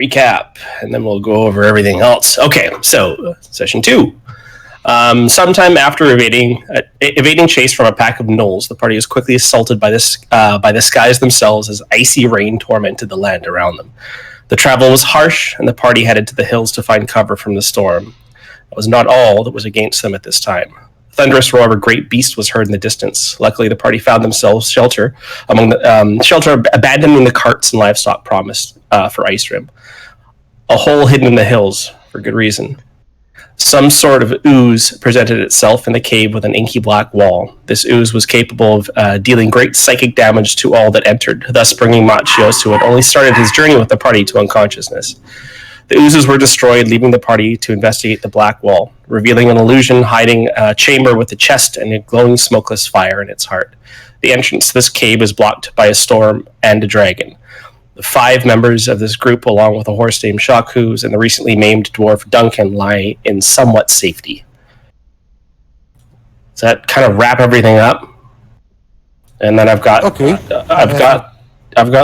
recap, and then we'll go over everything else. Okay, so session 2. Sometime after evading chase from a pack of gnolls, the party was quickly assaulted by the skies themselves as icy rain tormented the land around them. The travel was harsh, and the party headed to the hills to find cover from the storm. That was not all that was against them at this time. The thunderous roar of a great beast was heard in the distance. Luckily, the party found themselves shelter abandoning the carts and livestock promised for Icerim. A hole hidden in the hills, for good reason. Some sort of ooze presented itself in the cave with an inky black wall. This ooze was capable of dealing great psychic damage to all that entered, thus bringing Machios, who had only started his journey with the party, to unconsciousness. The oozes were destroyed, leaving the party to investigate the black wall, revealing an illusion hiding a chamber with a chest and a glowing smokeless fire in its heart. The entrance to this cave is blocked by a storm and a dragon. The 5 members of this group, along with a horse named Shakus and the recently maimed dwarf Duncan, lie in somewhat safety. Does that kind of wrap everything up? And then I've got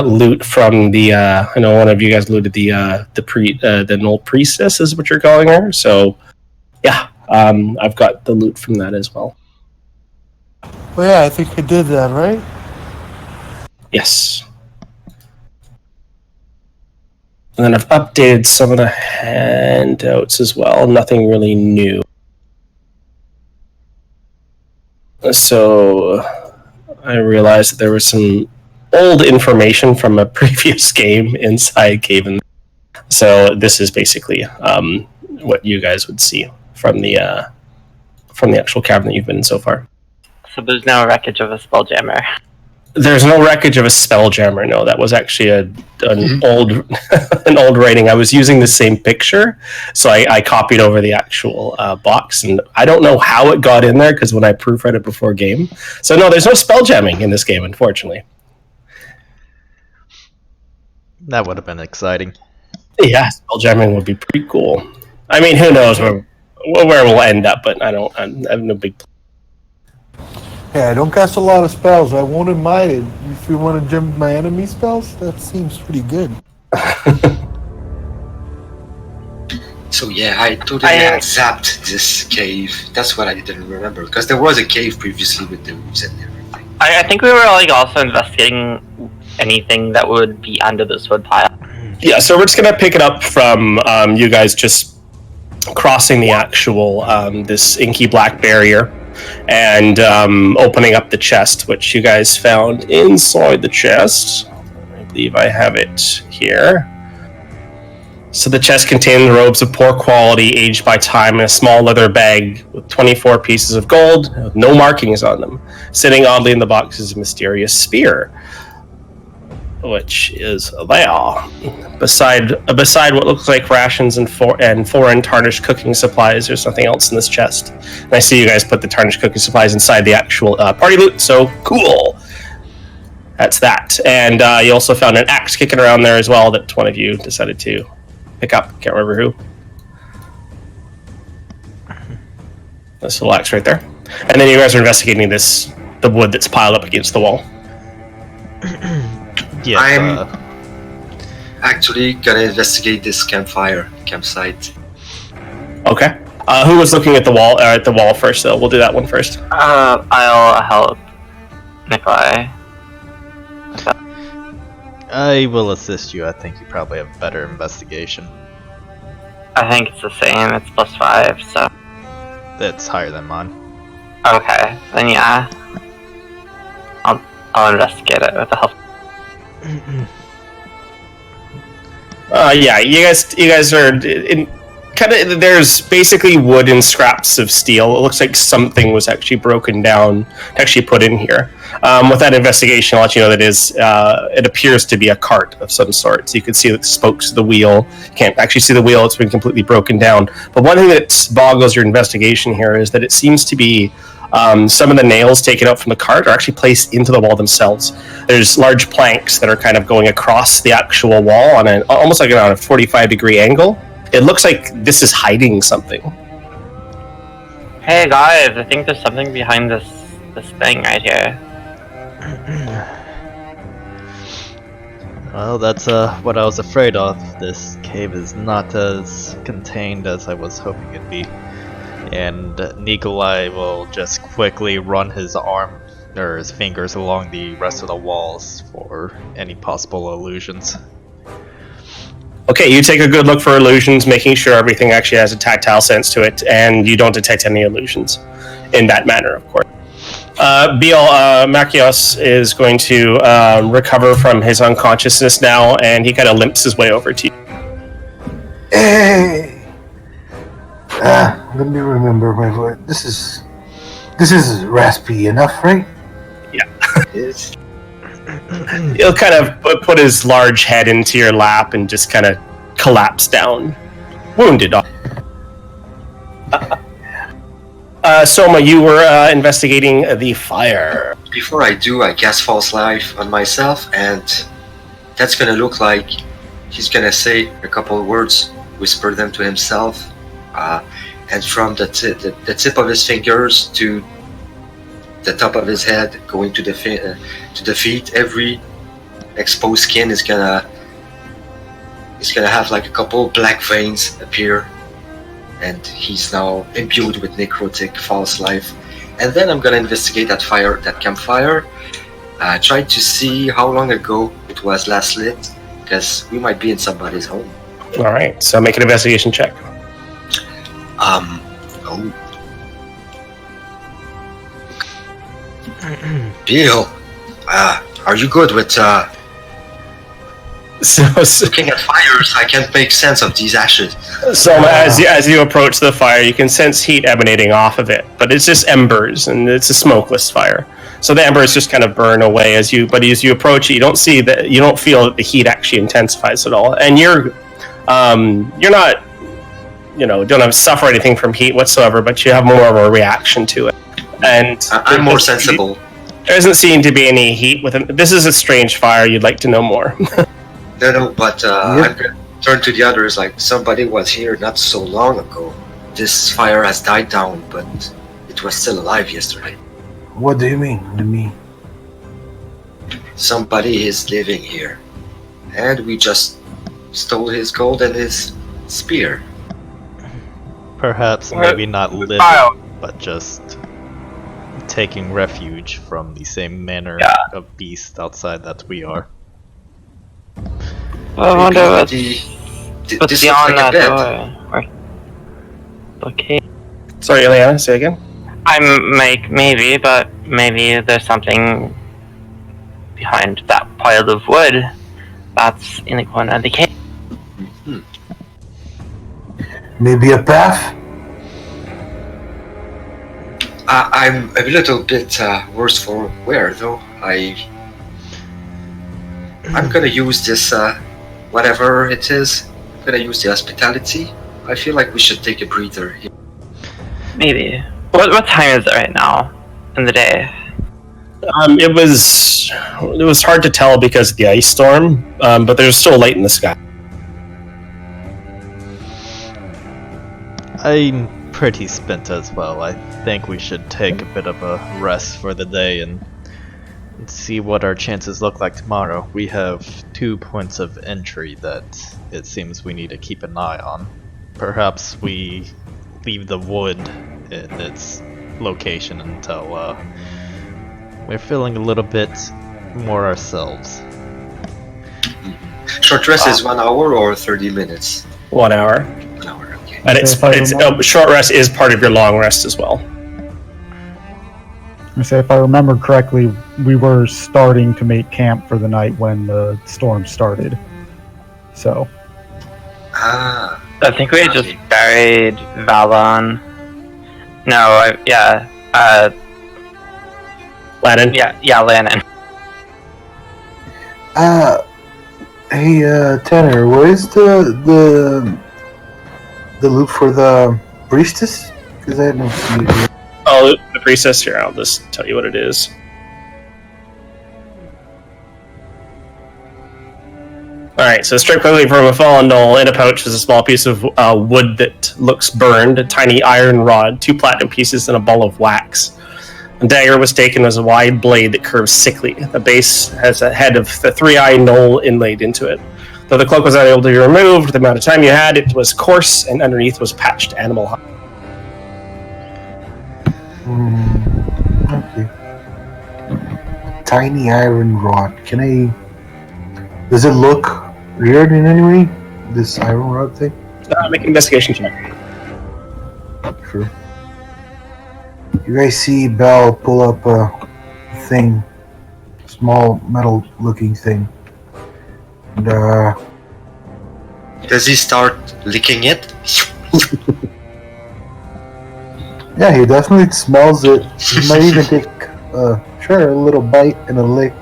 loot from the. I know one of you guys looted the Gnoll Priestess is what you're calling her. So, yeah, I've got the loot from that as well. Well, yeah, I think I did that, right? Yes. And then I've updated some of the handouts as well. Nothing really new. So I realized that there was some old information from a previous game inside Caven. So this is basically what you guys would see from the actual cavern that you've been in so far. So there's no wreckage of a spelljammer. There's no wreckage of a spelljammer. No, that was actually an old writing. I was using the same picture, so I copied over the actual box, and I don't know how it got in there because when I proofread it before game. So no, there's no spelljamming in this game, unfortunately. That would have been exciting. Yeah, spelljamming would be pretty cool. I mean, who knows where we'll end up, but I have no big. Yeah, I don't cast a lot of spells. I won't mind it. If you want to jump my enemy spells, that seems pretty good. So yeah, I totally zapped this cave. That's what I didn't remember, because there was a cave previously with the roofs and everything. I think we were also investigating anything that would be under this wood pile. Yeah, so we're just gonna pick it up from you guys just crossing the actual this inky black barrier. And opening up the chest, which you guys found inside the chest. I believe I have it here. So the chest contained robes of poor quality, aged by time, and a small leather bag with 24 pieces of gold, with no markings on them. Sitting oddly in the box is a mysterious spear, which is there. Beside what looks like rations and foreign tarnished cooking supplies, there's nothing else in this chest. And I see you guys put the tarnished cooking supplies inside the actual party loot, so cool. That's that. And you also found an axe kicking around there as well that one of you decided to pick up. Can't remember who. This little axe right there. And then you guys are investigating the wood that's piled up against the wall. Yes, I'm actually gonna investigate this campsite. Okay. Who was looking at the wall first? So we'll do that one first. I'll help Nikolai. I will assist you. I think you probably have better investigation. I think it's the same. It's +5, so. That's higher than mine. Okay, then yeah. I'll investigate it with the help. Yeah, you guys are in kind of. There's basically wood and scraps of steel. It looks like something was actually broken down, actually put in here. With that investigation, I'll let you know that it appears to be a cart of some sort. So you can see the spokes of the wheel. You can't actually see the wheel; it's been completely broken down. But one thing that boggles your investigation here is that it seems to be. Some of the nails taken out from the cart are actually placed into the wall themselves. There's large planks that are kind of going across the actual wall on almost like on a 45-degree angle. It looks like this is hiding something. Hey guys, I think there's something behind this thing right here. Well, that's what I was afraid of. This cave is not as contained as I was hoping it'd be. And Nikolai will just quickly run his arm or his fingers along the rest of the walls for any possible illusions. Okay, you take a good look for illusions, making sure everything actually has a tactile sense to it, and you don't detect any illusions in that manner, of course. Machios is going to recover from his unconsciousness now, and he kind of limps his way over to you. Hey! Let me remember my voice. This is raspy enough, right? Yeah. It's He'll kind of put his large head into your lap and just kind of collapse down, wounded. Soma, you were investigating the fire. Before I do, I cast False Life on myself, and that's gonna look like he's gonna say a couple of words, whisper them to himself, and from the tip of his fingers to the top of his head, going to the feet, every exposed skin is gonna have like a couple black veins appear, and he's now imbued with necrotic false life. And then I'm gonna investigate that campfire, try to see how long ago it was last lit, because we might be in somebody's home. All right, so make an investigation check. Bill, are you good with So looking at fires? I can't make sense of these ashes. as you approach the fire, you can sense heat emanating off of it, but it's just embers, and it's a smokeless fire. So the embers just kind of burn away as you approach it. You don't feel that the heat actually intensifies at all, and you're not, don't suffer anything from heat whatsoever, but you have more of a reaction to it. And I'm more sensible. There doesn't seem to be any heat within. This is a strange fire. You'd like to know more. No, but I'm gonna turn to the others. Like, somebody was here not so long ago. This fire has died down, but it was still alive yesterday. What do you mean? Somebody is living here, and we just stole his gold and his spear. Perhaps maybe not living, but just taking refuge from the same manner of beast outside that we are. I wonder what's This beyond looks like that a bed. door. Okay. Sorry, Ileana, say again. Maybe there's something behind that pile of wood that's in the corner of the cave. Maybe a path? I'm a little bit worse for wear, though. I'm gonna use this, whatever it is. I'm gonna use the hospitality. I feel like we should take a breather here. Maybe. What time is it right now in the day? It was hard to tell because of the ice storm, but there's still light in the sky. I'm pretty spent as well. I think we should take a bit of a rest for the day and see what our chances look like tomorrow. We have 2 points of entry that it seems we need to keep an eye on. Perhaps we leave the wood in its location until we're feeling a little bit more ourselves. Short rest is 1 hour or 30 minutes? 1 hour. 1 hour, okay. And short rest is part of your long rest as well. I say, if I remember correctly, we were starting to make camp for the night when the storm started. So. Ah. I think we just buried Valon. No, Lannon? Yeah, Lannon. Hey, Tanner, what is the loop for the priestess? Because I don't see it here. Oh, the priestess here. I'll just tell you what it is. Alright, so straight quickly from a fallen knoll, in a pouch is a small piece of wood that looks burned, a tiny iron rod, 2 platinum pieces, and a ball of wax. The dagger was taken as a wide blade that curves sickly. The base has a head of the three-eyed knoll inlaid into it. Though the cloak was unable to be removed, the amount of time you had, it was coarse, and underneath was patched animal hide. Okay. Tiny iron rod. Does it look weird in any way? This iron rod thing? Make an investigation check. Sure. You guys see Belle pull up a thing, small metal-looking thing, and Does he start licking it? yeah, he definitely smells it. He might even take a little bite and a lick.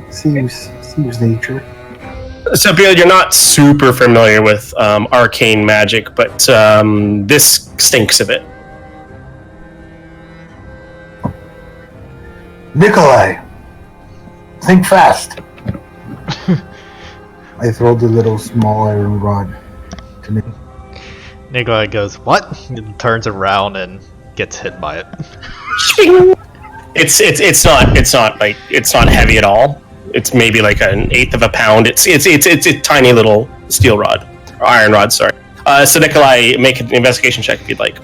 Seems nature. So, Bill, you're not super familiar with arcane magic, but this stinks of it. Nikolai, think fast. I throw the little small iron rod to Nikolai. Nikolai goes, "What?" and turns around and gets hit by it. It's not heavy at all. It's maybe like an eighth of a pound. It's a tiny little steel rod or iron rod. Sorry. So Nikolai, make an investigation check if you'd like,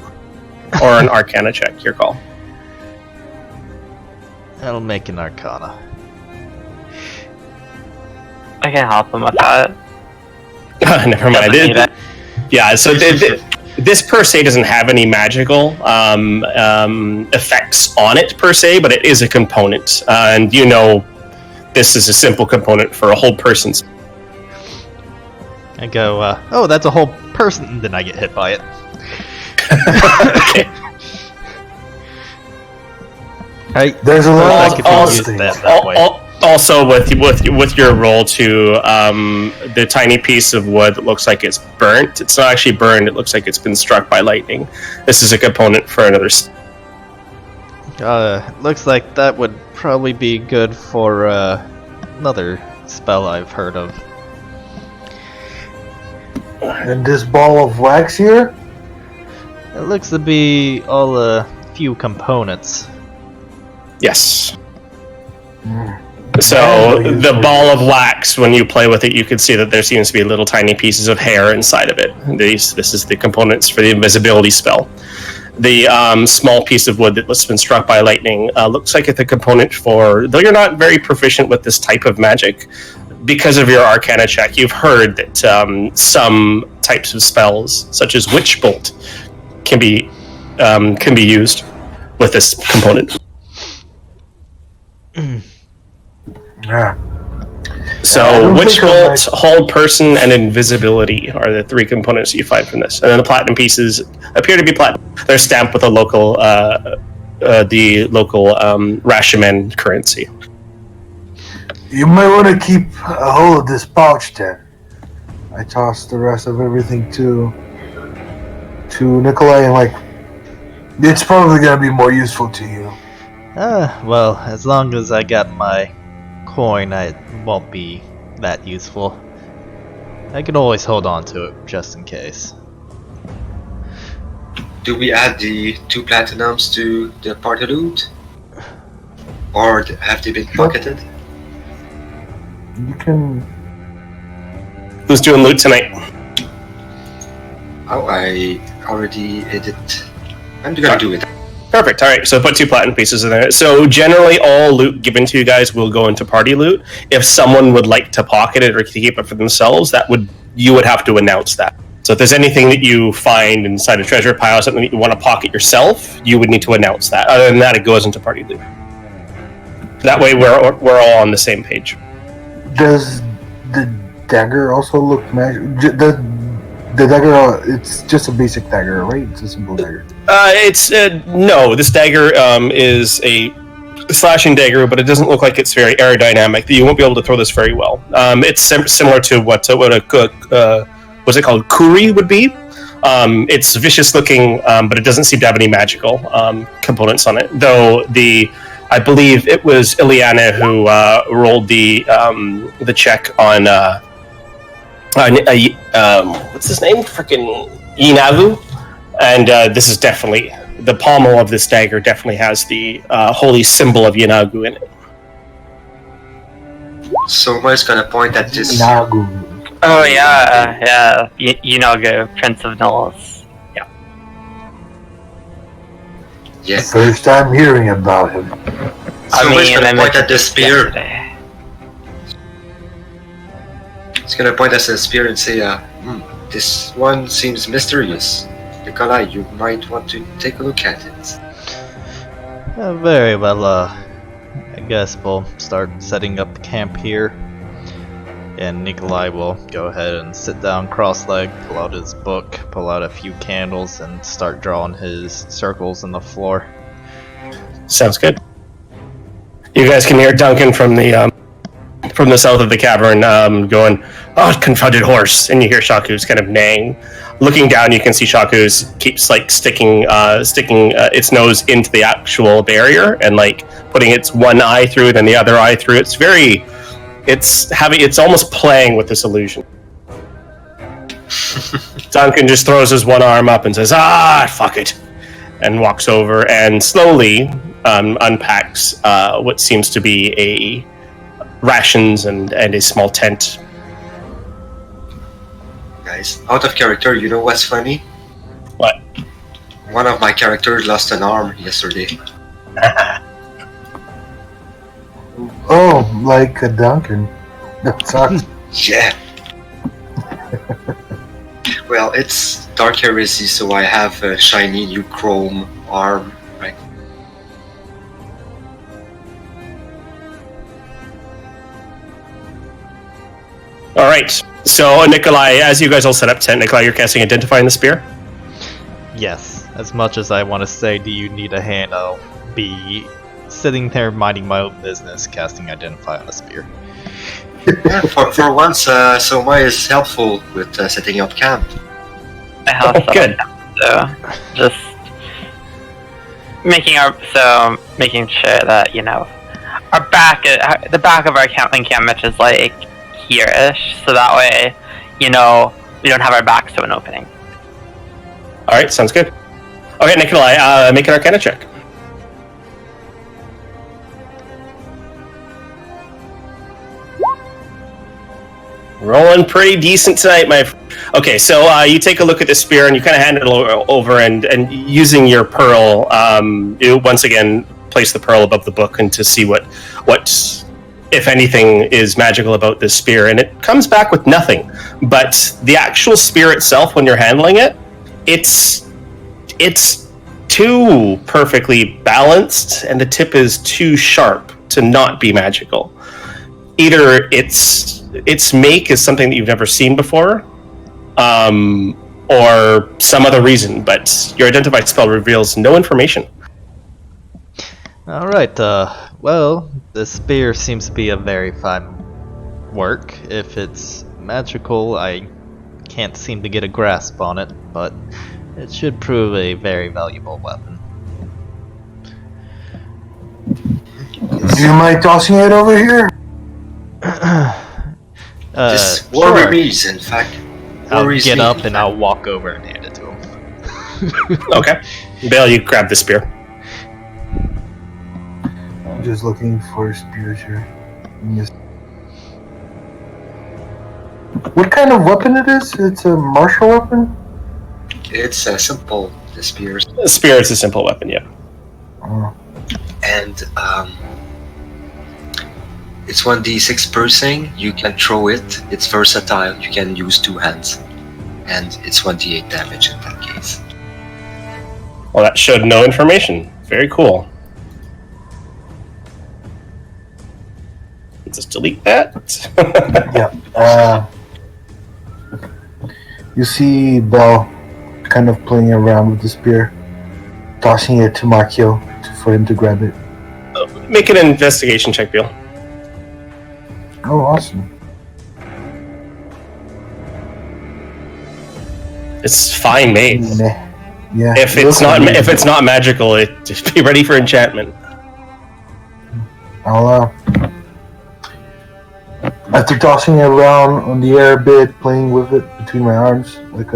or an Arcana check. Your call. I'll make an Arcana. I can help him with that. Never mind. Yeah. So this per se doesn't have any magical effects on it per se, but it is a component, and this is a simple component for a whole person's. I go, "Oh, that's a whole person," and then I get hit by it. Okay. There's a lot I of could use that way. Also, with your roll to the tiny piece of wood that looks like it's burnt. It's not actually burned. It looks like it's been struck by lightning. This is a component for another. Looks like that would probably be good for another spell I've heard of. And this ball of wax here? It looks to be all a few components. Yes. So the ball of wax, when you play with it, you can see that there seems to be little tiny pieces of hair inside of it. This is the components for the invisibility spell. The small piece of wood that's been struck by lightning looks like it's a component for, though you're not very proficient with this type of magic, because of your Arcana check, you've heard that some types of spells, such as Witch Bolt, can be used with this component. Yeah. So, Witch Bolt, Hold Person, and Invisibility are the three components you find from this. And then the platinum pieces appear to be platinum. They're stamped with the local Rashimen currency. You might want to keep a hold of this pouch then. I tossed the rest of everything to Nikolai and it's probably going to be more useful to you. Well, as long as I got my coin, it won't be that useful. I can always hold on to it just in case. Do we add the 2 platinums to the party loot? Or have they been pocketed? You can... Who's doing loot tonight? Oh, I already did it. I'm gonna do it. Perfect. All right. So put 2 platinum pieces in there. So generally, all loot given to you guys will go into party loot. If someone would like to pocket it or to keep it for themselves, you would have to announce that. So if there's anything that you find inside a treasure pile, something that you want to pocket yourself, you would need to announce that. Other than that, it goes into party loot. That way, we're all on the same page. Does the dagger also look magic? The dagger, it's just a basic dagger, right? It's a simple dagger. No. This dagger is a slashing dagger, but it doesn't look like it's very aerodynamic. You won't be able to throw this very well. It's similar to what a what's it called? Kuri would be. It's vicious looking, but it doesn't seem to have any magical components on it. Though I believe it was Ileana who rolled the check on what's his name? Frickin' Inavu. And this is definitely the pommel of this dagger definitely has the holy symbol of Yanagu in it. Soma is gonna point at this. Nagu. Oh yeah. Yunago, Prince of Knolls. Yeah. First time hearing about him. Soma is gonna I point at the spear. yesterday. He's gonna point at the spear and say, this one seems mysterious. Nikolai, you might want to take a look at it. Very well, I guess we'll start setting up camp here. And Nikolai will go ahead and sit down cross-legged, pull out his book, pull out a few candles, and start drawing his circles in the floor. Sounds good. You guys can hear Duncan from the south of the cavern going, "Oh, confounded horse!" And you hear Shaku's kind of neighing. Looking down, you can see Shaku's keeps like sticking its nose into the actual barrier and like putting its one eye through, then the other eye through. It's almost playing with this illusion. Duncan just throws his one arm up and says, fuck it, and walks over and slowly unpacks what seems to be a rations and a small tent. Guys, out of character, you know what's funny? What? One of my characters lost an arm yesterday. Oh, like a Duncan. That sucks. Yeah. Well, it's Dark Heresy, so I have a shiny new chrome arm, right? All right. So, Nikolai, as you guys all set up tent, Nikolai, you're casting Identify in the Spear? Yes, as much as I want to say, do you need a hand, I'll be sitting there minding my own business, casting Identify on a spear. Yeah, for once, Soma is helpful with setting up camp. I have some, Good. so just making sure that the back of our encampment is like here-ish, so that way, we don't have our backs to an opening. All right, sounds good. Okay, Nikolai, make an Arcana check. Rolling pretty decent tonight, my. Okay, so you take a look at the spear and you kind of hand it over, and using your pearl, you once again place the pearl above the book and to see what if anything is magical about this spear, and it comes back with nothing. But the actual spear itself, when you're handling it, it's too perfectly balanced, and the tip is too sharp to not be magical. Either its make is something that you've never seen before, or some other reason, but your Identify spell reveals no information. Alright, well, the spear seems to be a very fine work. If it's magical, I can't seem to get a grasp on it, but it should prove a very valuable weapon. Do you mind tossing it over here? Just Sure. worries, in fact. I'll Worries get me. up and I'll walk over and hand it to him. Okay. Bale, you grab the spear. I'm just looking for spears here. What kind of weapon it is? It's a martial weapon? It's simple, the spears. The spear is a simple weapon, yeah. Oh. And it's 1d6 piercing. You can throw it. It's versatile. You can use two hands. And it's 1d8 damage in that case. Well, that showed no information. Very cool. Let's just delete that. Yeah. You see Bell kind of playing around with the spear, tossing it to Makio for him to grab it. Make an investigation check, Bill. Oh, awesome. It's fine made. Yeah. If it's not magical, just be ready for enchantment. I'll after tossing it around on the air a bit, playing with it between my arms, like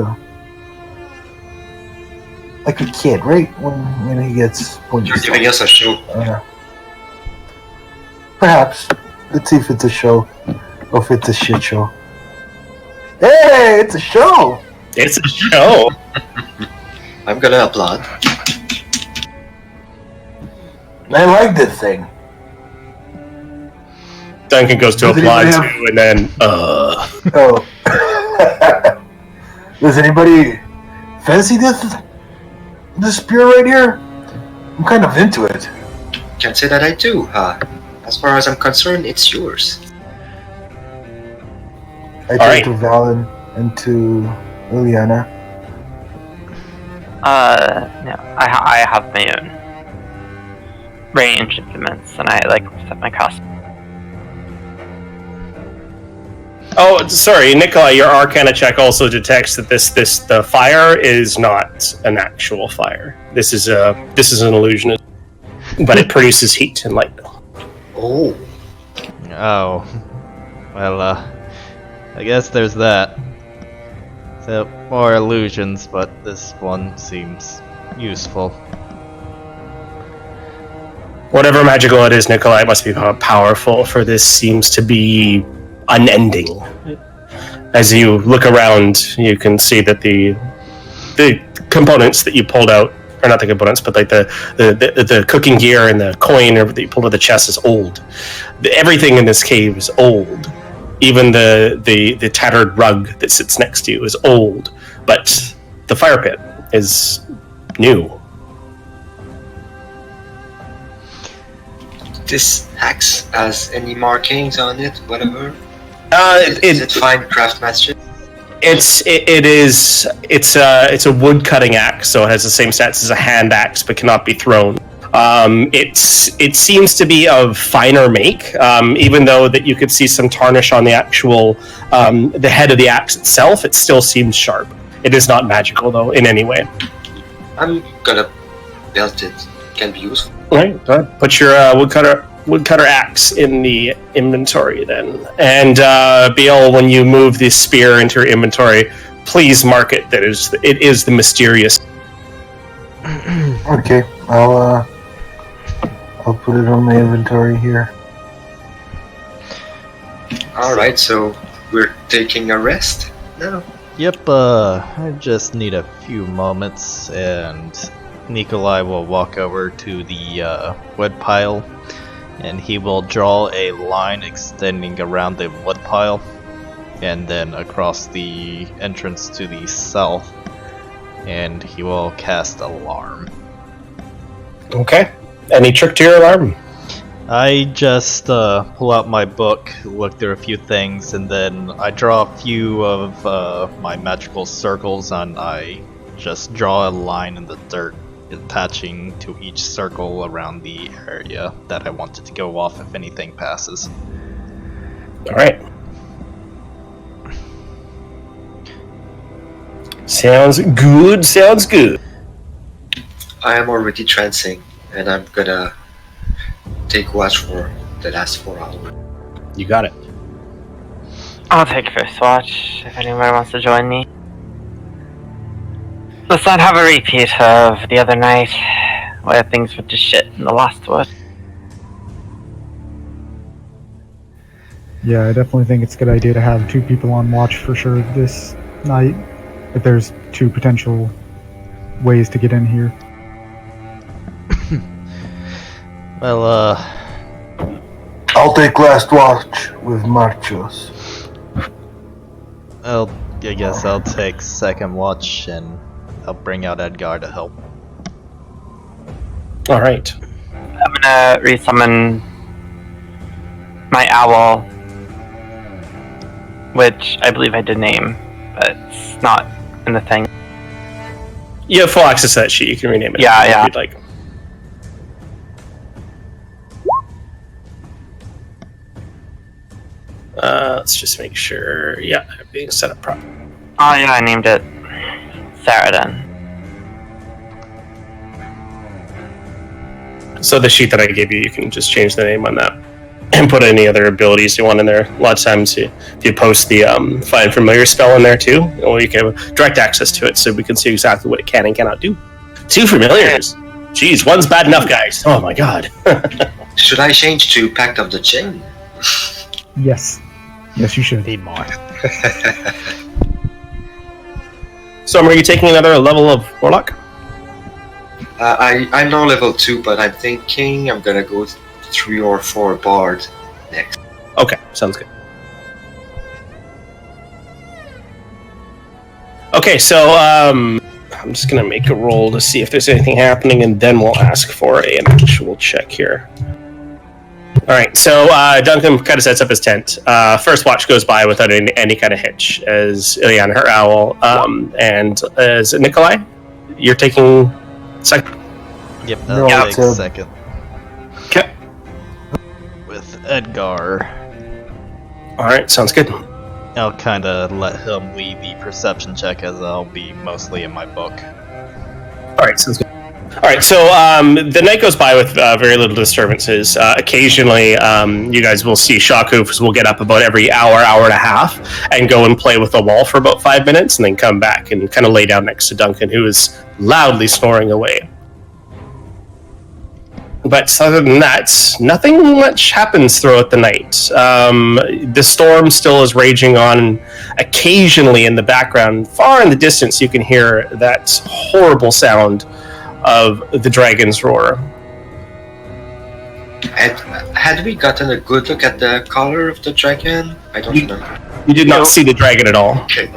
like a kid, right? When he gets when You're giving us a show. Perhaps. Let's see if it's a show or if it's a shit show. Hey, it's a show. It's a show. I'm gonna applaud. I like this thing. Duncan goes to Does applaud anybody too, and then Oh. Does anybody fancy this spear right here? I'm kind of into it. Can't say that I do. As far as I'm concerned, it's yours. I right. turn to Valen and to Liliana. No, I have my own range implements, and I set my costume. oh, sorry, Nikolai. Your Arcana check also detects that the fire is not an actual fire. This is an illusion, but it produces heat and light. Oh. Oh. Well, I guess there's that. So, more illusions, but this one seems useful. Whatever magical it is, Nikolai, it must be powerful, for this seems to be unending. As you look around, you can see that the components that you pulled out, or not the components, but like the cooking gear and the coin that you pulled out of the chest is old. Everything in this cave is old. Even the tattered rug that sits next to you is old, but the fire pit is new. This axe has any markings on it, whatever? Is It it fine craftsmanship? it's a wood cutting axe, so it has the same stats as a hand axe, but cannot be thrown. It seems to be of finer make, even though that you could see some tarnish on the actual the head of the axe itself. It still seems sharp. It is not magical though in any way. I'm gonna belt it. Can be useful. All right, go ahead. Put your woodcutter axe in the inventory then. And Beal, when you move this spear into your inventory, please mark it that it is the mysterious. Okay, I'll put it on my inventory here. Alright, so we're taking a rest now. Yep, I just need a few moments, and Nikolai will walk over to the wood pile, and he will draw a line extending around the wood pile, and then across the entrance to the south, and he will cast Alarm. Okay. Any trick to your alarm? I just pull out my book, look through a few things, and then I draw a few of my magical circles, and I just draw a line in the dirt attaching to each circle around the area that I wanted to go off if anything passes. All right. Sounds good. Sounds good. I am already trancing, and I'm gonna take watch for the last 4 hours. You got it. I'll take first watch if anyone wants to join me. Let's not have a repeat of the other night where things went to shit in the last one. Yeah, I definitely think it's a good idea to have two people on watch for sure this night. If there's two potential ways to get in here. Well, I'll take last watch with Marchos. I guess I'll take second watch, and I'll bring out Edgar to help. All right. I'm gonna resummon my owl, which I believe I did name, but it's not in the thing. You have full access to that sheet. You can rename it. Yeah, if yeah. you'd like. Let's just make sure. Yeah, everything's set up properly. Oh yeah, I named it Saradin. So the sheet that I gave you, you can just change the name on that and put any other abilities you want in there. A lot of times, if you post the Find Familiar spell in there too, or you can have direct access to it, so we can see exactly what it can and cannot do. 2 familiars. Jeez, one's bad enough, guys. Oh my god. Should I change to Pact of the Chain? Yes. Yes, you should. Need more. So, are you taking another level of Warlock? I'm now level 2, but I'm thinking I'm gonna go 3 or 4 Bard next. Okay, sounds good. Okay, so I'm just gonna make a roll to see if there's anything happening, and then we'll ask for an actual check here. All right, so Duncan kind of sets up his tent. First watch goes by without any kind of hitch, as Ileana, her owl, and as Nikolai, you're taking second. Yep, No, I'll it's take a- second. Okay. With Edgar, All right, sounds good. I'll kind of let him lead the perception check as I'll be mostly in my book. All right, sounds good. All right, so the night goes by with very little disturbances. Occasionally, you guys will see Shaku will get up about every hour and a half, and go and play with the wall for about 5 minutes, and then come back and kind of lay down next to Duncan, who is loudly snoring away. But other than that, nothing much happens throughout the night. The storm still is raging on. Occasionally, in the background, far in the distance, you can hear that horrible sound of the dragon's roar. And had we gotten a good look at the color of the dragon? I don't remember. You did not see the dragon at all. Okay.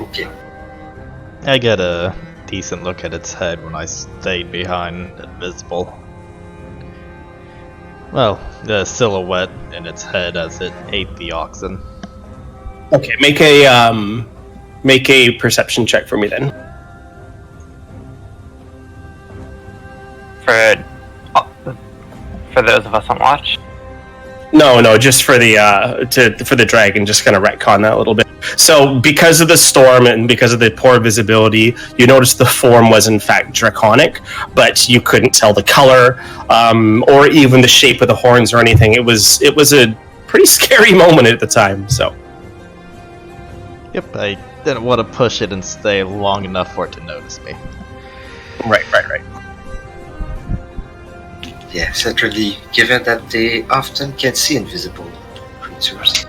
I get a decent look at its head when I stayed behind Invisible. Well, the silhouette in its head as it ate the oxen. Okay, make a perception check for me then. For those of us on watch. No, just for the for the dragon, just kind of retcon that a little bit. So, because of the storm and because of the poor visibility, you noticed the form was in fact draconic, but you couldn't tell the color or even the shape of the horns or anything. It was a pretty scary moment at the time. So, Yep, I didn't want to push it and stay long enough for it to notice me. right. Yeah, certainly, given that they often can see invisible creatures.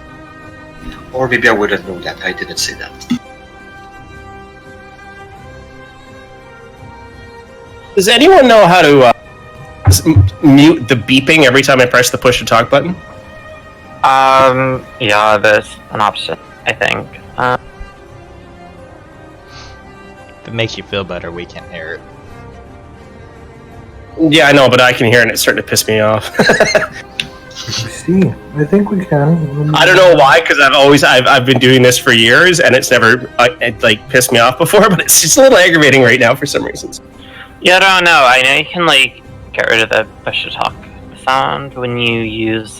Or maybe I wouldn't know that, I didn't say that. Does anyone know how to mute the beeping every time I press the push to talk button? Yeah, there's an option, I think. If it makes you feel better, we can hear it. Yeah, I know, but I can hear it and it's starting to piss me off. See, I think we can. I don't know why, because I've been doing this for years and it's never pissed me off before, but it's just a little aggravating right now for some reasons. Yeah, I don't know. I know you can get rid of the push to talk sound when you use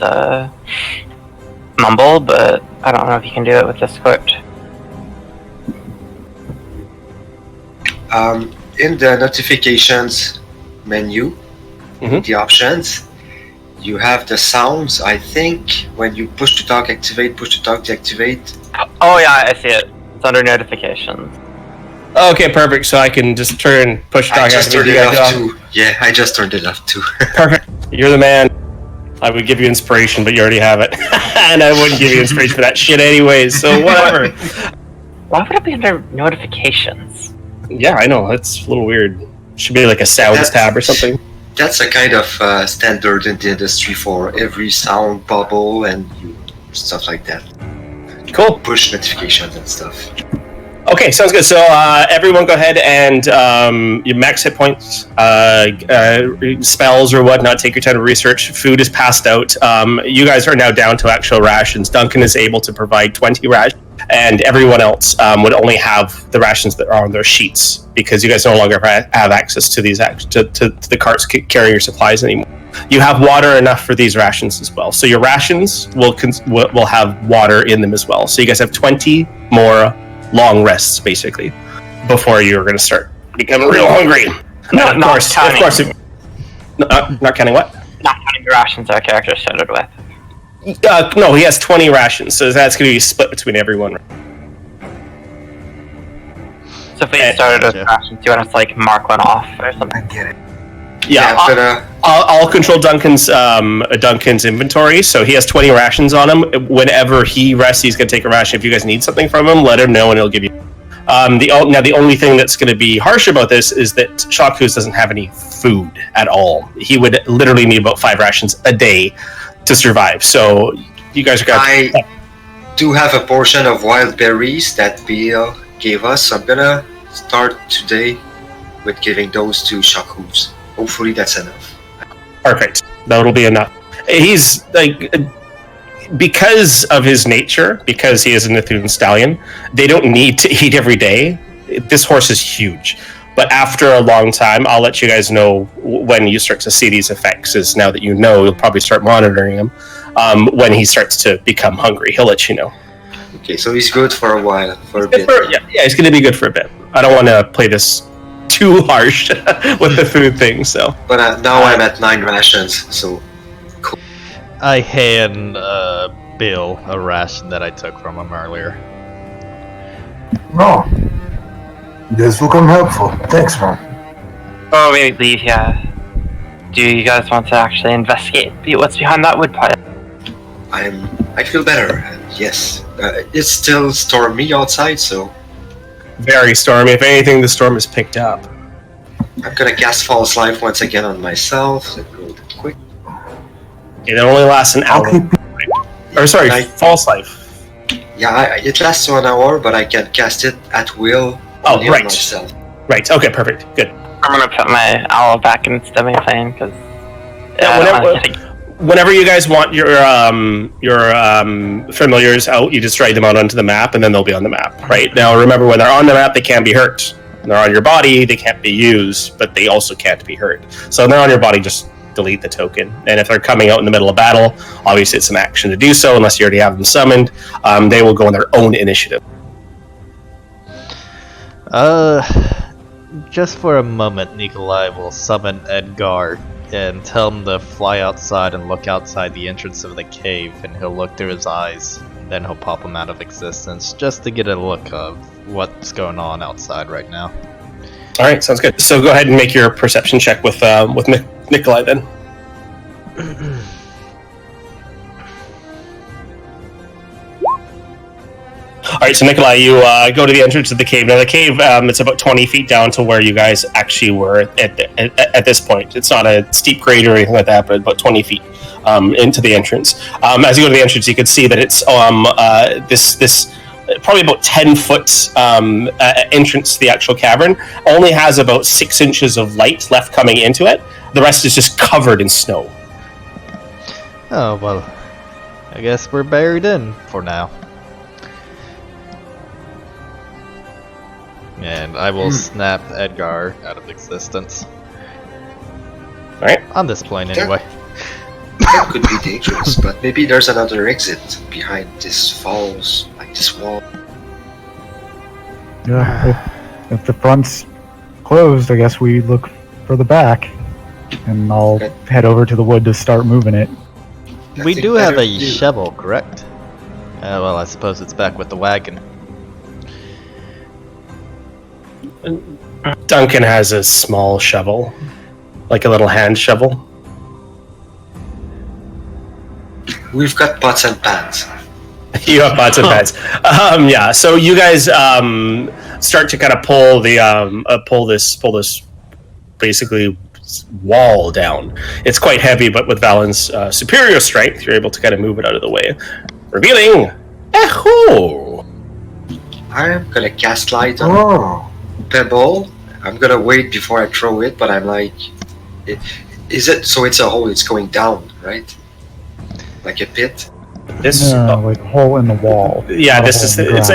mumble, but I don't know if you can do it with the script. In the notifications menu, the options, you have the sounds. I think when you push to talk, activate, push to talk, deactivate. Oh yeah, I see it. It's under notifications. Okay, perfect. So I can just turn push to I talk. just turned it off too. Yeah, I just turned it off too. Perfect. You're the man. I would give you inspiration, but you already have it. And I wouldn't give you inspiration for that shit anyways, so whatever. Why would it be under notifications? Yeah, I know. That's a little weird. Should be like a sounds tab or something. That's a kind of standard in the industry for every sound bubble and stuff like that. Cool. Push notifications and stuff. Okay, sounds good. So everyone go ahead and your max hit points, spells or whatnot, take your time to research. Food is passed out. You guys are now down to actual rations. Duncan is able to provide 20 rations, and everyone else would only have the rations that are on their sheets, because you guys no longer have access to these to the carts carrying your supplies anymore. You have water enough for these rations as well. So your rations will have water in them as well. So you guys have 20 more long rests, basically, before you're going to start becoming real hungry. Not counting what? Not counting the rations our character started with. No, he has 20 rations, so that's going to be split between everyone. So if we started with rations, do you want us to like mark one off or something? I get it. Yeah, I'm gonna. I'll control Duncan's inventory, so he has 20 rations on him. Whenever he rests, he's going to take a ration. If you guys need something from him, let him know and he'll give you. The only thing that's going to be harsh about this is that Shakus doesn't have any food at all. He would literally need about 5 rations a day to survive. So you guys are going to... I do have a portion of wild berries that Bill gave us, so I'm gonna start today with giving those to Shakus. Hopefully that's enough. Perfect. That'll be enough. He's like, because of his nature, because he is a Nathun stallion, they don't need to eat every day. This horse is huge. But after a long time, I'll let you guys know when you start to see these effects, is now that you know, you'll probably start monitoring him. When he starts to become hungry, he'll let you know. Okay, so he's good for a while, for a bit. Yeah, he's going to be good for a bit. I don't want to play this too harsh with the food thing, so. But now I'm at 9 rations, so cool. I hand Bill a ration that I took from him earlier. No. This will come helpful. Thanks, man. Before we leave here, do you guys want to actually investigate what's behind that wood pile? I feel better. Yes, it's still stormy outside, so Very stormy. If anything, the storm has picked up. I'm gonna cast False Life once again on myself. Let me go quick. It only lasts an hour. Or sorry, false life. Yeah, it lasts 1 hour, but I can cast it at will. Oh, only on right. myself. Right. Okay. Perfect. Good. I'm gonna put my owl back in semi-plane because Whenever you guys want your familiars out, you just drag them out onto the map, and then they'll be on the map. Right now, remember, when they're on the map, they can't be hurt. When they're on your body, they can't be used, but they also can't be hurt. So when they're on your body, just delete the token. And if they're coming out in the middle of battle, obviously it's an action to do so, unless you already have them summoned. They will go on their own initiative. Just for a moment, Nikolai will summon Edgar and tell him to fly outside and look outside the entrance of the cave, and he'll look through his eyes. Then he'll pop him out of existence, just to get a look of what's going on outside right now. All right, sounds good. So go ahead and make your perception check with Nikolai then. All right, so Nikolai, you go to the entrance of the cave. Now the cave, it's about 20 feet down to where you guys actually were at this point. It's not a steep grade or anything like that, but about 20 feet into the entrance. As you go to the entrance, you can see that it's this probably about 10-foot entrance to the actual cavern. Only has about 6 inches of light left coming into it. The rest is just covered in snow. Oh, well, I guess we're buried in for now. And I will snap Edgar out of existence. Alright. On this plane, anyway. That could be dangerous, but maybe there's another exit behind this falls, like this wall. Yeah, if the front's closed, I guess we look for the back. And I'll head over to the wood to start moving it. We do have a shovel, correct? Well, I suppose it's back with the wagon. Duncan has a small shovel, like a little hand shovel. We've got pots and pans. You have pots and pans. Yeah. So you guys start to kind of pull the pull this basically wall down. It's quite heavy, but with Valen's superior strength, you're able to kind of move it out of the way, revealing Echo. I'm gonna cast light on Pebble. I'm gonna wait before I throw it, but I'm like, is it? So it's a hole. It's going down, right? Like a pit. This like a hole in the wall. Yeah, this is it's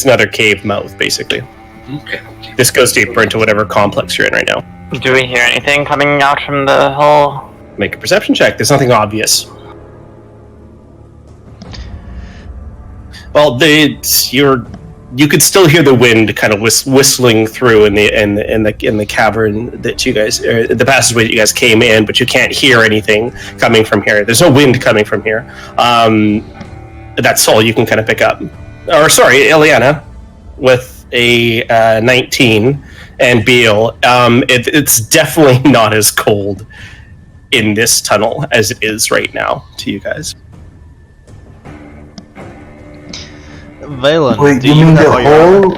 another cave mouth basically. Okay. This goes deeper into whatever complex you're in right now. Do we hear anything coming out from the hole? Make a perception check. There's nothing obvious. Well, you could still hear the wind kind of whistling through in the cavern that you guys, the passageway that you guys came in, but you can't hear anything coming from here. There's no wind coming from here. That's all you can kind of pick up. Or sorry, Ileana, with a 19, and Beal, it's definitely not as cold in this tunnel as it is right now to you guys. Valen, Wait, do you mean have the all your- whole?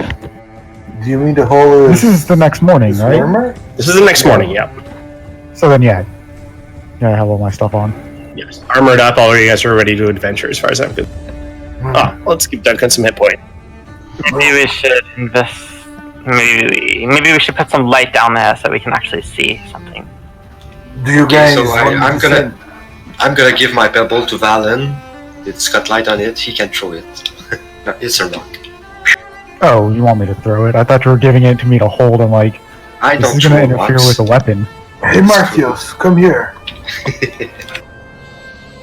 Do you mean the whole? This is the next morning, right? warmer? This is the next morning, yeah. So then, yeah, I have all my stuff on. Yes. Armored up, all of you guys are ready to adventure as far as I'm good. Ah, let's give Duncan some hit point. Maybe we should invest. Maybe we should put some light down there so we can actually see something. Do you Okay, guys? so want I'm to gonna send- I'm gonna give my pebble to Valen. It's got light on it. He can throw it. No, it's a rock. Oh, you want me to throw it? I thought you were giving it to me to hold. I'm like, I this don't is throw going to interfere rocks. with a weapon. Hey, Martios, come here.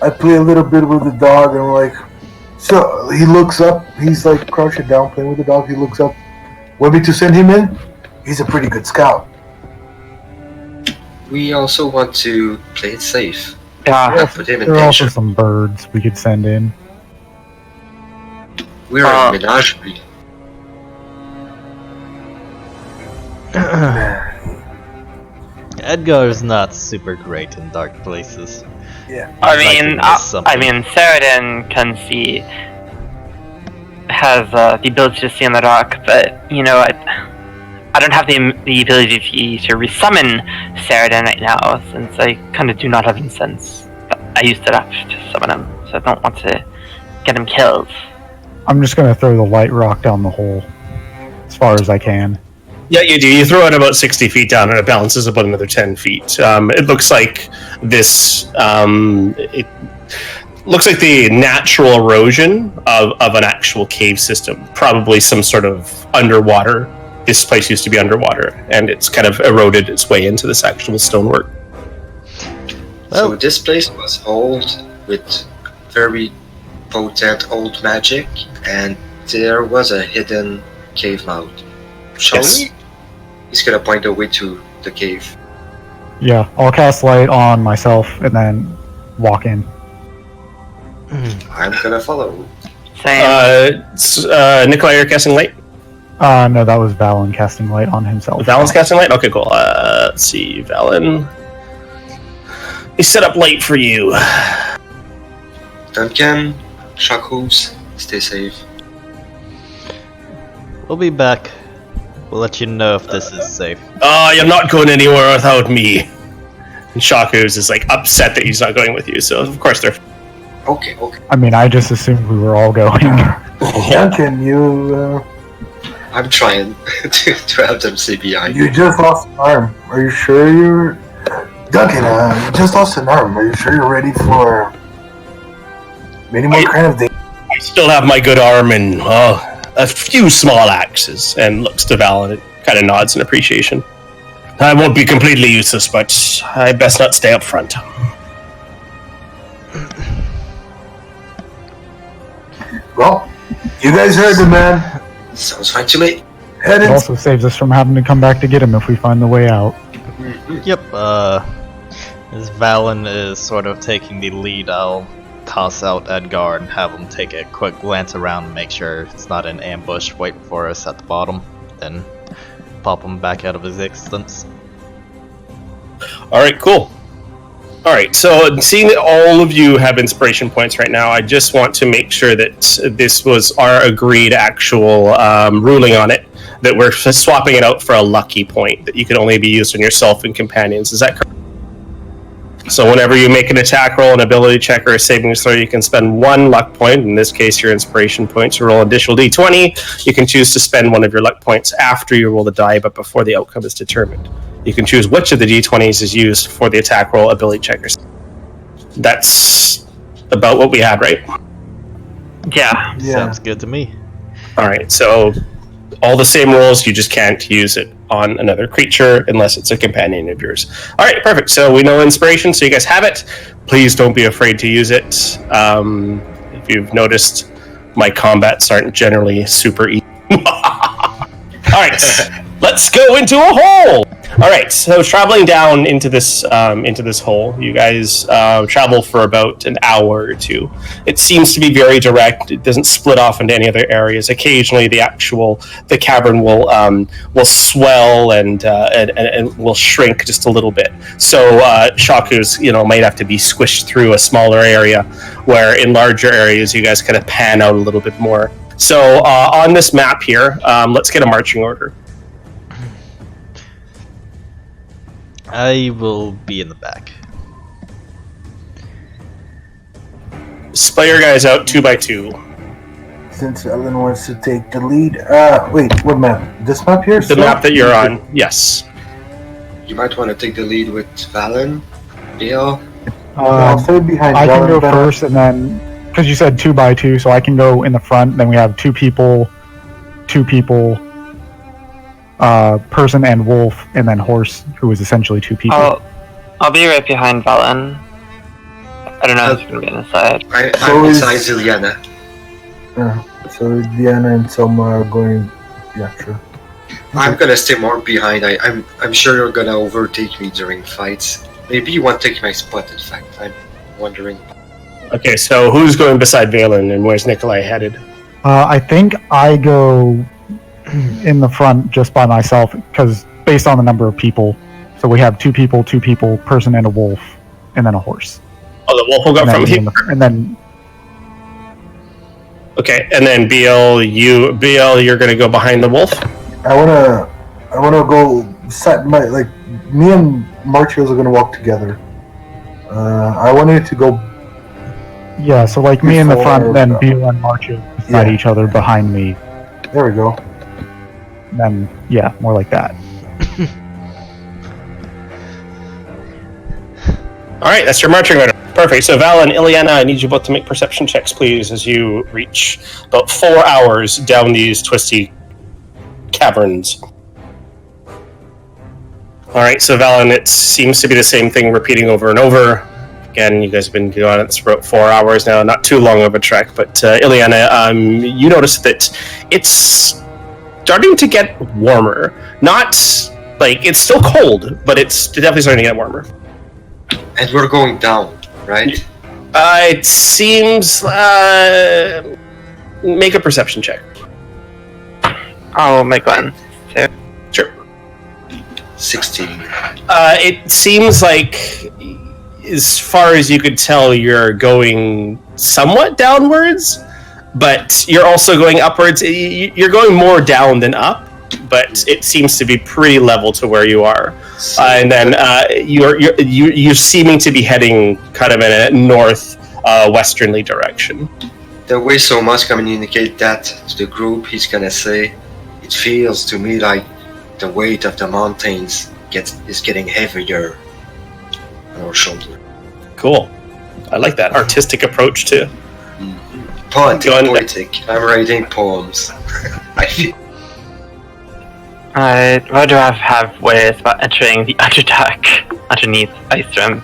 I play a little bit with the dog, and I'm like, so he looks up. He's like crouching down, playing with the dog. He looks up. Want me to send him in? He's a pretty good scout. We also want to play it safe. Yeah. Not put him in There are also danger. some birds we could send in. We're a menagerie. Edgar's not super great in dark places. I He's like mean, to miss something. Saradin can see, has the ability to see in the dark, but you know, I don't have the ability to resummon Saradin right now, since I kind of do not have incense. But I used it up to summon him, so I don't want to get him killed. I'm just going to throw the light rock down the hole as far as I can. Yeah, you do. You throw it about 60 feet down, and it bounces about another 10 feet. It looks like this. It looks like the natural erosion of an actual cave system. Probably some sort of underwater. This place used to be underwater, and it's kind of eroded its way into this actual stonework. So this place was old with very potent old magic, and there was a hidden cave mouth. Shall Yes. we? He's gonna point the way to the cave. Yeah, I'll cast light on myself and then walk in. I'm gonna follow. Same. Nikolai, you're casting light? No, that was Valen casting light on himself. Valen's casting light? Okay, cool. Let's see, Valen. He set up light for you. Duncan, shock hooves, stay safe. We'll be back. We'll let you know if this is safe. You're not going anywhere without me. And Shaku's is like upset that he's not going with you, so of course they're. Okay. I mean, I just assumed we were all going. Duncan, you I'm trying to have them stay behind. you just lost an arm. Are you sure you're Duncan? You just lost an arm. Are you sure you're ready for many more kind of things? I still have my good arm and a few small axes, and looks to Val and kind of nods in appreciation. I won't be completely useless, but I best not stay up front. Well, you guys heard the man. Sounds fine to me. Head It in. also saves us from having to come back to get him if we find the way out. Yep, as Valen is sort of taking the lead, I'll toss out Edgar and have him take a quick glance around and make sure it's not an ambush waiting for us at the bottom, then pop him back out of his existence. Alright, cool. Alright, so seeing that all of you have inspiration points right now, I just want to make sure that this was our agreed actual ruling on it, that we're swapping it out for a lucky point that you can only be used on yourself and companions. Is that correct? So whenever you make an attack roll, an ability check, or a saving throw, you can spend one luck point. In this case, your inspiration point to roll an additional d20. You can choose to spend one of your luck points after you roll the die, but before the outcome is determined. You can choose which of the d20s is used for the attack roll, ability checkers. That's about what we had, right? Yeah. Yeah. Sounds good to me. Alright, so all the same rules, you just can't use it on another creature unless it's a companion of yours. Alright, perfect. So we know inspiration, so you guys have it. Please don't be afraid to use it. If you've noticed, my combats aren't generally super easy. Alright, let's go into a hole! All right, so traveling down into this hole, you guys travel for about an hour or two. It seems to be very direct. It doesn't split off into any other areas. Occasionally, the cavern will swell and will shrink just a little bit. So Shaku's might have to be squished through a smaller area, where in larger areas you guys kind of pan out a little bit more. So on this map here, let's get a marching order. I will be in the back. Split your guys out 2 by 2. Since Ellen wants to take the lead. Wait, what map? This map here? The map that you're on, yes. You might want to take the lead with Valen, Bill. I'll stay behind. I can Valen go better. first, and then because you said 2 by 2, so I can go in the front. Then we have two people, person and wolf, and then horse, who is essentially 2 people. I'll be right behind Valen. I don't know if he's gonna be on the side. I'm beside Ziliana. So Diana and Selma are going. Yeah, sure. I'm gonna stay more behind. I'm sure you're gonna overtake me during fights. Maybe you won't take my spot. In fact, I'm wondering. Okay, so who's going beside Valen, and where's Nikolai headed? I think I go in the front just by myself, because based on the number of people. So we have 2 people, person and a wolf, and then a horse. Oh, the wolf will go from here. And then okay, and then BL, you're going to go behind the wolf. I wanna go. Me and Marchios are gonna walk together. I wanted to go. yeah, so like me in the front, Before- then Beal and Marcho beside each other behind me. There we go. Then yeah, more like that. All right, that's your marching order. Perfect. So Val and Ileana, I need you both to make perception checks, please, as you reach about 4 hours down these twisty caverns. All right, so Valen, it seems to be the same thing repeating over and over. Again, you guys have been going on it for about 4 hours now, not too long of a trek. But Ileana, you notice that it's starting to get warmer. Not like it's still cold, but it's definitely starting to get warmer. And we're going down, right? It seems. Make a perception check. I'll make one. Too. Sure. 16. It seems like, as far as you could tell, you're going somewhat downwards, but you're also going upwards. You're going more down than up, but it seems to be pretty level to where you are. And then you're seeming to be heading kind of in a north westernly direction. The way Soma's communicate that to the group, he's gonna say, "It feels to me like the weight of the mountains is getting heavier on our shoulder." Cool. I like that artistic approach too. Poetic. I'm writing poems. I feel. Why do I have ways about entering the Underdark underneath Icerim?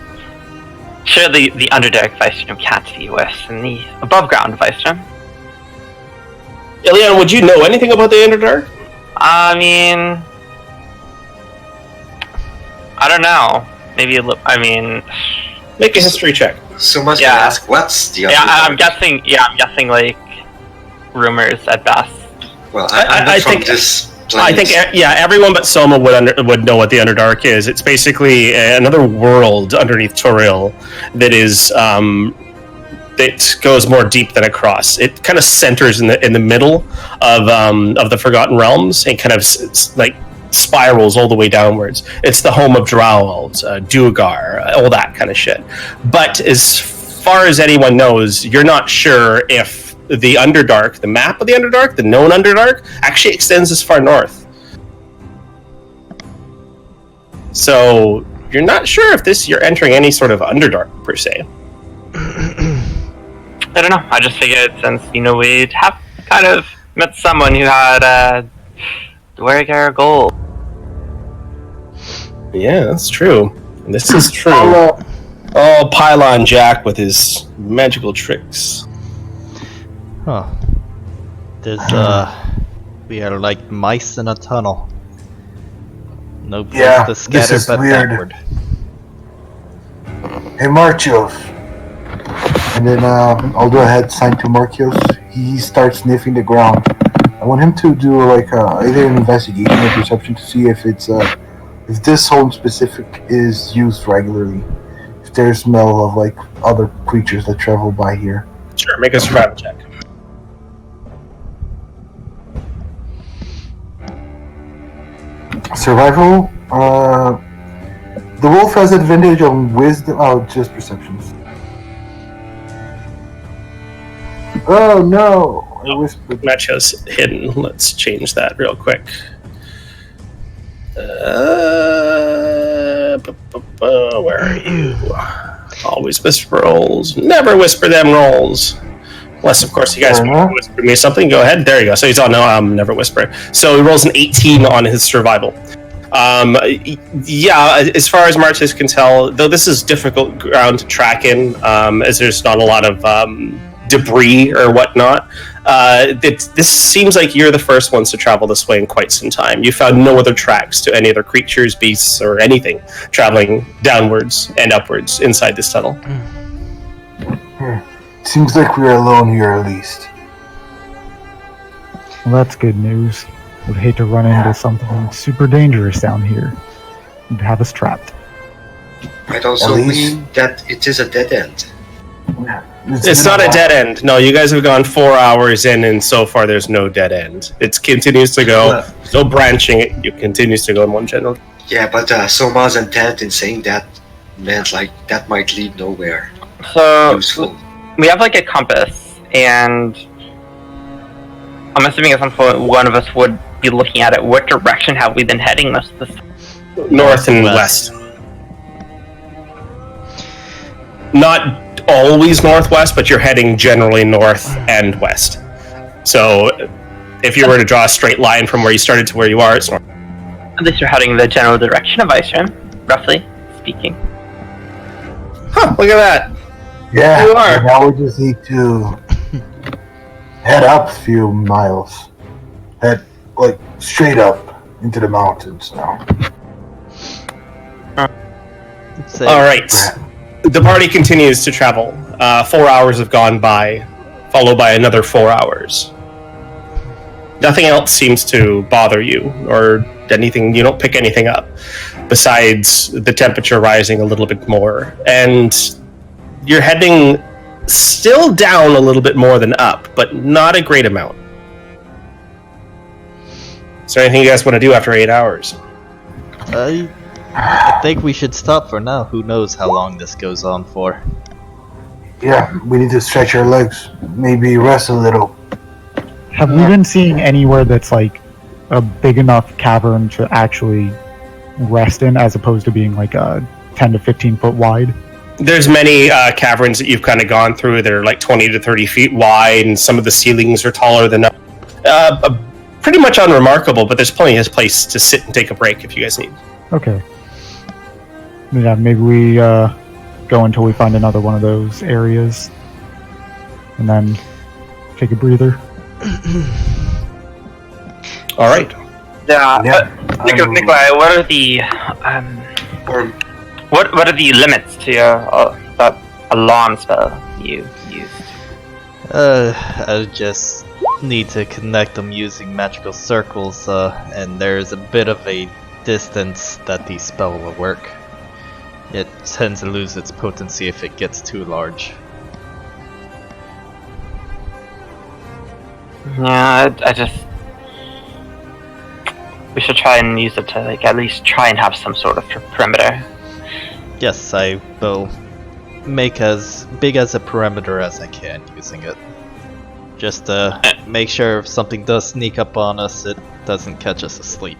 Surely the Underdark of Icerim can't be worse than the above ground of Icerim. Ileana, would you know anything about the Underdark? I mean, I don't know. Maybe Make a history check. Soma's gonna ask, "What's the other?" I'm guessing like rumors at best. Well, I'm not from this place. I think everyone but Soma would know what the Underdark is. It's basically another world underneath Toril that is that goes more deep than across. It kind of centers in the middle of the Forgotten Realms and kind of like spirals all the way downwards. It's the home of Drow elves, Duergar, all that kind of shit. But as far as anyone knows, you're not sure if the Underdark, the map of the Underdark, the known Underdark, actually extends as far north. So you're not sure if you're entering any sort of Underdark per se. I don't know. I just figured since we'd have kind of met someone who had Duergar gold. Yeah, that's true. This is true. Oh, Pylon Jack with his magical tricks. Huh. There's we are like mice in a tunnel. No place Yeah, to this scatter is but weird. backward. Hey, Marchios. And then I'll go ahead and sign to Marchios. He starts sniffing the ground. I want him to do like either an investigation or perception to see if it's if this home specific is used regularly. If there's smell of like other creatures that travel by here. Sure, make a survival check. Survival. The wolf has advantage on wisdom. Oh, just perceptions. Oh no! I whispered. Matchos hidden. Let's change that real quick. Where are you? Always whisper rolls. Never whisper them rolls. Unless, of course, you guys want to whisper me something. Go ahead. There you go. So he's on no, never whisper. So he rolls an 18 on his survival. Yeah, as far as Marches can tell, though this is difficult ground to track in, as there's not a lot of debris or whatnot. This seems like you're the first ones to travel this way in quite some time. You found no other tracks to any other creatures, beasts, or anything traveling downwards and upwards inside this tunnel. Seems like we're alone here at least. Well, that's good news. Would hate to run into something super dangerous down here and have us trapped. Might also mean that it is a dead end. It's not a dead end. No, you guys have gone 4 hours in, and so far there's no dead end. It continues to go. There's no branching. It continues to go in one general. Yeah, but Soma's intent in saying that meant like that might lead nowhere. So Useful. we have like a compass, and I'm assuming at some point one of us would be looking at it. What direction have we been heading most of this time? North and west. Not always northwest, but you're heading generally north and west. So if you were to draw a straight line from where you started to where you are, it's north. At least you're heading the general direction of Icerim, roughly speaking. Huh, look at that. Yeah, You are. now we just need to head up a few miles. Head, like, straight up into the mountains now. All right. The party continues to travel. 4 hours have gone by, followed by another 4 hours. Nothing else seems to bother you, or anything. You don't pick anything up, besides the temperature rising a little bit more. And you're heading still down a little bit more than up, but not a great amount. Is there anything you guys want to do after 8 hours? I think we should stop for now. Who knows how long this goes on for. Yeah, we need to stretch our legs. Maybe rest a little. Have we been seeing anywhere that's like a big enough cavern to actually rest in, as opposed to being like a 10 to 15 foot wide? There's many caverns that you've kind of gone through that are like 20 to 30 feet wide, and some of the ceilings are taller than pretty much unremarkable, but there's plenty of place to sit and take a break if you guys need. Okay. Yeah, maybe we go until we find another one of those areas, and then take a breather. All right. Nikolai, what are the what are the limits to your that alarm spell you used? I just need to connect them using magical circles, and there's a bit of a distance that the spell will work. It tends to lose its potency if it gets too large. Yeah, I just... We should try and use it to, like, at least try and have some sort of perimeter. Yes, I will make as big as a perimeter as I can using it. Just to make sure if something does sneak up on us, it doesn't catch us asleep.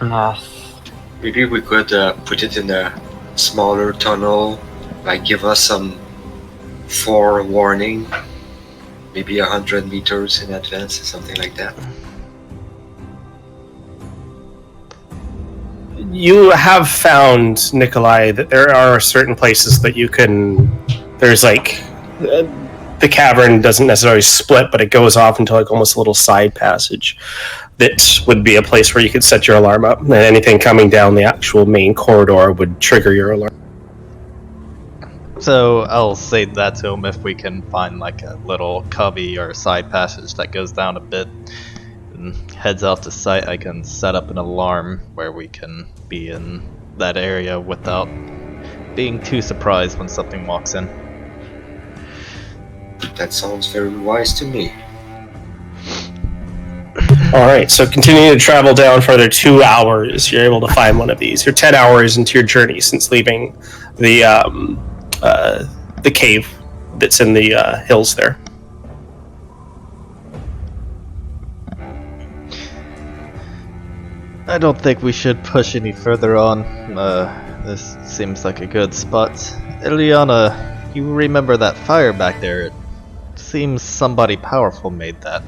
Yes. Maybe we could put it in a smaller tunnel, like give us some forewarning, maybe 100 meters in advance, something like that. You have found, Nikolai, that there are certain places that you can... There's like the cavern doesn't necessarily split, but it goes off into like almost a little side passage. That would be a place where you could set your alarm up, and anything coming down the actual main corridor would trigger your alarm. So I'll say that to him if we can find like a little cubby or side passage that goes down a bit and heads out to sight. I can set up an alarm where we can be in that area without being too surprised when something walks in. That sounds very wise to me. Alright, so continuing to travel down for another 2 hours, you're able to find one of these. You're 10 hours into your journey since leaving the cave that's in the hills there. I don't think we should push any further on. This seems like a good spot. Ileana, you remember that fire back there? It seems somebody powerful made that.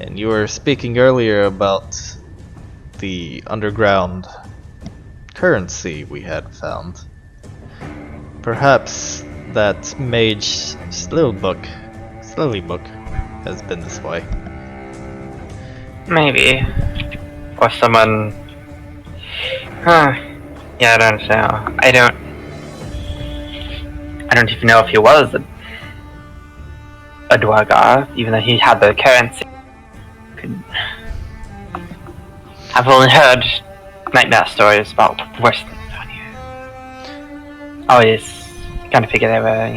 And you were speaking earlier about the underground currency we had found. Perhaps that mage Slowly book has been this way. Maybe. Or someone... Huh. Yeah, I don't know. I don't even know if he was a Dwargar, even though he had the currency. I've only heard nightmare stories about worse things down here. Always kind of figure they were,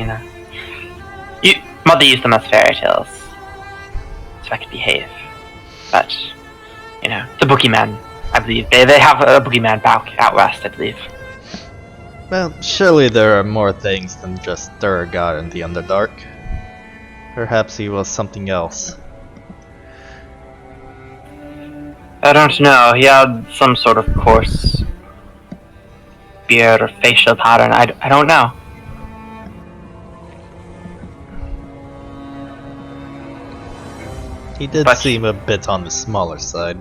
Mother used them as fairy tales, so I could behave. But, the boogeyman, I believe. They have a boogeyman back out west, I believe. Well, surely there are more things than just Durgar in the Underdark. Perhaps he was something else. I don't know. He had some sort of coarse beard or facial pattern. I don't know. He did seem a bit on the smaller side.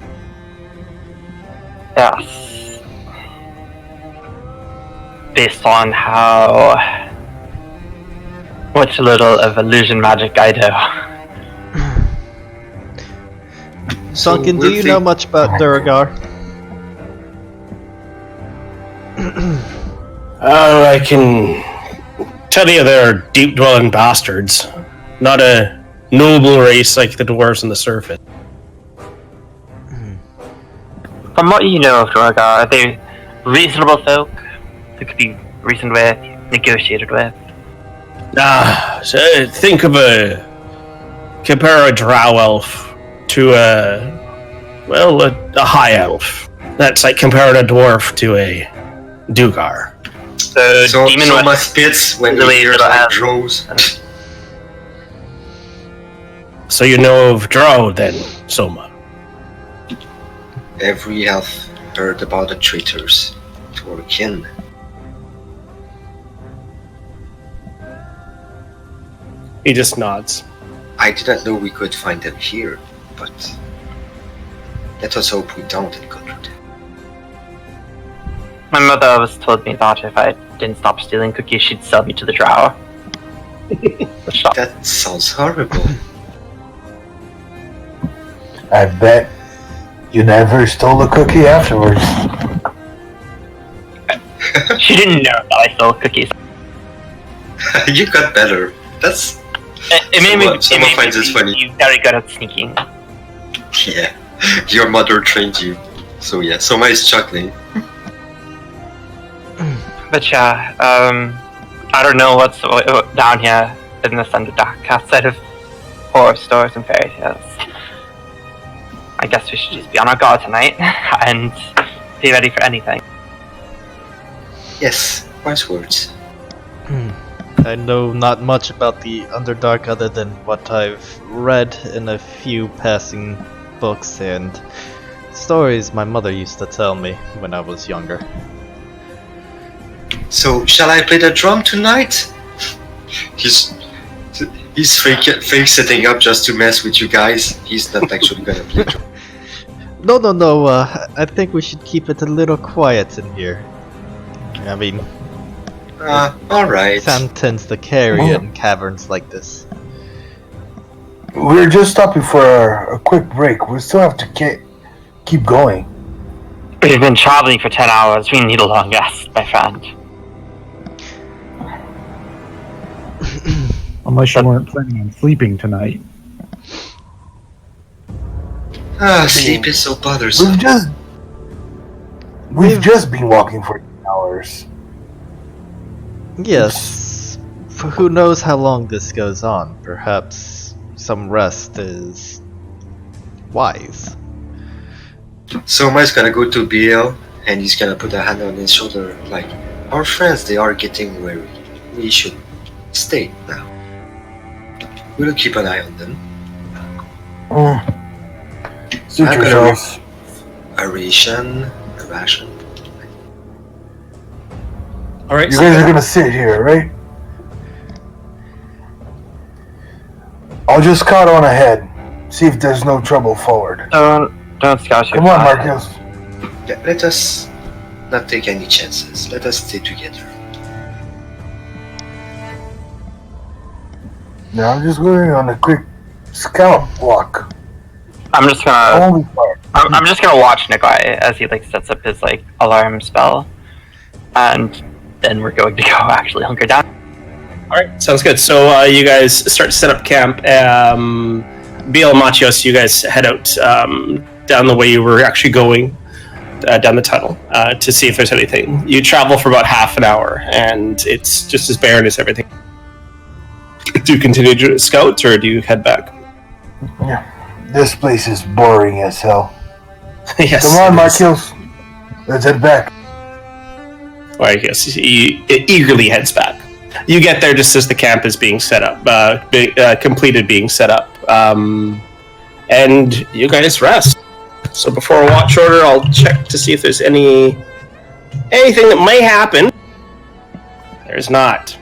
Yes. Based on what little of illusion magic I do. Sunken, do you know much about Durgar? I can tell you they're deep-dwelling bastards. Not a noble race like the dwarves on the surface. From what you know of Dwargar, are they reasonable folk who could be reasoned with, negotiated with? So think of compare a drow elf to a high elf. That's like comparing a dwarf to a Dugar. So demon Soma spits when he hears like drows. So you know of drow then, Soma? Every elf heard about the traitors to our kin. He just nods. I didn't know we could find them here, but let us hope we don't encounter them. My mother always told me that if I didn't stop stealing cookies, she'd sell me to the drow. That sounds horrible. I bet you never stole a cookie afterwards. She didn't know that I stole cookies. You got better. That's... It made me finds it funny. You're very good at sneaking. Yeah, your mother trained you. So yeah, Soma is chuckling. But yeah, I don't know what's down here in this Underdark outside of horror stories and fairy tales. I guess we should just be on our guard tonight and be ready for anything. Yes, wise words. I know not much about the Underdark other than what I've read in a few passing books and stories my mother used to tell me when I was younger. So, shall I play the drum tonight? He's fake setting up just to mess with you guys. He's not actually gonna play drum. No, I think we should keep it a little quiet in here. I mean, Alright. Sam tends to carry in caverns like this. We're just stopping for a quick break. We still have to keep going. We've been traveling for 10 hours. We need a long rest, my friend. Unless you weren't planning on sleeping tonight. Sleep is so bothersome. We've just been walking for 10 hours. Yes. Who knows how long this goes on? Perhaps some rest is wise. So Mike's gonna go to BL and he's gonna put a hand on his shoulder like, our friends, they are getting weary. We should stay now. We'll keep an eye on them. Suit I'm yourselves. A ration. All right. You guys are gonna sit here, right? I'll just scout on ahead. See if there's no trouble forward. Don't scout your Come on, fire. Marcos. Yeah, let us not take any chances. Let us stay together. Yeah, I'm just going on a quick scout walk. I'm just gonna Only fire. I'm just gonna watch Nikolai as he sets up his alarm spell, and then we're going to go actually hunker down. All right, sounds good. So you guys start to set up camp. Biel and Machios, you guys head out down the way you were actually going, down the tunnel, to see if there's anything. You travel for about half an hour, and it's just as barren as everything. Do you continue to scout, or do you head back? Yeah. This place is boring as hell. Yes. Come on, it is. Marcos. Let's head back. Well, I guess he eagerly heads back. You get there just as the camp is being set up, completed being set up, and you guys rest. So before a watch order, I'll check to see if there's anything that may happen. There's not.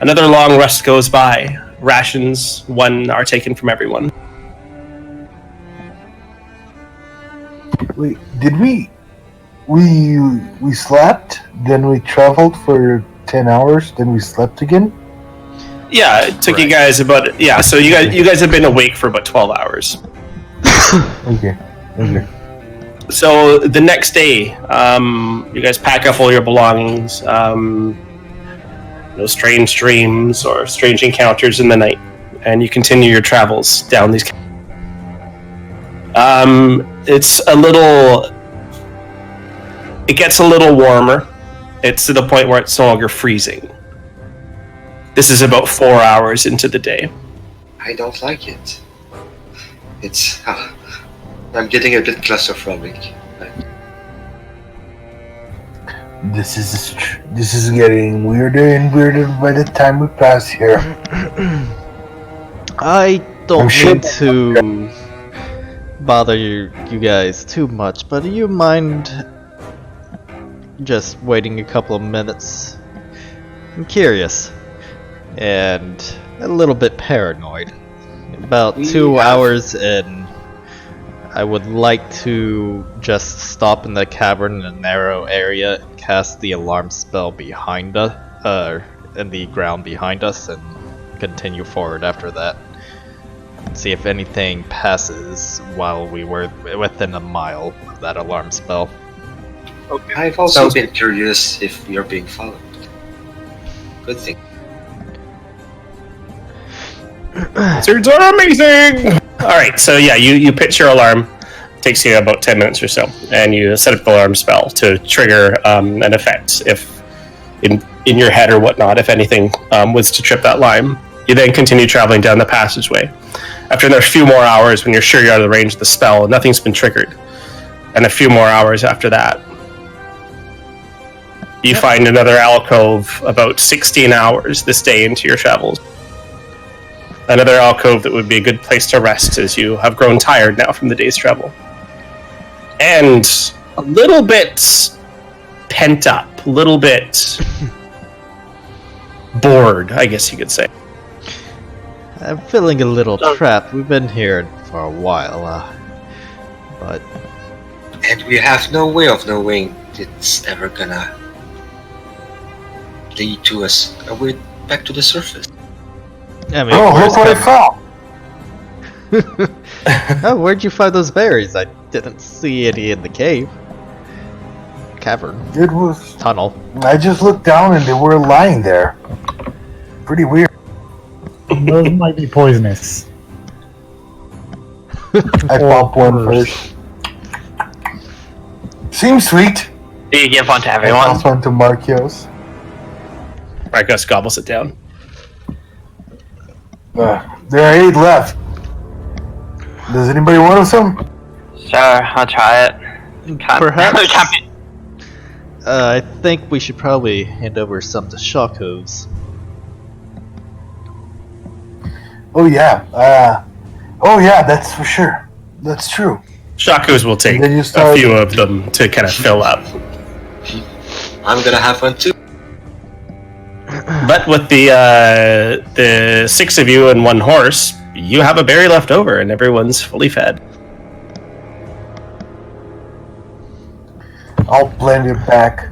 Another long rest goes by. Rations, one, are taken from everyone. Wait, did we slept? Then we traveled for 10 hours. Then we slept again. Yeah, it took you guys about So you guys have been awake for about 12 hours. Okay. So the next day, you guys pack up all your belongings. No strange dreams or strange encounters in the night, and you continue your travels down these. It gets a little warmer. It's to the point where it's no longer freezing. This is about 4 hours into the day. I don't like it. I'm getting a bit claustrophobic. This is getting weirder and weirder by the time we pass here. I don't sure mean to bother you guys too much, but do you mind just waiting a couple of minutes? I'm curious and a little bit paranoid. About 2 hours in, I would like to just stop in the cavern in a narrow area and cast the alarm spell behind us, in the ground behind us, and continue forward after that. See if anything passes while we were within a mile of that alarm spell. Okay. I've also been curious if you're being followed. Good thing. Wizards are amazing! Alright, so yeah, you pitch your alarm. It takes you about 10 minutes or so, and you set up the alarm spell to trigger an effect if in your head or whatnot, if anything was to trip that line. You then continue traveling down the passageway. After another few more hours, when you're sure you're out of the range of the spell, nothing's been triggered. And a few more hours after that, you find another alcove about 16 hours this day into your travels. Another alcove that would be a good place to rest, as you have grown tired now from the day's travel. And a little bit pent up, a little bit bored, I guess you could say. I'm feeling a little trapped. We've been here for a while, but... And we have no way of knowing it's ever gonna lead to us away back to the surface. I mean, Oh, look what I found! Oh, where'd you find those berries? I didn't see any in the cave. Cavern. It was. Tunnel. I just looked down and they were lying there. Pretty weird. Those might be poisonous. I pop one first. Seems sweet. Do you give one to I everyone? toss one to Marquios. Marcos gobbles it down. There are 8 left. Does anybody want some? Sure, I'll try it. Perhaps. Can't be- I think we should probably hand over some to Shawkovs. Oh yeah. That's for sure. That's true. Shakus will take And then you a start- few of them to kind of fill up. I'm gonna have one too. But with the 6 of you and 1 horse, you have a berry left over, and everyone's fully fed. I'll blend it back.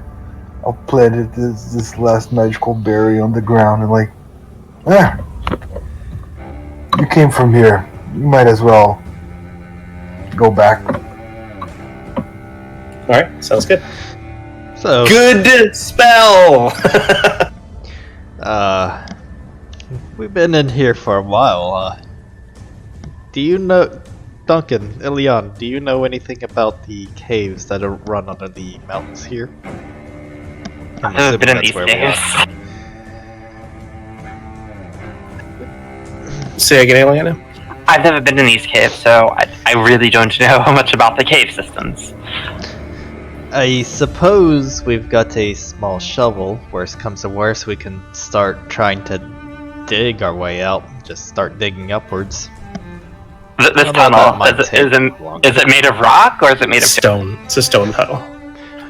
I'll blend it this last magical berry on the ground and like, you came from here. You might as well go back. All right, sounds good. So, Good spell. we've been in here for a while. Do you know, Duncan, Ilion, do you know anything about the caves that are run under the mountains here? I'm I've never been in assuming these that's where we caves. are. Say again, Eliana. I've never been in these caves, so I really don't know much about the cave systems. I suppose we've got a small shovel. Worst comes to worst, we can start trying to dig our way out. Just start digging upwards. This Although that tunnel, might is take longer. it made of rock or is it made of Stone. It's a stone tunnel.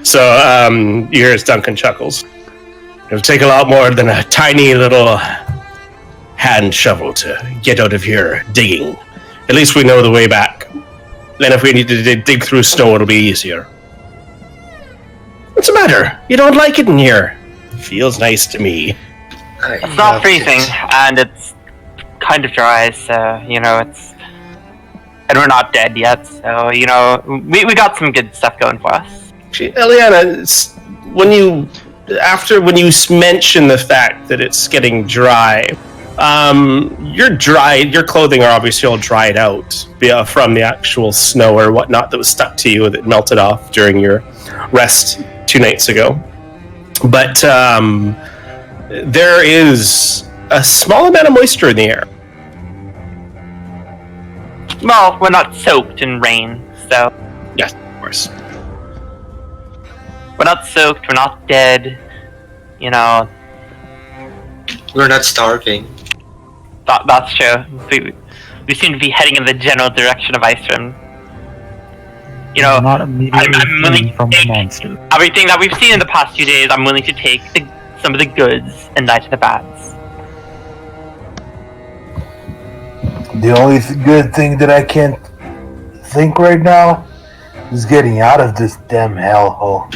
So you hear as Duncan chuckles. It'll take a lot more than a tiny little hand shovel to get out of here digging. At least we know the way back. Then if we need to dig through snow, it'll be easier. What's the matter? You don't like it in here? Feels nice to me. It's not freezing, and it's kind of dry, so, it's... And we're not dead yet, so, we got some good stuff going for us. Eliana, when you mention the fact that it's getting dry, your clothing are obviously all dried out from the actual snow or whatnot that was stuck to you that melted off during your rest 2 nights ago. But there is a small amount of moisture in the air. Well, we're not soaked in rain, so... Yes, of course. We're not soaked, we're not dead, We're not starving. That's true. We seem to be heading in the general direction of Icerim. Not immediately I'm willing fleeing from to the take monster. everything that we've seen in the past few days. I'm willing to take some of the goods and die to the bads. The only good thing that I can't think right now is getting out of this damn hellhole.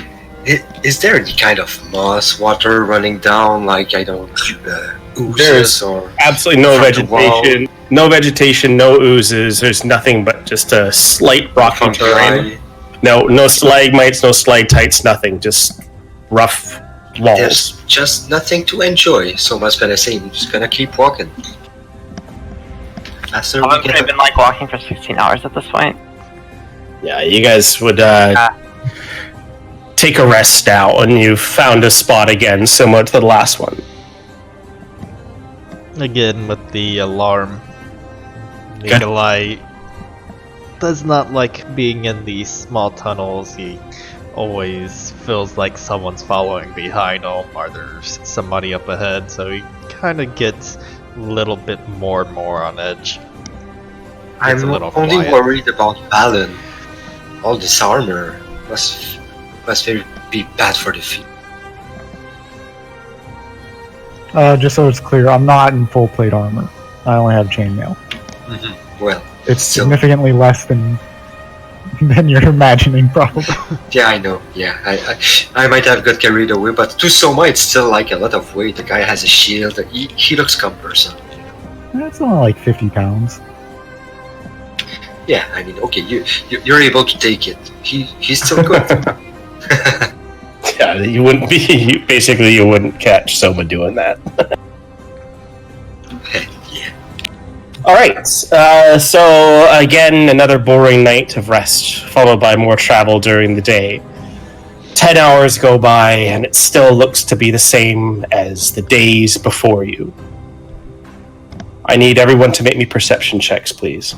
Is there any kind of moss, water running down, like oozes There's or absolutely no from the wall? vegetation. No vegetation, no oozes. There's nothing but just a slight rocky From terrain. dry? No stalagmites, no stalactites, nothing. Just rough walls. There's just nothing to enjoy. So much gonna say, I'm just gonna keep walking. After How we long have I get been walking for 16 hours at this point? Yeah, you guys would take a rest now, and you've found a spot again, similar to the last one. Again, with the alarm, Good. Nikolai does not like being in these small tunnels. He always feels like someone's following behind him, or there's somebody up ahead, so he kind of gets a little bit more and more on edge. It's a I'm little only quiet. worried about Balin. All this armor must be bad for the feet. Just so it's clear, I'm not in full plate armor. I only have chainmail. Well, It's So- significantly less than you're imagining, probably. yeah, I know. Yeah, I might have got carried away, but to Soma, it's still like a lot of weight. The guy has a shield. He looks cumbersome. That's only like 50 pounds. Yeah, I mean, okay, you're able to take it. He's still good. Yeah, you wouldn't be. Basically, you wouldn't catch Soma doing that. Yeah. All right. So again, another boring night of rest, followed by more travel during the day. 10 hours go by, and it still looks to be the same as the days before you. I need everyone to make me perception checks, please.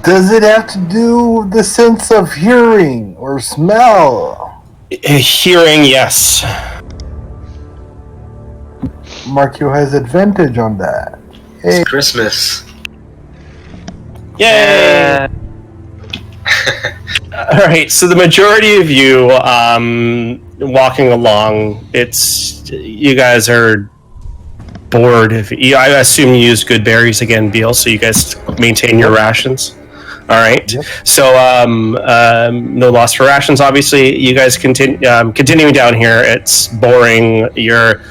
Does it have to do with the sense of hearing or smell? Hearing, yes. Markio has advantage on that. Hey, It's Christmas. Yay! All right, so the majority of you walking along, it's you guys are bored. I assume you use good berries again, Beal, so you guys maintain your rations. All right. Yep. So no loss for rations. Obviously, you guys continuing down here. It's boring. Your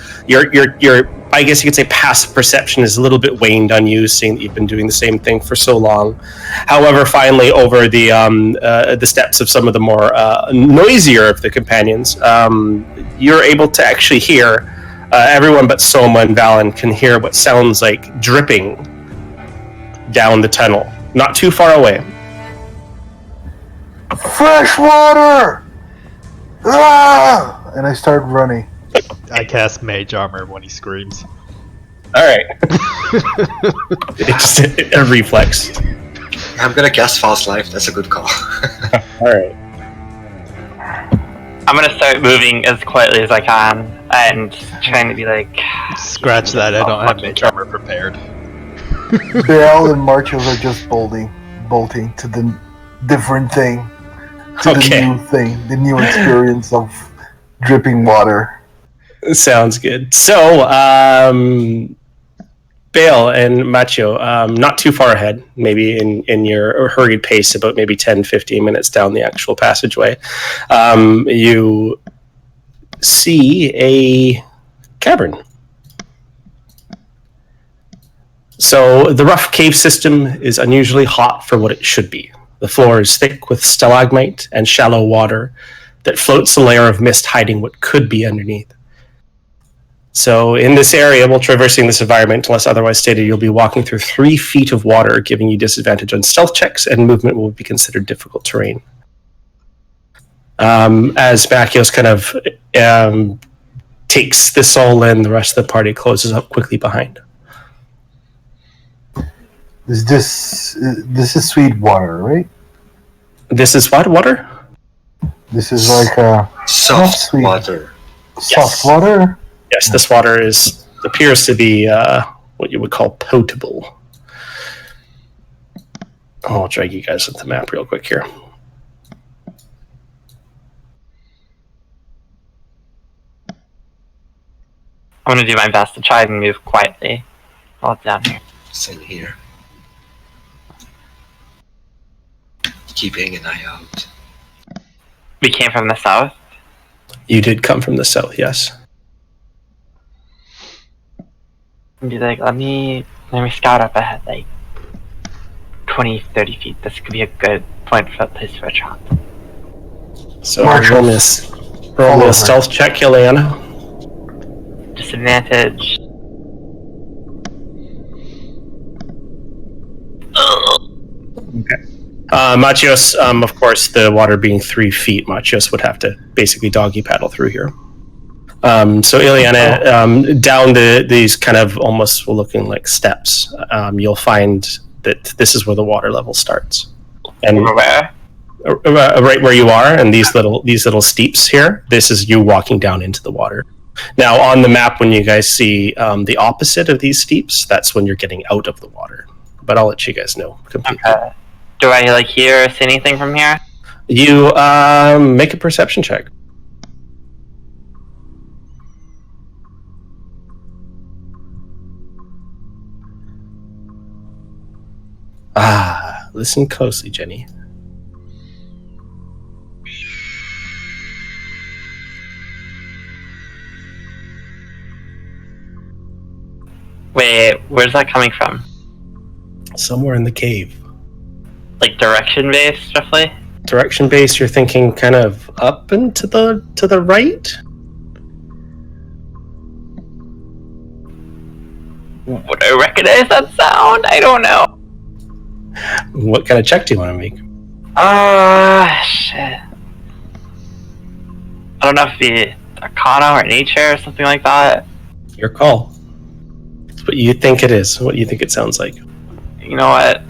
I guess you could say passive perception is a little bit waned on you, seeing that you've been doing the same thing for so long. However, finally, over the steps of some of the more noisier of the companions, you're able to actually hear. Everyone but Soma and Valen can hear what sounds like dripping down the tunnel, not too far away. fresh water! Ah! And I start running. I cast Mage Armor when he screams. All right. It's a reflex. I'm gonna cast False Life. That's a good call. All right. I'm gonna start moving as quietly as I can and trying to be like. Scratch that, I don't have Mage Armor prepared. Bale and Marchos are just bolting to the different thing. To Okay. the new thing, the new experience of dripping water. Sounds good. So, Bale and Macho, not too far ahead, maybe in your hurried pace, about maybe 10, 15 minutes down the actual passageway, you see a cavern. So the rough cave system is unusually hot for what it should be. The floor is thick with stalagmite and shallow water that floats a layer of mist hiding what could be underneath. So in this area, while traversing this environment, unless otherwise stated, you'll be walking through 3 feet of water, giving you disadvantage on stealth checks, and movement will be considered difficult terrain. As Machios kind of takes this all in, the rest of the party closes up quickly behind. This is sweet water, right? This is what water? This is like a Soft sweet. water. soft Yes. water. Yes, this water appears to be what you would call potable. I'll drag you guys with the map real quick here. I'm gonna do my best to try and move quietly while it's down here. Same here. Keeping an eye out. We came from the south. You did come from the south, yes. And be like, let me scout up ahead, like 20, 30 feet. This could be a good place for a trap. So Marshall. roll me a stealth check, Ileana. Disadvantage. Machios, of course, the water being 3 feet, Machios would have to basically doggy paddle through here. So Ileana, down these kind of almost looking like steps, you'll find that this is where the water level starts. And Where? right where you are, and these little steeps here, this is you walking down into the water. Now, on the map, when you guys see the opposite of these steeps, that's when you're getting out of the water. But I'll let you guys know completely. Okay. Do I hear or see anything from here? You make a perception check. Listen closely, Jenny. Wait, where's that coming from? Somewhere in the cave. Like direction based, roughly? Direction based, you're thinking kind of up and to the right? Would I recognize that sound? I don't know. What kind of check do you want to make? Shit. I don't know if it'd be Arcana or Nature or something like that. Your call. It's what you think it is. What do you think it sounds like? You know what?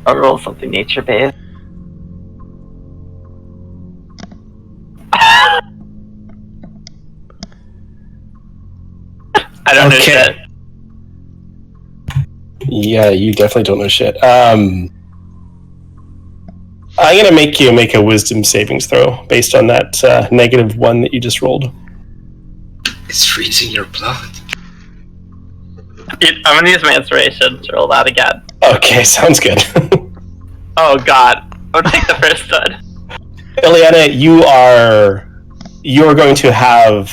I'll roll something nature based. I don't know shit. Yeah, you definitely don't know shit. I'm gonna make you make a wisdom savings throw based on that -1 that you just rolled. It's freezing your blood. I'm gonna use my inspiration to roll that again. Okay, sounds good. Oh god. I'll take the first one. Ileana, you are going to have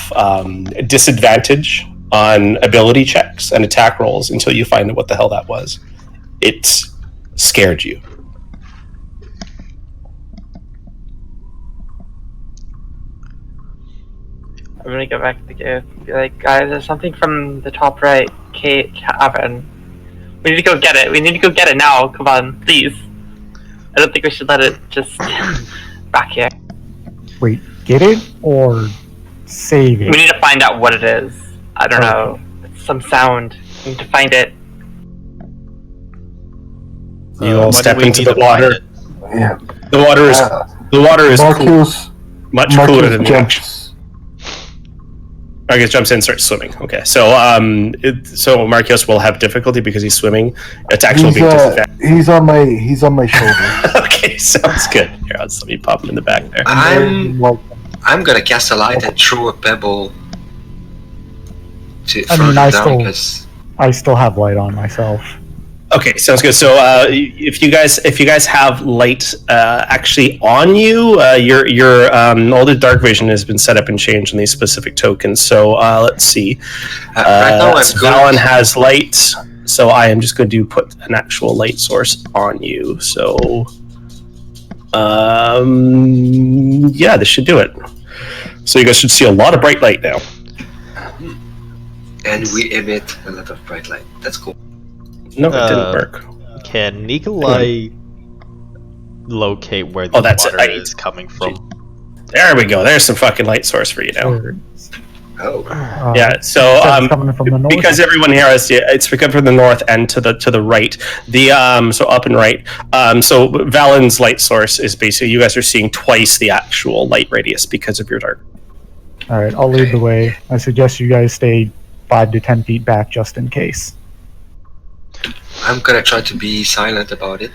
disadvantage on ability checks and attack rolls until you find out what the hell that was. It scared you. I'm gonna go back to the cave and be like, guys, there's something from the top right cabin. We need to go get it. We need to go get it now. Come on, please. I don't think we should let it just back here. Wait, get it or save it? We need to find out what it is. I don't know. It's some sound. We need to find it. You all step into the water. Yeah. The water is Marcus, much cooler than the jumps. action. Marcus jumps in and starts swimming. Okay, so so Marcus will have difficulty because he's swimming. Attacks will be disadvantage. He's on my shoulder. Okay, sounds good. Here, let me pop him in the back there. I'm gonna cast a light and throw a pebble to further down because I still have light on myself. Okay, sounds good. So if you guys have light actually on you, your all the dark vision has been set up and changed on these specific tokens. So let's see. Right now Valen has light, so I am just going to put an actual light source on you. So yeah, this should do it. So you guys should see a lot of bright light now. And we emit a lot of bright light. That's cool. No, it didn't work. Can Nikolai locate where the water is coming from? There we go. There's some fucking light source for you now. Oh. Yeah. So coming from the north? because everyone here is, it's coming from the north and to the right. The so up and right. So Valen's light source is basically you guys are seeing twice the actual light radius because of your dark. All right, I'll lead the way. I suggest you guys stay 5 to 10 feet back just in case. I'm gonna try to be silent about it.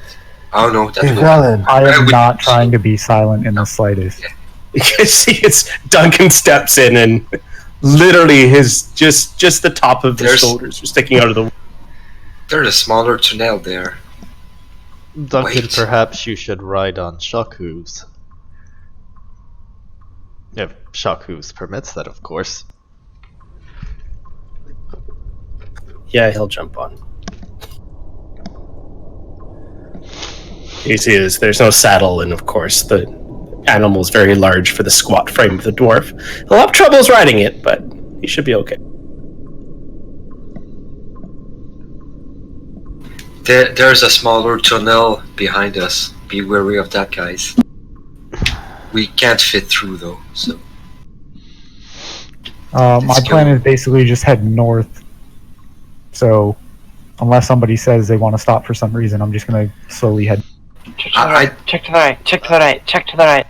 Oh no, that's Hey, Valen. I am not trying to be silent in the slightest. You can see it's Duncan steps in and literally his just the top of his shoulders are sticking out of the. There's a smaller tunnel there. Duncan, Wait. perhaps you should ride on shock hooves. If shock hooves permits that, of course. Yeah, he'll jump on. You see, there's no saddle, and of course, the animal's very large for the squat frame of the dwarf. He'll have troubles riding it, but he should be okay. There's a smaller tunnel behind us. Be wary of that, guys. We can't fit through though, so. My plan is basically just head north. So, unless somebody says they want to stop for some reason, I'm just going to slowly head. Check to the right, check to the right, check to the right, check to the right.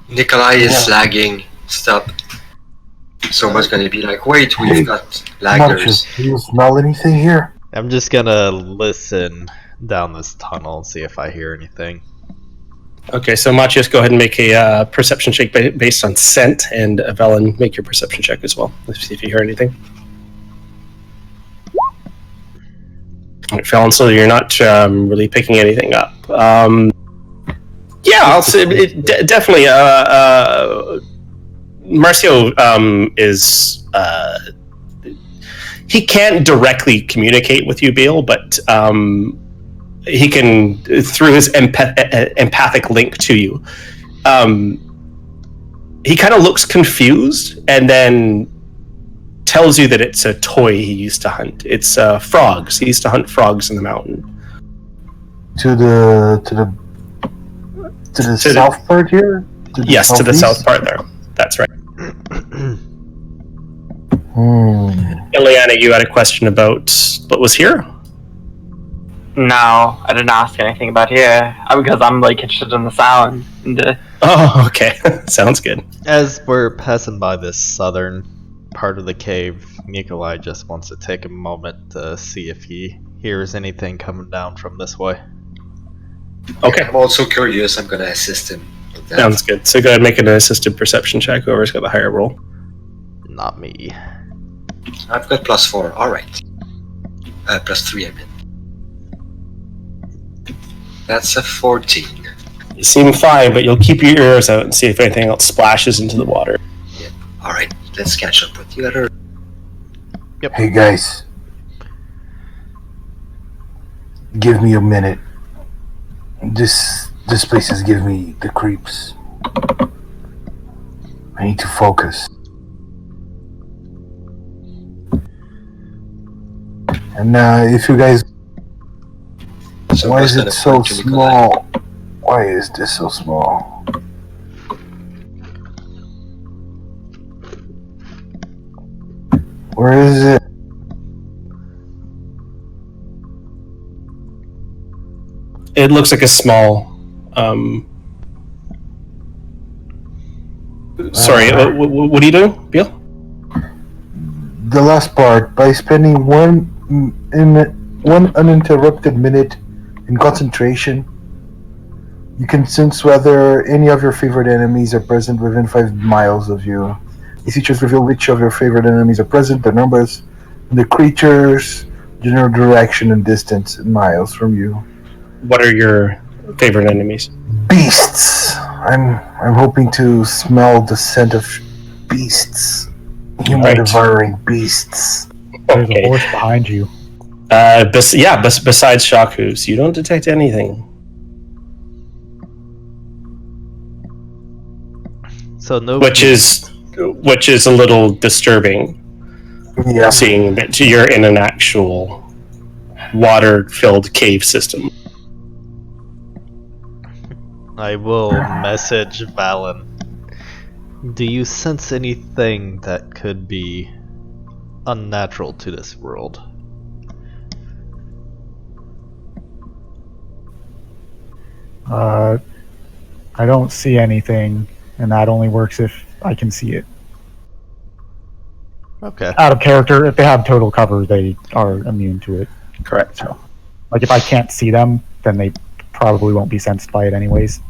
Nikolai is lagging. Stop. Someone's gonna be like, wait, we've got laggers. Do you smell anything here? I'm just gonna listen down this tunnel and see if I hear anything. Okay, so Machias, go ahead and make a perception check based on scent, and Velen, make your perception check as well. Let's see if you hear anything. Alright, Velen, so you're not really picking anything up. Yeah, I'll say definitely. Marcio is. he can't directly communicate with you, Beal, but he can, through his empathic link to you. He kind of looks confused and then tells you that it's a toy he used to hunt. It's frogs. He used to hunt frogs in the mountain. To the south part here? Yes, to the south part there. That's right. Ileana, you had a question about what was here? No, I didn't ask anything about here. Because I'm like interested in the sound. Oh, okay. Sounds good. As we're passing by this southern part of the cave, Nikolai just wants to take a moment to see if he hears anything coming down from this way. Okay. I'm also curious. I'm gonna assist him with that. Sounds good. So go ahead and make an assisted perception check. Whoever's got the higher roll. Not me. I've got +4. All right. +3, I mean. That's a 14. You seem fine, but you'll keep your ears out and see if anything else splashes into the water. Yeah. All right. Let's catch up with the other. Hey guys, give me a minute. This place is giving me the creeps. I need to focus. And if you guys, So why who's is gonna it so point to Nikolai? small? Why is this so small? Where is it? It looks like a small. Sorry, what are you doing, Beal? The last part, by spending one uninterrupted minute in concentration, you can sense whether any of your favorite enemies are present within 5 miles of you. These features reveal which of your favorite enemies are present, their numbers, and the creatures' general direction and distance in miles from you. What are your favorite enemies? Beasts. I'm hoping to smell the scent of beasts. Human-devouring beasts. There's Okay. a horse behind you. Besides Shaku's, you don't detect anything. So no. Which is a little disturbing, Yeah. seeing that you're in an actual water-filled cave system. I will message Valen. Do you sense anything that could be unnatural to this world? I don't see anything, and that only works if I can see it. Okay. Out of character, if they have total cover, they are immune to it. Correct. So, like, if I can't see them, then they probably won't be sensed by it anyways.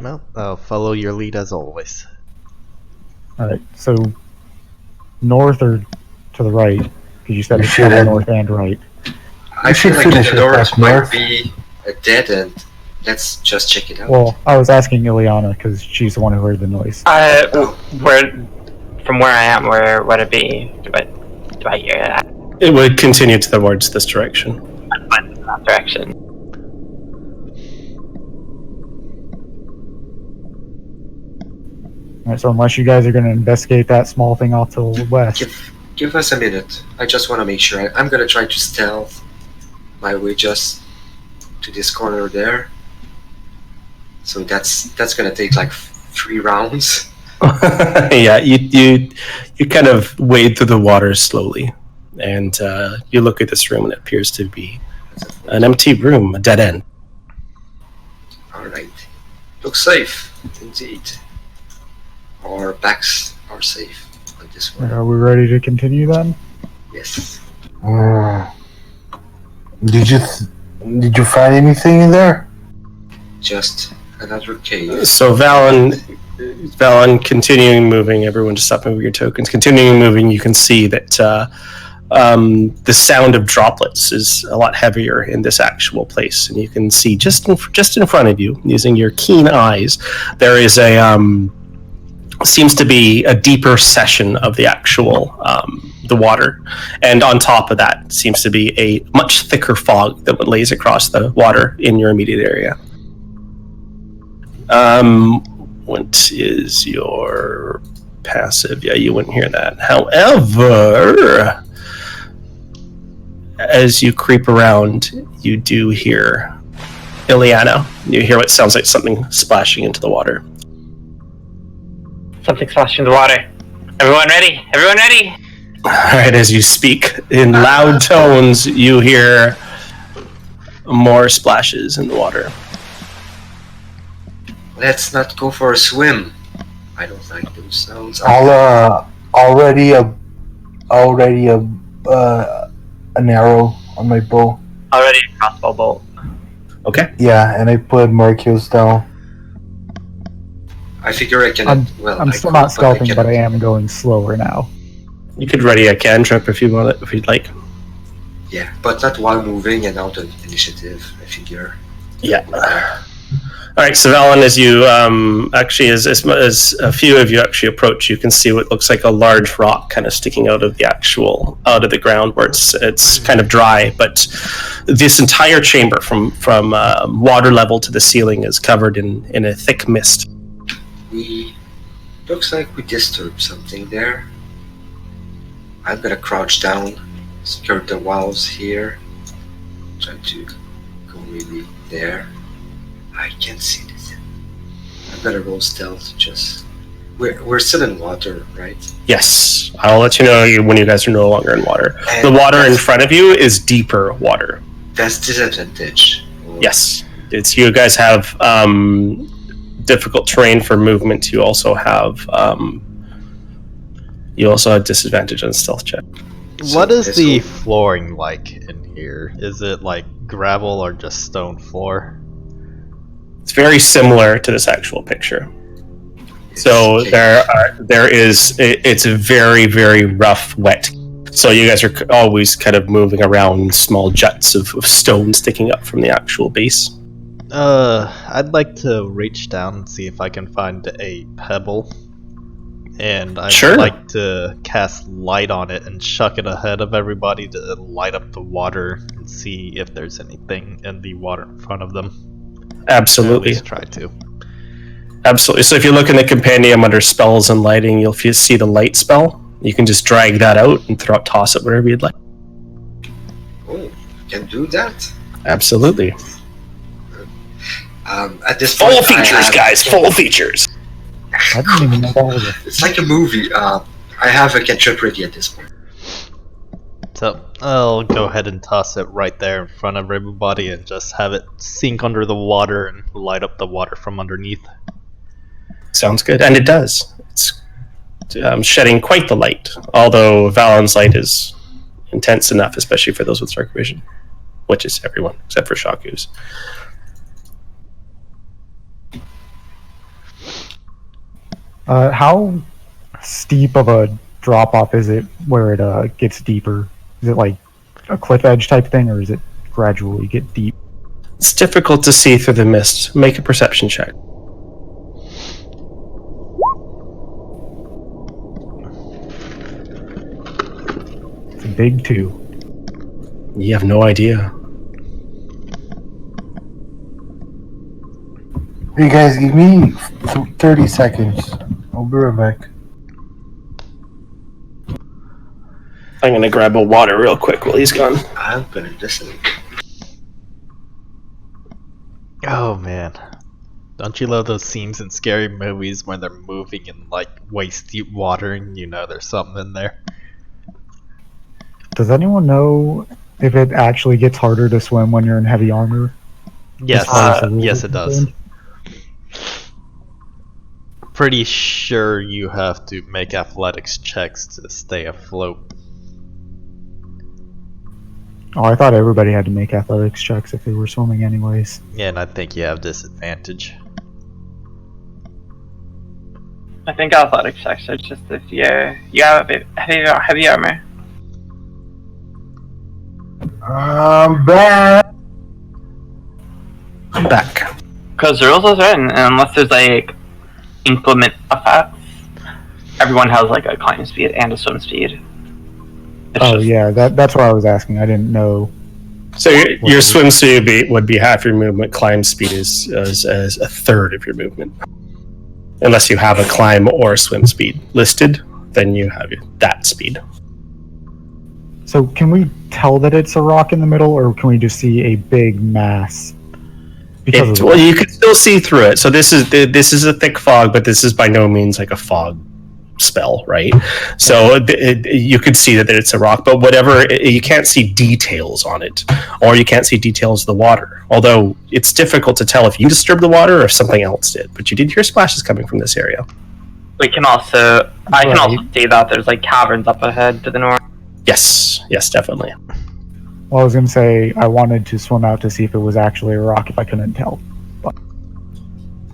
Well, I'll follow your lead as always. Alright, so north or to the right? Because you said You it's should have- north and right. I You should feel like finish the it north past might north. be a dead end. Let's just check it out. Well, I was asking Ileana because she's the one who heard the noise. From where I am, where would it be? Do I hear that? It would continue towards this direction. I'm fine in that direction. Alright, so unless you guys are going to investigate that small thing off to the west. Give us a minute. I just want to make sure. I'm gonna try to stealth my way just to this corner there. So that's gonna take like 3 rounds. Yeah, you kind of wade through the water slowly, and you look at this room, and it appears to be an empty room, a dead end. All right, looks safe indeed. Our backs are safe on this one. Are we ready to continue then? Yes. Did you find anything in there? Just another cave. So Valen, continuing moving. Everyone, just stop moving your tokens. Continuing moving, you can see that the sound of droplets is a lot heavier in this actual place, and you can see just in front of you, using your keen eyes, there is a seems to be a deeper session of the actual the water, and on top of that seems to be a much thicker fog that lays across the water in your immediate area. What is your passive? Yeah, you wouldn't hear that. However, as you creep around, you do hear Ileana. You hear what sounds like something splashing into the water. Something splashing in the water. Everyone ready? Everyone ready? Alright, as you speak in loud tones, you hear more splashes in the water. Let's not go for a swim. I don't like those sounds. Already an arrow on my bow. Already a crossbow bolt. Okay. Yeah, and I put Marcus down. I figure I can. I'm still not stealthing, but I am going slower now. You could ready a cantrip if you want it, if you'd like. Yeah, but not while moving and out of initiative, I figure. Yeah. Alright, so Valen, as you actually as a few of you actually approach, you can see what looks like a large rock kind of sticking out of the ground where it's kind of dry, but this entire chamber from water level to the ceiling is covered in a thick mist. Looks like we disturbed something there. I'm gonna crouch down, skirt the walls here, try to go maybe there. I can't see this. I'm gonna roll stealth. We're still in water, right? Yes, I'll let you know when you guys are no longer in water. And the water in front of you is deeper water. That's disadvantage. Yes, it's you guys have difficult terrain for movement. You also have disadvantage on stealth check. What is the flooring like in here? Is it like gravel or just stone floor? It's very similar to this actual picture. So it's a very, very rough, wet. So you guys are always kind of moving around small jets of stone sticking up from the actual base. I'd like to reach down and see if I can find a pebble. And I'd like to cast light on it and chuck it ahead of everybody to light up the water and see if there's anything in the water in front of them. Absolutely. At least try to. Absolutely. So if you look in the compendium under spells and lighting, you'll see the light spell. You can just drag that out and toss it wherever you'd like. Oh, you can do that? Absolutely. At this point, full features, guys. Full features. I didn't even know that was a... It's like a movie. I have a cantrip ready at this point. So I'll go ahead and toss it right there in front of everybody and just have it sink under the water and light up the water from underneath. Sounds good, and it does. It's shedding quite the light, although Valen's light is intense enough, especially for those with dark vision, which is everyone except for Shaku's. How steep of a drop off is it where it gets deeper? Is it like a cliff edge type thing, or is it gradually get deep? It's difficult to see through the mist. Make a perception check. It's a big 2. You have no idea. You guys, give me 30 seconds. I'll be right back. I'm gonna grab a water real quick while he's gone. I'm gonna listen. Oh man. Don't you love those scenes in scary movies when they're moving in like waist deep water and you know there's something in there? Does anyone know if it actually gets harder to swim when you're in heavy armor? Yes, yes it does. Pretty sure you have to make athletics checks to stay afloat. Oh, I thought everybody had to make athletics checks if they were swimming anyways. Yeah, and I think you have disadvantage. I think athletics checks are just if you have a bit heavy armor. I'm back. I'm back. Because the rules are written, unless there's like inclement effects, everyone has like a climb speed and a swim speed. It's Oh just- yeah, that's what I was asking. I didn't know. So your swim speed would be half your movement. Climb speed is a third of your movement. Unless you have a climb or swim speed listed, then you have that speed. So can we tell that it's a rock in the middle, or can we just see a big mass? Well, you can still see through it. So this is a thick fog, but this is by no means like a fog spell, right? So you could see that it's a rock, but you can't see details on it, or you can't see details of the water. Although it's difficult to tell if you disturbed the water or if something else did. But you did hear splashes coming from this area. I can also see that there's like caverns up ahead to the north. Yes, definitely. Well, I was going to say I wanted to swim out to see if it was actually a rock if I couldn't tell. But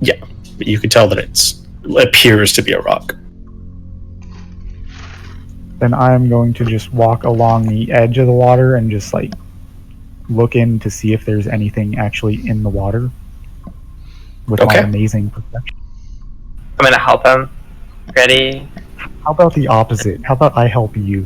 You could tell that it appears to be a rock. then I'm going to just walk along the edge of the water and just like look in to see if there's anything actually in the water with my amazing perception. I'm gonna help him. Ready? How about the opposite? How about I help you?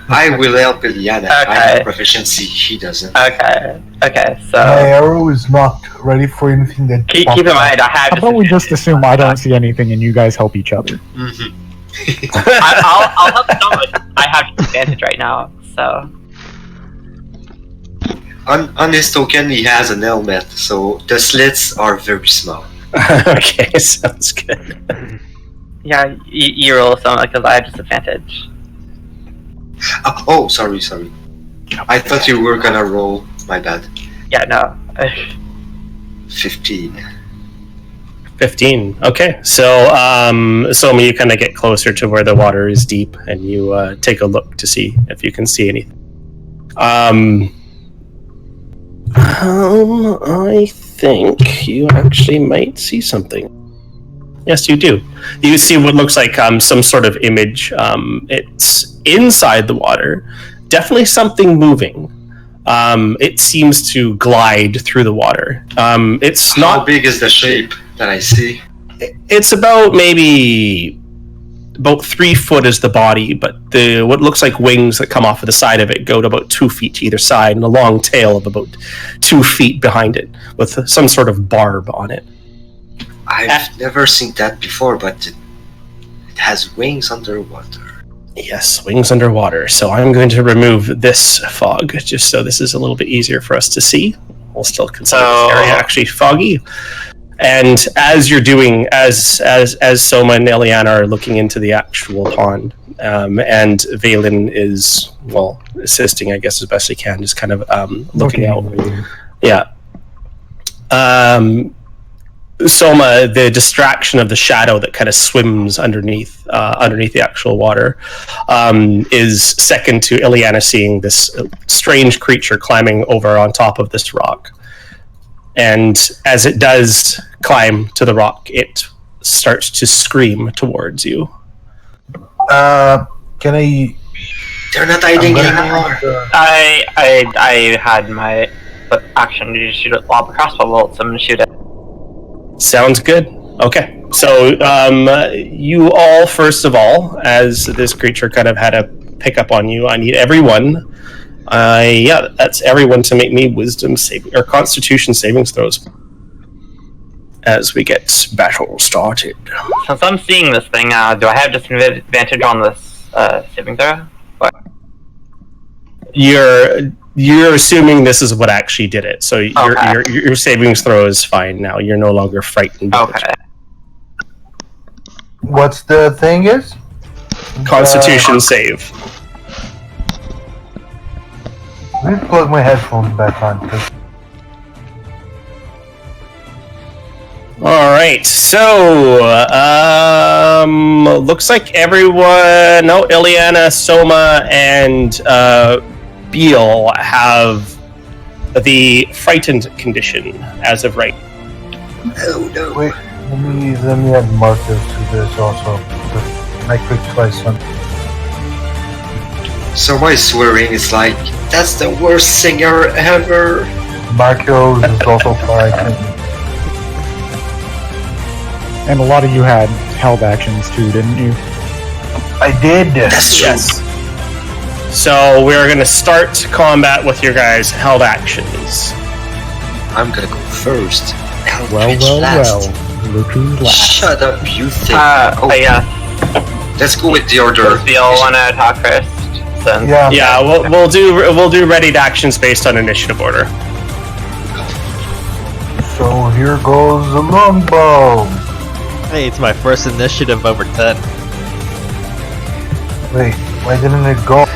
I will help Iliana. I Okay. have proficiency, he doesn't. Okay, so My arrow is not ready for anything that. keep in mind I have. How about we just assume I don't see anything and you guys help each other? Mhm. I'll help someone. I have advantage right now, so On his token, he has an helmet, so the slits are very small. Okay, sounds good. yeah, you roll something because I have disadvantage. Sorry. I thought you were gonna roll. My bad. Yeah, no. 15. 15. Okay, so you kind of get closer to where the water is deep, and you take a look to see if you can see anything. I think you actually might see something. Yes, you do. You see what looks like some sort of image. It's inside the water. Definitely something moving. It seems to glide through the water. It's How not big is the shape that I see? It's about maybe about 3 foot is the body, but what looks like wings that come off of the side of it go to about 2 feet to either side, and a long tail of about 2 feet behind it with some sort of barb on it. I've never seen that before, but it has wings underwater. Yes, wings underwater. So I'm going to remove this fog, just so this is a little bit easier for us to see. We'll still consider this area actually foggy. And as you're doing, as Soma and Eliana are looking into the actual pond, and Valen is, assisting, I guess, as best he can, just kind of looking out. Yeah. Soma, the distraction of the shadow that kind of swims underneath the actual water, is second to Ileana seeing this strange creature climbing over on top of this rock. And as it does climb to the rock, it starts to scream towards you. Can I? They're not hiding anymore. I had my action to shoot a lob a crossbow bolt, so I'm gonna shoot it. Sounds good. Okay. So you all, first of all, as this creature kind of had a pick up on you, I need everyone. That's everyone to make me wisdom saving or constitution savings throws as we get battle started. Since I'm seeing this thing, do I have disadvantage on this saving throw? What? You're assuming this is what actually did it, so your savings throw is fine now. You're no longer frightened. Okay. What's the thing is? Constitution save. Let me plug my headphones back on. All right, so looks like everyone. No, Ileana, Soma, and Beal have the frightened condition as of right. Oh no. Wait, let me add Marcus to this also. I quick twice on. So my swearing is like, that's the worst singer ever. Marcos is also frightened. And a lot of you had held actions too, didn't you? I did. That's true. Yes. So we're going to start combat with your guys' held actions. I'm gonna go first. Well, Eldritch well, last. well. Look who's last. Shut up, you think. Yeah. Let's go with the order. Does Beal want to talk first? Since Yeah. Yeah, we'll do readied actions based on initiative order. So here goes the longbow. Hey, it's my first initiative over 10. Wait, why didn't it go?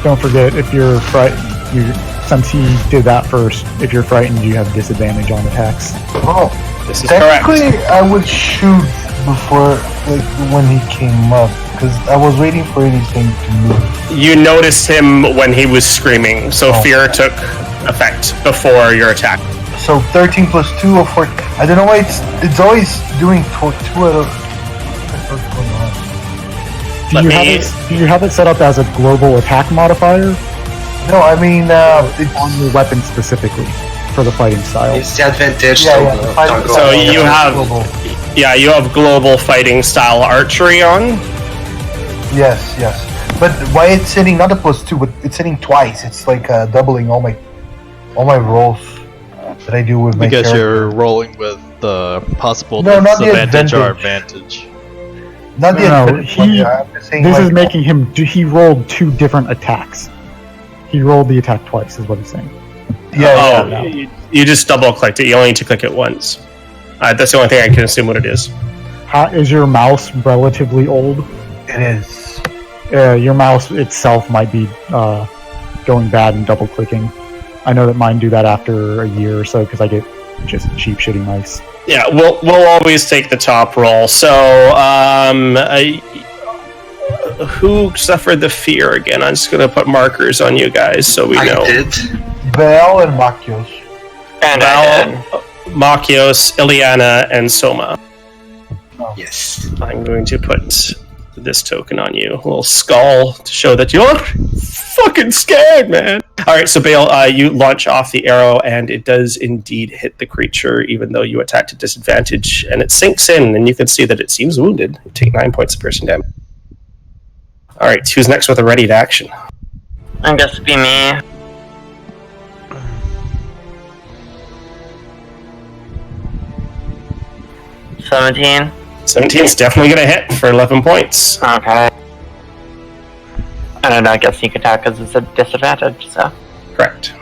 Don't forget, if you're since he did that first, if you're frightened, you have disadvantage on attacks. Oh, This is correct. technically, I would shoot before, like, when he came up, because I was waiting for anything to move. You noticed him when he was screaming, so Oh. fear took effect before your attack. So 13 plus 2 or 4. I don't know why it's always doing 2 out of. What's going on? Do you have it set up as a global attack modifier No, I mean, it's on your weapon specifically for the fighting style? It's the advantage. Yeah, so, the fighting go. So you have- global. Yeah, you have global fighting style archery on. Yes. But why it's hitting not a plus 2, but it's hitting twice. It's like doubling all my rolls that I do with my Because character. you're rolling with the possible No, not the disadvantage or advantage. advantage. Not the No, advantage one, I'm just saying, This like, is making him. He rolled 2 different attacks. He rolled the attack twice, is what he's saying. Yeah. Oh, you just double clicked it. You only need to click it once. That's the only thing I can assume what it is. Is your mouse relatively old? It is. Your mouse itself might be going bad and double clicking. I know that mine do that after a year or so because I get just cheap shitty mice. Yeah, we'll always take the top roll. So, who suffered the fear again? I'm just gonna put markers on you guys so we know. I did. Bell and Makios. and Val, Makios, Ileana, and Soma. Yes. I'm going to put this token on you. A little skull to show that you're fucking scared, man. Alright, so Bale, you launch off the arrow, and it does indeed hit the creature, even though you attacked at disadvantage, and it sinks in, and you can see that it seems wounded. You take 9 points of piercing damage. Alright, who's next with a ready to action? I guess it'd be me. $17. 17 is definitely going to hit for 11 points. Okay. I don't know, I guess sneak attack because it's a disadvantage, so. Correct.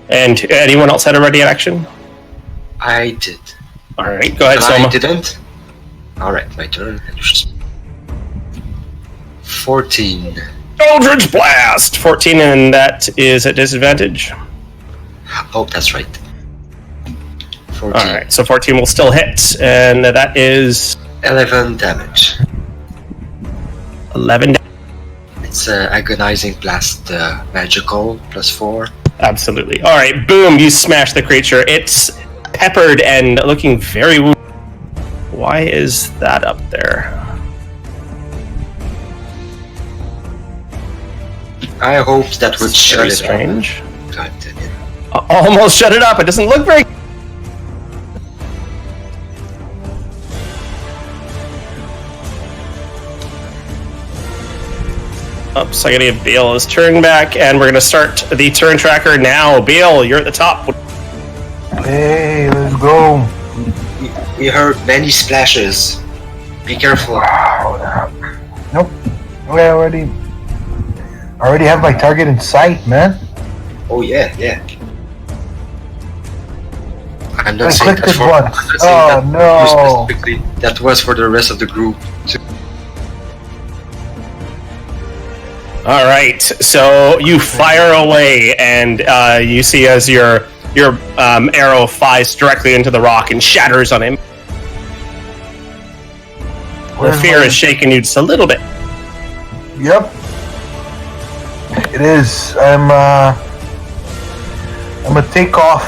And anyone else had a ready action? I did. Alright, go ahead, I Soma. didn't. Alright, my turn. 14. Eldritch Blast! 14, and that is at disadvantage. Oh, that's right. 14. Alright, so 14 will still hit, and that is 11 damage. 11 It's agonizing blast magical +4. Absolutely. Alright, boom, you smash the creature. It's peppered and looking very wounded. Why is that up there? I hope that would It's shut very it strange. up. God damn it. Almost shut it up. It doesn't look very... Oops, I gotta give Bale his turn back, and we're gonna start the turn tracker now. Bale, you're at the top. Hey, let's go. We heard many splashes. Be careful. Nope. I already have my target in sight, man. Oh yeah. I'm I not saying clicked that it for once. I'm not saying that Oh, for you no. specifically. That was for the rest of the group. All right, so you fire away, and you see as your arrow flies directly into the rock and shatters on him. The Where's fear my- is shaking you just a little bit. Yep. It is. I'm gonna take off,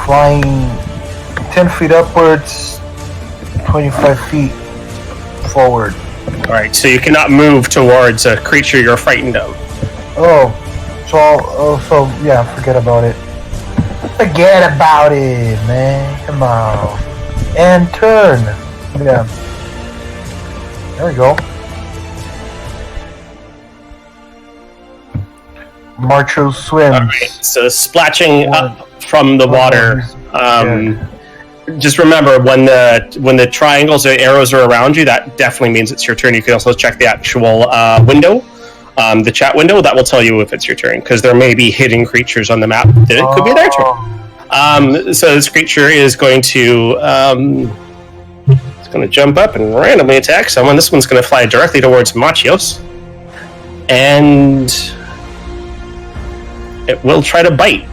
flying 10 feet upwards, 25 feet forward. All right, so you cannot move towards a creature you're frightened of. Yeah, forget about it. Forget about it, man. Come on. And turn. Yeah. There we go. Marcho swims. Alright, so splashing up from the water. Just remember, when the triangles or arrows are around you, that definitely means it's your turn. You can also check the actual window, the chat window. That will tell you if it's your turn, because there may be hidden creatures on the map that it could be their turn. So this creature is going to it's going to jump up and randomly attack someone. This one's going to fly directly towards Machios, and it will try to bite.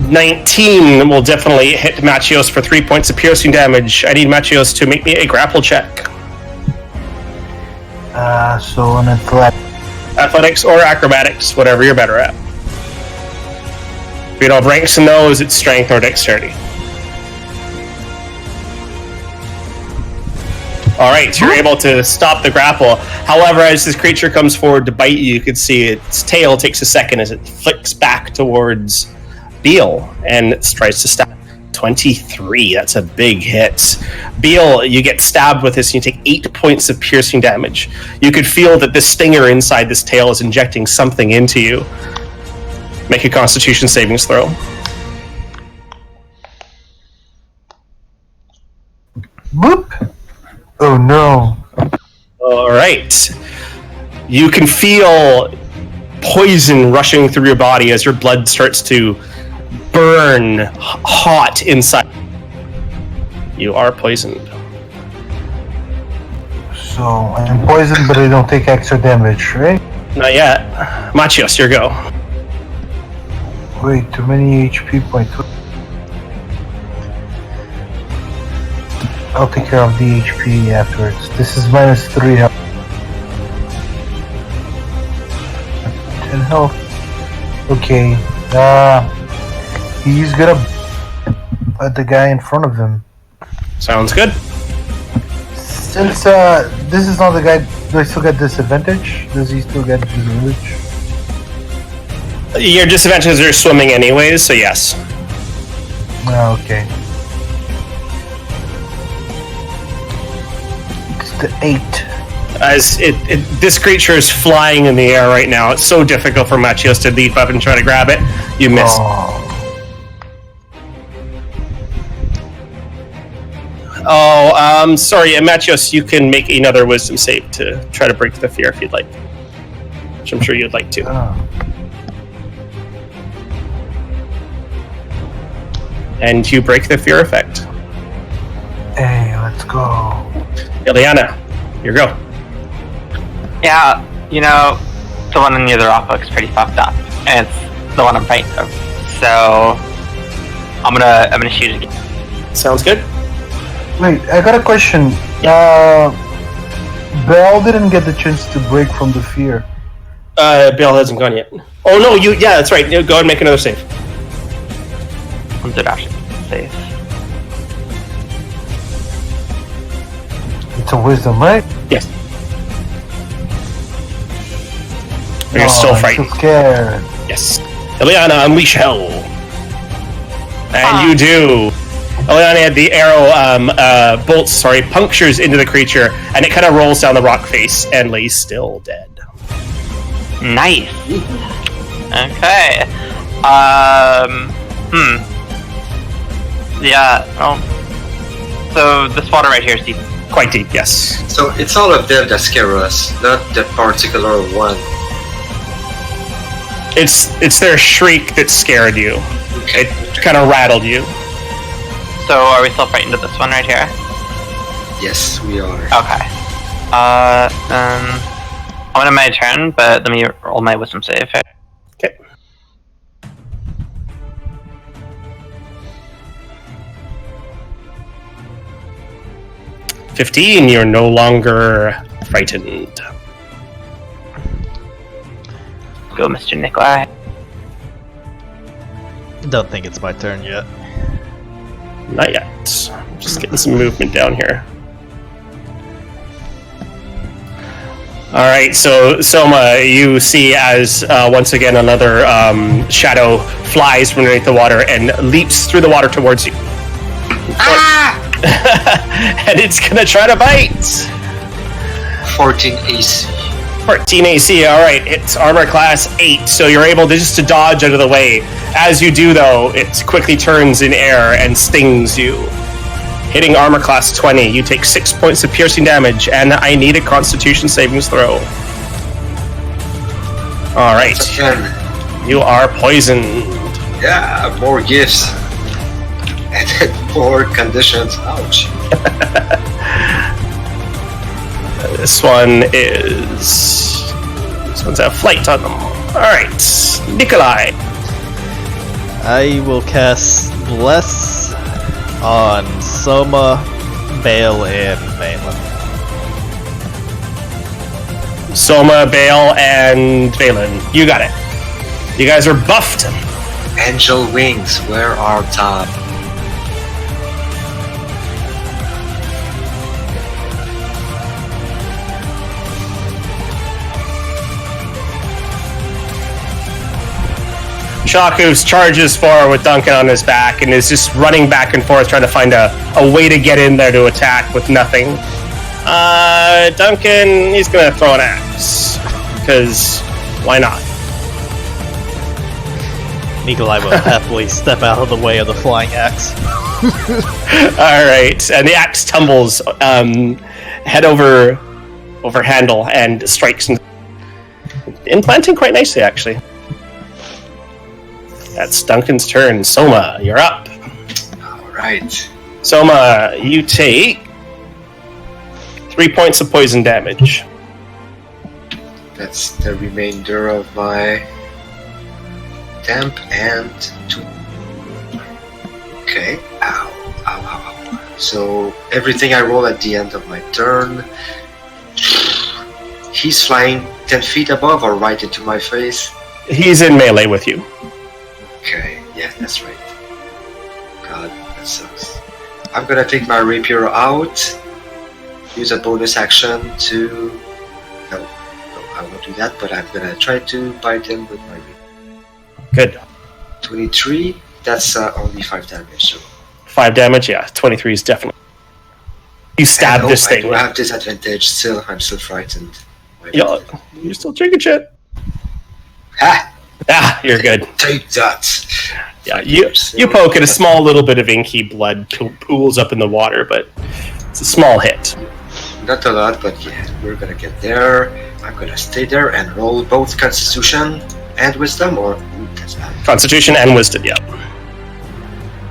19 will definitely hit Machios for 3 points of piercing damage. I need Machios to make me a grapple check. So an Athletics or acrobatics, whatever you're better at. If you don't have ranks in those, it's strength or dexterity. Alright, you're able to stop the grapple. However, as this creature comes forward to bite you, you can see its tail takes a second as it flicks back towards Beal and it tries to stab. 23, that's a big hit. Beal, you get stabbed with this and you take 8 points of piercing damage. You could feel that the stinger inside this tail is injecting something into you. Make a Constitution savings throw. Boop! Oh no. Alright. You can feel poison rushing through your body as your blood starts to burn hot inside. You are poisoned. So I'm poisoned, but I don't take extra damage, right? Not yet. Machios, your go. Wait, too many HP points. I'll take care of the HP afterwards. This is -3 health. 10 health. Okay. He's gonna at the guy in front of him. Sounds good. Since this is not the guy, do I still get disadvantage? Does he still get disadvantage? Your disadvantages are swimming anyways, so yes. Okay. It's the 8. As this creature is flying in the air right now, it's so difficult for Machios to leap up and try to grab it. You miss. Sorry, Machios, you can make another wisdom save to try to break the fear if you'd like. Which I'm sure you'd like to. And you break the fear effect. Hey, let's go. Ileana, your go. Yeah, you know, the one on the other rock looks pretty fucked up, and it's the one I'm fighting of. So I'm gonna shoot it again. Sounds good. Wait, I got a question. Belle didn't get the chance to break from the fear. Bale hasn't gone yet. Oh no, yeah, that's right. Go ahead and make another save. When's it actually safe? It's a wisdom, right? Yes. You're still frightened. I'm so scared. Yes. Ileana, unleash hell. And you do. Ileana, the arrow punctures into the creature, and it kind of rolls down the rock face and lays still dead. Nice. Okay. Yeah. Well. So this water right here is deep. Quite deep, yes. So it's all of them that scare us, not the particular one. It's their shriek that scared you. Okay. It kind of rattled you. So are we still frightened of this one right here? Yes, we are. Okay. I'm gonna my turn, but let me roll my wisdom save. Okay. $15, you're no longer frightened. Go, Mr. Nikolai. Don't think it's my turn yet. Not yet. Just getting some movement down here. All right, so Soma, you see as once again another shadow flies from underneath the water and leaps through the water towards you. And it's gonna try to bite. 14 AC. 14 AC. All right, it's armor class 8, so you're able to just to dodge out of the way. As you do, though, it quickly turns in air and stings you. Hitting armor class 20, you take 6 points of piercing damage, and I need a Constitution savings throw. All right, you are poisoned. Yeah, more gifts. And then more conditions. Ouch. This one's a flight on them. All right, Nikolai. I will cast Bless on Soma, Bale, and Valen. Soma, Bale, and Valen. You got it. You guys are buffed. Angel wings, where are top? Shakus charges forward with Duncan on his back and is just running back and forth trying to find a way to get in there to attack with nothing. Duncan, he's going to throw an axe. Because, why not? Nikolai will happily step out of the way of the flying axe. Alright, and the axe tumbles head over handle and strikes implanting quite nicely, actually. That's Duncan's turn. Soma, you're up. Alright. Soma, you take 3 points of poison damage. That's the remainder of my temp and 2. Okay. Ow. So everything I roll at the end of my turn. He's flying 10 feet above or right into my face? He's in melee with you. Okay, yeah, that's right. God, that sucks. I'm gonna take my rapier out, use a bonus action to... No, I won't do that, but I'm gonna try to bite him with my rapier. Good. 23, that's only 5 damage, so... 5 damage, yeah. 23 is definitely... You stab this thing. I do have disadvantage still, I'm still frightened. Yeah, you're still drinking shit. Ha! Ah, you're good. Take that! Yeah, you poke it, a small little bit of inky blood pools up in the water, but it's a small hit. Not a lot, but yeah, we're gonna get there. I'm gonna stay there and roll both Constitution and Wisdom, or... that's bad. Constitution and Wisdom, yeah.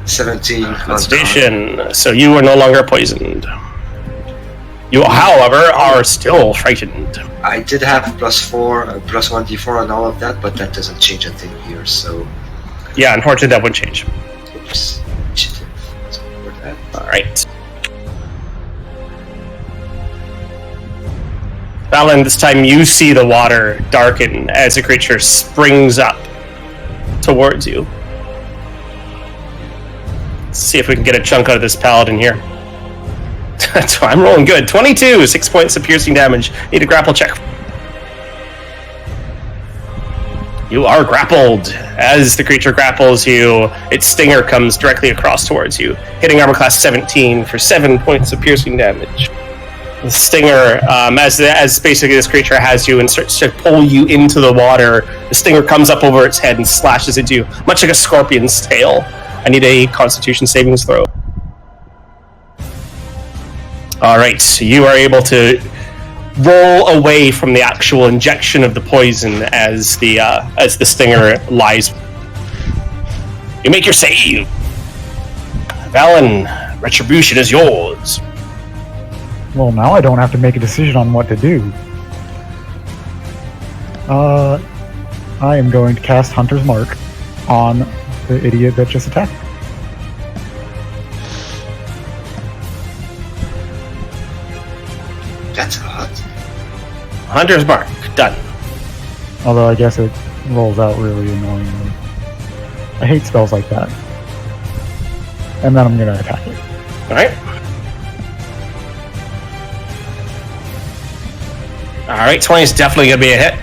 17. Constitution, so you are no longer poisoned. You, however, are still frightened. I did have +4, plus 1d4 and all of that, but that doesn't change a thing here, so... Yeah, unfortunately that would change. Oops. Initiative. So for that. Alright. Valen, this time you see the water darken as the creature springs up towards you. Let's see if we can get a chunk out of this paladin here. I'm rolling good. 22, 6 points of piercing damage. Need a grapple check. You are grappled. As the creature grapples you, its stinger comes directly across towards you, hitting armor class 17 for 7 points of piercing damage. The stinger, as basically this creature has you and starts to pull you into the water, the stinger comes up over its head and slashes into you, much like a scorpion's tail. I need a Constitution savings throw. Alright, so you are able to roll away from the actual injection of the poison as the stinger lies. You make your save. Valen, retribution is yours. Well, now I don't have to make a decision on what to do. I am going to cast Hunter's Mark on the idiot that just attacked. That's odd. Hunter's Mark, done. Although I guess it rolls out really annoyingly. I hate spells like that. And then I'm going to attack it. Alright, 20 is definitely going to be a hit.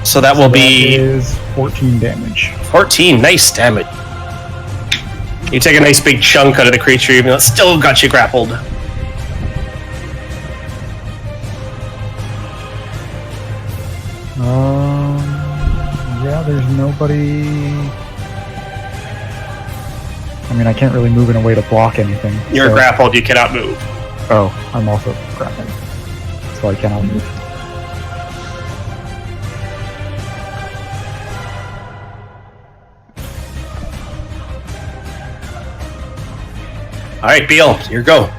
So that will be... is 14 damage. 14, nice damage. You take a nice big chunk out of the creature, even though it still got you grappled. Yeah, there's nobody... I mean, I can't really move in a way to block anything. You're grappled, you cannot move. Oh, I'm also grappled. So I cannot move. Alright, Beal, your go.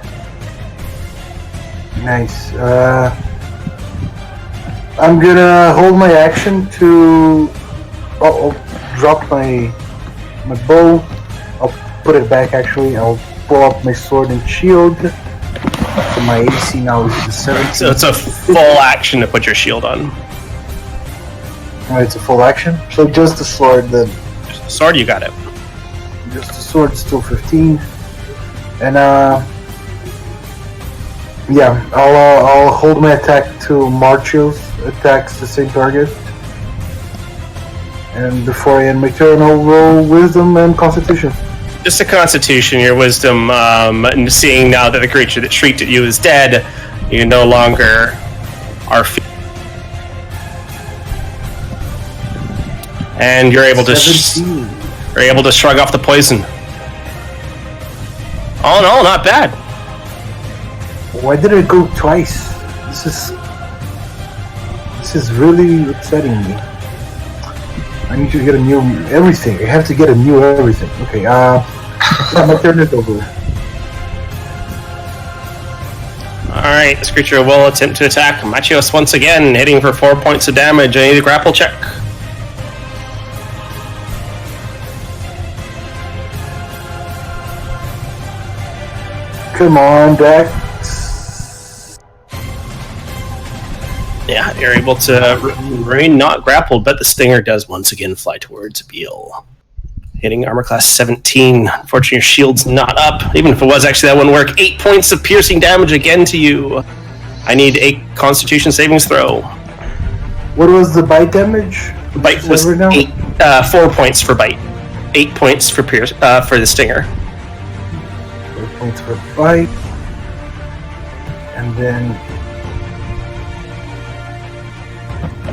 Nice. I'm gonna hold my action to... I'll drop my bow. I'll put it back, actually. I'll pull up my sword and shield. So my AC now is the 17. So it's a full action to put your shield on. Alright, it's a full action. So just the sword then. Sword, you got it. Just the sword, still 15. And yeah, I'll hold my attack to Marchio's attacks the same target. And before I end my turn, I'll roll Wisdom and Constitution. Just a Constitution, your Wisdom, and seeing now that the creature that shrieked at you is dead, you no longer are and you're able to shrug off the poison. Oh no, not bad. Why did it go twice? This is really upsetting me. I need to get a new everything. I have to get a new everything. Okay, my turn is over. Alright, this creature will attempt to attack Machios once again, hitting for 4 points of damage. I need a grapple check. Come on, Dex. Yeah, you're able to remain not grappled, but the stinger does once again fly towards Beal. Hitting armor class 17. Unfortunately, your shield's not up. Even if it was, actually, that wouldn't work. 8 points of piercing damage again to you. I need a Constitution savings throw. What was the bite damage? Bite was 4 points for bite. 8 points for for the stinger. 4 points for bite. And then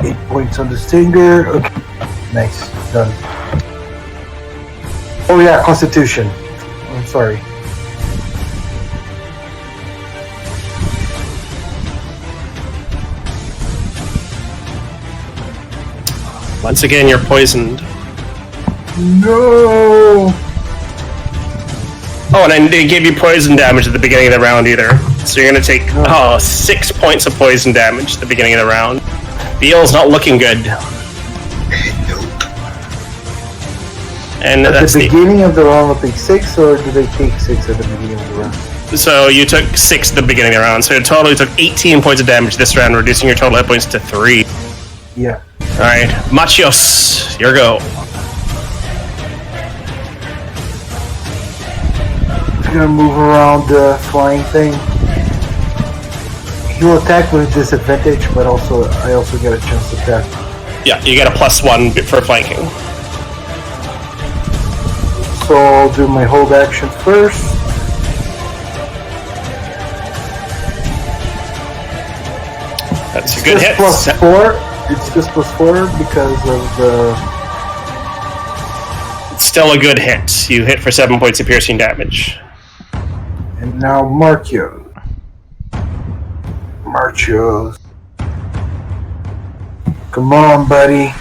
8 points on the stinger. Okay. Nice. Done. Oh yeah, Constitution. I'm sorry. Once again, you're poisoned. No! Oh, and I didn't give you poison damage at the beginning of the round either. So you're going to take 6 points of poison damage at the beginning of the round. Beal's not looking good. Nope. And At that's the beginning of the round, I'll take 6, or do they take 6 at the beginning of the round? So you took 6 at the beginning of the round, so you totally took 18 points of damage this round, reducing your total hit points to 3. Yeah. Alright, Machios, your go. I'm gonna move around the flying thing. He will attack with disadvantage, but I also get a chance to attack. Yeah, you get a +1 for flanking. So I'll do my hold action first. That's a good hit. +4. It's just +4 because of the... It's still a good hit. You hit for 7 points of piercing damage. And now Marchio. Marchio. Come on, buddy.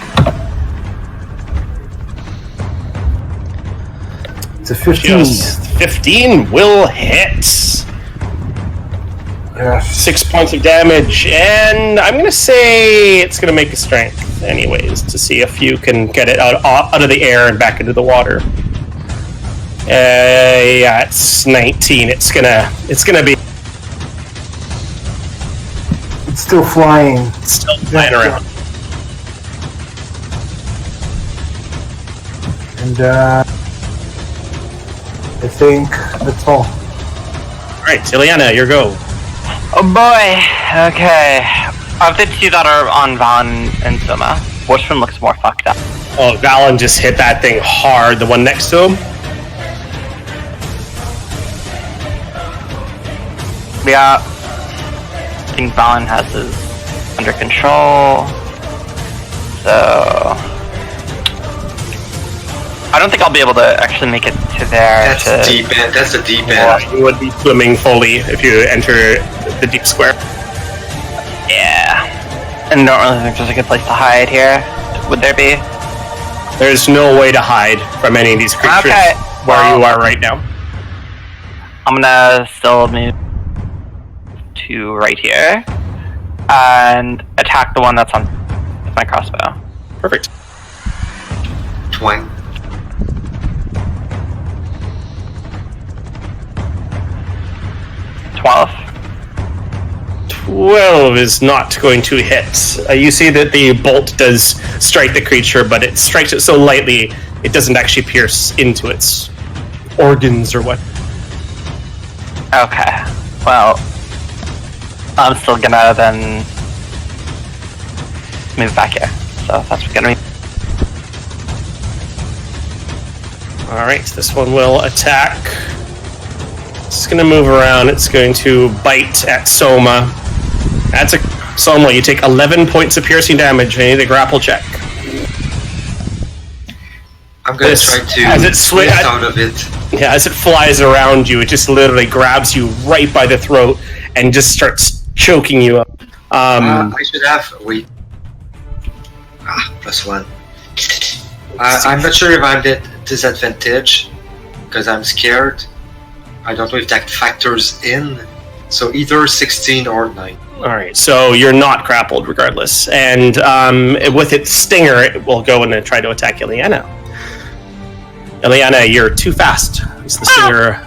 It's a 15. 15 will hit. Yes. 6 points of damage, and I'm gonna say it's gonna make a strength, anyways, to see if you can get it out of the air and back into the water. Yeah, it's 19. It's gonna be. It's still flying. It's still flying around. And I think that's all. All right, Ileana, your go. Oh boy. Okay. Of the two that are on Valen and Soma, which one looks more fucked up? Oh, Valen just hit that thing hard. The one next to him. Yeah. I think Valen has his under control. So I don't think I'll be able to actually make it to there. That's the deep end. That's the deep Yeah, end. you would be swimming fully if you enter the deep square. Yeah. And don't really think there's a good place to hide here. Would there be? There's no way to hide from any of these creatures Okay, where you are right now. I'm gonna still move to right here and attack the one that's on with my crossbow. Perfect. Twang. 12. 12 is not going to hit. You see that the bolt does strike the creature, but it strikes it so lightly it doesn't actually pierce into its organs or what. Okay. Well, I'm still gonna then move back here. So that's gonna be. Alright, this one will attack. It's going to move around. It's going to bite at Soma. That's a Soma. You take 11 points of piercing damage. I need a grapple check. I'm gonna try to as it swing out of it. Yeah, as it flies around you, it just literally grabs you right by the throat and just starts choking you up. I should have wait. +1. I'm not sure if I'm at disadvantage because I'm scared. I don't know if that factors in. So either 16 or 9. Alright, so you're not grappled regardless. And with its stinger, it will go in and try to attack Ileana. Ileana, you're too fast. As the stinger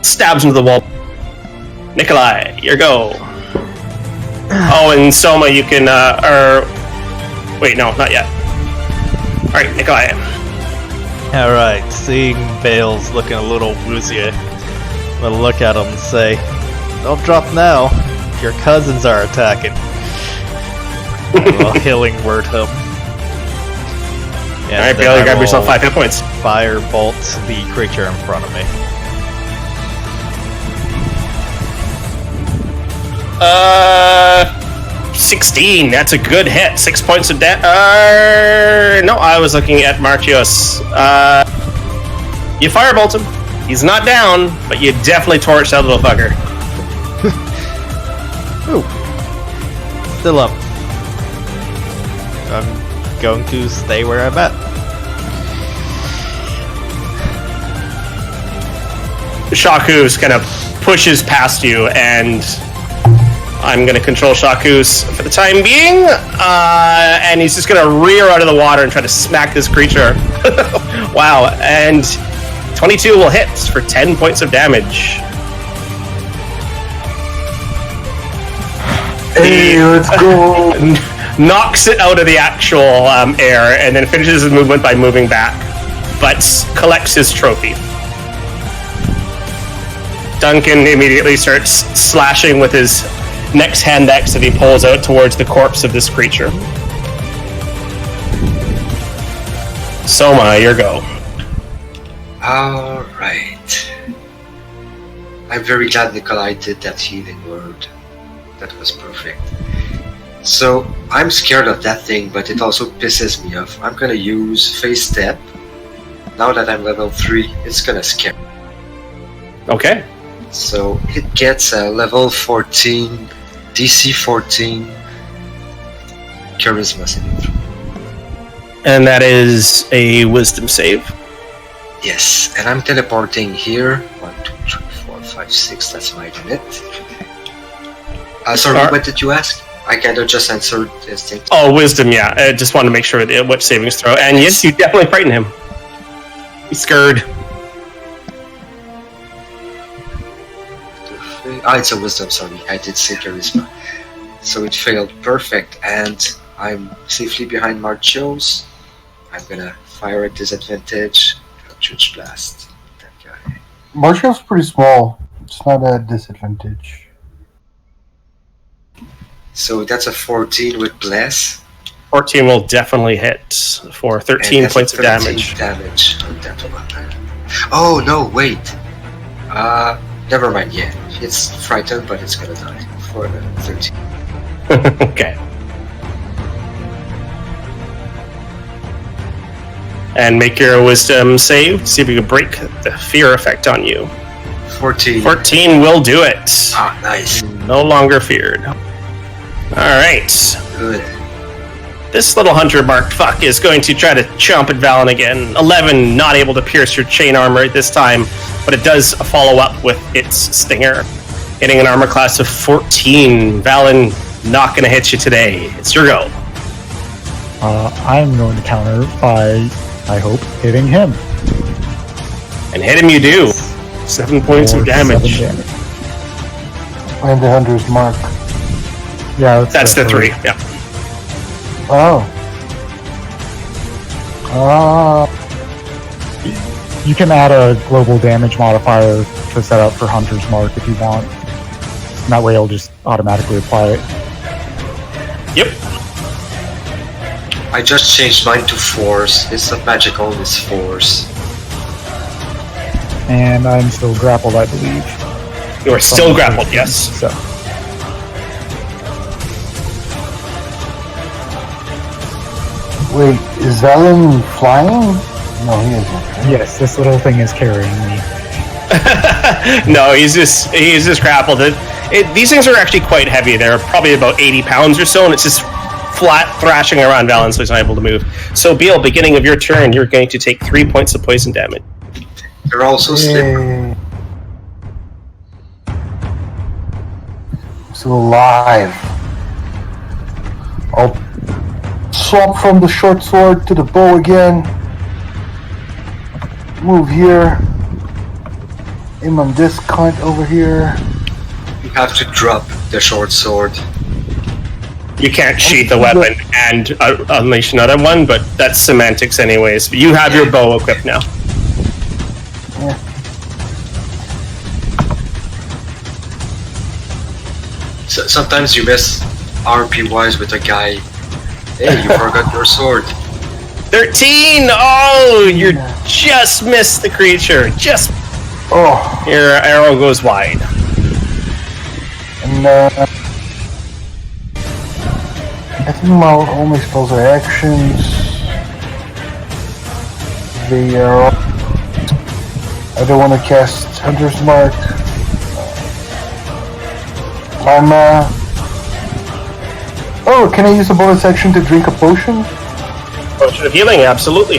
stabs into the wall. Nikolai, your go. Oh, and Soma, you can, wait, no, not yet. Alright, Nikolai. Alright, seeing Bale's looking a little woozy, I'm gonna look at him and say, "Don't drop now. Your cousins are attacking." A little healing word him. And Alright, then Bale, you I grab yourself will 5 hit points. Firebolt the creature in front of me. 16. That's a good hit. 6 points of damage. No, I was looking at Marchios. You firebolt him. He's not down, but you definitely torched that little fucker. Ooh. Still up. I'm going to stay where I'm at. Shaku's kind of pushes past you, and I'm going to control Shaku's for the time being. And he's just going to rear out of the water and try to smack this creature. Wow. And 22 will hit for 10 points of damage. Hey, let's go! Knocks it out of the actual air, and then finishes his movement by moving back, but collects his trophy. Duncan immediately starts slashing with his next hand axe that he pulls out towards the corpse of this creature. Soma, your go. Alright. I'm very glad Nikolai did that healing word. That was perfect. So, I'm scared of that thing, but it also pisses me off. I'm gonna use Phase Step. Now that I'm level 3, it's gonna scare me. Okay. So, it gets a level 14, DC 14, Charisma saving throw. And that is a wisdom save. Yes, and I'm teleporting here. 1, 2, 3, 4, 5, 6, that's my limit. Sorry, what did you ask? I kind of just answered instinct. Oh, wisdom, yeah. I just wanted to make sure that what savings throw. And yes, you definitely frighten him. He's scared. It's a wisdom, sorry. I did say charisma. So it failed. Perfect. And I'm safely behind Marchios. I'm gonna fire at disadvantage. Eldritch Blast. That guy. Marshall's pretty small. It's not a disadvantage. So that's a 14 with bless. 14 will definitely hit for 13 points of damage. Damage on that one. Oh no! Wait. Never mind. Yeah, it's frightened, but it's gonna die for 13. Okay. And make your wisdom save to see if you can break the fear effect on you. 14. 14 will do it. Ah, nice. No longer feared. Alright. Good. This little hunter marked fuck is going to try to chomp at Valen again. 11 not able to pierce your chain armor this time, but it does follow up with its stinger. Getting an armor class of 14. Valen not going to hit you today. It's your go. I'm going to counter by, I hope, hitting him. And hit him you do. 7 points of damage. 7 damage. And the hunter's mark. Yeah, That's the 3, yeah. Oh. You can add a global damage modifier to set up for Hunter's Mark if you want. And that way it'll just automatically apply it. Yep. I just changed mine to force. It's not magical, it's force. And I'm still grappled, I believe. You are still grappled, yes. So. Wait, is Valen flying? No, he isn't. Right? Yes, this little thing is carrying me. No, he's just grappled. These things are actually quite heavy. They're probably about 80 pounds or so, and it's just flat thrashing around Valen, so he's not able to move. So, Beal, beginning of your turn, you're going to take 3 points of poison damage. You're also slippery. Still alive. I'll swap from the short sword to the bow again. Move here. Aim on this cunt over here. You have to drop the short sword. You can't sheath a weapon and unleash another one, but that's semantics anyways. You have your bow equipped now. Yeah. So, sometimes you miss RP-wise with a guy. Hey, you forgot your sword. 13! Oh, you just missed the creature. Just... Oh. Your arrow goes wide. And I think all my spells are actions. They are... I don't want to cast Hunter's Mark. Oh, can I use a bonus action to drink a potion? Potion of healing, absolutely.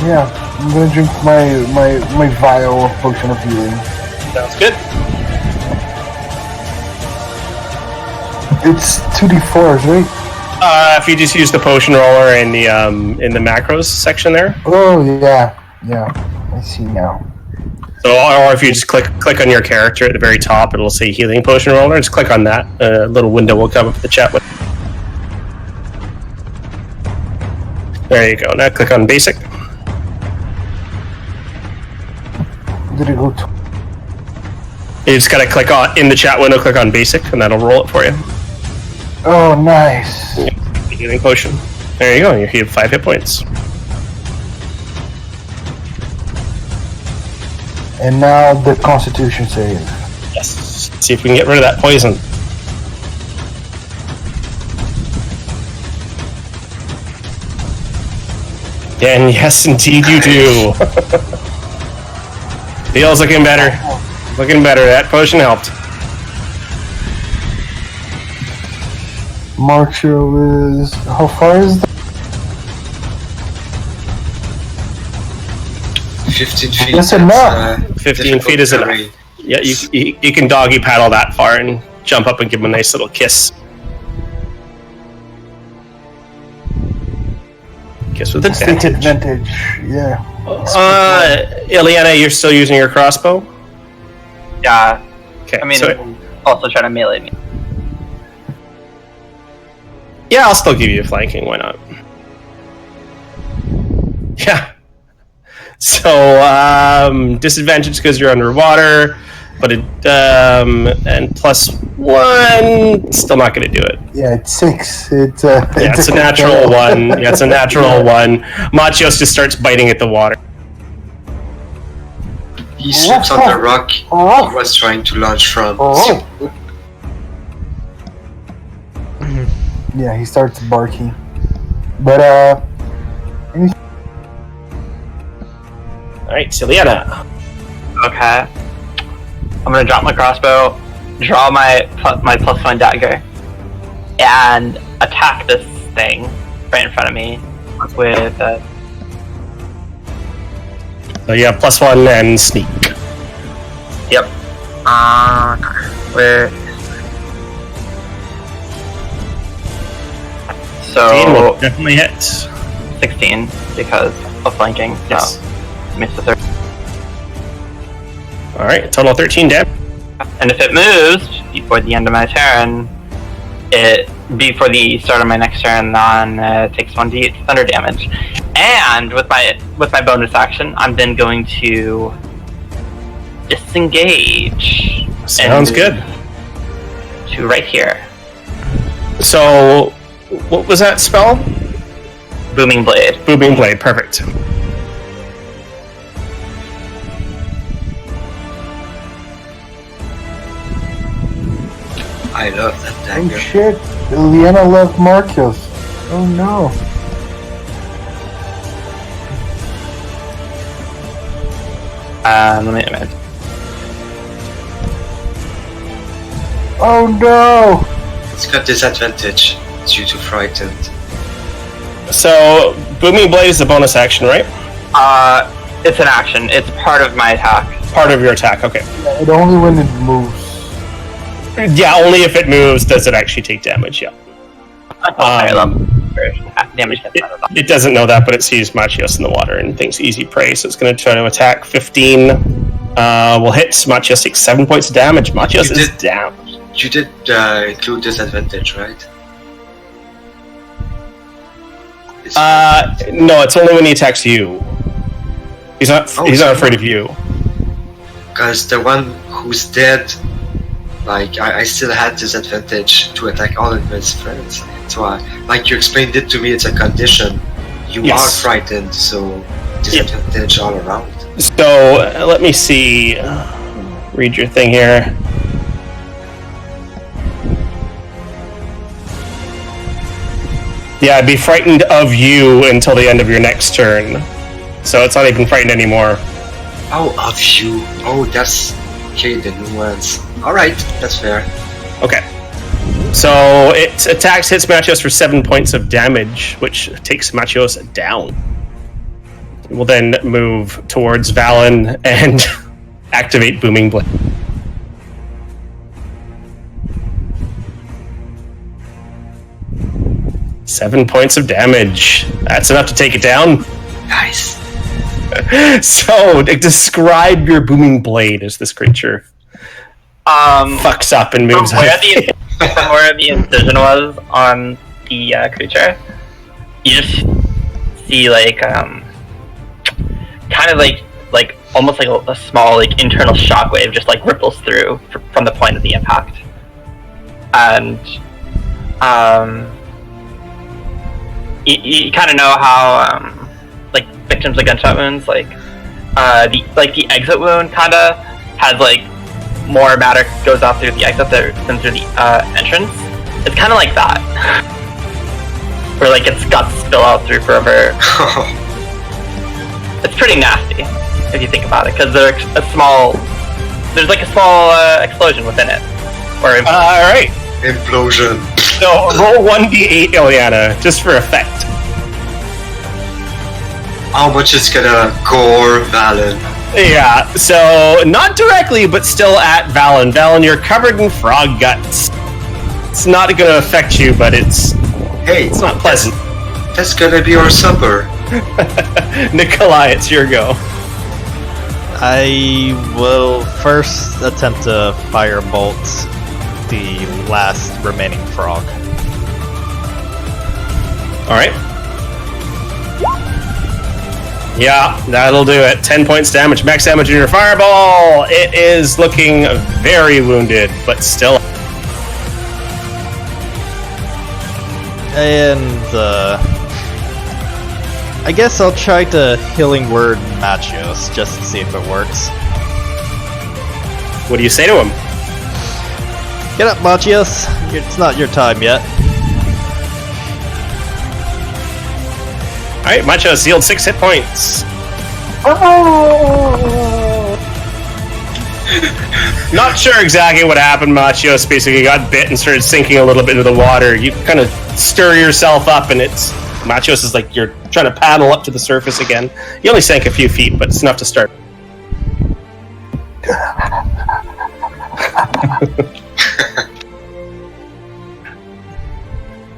Yeah, I'm gonna drink my vial of potion of healing. Sounds good. It's 2d4s, right? If you just use the potion roller in the macros section there. Oh yeah, I see now. So, or if you just click on your character at the very top, it'll say healing potion roller. Just click on that. A little window will come up the chat with. There you go. Now click on basic. Did it go to... You just gotta click on in the chat window. Click on basic, and that'll roll it for you. Oh, nice. The healing potion. There you go. You have 5 hit points. And now the Constitution save. Yes. Let's see if we can get rid of that poison. And yes, indeed you do. Feels looking better. Looking better. That potion helped. Marshall is... How far is that? 15 feet. That's enough. 15 feet is enough. terrain. Yeah, you can doggy paddle that far and jump up and give him a nice little kiss. Kiss with Distinct advantage. advantage, yeah. Ileana, you're still using your crossbow? Yeah. Okay. I mean, so, also trying to melee me. yeah, I'll still give you flanking. Why not? Yeah. So, disadvantage because you're underwater. but it and +1, still not going to do it. Yeah, it's 6. It's It's a natural one. Yeah, it's a natural one. Machios just starts biting at the water. He slips on the rock he was trying to launch from. Yeah, he starts barking. But Alright, Ciliana. Okay. I'm gonna drop my crossbow, draw my +1 dagger, and attack this thing right in front of me with. So you have +1 and sneak. Yep. Where? Will So definitely hit. 16 because of flanking. So Yes. missed the third. Alright, total 13 damage. And if it moves before the end of my turn, before the start of my next turn, then it takes 1d8 thunder damage. And with my bonus action, I'm then going to disengage. Sounds and good. To right here, So, what was that spell? booming blade. Booming Blade, perfect. I love that oh dagger. shit, Liana left Marcus. Oh no. Let me imagine. Oh no. It's got disadvantage due to frightened. So, Booming Blade is a bonus action, right? It's an action. It's part of my attack. Part of your attack, okay. It only when it moves. Yeah, only if it moves does it actually take damage, yeah. Higher level damage gets better. It doesn't know that, but it sees Machios in the water and thinks easy prey, so it's going to try to attack. 15 will hit. Machios takes 7 points of damage. Machios is down. You did include disadvantage, right? No, it's only when he attacks you. He's not. He's not afraid of you. Because the one who's dead, like I still had disadvantage to attack all of his friends. So, like you explained it to me, it's a condition. You Yes. are frightened, so disadvantage all around. So let me see. Read your thing here. Yeah, be frightened of you until the end of your next turn. So it's not even frightened anymore. Oh, of you. Oh, that's okay. The nuance. All right, that's fair. Okay. So it attacks, hits Machios for 7 points of damage, which takes Machios down. We'll then move towards Valen and activate Booming Blade. Seven points of damage. That's enough to take it down. Nice. So, describe your Booming Blade as this creature fucks up and moves From where the incision was on the creature, you just see like kind of like almost like a small like internal shockwave just like ripples through from the point of the impact, and you kind of know how like victims of gunshot wounds, like the exit wound kind of has like more matter goes out through the exit than through the entrance. It's kind of like that, where like its guts spill out through forever. It's pretty nasty if you think about it, because there's a small explosion within it. Or all right. Implosion. So roll 1d8, Ileana, just for effect. How much is gonna gore Valen? Yeah, so not directly, but still at Valen. Valen, you're covered in frog guts. It's not going to affect you, but it's not pleasant. That's gonna be our supper. Nikolai, it's your go. I will first attempt to firebolt the last remaining frog. All right. Yeah, that'll do it. 10 points damage, max damage in your fireball. It is looking very wounded, but still. And I guess I'll try to healing word Machios just to see if it works. What do you say to him? Get up, Machios. It's not your time yet. Alright, Macho healed 6 hit points. Not sure exactly what happened, Machios basically got bit and started sinking a little bit into the water. You kind of stir yourself up and Machios is like you're trying to paddle up to the surface again. You only sank a few feet, but it's enough to start.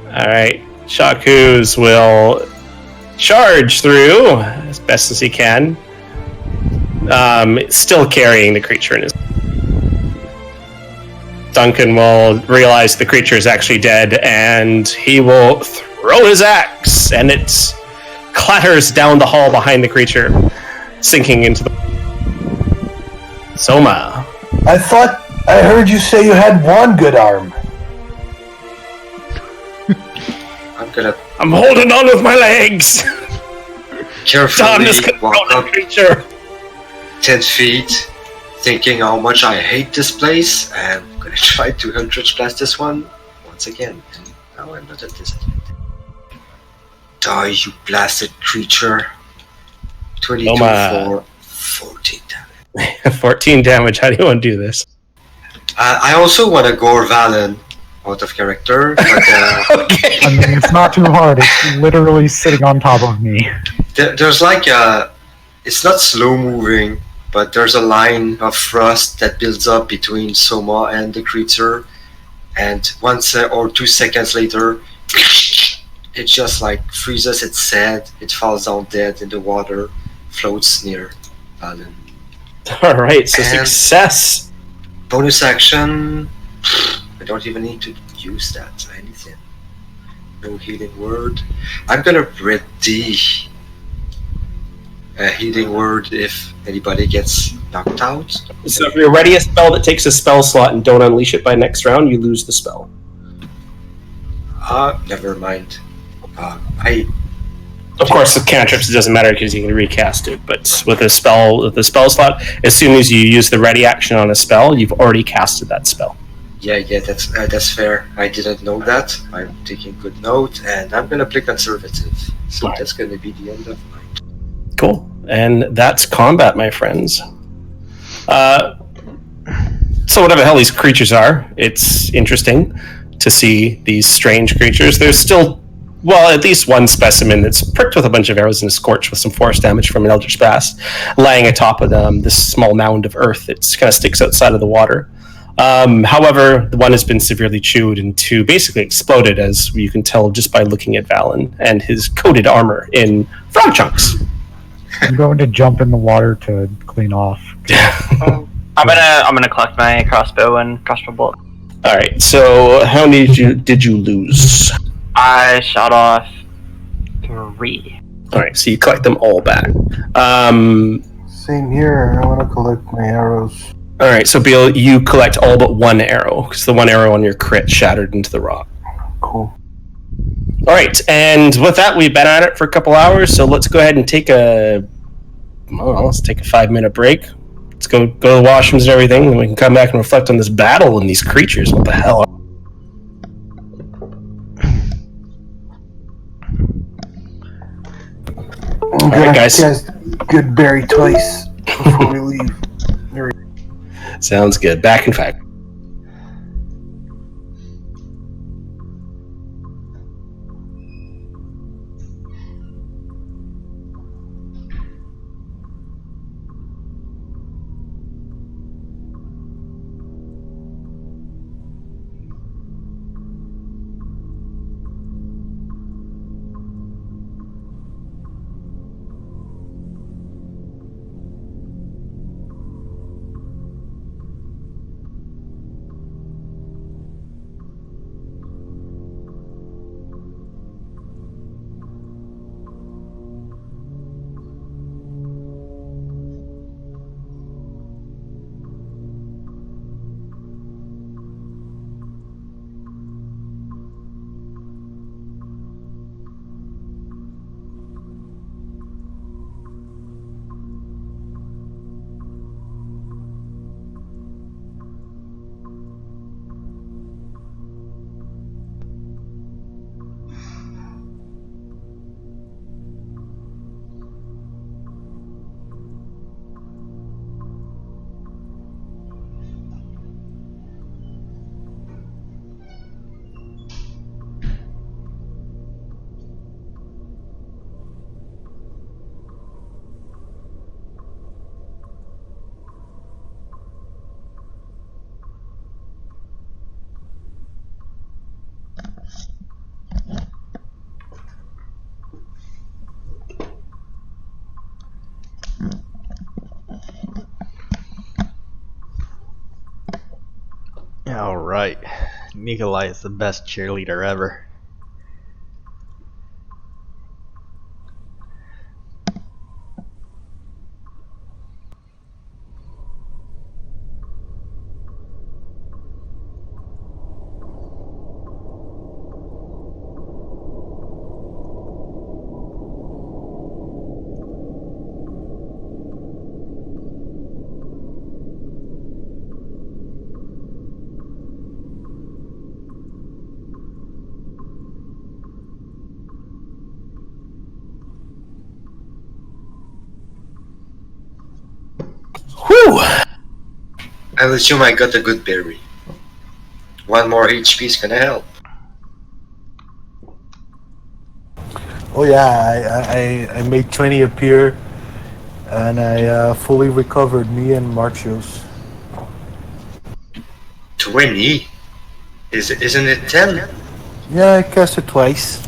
Alright, Shakus will charge through as best as he can, still carrying the creature in his. Duncan will realize the creature is actually dead, and he will throw his axe, and it clatters down the hall behind the creature, sinking into the. Soma. I thought I heard you say you had one good arm. I'm holding on with my legs. Carefully walk up creature. 10 feet, thinking how much I hate this place, and I'm gonna try to Eldritch Blast this one once again. And now I'm not at disadvantage. Die, you blasted creature. 22 for 14 damage. 14 damage. How do you want to do this? I also want to Gore Valen out of character, but Okay. I mean, it's not too hard. It's literally sitting on top of me. there's like a. It's not slow moving, but there's a line of frost that builds up between Soma and the creature, and 1 or 2 seconds later, it just like freezes its head. It falls down dead in the water, floats near Valen. Alright, so And- success. Bonus action. I don't even need to use that. Anything. No healing word. I'm gonna ready a healing word if anybody gets knocked out. So if you're ready a spell that takes a spell slot and don't unleash it by next round, you lose the spell. Never mind. Of course, with cantrips, it doesn't matter because you can recast it. But with the spell slot, as soon as you use the ready action on a spell, you've already casted that spell. Yeah, that's fair. I didn't know that. I'm taking good note, and I'm gonna play conservative. So Alright. that's gonna be the end of my. Cool. And that's combat, my friends. So whatever the hell these creatures are, it's interesting to see these strange creatures. There's still, well, at least one specimen that's pricked with a bunch of arrows and is scorched with some force damage from an Eldritch Blast, laying atop of this small mound of earth that kind of sticks outside of the water. However, the one has been severely chewed and basically exploded, as you can tell just by looking at Valen and his coated armor in frog chunks. I'm going to jump in the water to clean off. I'm gonna collect my crossbow and crossbow bolt. All right. So how many did you lose? I shot off 3. All right. So you collect them all back. Same here. I want to collect my arrows. All right. So Beal, you collect all but one arrow because the one arrow on your crit shattered into the rock. Cool. All right. And with that, we've been at it for a couple hours. So let's go ahead and take let's take a 5-minute break. Let's go to the washrooms and everything, and we can come back and reflect on this battle and these creatures. What the hell? I'm right, gonna guys. cast Good Berry twice before we leave. Sounds good. Back in 5. Alright. Nikolai is the best cheerleader ever. Whew! I'll assume I got a good berry. 1 more HP is gonna help. Oh yeah, I made 20 appear, and I fully recovered me and Marchios. 20? Isn't it 10? Yeah, I cast it twice.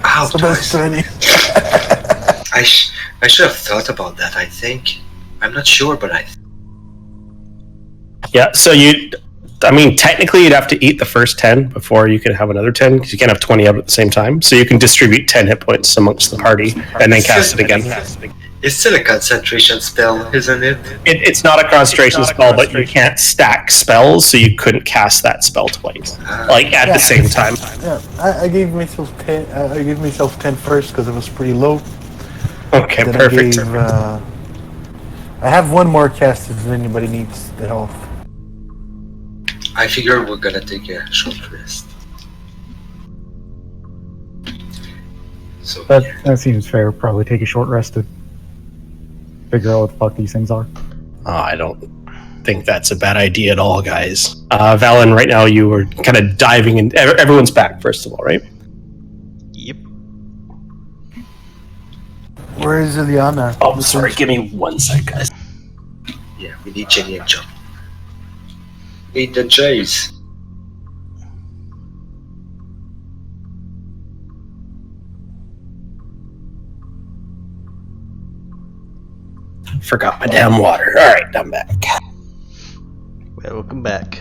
Ow, So that's twice. 20. I should have thought about that, I think. I'm not sure, but Yeah, so technically you'd have to eat the first 10 before you can have another 10, because you can't have 20 of it at the same time. So you can distribute 10 hit points amongst the party and then cast it again. it's still a concentration spell, isn't it? It's not a concentration spell, but you can't stack spells, so you couldn't cast that spell twice, like at the same time. Yeah, I gave myself 10. I gave myself 10 first because it was pretty low. Okay, Then perfect. I have one more cast if anybody needs the help. I figure we're gonna take a short rest. So That seems fair. Probably take a short rest to figure out what the fuck these things are. I don't think that's a bad idea at all, guys. Valen, right now you were kind of diving in. Everyone's back, first of all, right? Yep. Where is Ileana? Oh, sorry. Give me 1 sec, guys. yeah, we need Jenny and John. Need the Jays. Forgot my damn water. All right, I'm back. Welcome back.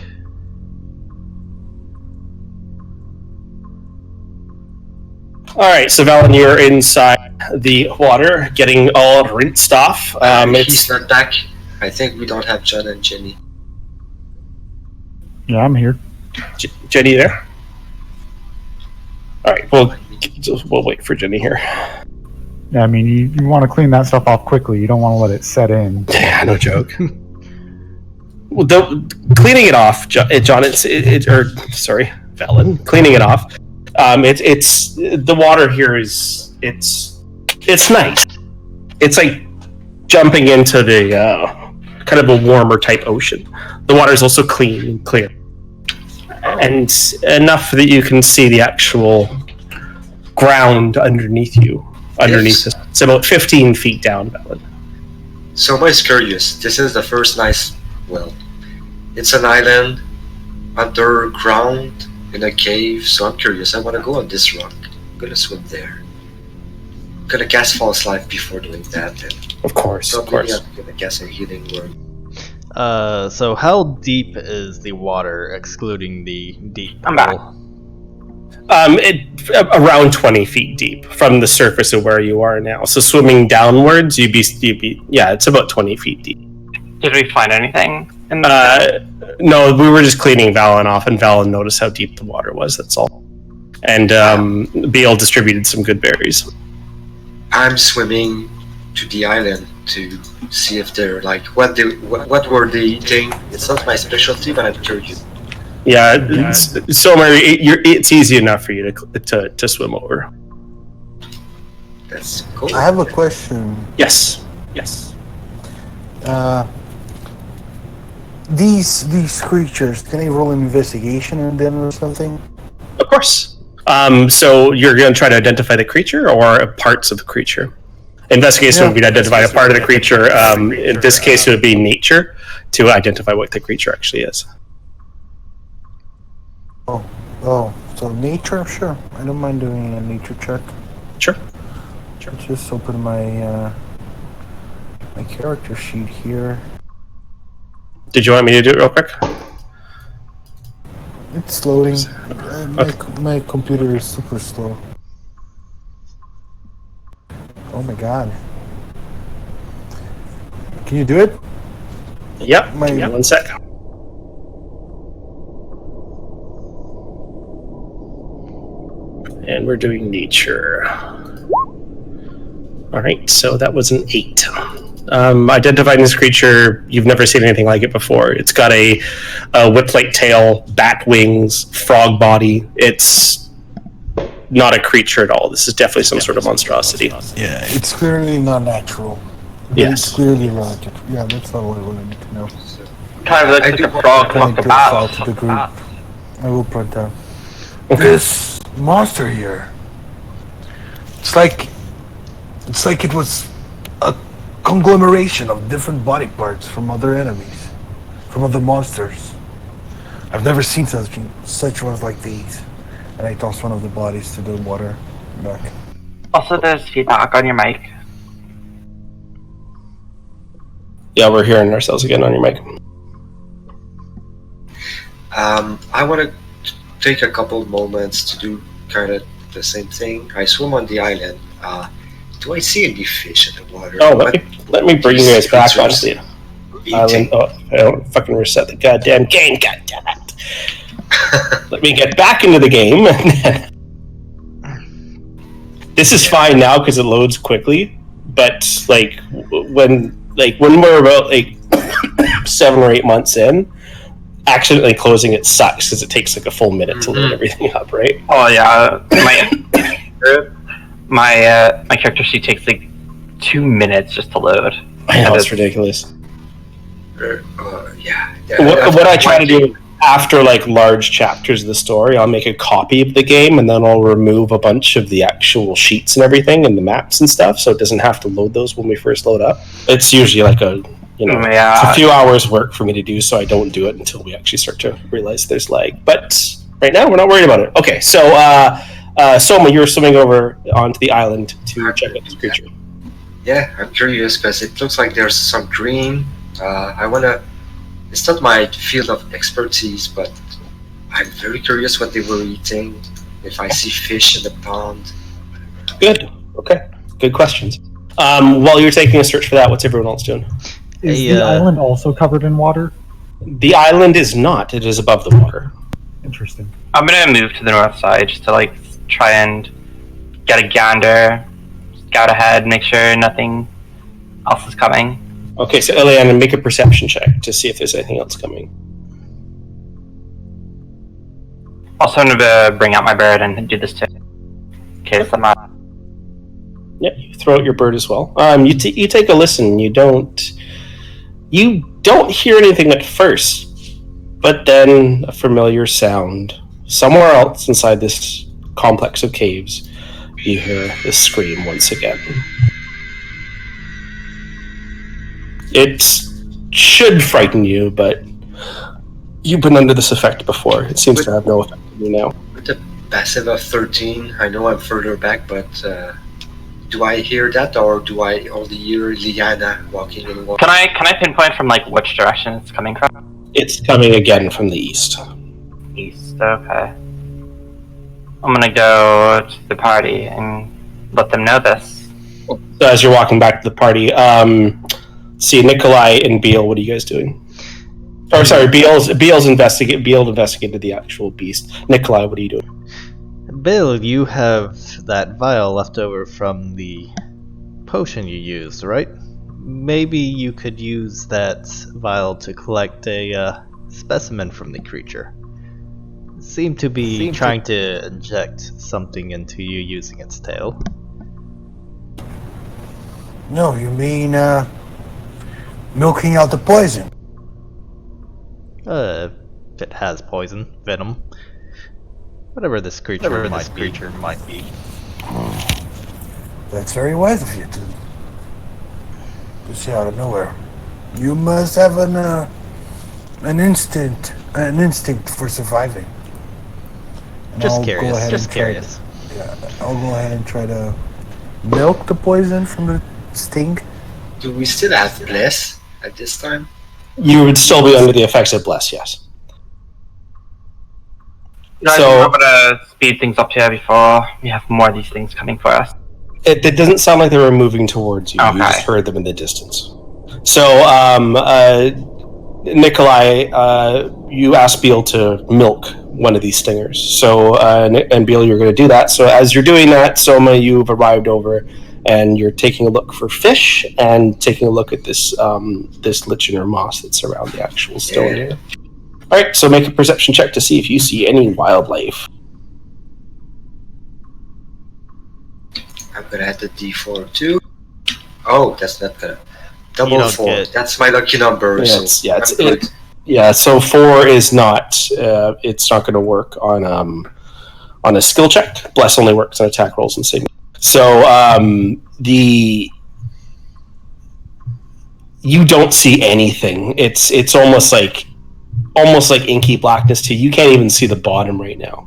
All right, so Valen, you're inside the water, getting all rinsed off. He's not back. I think we don't have John and Jenny. Yeah, I'm here. Jenny there. All right, we'll wait for Jenny here. Yeah, I mean, you want to clean that stuff off quickly. You don't want to let it set in. Yeah, no joke. Well, cleaning it off, John. Valen, cleaning it off. It's the water here is it's nice. It's like jumping into the kind of a warmer type ocean. The water is also clean and clear, and enough that you can see the actual ground underneath you. Underneath Yes. it's about 15 feet down, Valen. So I'm always curious. This is the first it's an island underground in a cave. So I'm curious. I want to go on this rock. I'm gonna swim there. I'm gonna cast False Life before doing that. And Of course. I'm gonna cast a healing word. So how deep is the water, excluding the deep I'm back. pool? Around 20 feet deep from the surface of where you are now. So swimming downwards, you'd be it's about 20 feet deep. Did we find anything? No, we were just cleaning Valen off, and Valen noticed how deep the water was. That's all. And Beal distributed some good berries. I'm swimming to the island to see if they're like what were they eating. It's not my specialty, but I'm curious. Yeah, it's easy enough for you to swim over. That's cool. I have a question. Yes. These creatures, can I roll an investigation on them or something? Of course. So you're going to try to identify the creature or parts of the creature? Investigation would be to identify a part of the creature. In this case, it would be nature to identify what the creature actually is. Oh, so nature? Sure. I don't mind doing a nature check. Sure. Let's just open my my character sheet here. Did you want me to do it real quick? It's loading. My computer is super slow. Oh my god. Can you do it? Yep. Give me 1 sec. And we're doing nature. All right, so that was an 8. Identifying this creature, you've never seen anything like it before. It's got a whip-like tail, bat wings, frog body. It's not a creature at all. This is definitely some sort of monstrosity. Yeah, it's clearly not natural. Yes. It's clearly not. Yeah, that's not what I need to know. Kind of looks like a frog walked about. To the group. I will print down. Okay. This monster here. It's like it was a conglomeration of different body parts from other enemies, from other monsters. I've never seen such ones like these. And I tossed one of the bodies to the water back. Also, there's feedback on your mic. Yeah, we're hearing ourselves again on your mic. I want to take a couple moments to do kind of the same thing. I swim on the island. Do I see any fish in the water? Oh, let me bring you guys back onto the island. Eating. Oh, I don't fucking reset the goddamn game. God damn it. Let me get back into the game. This is fine now because it loads quickly. But when we're about 7 or 8 months in, accidentally closing it sucks because it takes a full minute to load everything up, right? Oh yeah, my character sheet takes 2 minutes just to load. I know, it's ridiculous. Yeah. What I try to do after large chapters of the story, I'll make a copy of the game and then I'll remove a bunch of the actual sheets and everything and the maps and stuff, so it doesn't have to load those when we first load up. It's usually it's a few hours work for me to do, so I don't do it until we actually start to realize there's lag. But right now, we're not worried about it. Okay, so Soma, you're swimming over onto the island to check out this creature. Yeah, I'm curious because it looks like there's some green. It's not my field of expertise, but I'm very curious what they were eating. If I see fish in the pond. Good. Okay. Good questions. While you're taking a search for that, what's everyone else doing? Is the island also covered in water? The island is not. It is above the water. Interesting. I'm gonna move to the north side just to try and get a gander, scout ahead, make sure nothing else is coming. Okay, so Eliana, make a perception check to see if there's anything else coming. Also, I'm gonna bring out my bird and do this too. In case I'm not. Yeah, you throw out your bird as well. You take a listen. You don't hear anything at first, but then a familiar sound somewhere else inside this complex of caves. You hear this scream once again. It should frighten you, but you've been under this effect before. It seems to have no effect on you now. With the passive of 13, I know I'm further back, but do I hear that, or do I only hear Liana walking in water? Can I pinpoint from which direction it's coming from? It's coming again from the east. East. Okay. I'm gonna go to the party and let them know this. So as you're walking back to the party, see Nikolai and Beal. What are you guys doing? Or sorry, Beal investigated the actual beast. Nikolai, what are you doing? Bill, you have that vial left over from the potion you used, right? Maybe you could use that vial to collect a specimen from the creature. It seemed to be trying to inject something into you using its tail. No, you mean milking out the poison? If it has poison, venom, whatever this creature might be. That's very wise of you to see out of nowhere. You must have an instinct for surviving. And Just I'll curious. go ahead Just and try curious. I'll go ahead and try to milk the poison from the sting. Do we still have Bless at this time? You would still be under the effects of Bless, yes. Guys, So- I'm gonna speed things up here before we have more of these things coming for us. It doesn't sound like they were moving towards you. You Okay. just heard them in the distance. So, Nikolai, you asked Beal to milk one of these stingers. So, and Beal, you're going to do that. So, as you're doing that, Soma, you've arrived over, and you're taking a look for fish and taking a look at this this lichen or moss that's around the actual stone here. All right. So, make a perception check to see if you see any wildlife. I'm gonna add the D4 too. Oh, that's not gonna. Double don't 4. get- That's my lucky number. Yeah, so it's- yeah, it's- I'm good. Yeah, so 4 is not. It's not going to work on a skill check. Bless only works on attack rolls and saving. So you don't see anything. It's almost like inky blackness too. You can't even see the bottom right now.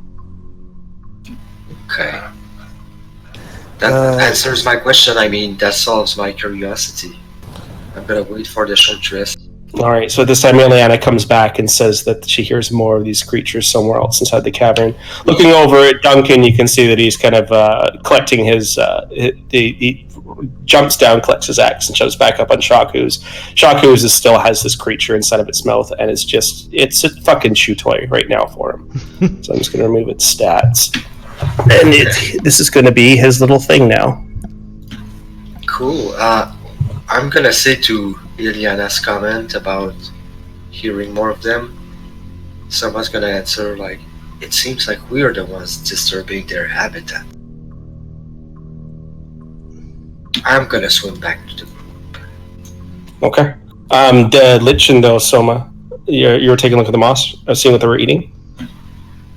Okay. That answers my question. I mean, that solves my curiosity. I'm gonna wait for the short rest. All right. So this time, Eliana comes back and says that she hears more of these creatures somewhere else inside the cavern. Looking over at Duncan, you can see that he's kind of collecting his. He jumps down, collects his axe, and shoves back up on Shaku's. Shaku's still has this creature inside of its mouth, and it's a fucking chew toy right now for him. So I'm just going to remove its stats, and this is going to be his little thing now. Cool. I'm gonna say to Iliana's comment about hearing more of them, someone's gonna answer like, it seems like we're the ones disturbing their habitat. I'm gonna swim back to the group. Okay. The lichen though, Soma, you were taking a look at the moss, seeing what they were eating.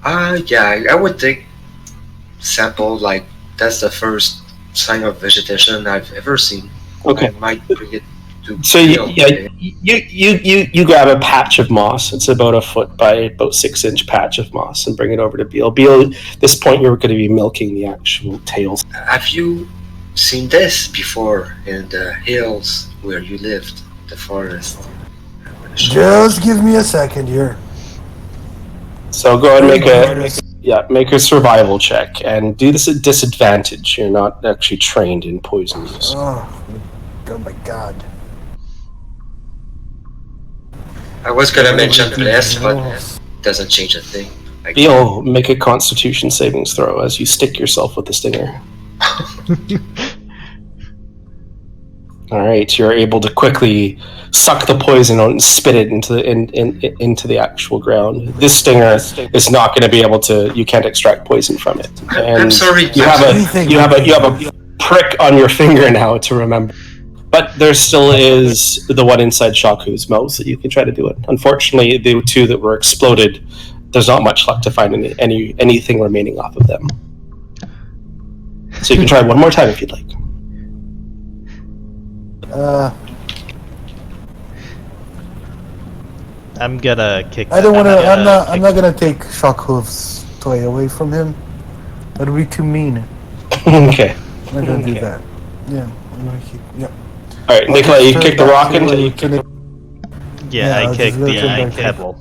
Yeah, I would think sample, like, that's the first sign of vegetation I've ever seen. Okay. I might bring it to So Bill, you grab a patch of moss. It's about a foot by about 6 inch patch of moss, and bring it over to Beal. Beal, at this point, you're going to be milking the actual tails. Have you seen this before in the hills where you lived, the forest? Just give me a second here. So go ahead and make a survival check, and do this at disadvantage. You're not actually trained in poison use. Oh my god. I was gonna mention bless, but it doesn't change a thing. Beal, make a Constitution savings throw as you stick yourself with the stinger. All right, you're able to quickly suck the poison out and spit it into the actual ground. This stinger is not going to be able to. You can't extract poison from it. I'm sorry. You have a prick on your finger now to remember. But there still is the one inside Shaku's mouth that you can try to do it. Unfortunately, the two that were exploded, there's not much luck to find anything remaining off of them. So you can try one more time if you'd like. I'm gonna kick. I don't want to. I'm I'm not gonna take Shockhoof's toy away from him. That would be too mean. Okay. I'm not gonna do that. Yeah. I'm gonna keep. Yeah. All right, Nikolai, you kick the rock into. Yeah, I I'll kicked just go the back there. pebble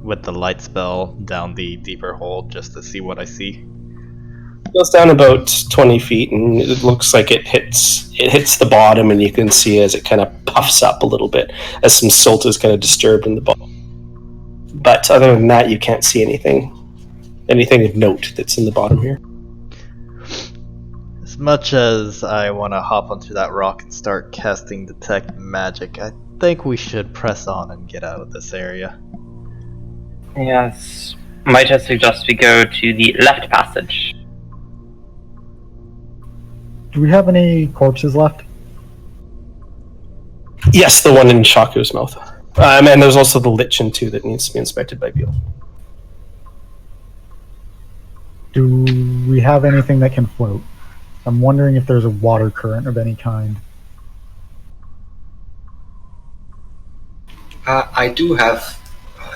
with the light spell down the deeper hole just to see what I see. It goes down about 20 feet, and it looks like it hits the bottom, and you can see as it kind of puffs up a little bit as some silt is kind of disturbed in the bottom. But other than that, you can't see anything of note that's in the bottom here. As much as I want to hop onto that rock and start casting detect magic, I think we should press on and get out of this area. Yes. Might I suggest we go to the left passage? Do we have any corpses left? Yes, the one in Shaku's mouth. And there's also the lichen too that needs to be inspected by Beal. Do we have anything that can float? I'm wondering if there's a water current of any kind. I do have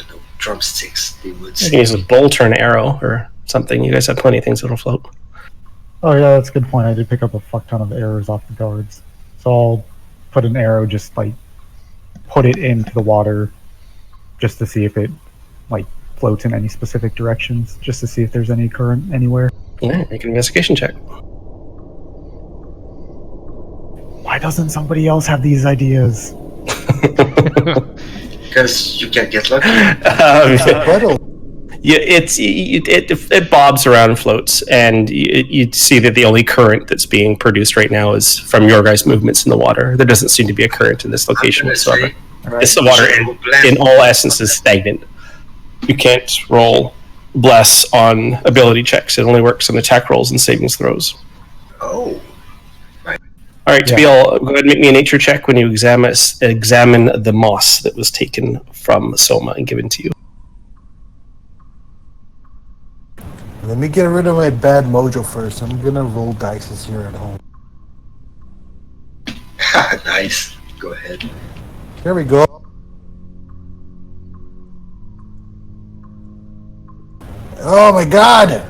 no drumsticks. They would You can use a bolt or an arrow or something. You guys have plenty of things that'll float. Oh yeah, that's a good point. I did pick up a fuck ton of arrows off the guards. So I'll put an arrow, just like put it into the water just to see if it like floats in any specific directions, just to see if there's any current anywhere. Yeah, make an investigation check. Why doesn't somebody else have these ideas? Because you can get lucky. Yeah, it bobs around and floats, and you see that the only current that's being produced right now is from your guys' movements in the water. There doesn't seem to be a current in this location whatsoever. It's the water, in all essence, is stagnant. You can't roll bless on ability checks. It only works on attack rolls and savings throws. Oh. All right, Tabil, go ahead and make me a nature check when you examine the moss that was taken from Soma and given to you. Let me get rid of my bad mojo first. I'm gonna roll dice here at home. Nice. Go ahead. There we go. Oh my god!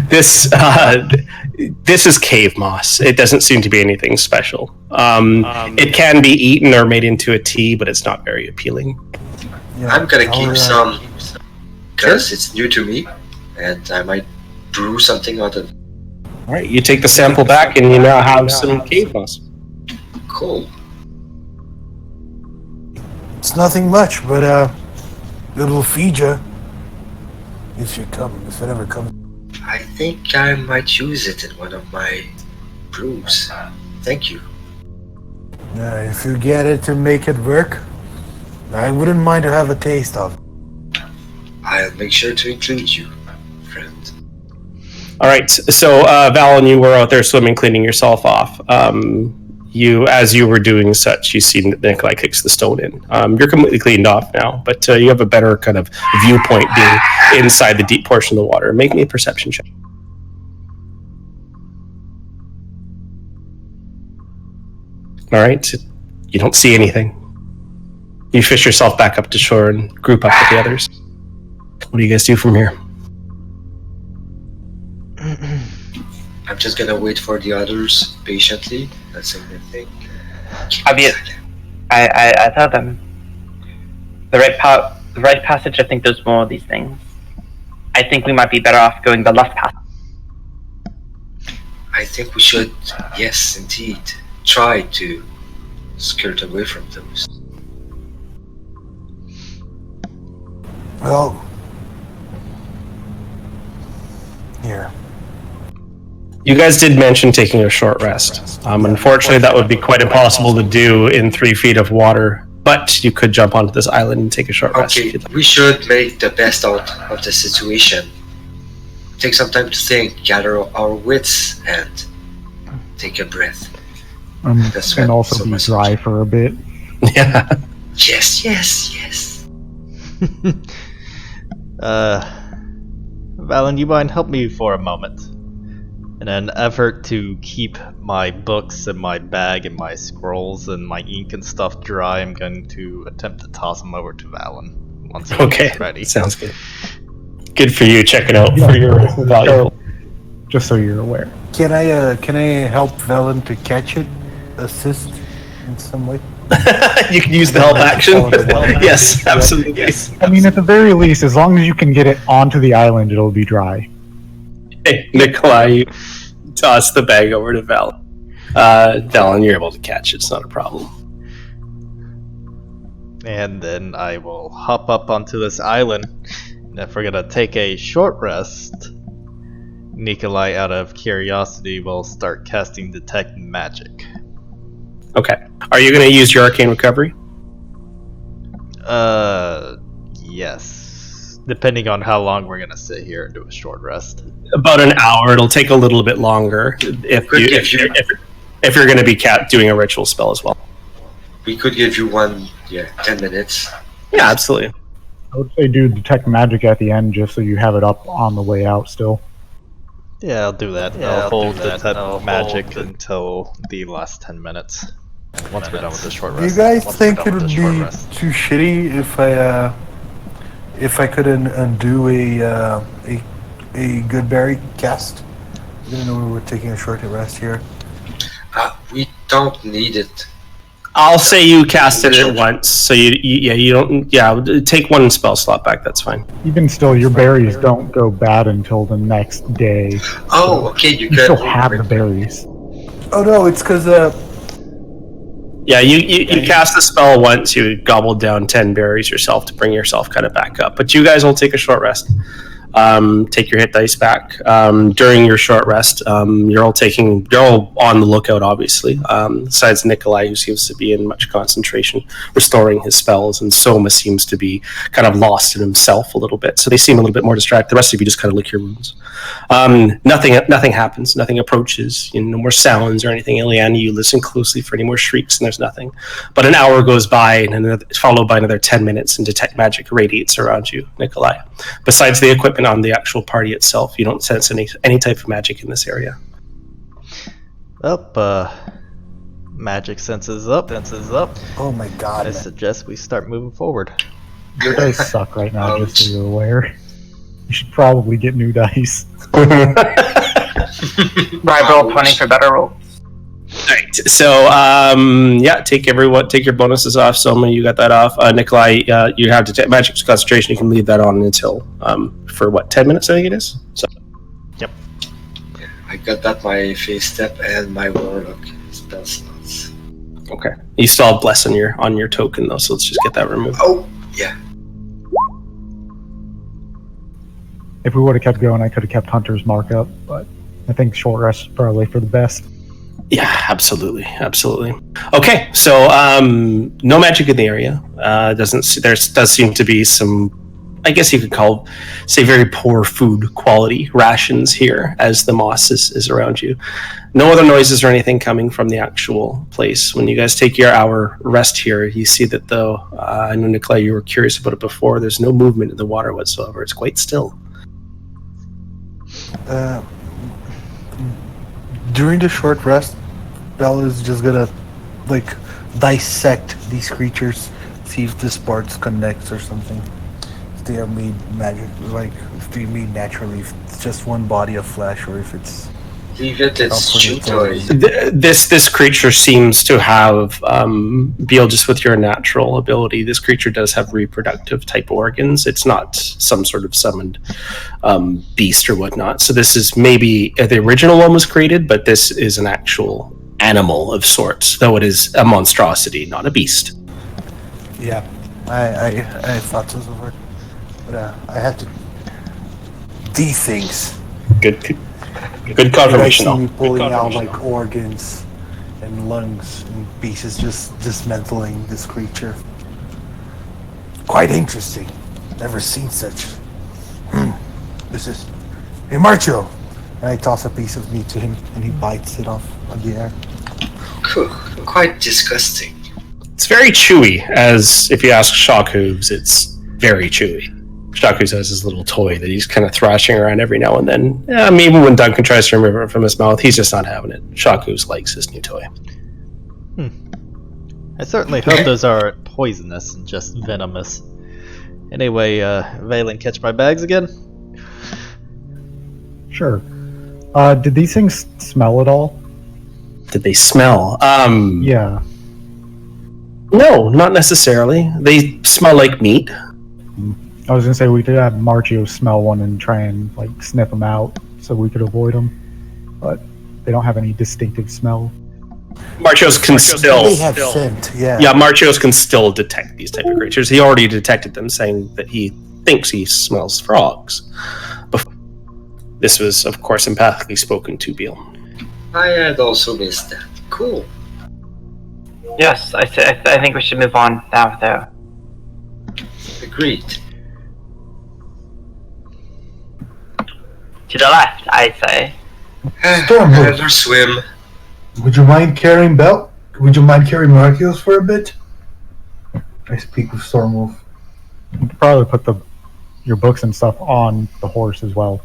This is cave moss. It doesn't seem to be anything special. It can be eaten or made into a tea, but it's not very appealing. Yeah, I'm gonna keep some because it's new to me, and I might brew something out of it. All right, you take the sample back, and you now have some cave moss. Cool. It's nothing much, but it'll feed you if it ever comes. I think I might use it in one of my brews. Thank you. If you get it to make it work, I wouldn't mind to have a taste of it. I'll make sure to include you, friend. All right, so Valen, you were out there swimming, cleaning yourself off. As you were doing such, you see Nikolai kicks the stone in. You're completely cleaned off now, but you have a better kind of viewpoint being inside the deep portion of the water. Make me a perception check. All right, you don't see anything. You fish yourself back up to shore and group up with the others. What do you guys do from here? I'm just gonna wait for the others patiently. That's everything. I tell them the right passage. I think there's more of these things. I think we might be better off going the left path. I think we should, yes, indeed, try to skirt away from those. Well, here. You guys did mention taking a short rest. Unfortunately, that would be quite impossible to do in 3 feet of water, but you could jump onto this island and take a short rest. Okay, we should make the best out of the situation. Take some time to think, gather our wits, and take a breath. That's And what also so be much- dry for a bit. Yeah. Yes. Valen, you mind help me for a moment? In an effort to keep my books and my bag and my scrolls and my ink and stuff dry, I'm going to attempt to toss them over to Valen once he's ready. Sounds good. Good for you. Check it out for your valuable. Just so you're aware. Can I help Velen to catch it? Assist in some way? You can use the help action. Yes, absolutely. I mean, at the very least, as long as you can get it onto the island, it'll be dry. Hey, Nikolai, you toss the bag over to Val. Valen, you're able to catch it. It's not a problem. And then I will hop up onto this island. And if we're gonna take a short rest, Nikolai, out of curiosity, will start casting Detect Magic. Okay. Are you going to use your arcane recovery? Yes. Depending on how long we're gonna sit here and do a short rest. About an hour. It'll take a little bit longer if you're going to be doing a ritual spell as well. We could give you 10 minutes. Yeah, absolutely. I would say do Detect Magic at the end just so you have it up on the way out still. Yeah, I'll do that. I'll hold Detect Magic until the last 10 minutes. Once we're done with the short Do rest. you guys think it would be too shitty if I could undo a good berry cast? I didn't know we were taking a short rest here. We don't need it. I'll say you casted it once, so you don't take one spell slot back. That's fine. Even still, your berries don't go bad until the next day. Oh, okay, you You still have the berries. Oh no, it's because Yeah, you cast the spell once. You gobbled down 10 berries yourself to bring yourself kind of back up. But you guys will take a short rest. Take your hit dice back. During your short rest, you're all on the lookout, obviously. Besides Nikolai, who seems to be in much concentration, restoring his spells, and Soma seems to be kind of lost in himself a little bit. So they seem a little bit more distracted. The rest of you just kind of lick your wounds. Nothing happens. Nothing approaches. No more sounds or anything. Ileana, you listen closely for any more shrieks, and there's nothing. But an hour goes by, and followed by another 10 minutes, and detect magic radiates around you, Nikolai. Besides the equipment on the actual party itself, you don't sense any type of magic in this area. Magic senses up. oh my god, I suggest we start moving forward. Your dice suck right now, just so you're aware. You should probably get new dice. I roll 20 for better roll. Right. So, take your bonuses off. Soma, you got that off. Nikolai, you have to magic concentration. You can leave that on until for 10 minutes? I think it is. So. Yep. I got that my face step and my warlock spell slots. Okay. You still have bless on your token though, so let's just get that removed. Oh yeah. If we would have kept going, I could have kept Hunter's mark up, but I think short rest is probably for the best. Yeah, absolutely. Okay, so no magic in the area. There does seem to be some, I guess you could say very poor food quality rations here as the moss is around you. No other noises or anything coming from the actual place. When you guys take your hour rest here, you see that though, I know Nikolai, you were curious about it before, there's no movement in the water whatsoever. It's quite still. During the short rest, Bella's just gonna dissect these creatures, see if the sparks connects or something. If they are made magic, if they made naturally, if it's just one body of flesh, or if it's Leave it's chew toy. This creature seems to have, Beal, just with your natural ability, this creature does have reproductive type organs. It's not some sort of summoned beast or whatnot. So this is maybe, the original one was created, but this is an actual animal of sorts, though it is a monstrosity, not a beast. Yeah, I thought so far, but I had to. These things. Good confirmation. You guys see me pulling out organs and lungs and pieces, just dismantling this creature. Quite interesting. Never seen such. This is. Hey, Marcho! And I toss a piece of meat to him, and he bites it off on the air. Cool. Quite disgusting. It's very chewy, as if you ask Shockhooves, it's very chewy. Shockhooves has his little toy that he's kind of thrashing around every now and then. Maybe when Duncan tries to remove it from his mouth, he's just not having it. Shockhooves likes his new toy. I certainly hope those are poisonous and just venomous. Anyway, Valen, catch my bags again? Sure. Did these things smell at all? Did they smell? Yeah. No, not necessarily. They smell like meat. I was gonna say we could have Marchio smell one and try and sniff them out so we could avoid them, but they don't have any distinctive smell. Marchios can still. They have scent, yeah. Yeah, Marchios can still detect these type of creatures. He already detected them, saying that he thinks he smells frogs. This was, of course, empathically spoken to Beal. I had also missed that. Cool. Yes, I think we should move on now, though. Agreed. To the left, I say. Another swim. Would you mind carrying Markios for a bit? I speak with Stormwolf. You could probably put your books and stuff on the horse as well.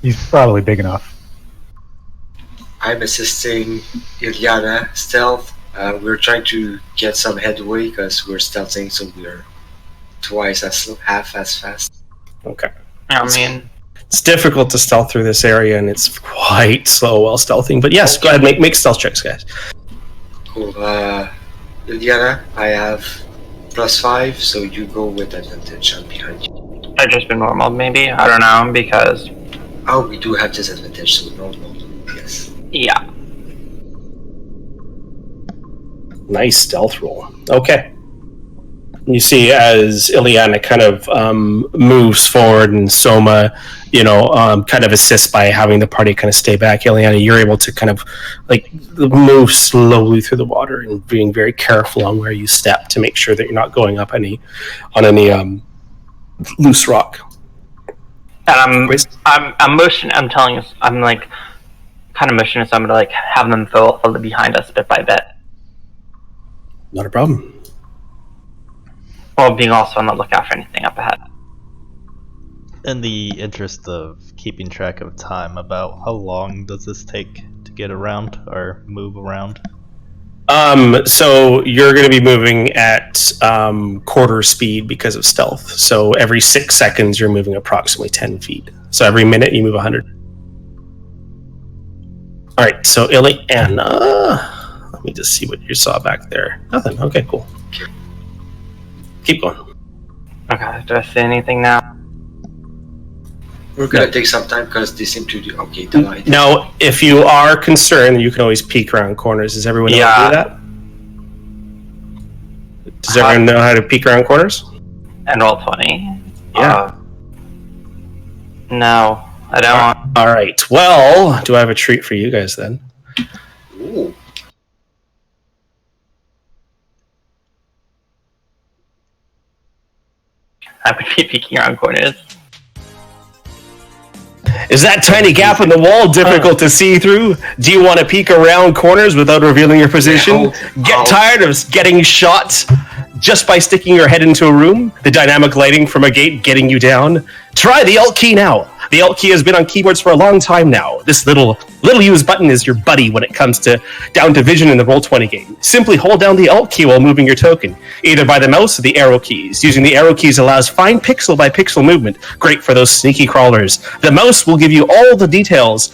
He's probably big enough. I'm assisting Ileana stealth. We're trying to get some headway because we're stealthing, so we're half as fast. Okay. I mean, it's difficult to stealth through this area, and it's quite slow while stealthing. But yes, go ahead, make stealth checks, guys. Cool. Cool. Liliana, I have +5, so you go with advantage. I'm behind you. I've just been normal, maybe. I don't know, because Oh, we do have disadvantage, so normal. Yes. yeah. Nice stealth roll. Okay. You see as Ileana kind of moves forward and Soma, kind of assists by having the party kind of stay back. Ileana, you're able to kind of like move slowly through the water and being very careful on where you step to make sure that you're not going up on any loose rock. And I'm motioning. I'm telling you, I'm like kind of motioning, so I'm gonna like have them follow behind us bit by bit. Not a problem. While being also on the lookout for anything up ahead. In the interest of keeping track of time, about how long does this take to get around or move around? So you're going to be moving at quarter speed because of stealth. So every 6 seconds, you're moving approximately 10 feet. So every minute, you move 100. All right, so Ileana, let me just see what you saw back there. Nothing. Okay, cool. Keep going. Okay, do I see anything now? We're gonna take some time because they seem to do okay tonight. Now, if you are concerned, you can always peek around corners. Does everyone know how to do that? Does everyone know how to peek around corners? And roll 20. Yeah. No, I don't. All right. Well, do I have a treat for you guys then? Ooh. I would be peeking around corners. Is that tiny gap in the wall difficult to see through? Do you want to peek around corners without revealing your position? Get tired of getting shot just by sticking your head into a room? The dynamic lighting from a gate getting you down? Try the Alt key now. The Alt key has been on keyboards for a long time now. This little used button is your buddy when it comes down to vision in the Roll20 game. Simply hold down the Alt key while moving your token, either by the mouse or the arrow keys. Using the arrow keys allows fine pixel by pixel movement, great for those sneaky crawlers. The mouse will give you all the details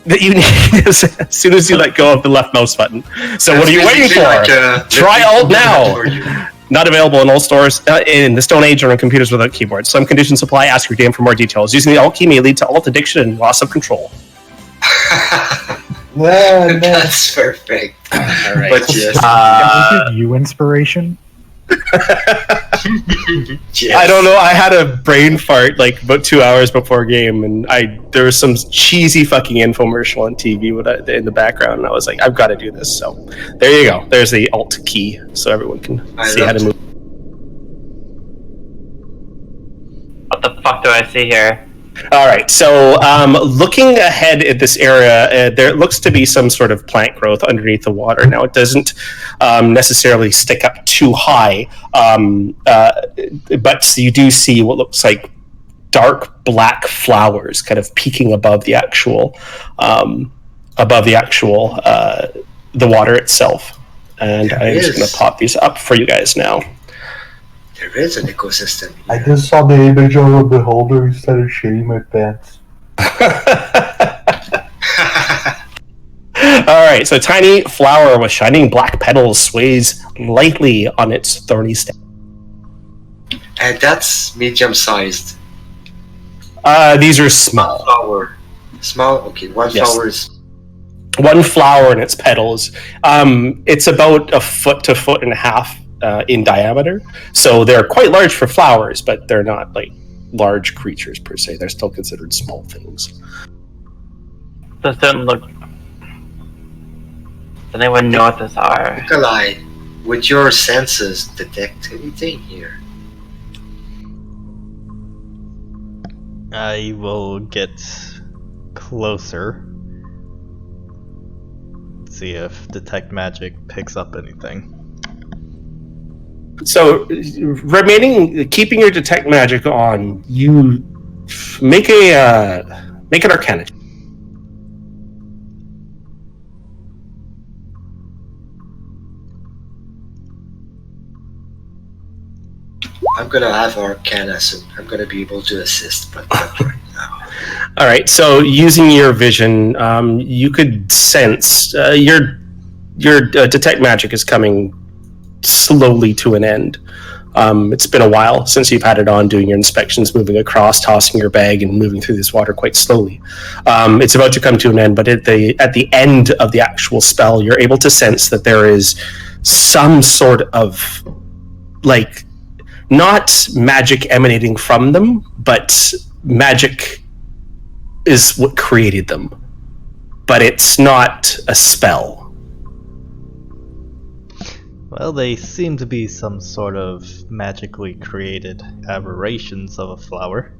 that you need as soon as you let go of the left mouse button. So what are you waiting for? Try Alt now. Not available in all stores in the Stone Age or on computers without keyboards. Some conditions apply. Ask your DM for more details. Using the Alt key may lead to Alt addiction and loss of control. That's perfect. All right. But yes. Can we give you inspiration? Yes. I don't know. I had a brain fart like about 2 hours before game, and there was some cheesy fucking infomercial on TV in the background, and I was like, I've got to do this. So there you go. There's the Alt key, so everyone can see how to move. What the fuck do I see here? All right, so looking ahead at this area, there looks to be some sort of plant growth underneath the water. Now, it doesn't necessarily stick up too high, but you do see what looks like dark black flowers kind of peeking above the actual the water itself. And I'm just going to pop these up for you guys now. There is an ecosystem here. I just saw the image of a beholder who started shitting my pants. All right, so tiny flower with shining black petals sways lightly on its thorny stem. And that's medium-sized. These are small. Flower. Small? Okay, one flower is... One flower and its petals. It's about a foot to foot and a half in diameter. So they're quite large for flowers, but they're not like large creatures per se. They're still considered small things. Those don't look... Does anyone know what those are? Nikolai, with your senses, detect anything here? I will get closer. See if Detect Magic picks up anything. So, keeping your Detect Magic on, you make an Arcana. I'm gonna have Arcana soon. I'm gonna be able to assist, but not right now. All right. So, using your vision, you could sense your detect magic is coming slowly to an end. It's been a while since you've had it on, doing your inspections, moving across, tossing your bag, and moving through this water quite slowly. It's about to come to an end, but at the end of the actual spell, you're able to sense that there is some sort of, like, not magic emanating from them, but magic is what created them. But it's not a spell. Well, they seem to be some sort of magically created aberrations of a flower.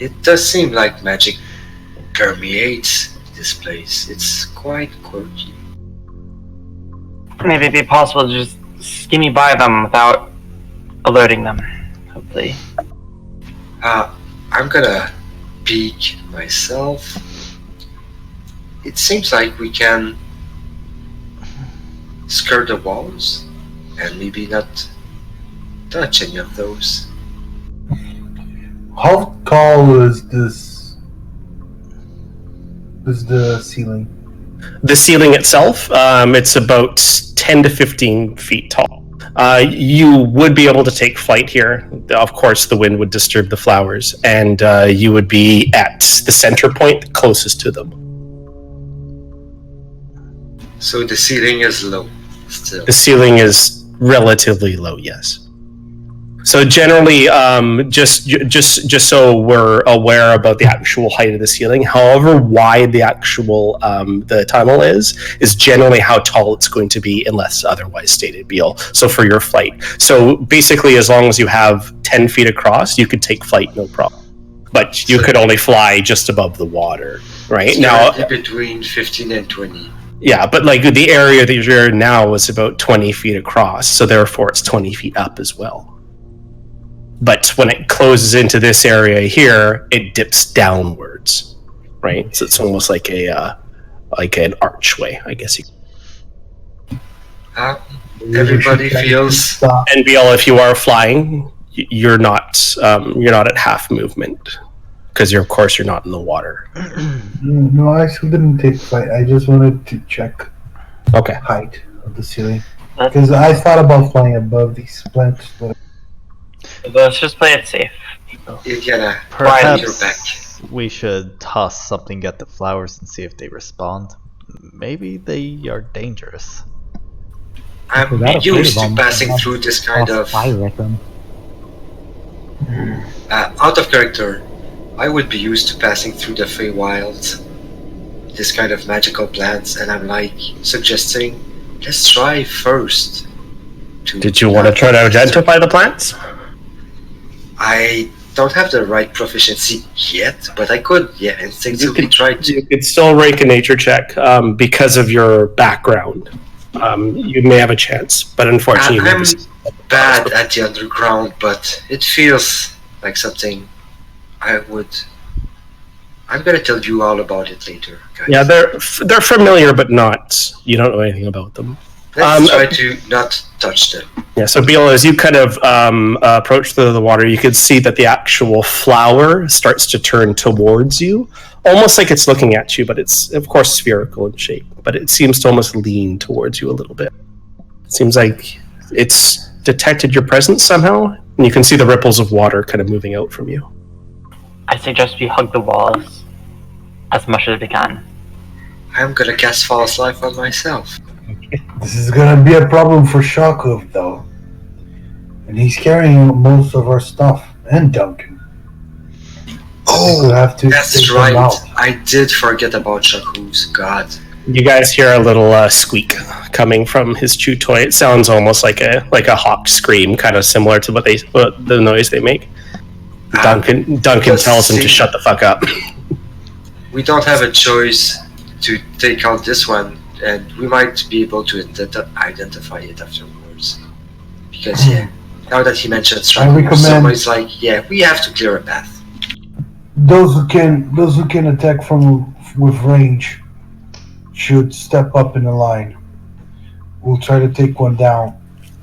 It does seem like magic permeates this place. It's quite quirky. Maybe it'd be possible to just skinny by them without alerting them, hopefully. I'm gonna peek myself. It seems like we can skirt the walls and maybe not touch any of those. How tall is this? Is the ceiling? The ceiling itself, it's about 10 to 15 feet tall. You would be able to take flight here. Of course, the wind would disturb the flowers, and you would be at the center point closest to them. So the ceiling is low still. The ceiling is relatively low, yes. So generally, just so we're aware about the actual height of the ceiling, however wide the actual the tunnel is generally how tall it's going to be, unless otherwise stated, Beal. So for your flight, so basically, as long as you have 10 feet across, you could take flight, no problem. But you could only fly just above the water, right? Now, between 15 and 20. Yeah, but like the area that you're in now is about 20 feet across, so therefore it's 20 feet up as well. But when it closes into this area here, it dips downwards, right? So it's almost like an archway, I guess. Everybody feels. And BL, if you are flying, you're not at half movement because you're not in the water. No, I actually didn't take flight. I just wanted to check Okay. height of the ceiling because I thought about flying above these plants, but Let's just play it safe. You gotta quiet your back. Perhaps we should toss something at the flowers and see if they respond. Maybe they are dangerous. I'm used to passing through this kind of fire at them. out of character. I would be used to passing through the Feywilds, this kind of magical plants, and I'm like suggesting, let's try first. Did you want to try to identify the plants? I don't have the right proficiency yet, but I could, instinctively try to. You could still rake a nature check because of your background. You may have a chance, but unfortunately, I'm bad at the underground, but it feels like something I'm gonna tell you all about it later, guys. Yeah, they're familiar, but not. You don't know anything about them. Let's try to not touch them. Yeah, so Beal, as you kind of approach the water, you can see that the actual flower starts to turn towards you, almost like it's looking at you, but it's, of course, spherical in shape, but it seems to almost lean towards you a little bit. It seems like it's detected your presence somehow, and you can see the ripples of water kind of moving out from you. I suggest we hug the walls as much as we can. I'm gonna cast False Life on myself. this is gonna be a problem for Shakov, though. And he's carrying most of our stuff, and Duncan. Oh, have to that's take them right. out. I did forget about Shaku's. God. You guys hear a little squeak coming from his chew toy. It sounds almost like a hawk scream, kind of similar to the noise they make. Duncan tells him to shut the fuck up. We don't have a choice to take out this one, and we might be able to identify it afterwards. Because now that he mentioned Shaku, somebody's like, we have to clear a path. Those who can attack with range should step up in the line. We'll try to take one down.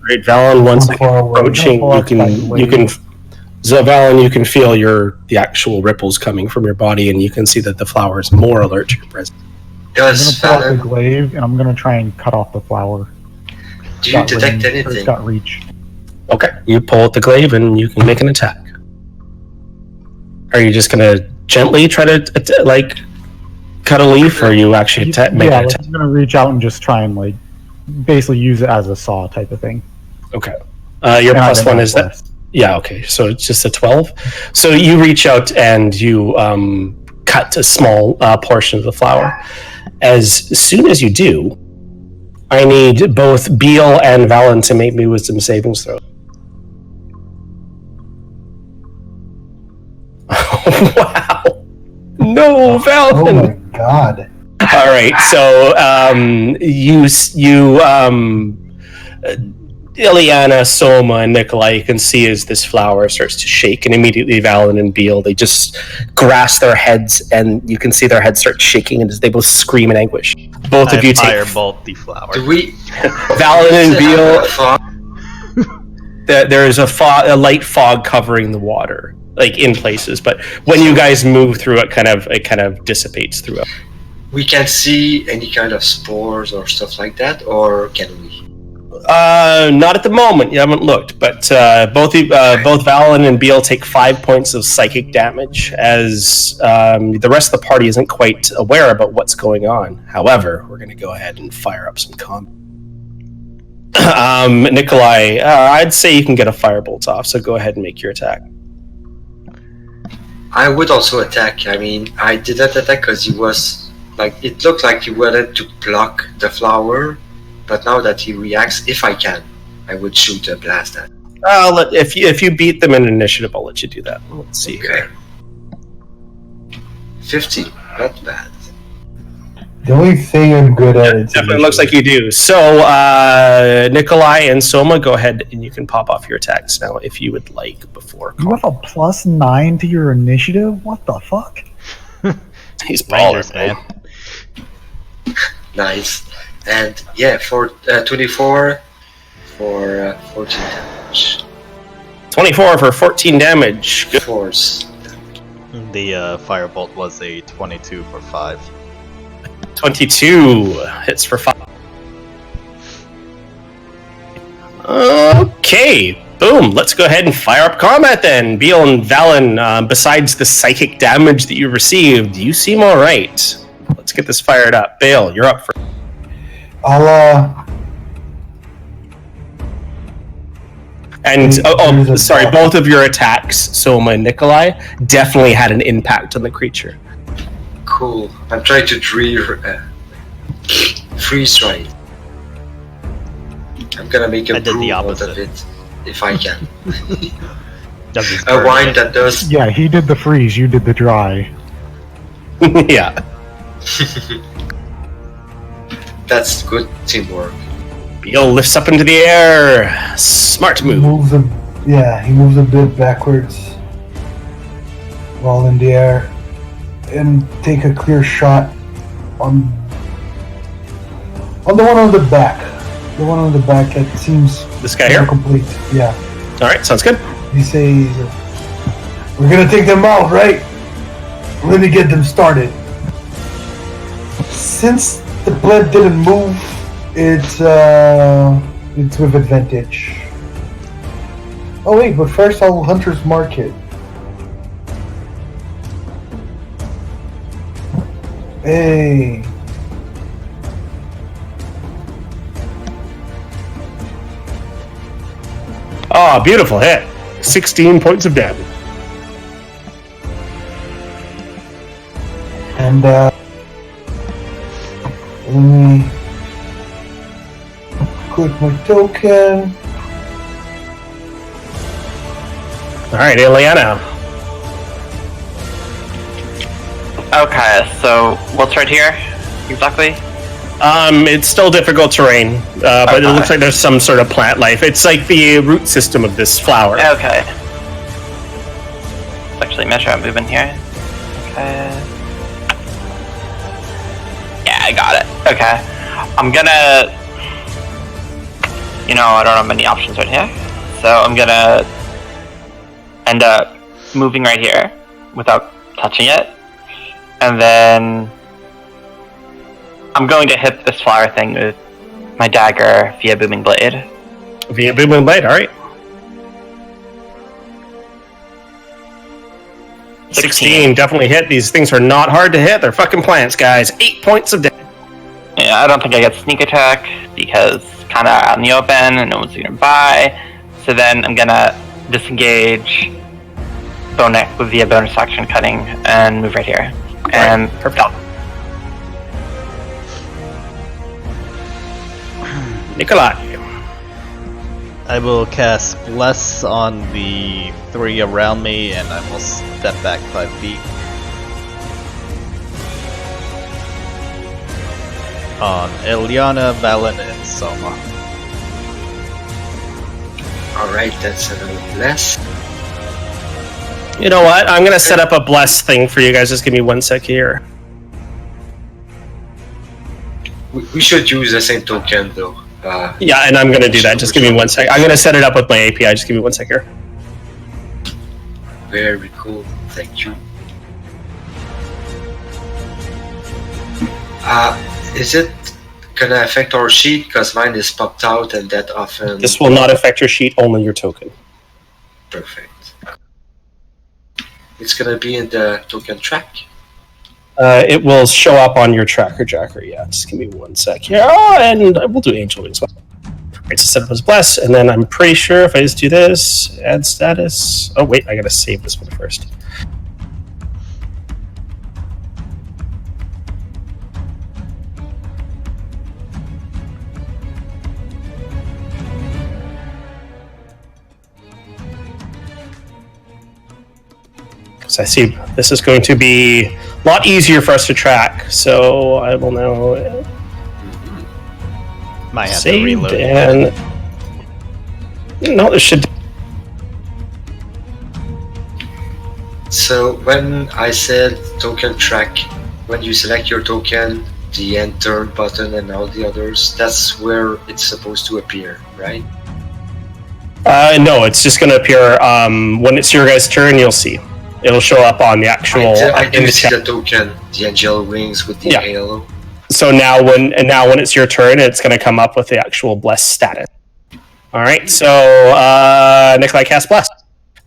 Great, Valen. Once approaching, Valen, you can feel the actual ripples coming from your body, and you can see that the flower is more alert to your presence. I'm Does gonna pull out the Valen, glaive and I'm gonna try and cut off the flower. do you detect Range, or anything? It's got reach. Okay, you pull out the glaive and you can make an attack. Are you just gonna gently try to like cut a leaf, or are you actually make an attack? I'm gonna reach out and just try and like basically use it as a saw type of thing. Okay. Your And I plus didn't one roll is that? plus. Yeah, okay. So it's just a 12. So you reach out and you cut a small portion of the flower. As soon as you do, I need both Beal and Valen to make me wisdom savings throws. Wow. No, Oh Valen. my god. All right, so Ileana, Soma, and Nikolai, you can see as this flower starts to shake, and immediately Valen and Beal, they just grasp their heads, and you can see their heads start shaking, and they both scream in anguish. Both of you take firebolt the flower. Do we? Valen and Beal. Fog? There is a light fog covering the water, like in places, but when you guys move through it, kind of dissipates through it. We can't see any kind of spores or stuff like that, or can we? Not at the moment. You haven't looked, but both Valen and Beal take 5 points of psychic damage, as the rest of the party isn't quite aware about what's going on. However, we're going to go ahead and fire up some combat. Nikolai, I'd say you can get a firebolt off, so go ahead and make your attack. I would also attack. I mean, I didn't attack because he was like, it looked like he wanted to block the flower, but now that he reacts, if I can, I would shoot a blast at him. If you beat them in initiative, I'll let you do that. Let's see Okay. here. 15, not bad. The only thing I'm good at is Definitely looks like you do. So, Nikolai and Soma, go ahead and you can pop off your attacks now if you would like before. You have a +9 to your initiative? What the fuck? He's Rangers, ballers, man. Nice. And yeah, for 24 for 14 damage. 24 for 14 damage. Good. Force. The firebolt was a 22 for 5. 22 hits for 5. Okay, boom. Let's go ahead and fire up combat then. Beal and Valen, besides the psychic damage that you received, you seem alright. Let's get this fired up. Bale, you're up for. And sorry, both of your attacks, Soma and Nikolai, definitely had an impact on the creature. Cool. I'm trying to freeze right. I'm gonna make a I did the brew out opposite. of it if I can. Doesn't A burn wine it. that does. Yeah, he did the freeze, you did the dry. Yeah. That's good teamwork. Beal lifts up into the air. Smart move. He moves a bit backwards while in the air and take a clear shot on the one on the back. The one on the back that seems This guy here? complete. Yeah. Alright, sounds good. He says, "We're gonna take them out, right? Let me get them started." Since the blade didn't move, it's with advantage. Oh wait, but first I'll Hunter's Mark it. Hey. Oh, beautiful hit. 16 points of damage. And let me click my token. Alright, Ileana. Okay, so what's right here exactly? It's still difficult terrain, but it Okay. looks like there's some sort of plant life. It's like the root system of this flower. Okay. Let's actually measure out movement here. Okay. Yeah, I got it. Okay. I'm gonna... I don't have many options right here. So I'm gonna end up moving right here without touching it. And then I'm going to hit this flower thing with my dagger via Booming Blade. Via Booming Blade, alright. 16 definitely hit. These things are not hard to hit. They're fucking plants, guys. 8 points of damage. Yeah, I don't think I get sneak attack because kind of out in the open and no one's gonna buy. So then I'm gonna disengage via bonus action cutting and move right here. And perfect. Nikolai. I will cast Bless on the 3 around me, and I will step back 5 feet. On Eliana, Valen, and Soma. Alright, that's another bless. You know what? I'm gonna set up a bless thing for you guys. Just give me 1 sec here. We should use the same token though. Yeah, and I'm gonna do that. Just give me 1 sec. I'm gonna set it up with my API. Just give me 1 sec here. Very cool. Thank you. Is it gonna affect our sheet? Because mine is popped out and that often... This will not affect your sheet, only your token. Perfect. It's gonna be in the token track? It will show up on your tracker, Jacker. Yeah, just give me 1 sec here. Oh, and we'll do Angel as well. Alright, so set up as Bless, and then I'm pretty sure if I just do this, add status... Oh, wait, I gotta save this one first. So I see this is going to be a lot easier for us to track. So I will now Might have to save reload. and no, this should. So when I said token track, when you select your token, the enter button and all the others, that's where it's supposed to appear, right? No, it's just going to appear when it's your guys' turn. You'll see. It'll show up on the actual I in do the see chat. the token, the angel wings with the Yeah. halo. So now when it's your turn, it's going to come up with the actual bless status. All right. So Nikolai cast bless,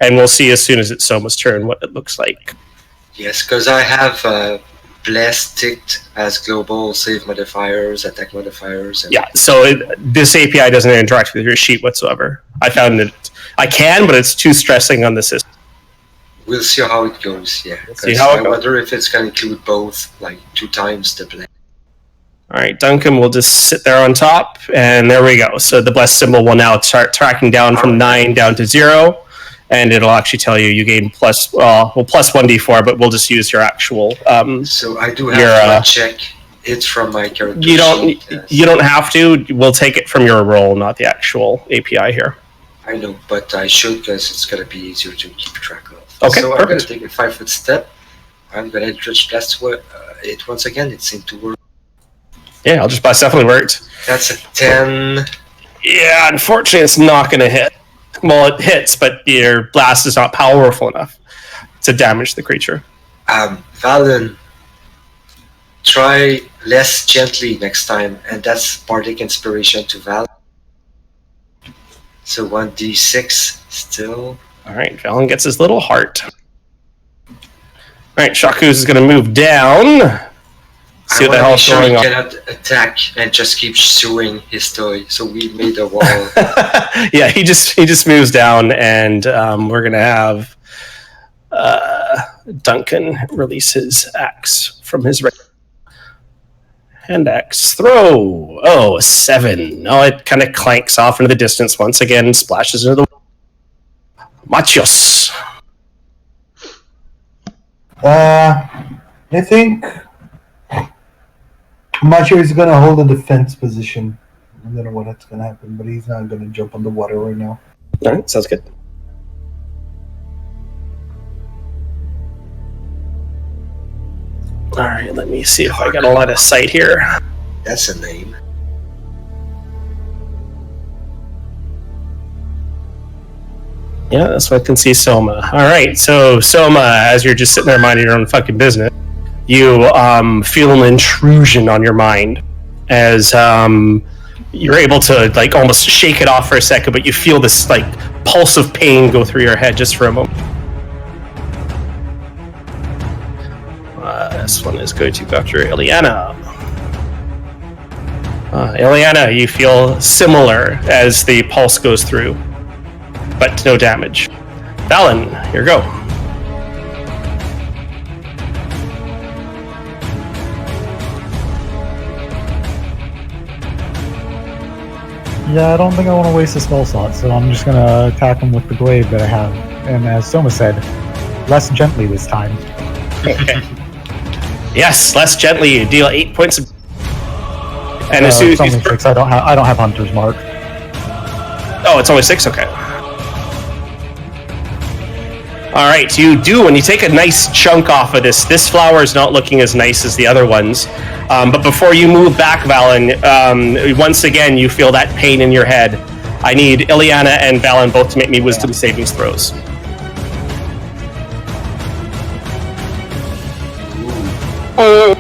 and we'll see as soon as it's Soma's turn what it looks like. Yes, because I have blessed ticked as global save modifiers, attack modifiers. And Yeah. So this API doesn't interact with your sheet whatsoever. I found that I can, but it's too stressing on the system. We'll see how it goes. Yeah. See how it I goes. wonder if it's going to include both, like 2 times the bless. All right, Duncan will just sit there on top, and there we go. So the bless symbol will now start tracking down from 9 down to 0, and it'll actually tell you gain plus 1d4, but we'll just use your actual. So I do have to check it from my character sheet. You don't have to. We'll take it from your role, not the actual API here. I know, but I should because it's going to be easier to keep track of. Okay, so I'm going perfect. to take a 5-foot step. I'm going to just blast it once again. It seemed to work. Yeah, I'll just bless definitely worked. That's a 10. Yeah, unfortunately, it's not going to hit. Well, it hits, but your blast is not powerful enough to damage the creature. Valen, try less gently next time, and that's Bardic Inspiration to Valen. So 1d6 still. All right, Valen gets his little heart. All right, Shakus is going to move down. See what the hell's sure going he on. cannot attack and just keep chewing his toy. So we made a wall. Yeah, he just moves down, and we're gonna have Duncan release his axe from his hand axe throw. Oh, a 7. Oh, it kind of clanks off into the distance once again, splashes into the Machos. I think Macho is gonna hold a defense position. I don't know what's gonna happen, but he's not gonna jump on the water right now. All right, sounds good. All right, let me see if I got a lot of sight here. That's a name. Yeah, that's what I can see Soma. All right, so Soma, as you're just sitting there minding your own fucking business, you feel an intrusion on your mind as you're able to like almost shake it off for a second, but you feel this like pulse of pain go through your head just for a moment. This one is going to go after Ileana. Ileana, you feel similar as the pulse goes through, but no damage. Valen, here go. Yeah, I don't think I want to waste a spell slot, so I'm just gonna attack him with the glaive that I have. And as Soma said, less gently this time. Okay. Yes, less gently. You deal 8 points of. And as soon as it's only 6. I don't have Hunter's Mark. Oh, it's only 6. Okay. All right, you do, and you take a nice chunk off of this. This flower is not looking as nice as the other ones. But before you move back, Valen, once again, you feel that pain in your head. I need Ileana and Valen both to make me wisdom savings throws. Oh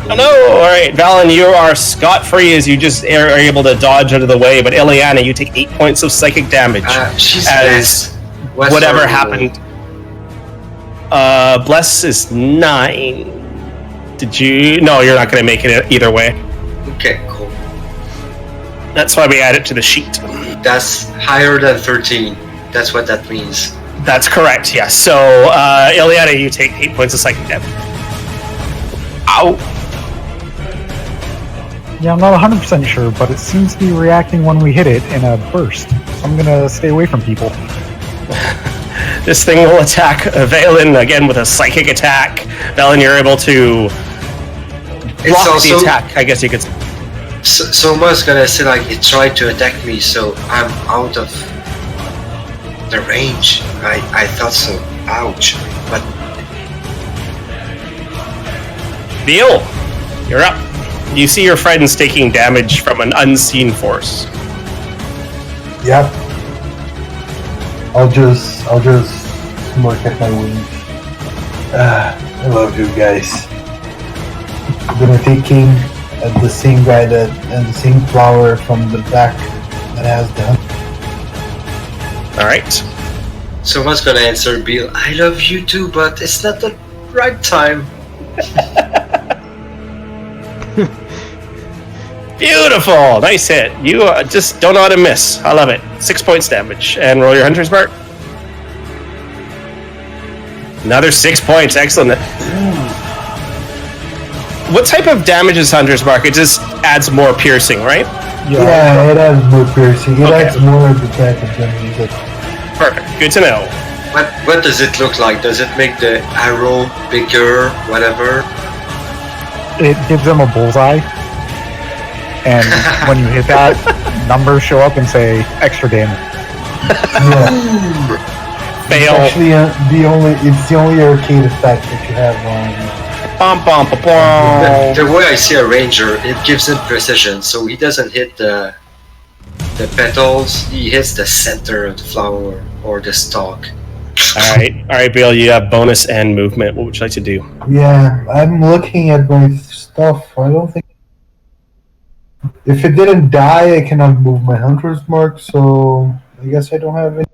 no! All right, Valen, you are scot-free as you just are able to dodge out of the way. But Ileana, you take 8 points of psychic damage She's as whatever happened. Bless is 9. Did you? No, you're not going to make it either way. Okay, cool. That's why we add it to the sheet. That's higher than 13. That's what that means. That's correct. Yes. So, Ileana, you take 8 points of psychic damage. Ow. Yeah, I'm not 100% sure, but it seems to be reacting when we hit it in a burst. So I'm gonna stay away from people. This thing will attack Valen again with a psychic attack. Valen, you're able to block the attack, I guess you could say. Soma's gonna say like it tried to attack me, so I'm out of the range. I thought so. Ouch. But Beal, you're up. You see your friends taking damage from an unseen force. Yep. I'll just smirk at my wings. I love you guys. I'm gonna take aim at the same guy and the same flower from the back that has the hunter. Alright. Soma's gonna answer Bill, I love you too, but it's not the right time. Beautiful! Nice hit. You just don't know how to miss. I love it. 6 points damage. And roll your Hunter's Mark. Another 6 points. Excellent. What type of damage is Hunter's Mark? It just adds more piercing, right? Yeah, it adds more piercing. It adds more of the type of damage. Perfect. Good to know. What does it look like? Does it make the arrow bigger, whatever? It gives them a bullseye. And when you hit that, numbers show up and say extra damage. Yeah. Fail. It's actually it's the only arcade effect that you have on. The way I see a ranger, it gives him precision, so he doesn't hit the petals, he hits the center of the flower or the stalk. Alright, Bill, you have bonus and movement. What would you like to do? Yeah, I'm looking at my stuff. I don't think. If it didn't die, I cannot move my Hunter's Mark, so I guess I don't have any.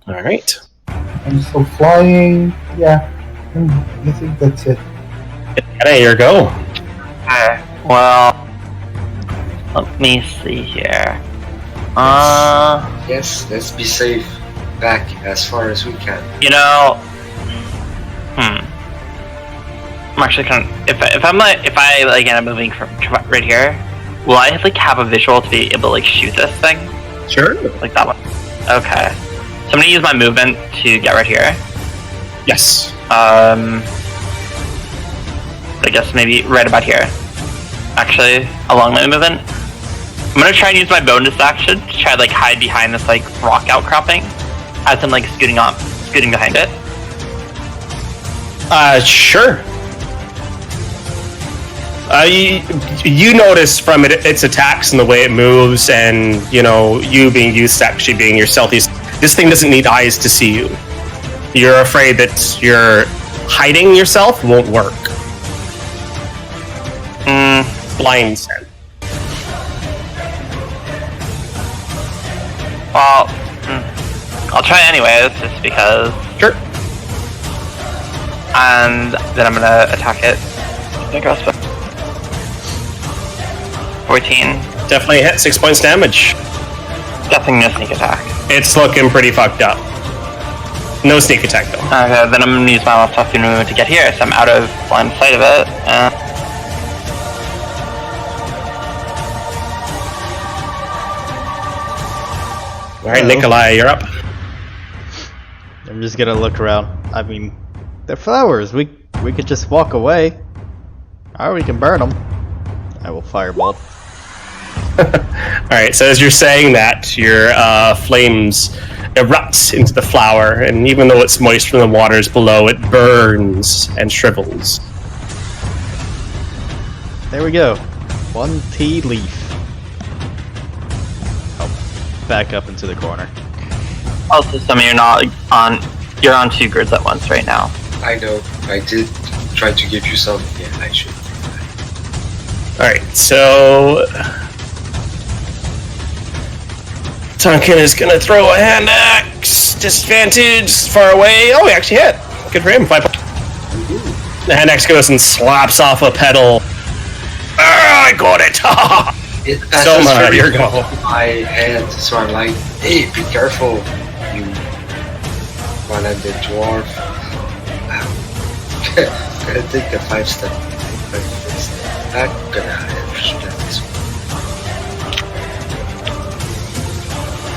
Alright. I'm still flying. Yeah, I think that's it. There you go. Well, let me see here. Yes, let's be safe back as far as we can. You know, I'm actually kind of if I end up moving from right here, will I have a visual to be able to guys this thing? Sure. Like that one. Okay. So I'm gonna use my movement to get right here. Yes. I guess maybe right about here. Actually, along my movement. I'm gonna try and use my bonus action to try to hide behind this rock outcropping as I'm scooting behind it. Sure. You notice from its attacks and the way it moves, and you being used to actually being your stealthy. This thing doesn't need eyes to see you. You're afraid that your hiding yourself won't work. blind sense. Well, I'll try anyways, just because. Sure. And then I'm gonna attack it. 14. Definitely hit. 6 points damage. Guessing no sneak attack. It's looking pretty fucked up. No sneak attack though. Okay, then I'm gonna use my last plus 2 movement to get here, so I'm out of line of sight of it. Alright, Nikolai, you're up. I'm just gonna look around. I mean, they're flowers. We could just walk away. Or we can burn them. I will firebolt. Alright, so as you're saying that, your flames erupt into the flower, and even though it's moist from the waters below, it burns and shrivels. There we go. 1 tea leaf. Oh, back up into the corner. Also, some of you're on 2 grids at once right now. I know. I did try to give you some. Yeah, I should. Alright, so Tonkin is gonna throw a hand axe. Disadvantage, far away. Oh, he actually hit. Good for him. 5 points. The hand axe goes and slaps off a pedal. I got it! It So much, very your go. close to my head, so I'm like, hey, be careful, you one-handed dwarf. Gonna take the 5-step. Not gonna push that this one.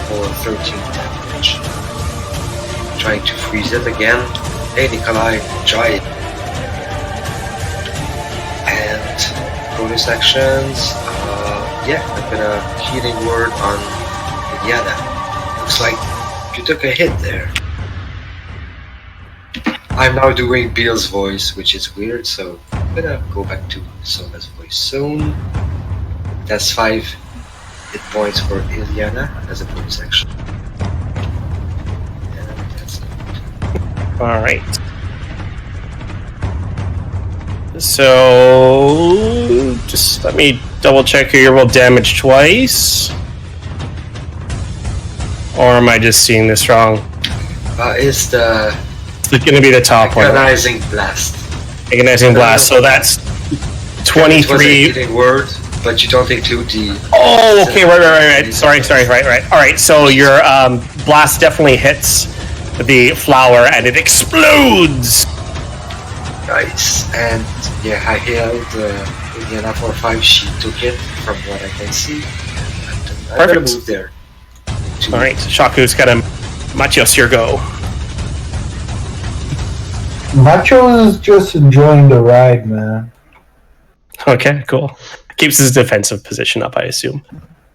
For 13 damage. Trying to freeze it again. Hey Nikolai, try it. And bonus actions. Yeah, I'm gonna healing word on Iliana. Looks like you took a hit there. I'm now doing Bill's voice, which is weird, so I'm gonna go back to Sona's voice soon. That's 5 hit points for Iliana as a bonus action. And that's it. Alright. So just let me double check here. You rolled damage twice. Or am I just seeing this wrong? Is the It's gonna be the top one. Agonizing Blast. Agonizing blast. So that's It was a 23. healing word, but you don't include the... Oh, okay, right. Sorry, right. Alright, so your blast definitely hits the flower and it explodes! Nice. And yeah, I healed Indiana for 5. She took it from what I can see. I'm gonna Perfect. move there. Alright, Shaku's got him. Machios, your go. Macho is just enjoying the ride, man. Okay, cool. Keeps his defensive position up, I assume.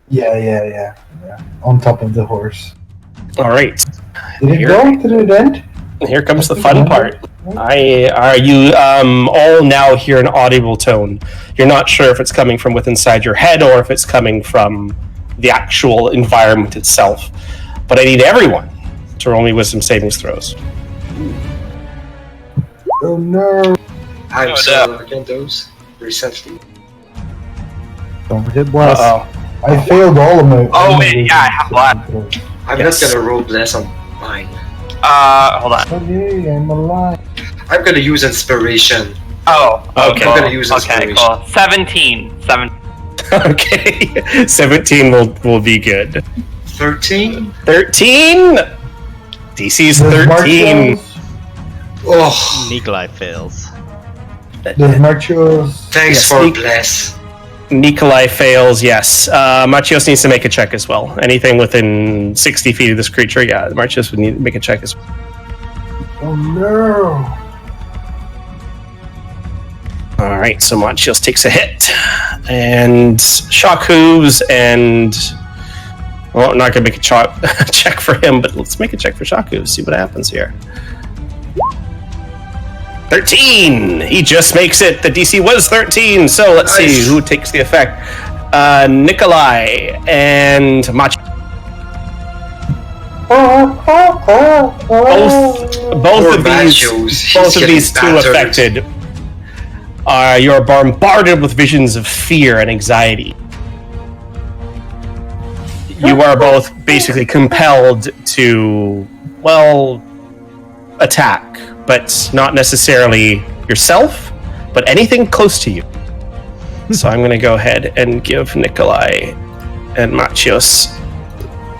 Yeah. On top of the horse. Alright, Did it Here. go? Did it end? here comes the fun part. Are you all now hear an audible tone? You're not sure if it's coming from within inside your head or if it's coming from the actual environment itself. But I need everyone to roll me wisdom savings throws. Oh no. I'm still looking at those recently. Don't forget bless. Uh-oh. I failed all of my. Oh, wait, yeah, I have bless. I'm Yes. not gonna roll bless on mine. Hold on. Okay, I'm alive. I'm gonna use inspiration. Oh, Okay. I'm gonna use okay, inspiration. cool. 17. Okay, 17 will be good. 13? 13? DC's Does 13. Marchos- Oh, Nikolai fails. Does Marchos... thanks Yes, for Nick- bless. Nikolai fails, yes. Machios needs to make a check as well. Anything within 60 feet of this creature, yeah, Machios would need to make a check as well. Oh no. Alright, so Machios takes a hit. And Shock Hooves and... Well, I'm not going to make a check for him, but let's make a check for Shock Hooves, see what happens here. 13! He just makes it. The DC was 13, so let's see Nice. who takes the effect. Nikolai and Mach. Both Poor of these, Machios, he's both of getting these two battered. affected. you're bombarded with visions of fear and anxiety. You are both basically compelled to, well, attack, but not necessarily yourself, but anything close to you. So I'm going to go ahead and give Nikolai and Machios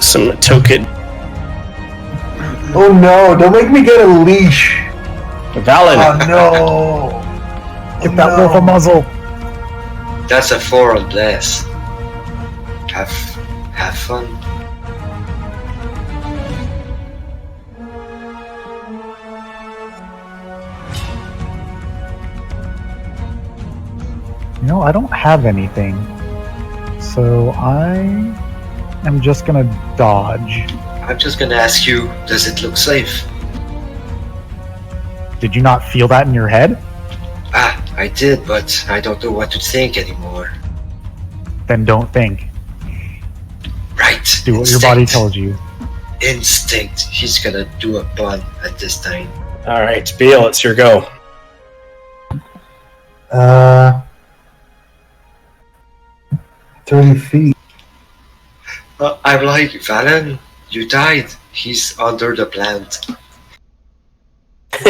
some token. Oh no, don't make me get a leash. Valen. Oh no. Get that wolf a muzzle. That's a 4 on bless. Have fun. You know, I don't have anything. So I am just gonna dodge. I'm just gonna ask you, does it look safe? Did you not feel that in your head? I did, but I don't know what to think anymore. Then don't think. Right. Do what your body tells you. Instinct. He's gonna do a pun at this time. All right, Beal, it's your go. 30 feet. I'm like, Valen, you died. He's under the plant.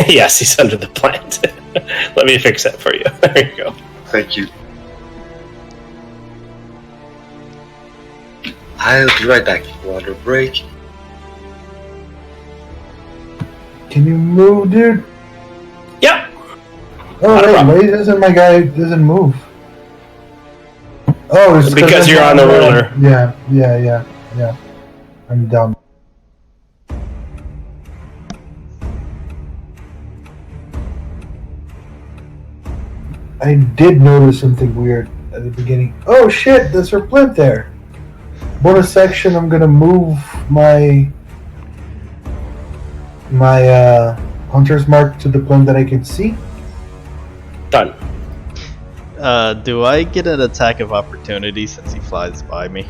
Yes, he's under the plant. Let me fix that for you. There you go. Thank you. I'll be right back. Water break. Can you move, dude? Yep. Oh, Not a wait, problem. why doesn't my guy doesn't move? Oh, it's Because I'm you're on the ruler. Yeah. I'm dumb. I did notice something weird at the beginning. Oh shit, there's her plinth there. Bonus section, I'm gonna move my hunter's mark to the plinth that I can see. Done. Do I get an attack of opportunity since he flies by me?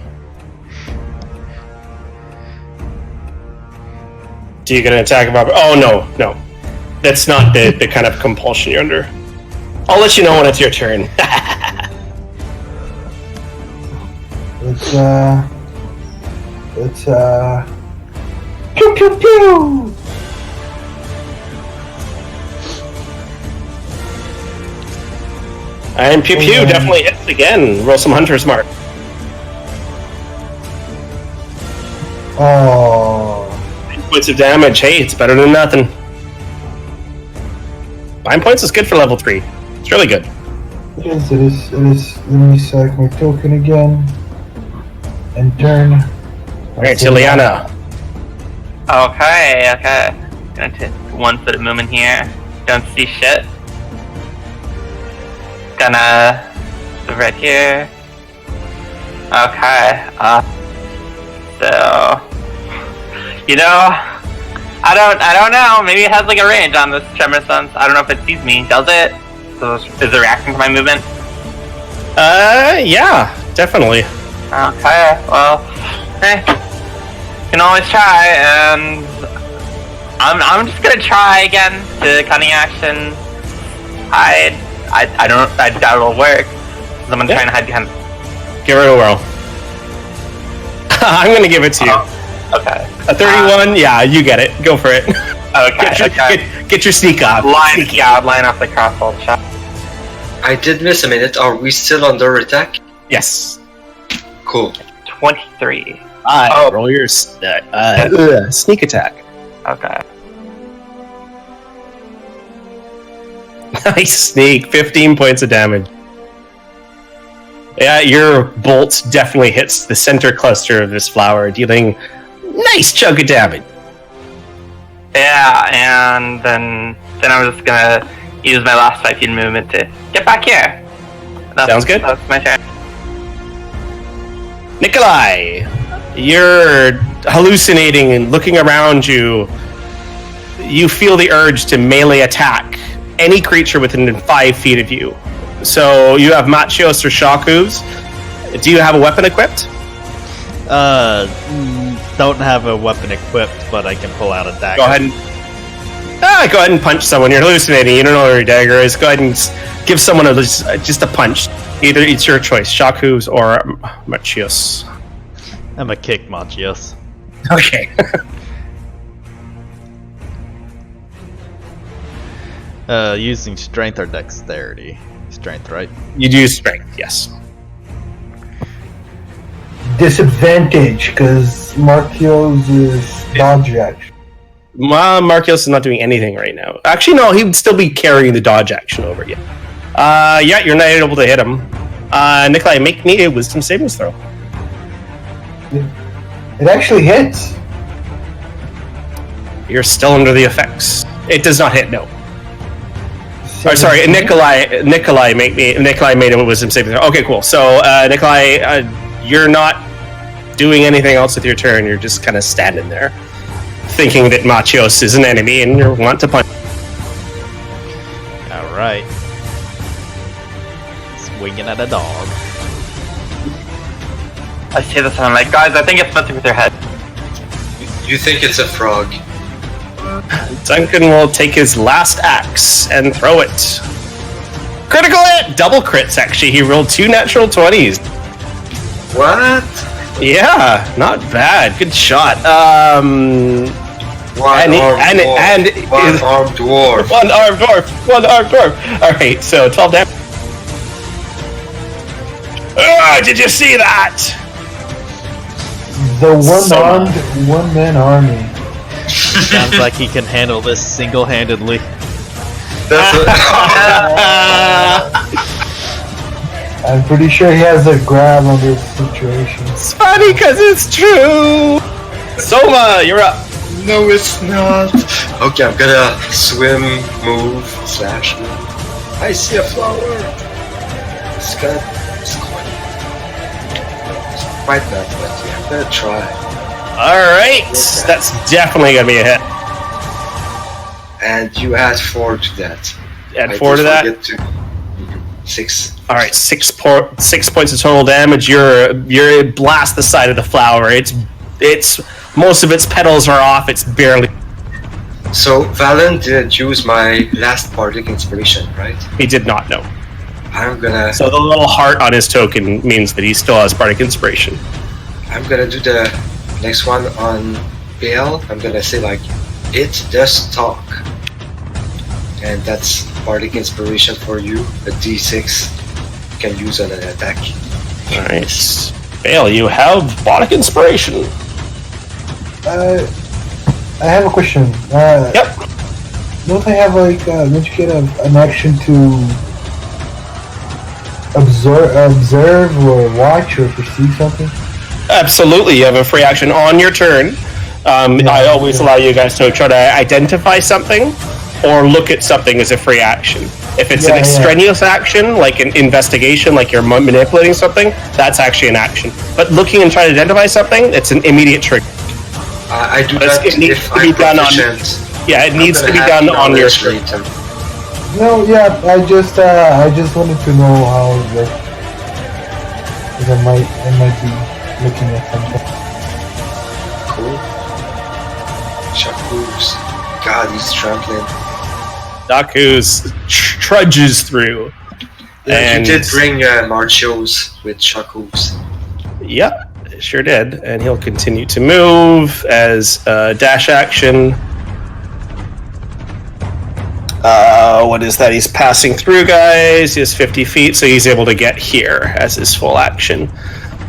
Do you get an attack of Oh, no. That's not the kind of compulsion you're under. I'll let you know when it's your turn. It's pew pew pew. And Pew Pew definitely hits again. Roll some Hunter's Mark. Oh. 9 points of damage. Hey, it's better than nothing. 9 points is good for level 3. It's really good. Yes, it is. Let me select my token again. And turn. Alright, Ileana. Okay. Gonna take 1 foot of movement here. Don't see shit. Gonna move right here. Okay. So you know, I don't know. Maybe it has like a range on this tremor sense. I don't know if it sees me. Does it? So is it reacting to my movement? Yeah, definitely. Okay. Well, hey, can always try, and I'm just gonna try again to cunning action. I doubt it'll work. So I'm gonna try and hide behind. Give it a whirl. I'm gonna give it to you. Okay. A 31, yeah, you get it. Go for it. Okay. Get your sneak off. Line off the crossbow shot. I did miss a minute. Are we still under attack? Yes. Cool. 23. Roll your sneak attack. Okay. Nice sneak. 15 points of damage. Yeah, your bolt definitely hits the center cluster of this flower, dealing nice chunk of damage. Yeah, and then I'm just gonna use my last 5 feet movement to get back here. Sounds good. That's my turn. Nikolai, you're hallucinating and looking around you. You feel the urge to melee attack any creature within 5 feet of you. So you have Machios or Shaku's. Do you have a weapon equipped? Don't have a weapon equipped, but I can pull out a dagger. Go ahead and Go ahead and punch someone. You're hallucinating. You don't know where your dagger is. Go ahead and give someone just a punch. Either it's your choice, Shaku's or Machios. I'm gonna kick Machios. Okay. Using strength or dexterity? Strength, right? You do strength, yes. Disadvantage, because Marquio's is dodge action. Marquios is not doing anything right now. Actually, no, he would still be carrying the dodge action over you. Yeah, you're not able to hit him. Nikolai, make me a wisdom savings throw. It actually hits. You're still under the effects. It does not hit, no. Or, sorry, Nikolai made a wisdom saving throw. Okay, cool. So, Nikolai, you're not doing anything else with your turn. You're just kind of standing there, thinking that Machios is an enemy and you want to punch. Alright. Swinging at a dog. I say this and I'm like, guys, I think it's messing with your head. You think it's a frog? Duncan will take his last axe and throw it. Critical hit! Double crits, actually. He rolled 2 natural 20s. What? Yeah, not bad. Good shot. One-armed dwarf. One-armed dwarf. Alright, so 12 damage. Did you see that? The one-armed, one-man army. Sounds like he can handle this single-handedly. I'm pretty sure he has a grab on this situation. It's funny because it's true. Soma, you're up. No, it's not. Okay, I'm gonna swim, move, slash move. I see a flower. It's quite bad, but yeah, I'm gonna try. Alright, that's definitely gonna be a hit. And you add 4 to that. Add 4 to that? 6. Alright, 6 points of total damage. You're blast the side of the flower. It's most of its petals are off. It's barely. So Valen didn't use my last bardic inspiration, right? He did not know. I'm gonna. So the little heart on his token means that he still has bardic inspiration. I'm gonna do the next one on Bale. I'm gonna say like, it does talk, and that's bardic inspiration for you. A D6 you can use on an attack. Nice. Bale, you have bardic inspiration. I have a question. Yep. Don't I have like, don't you get an action to observe or watch or perceive something? Absolutely, you have a free action on your turn. I always allow you guys to try to identify something or look at something as a free action. If it's an extraneous action, like an investigation, like you're manipulating something, that's actually an action. But looking and trying to identify something, it's an immediate trigger. I do that it needs if to be I'm done proficient. Yeah, it needs to be done on your turn. No, yeah, I just wanted to know how it works. Because I might be looking at something. Cool. Shaku's. God, he's trampling. Daku's trudges through. And you did bring Marchios with Shaku's. Yep. Sure did, and he'll continue to move as dash action. What is that? He's passing through, guys. He has 50 feet, so he's able to get here as his full action.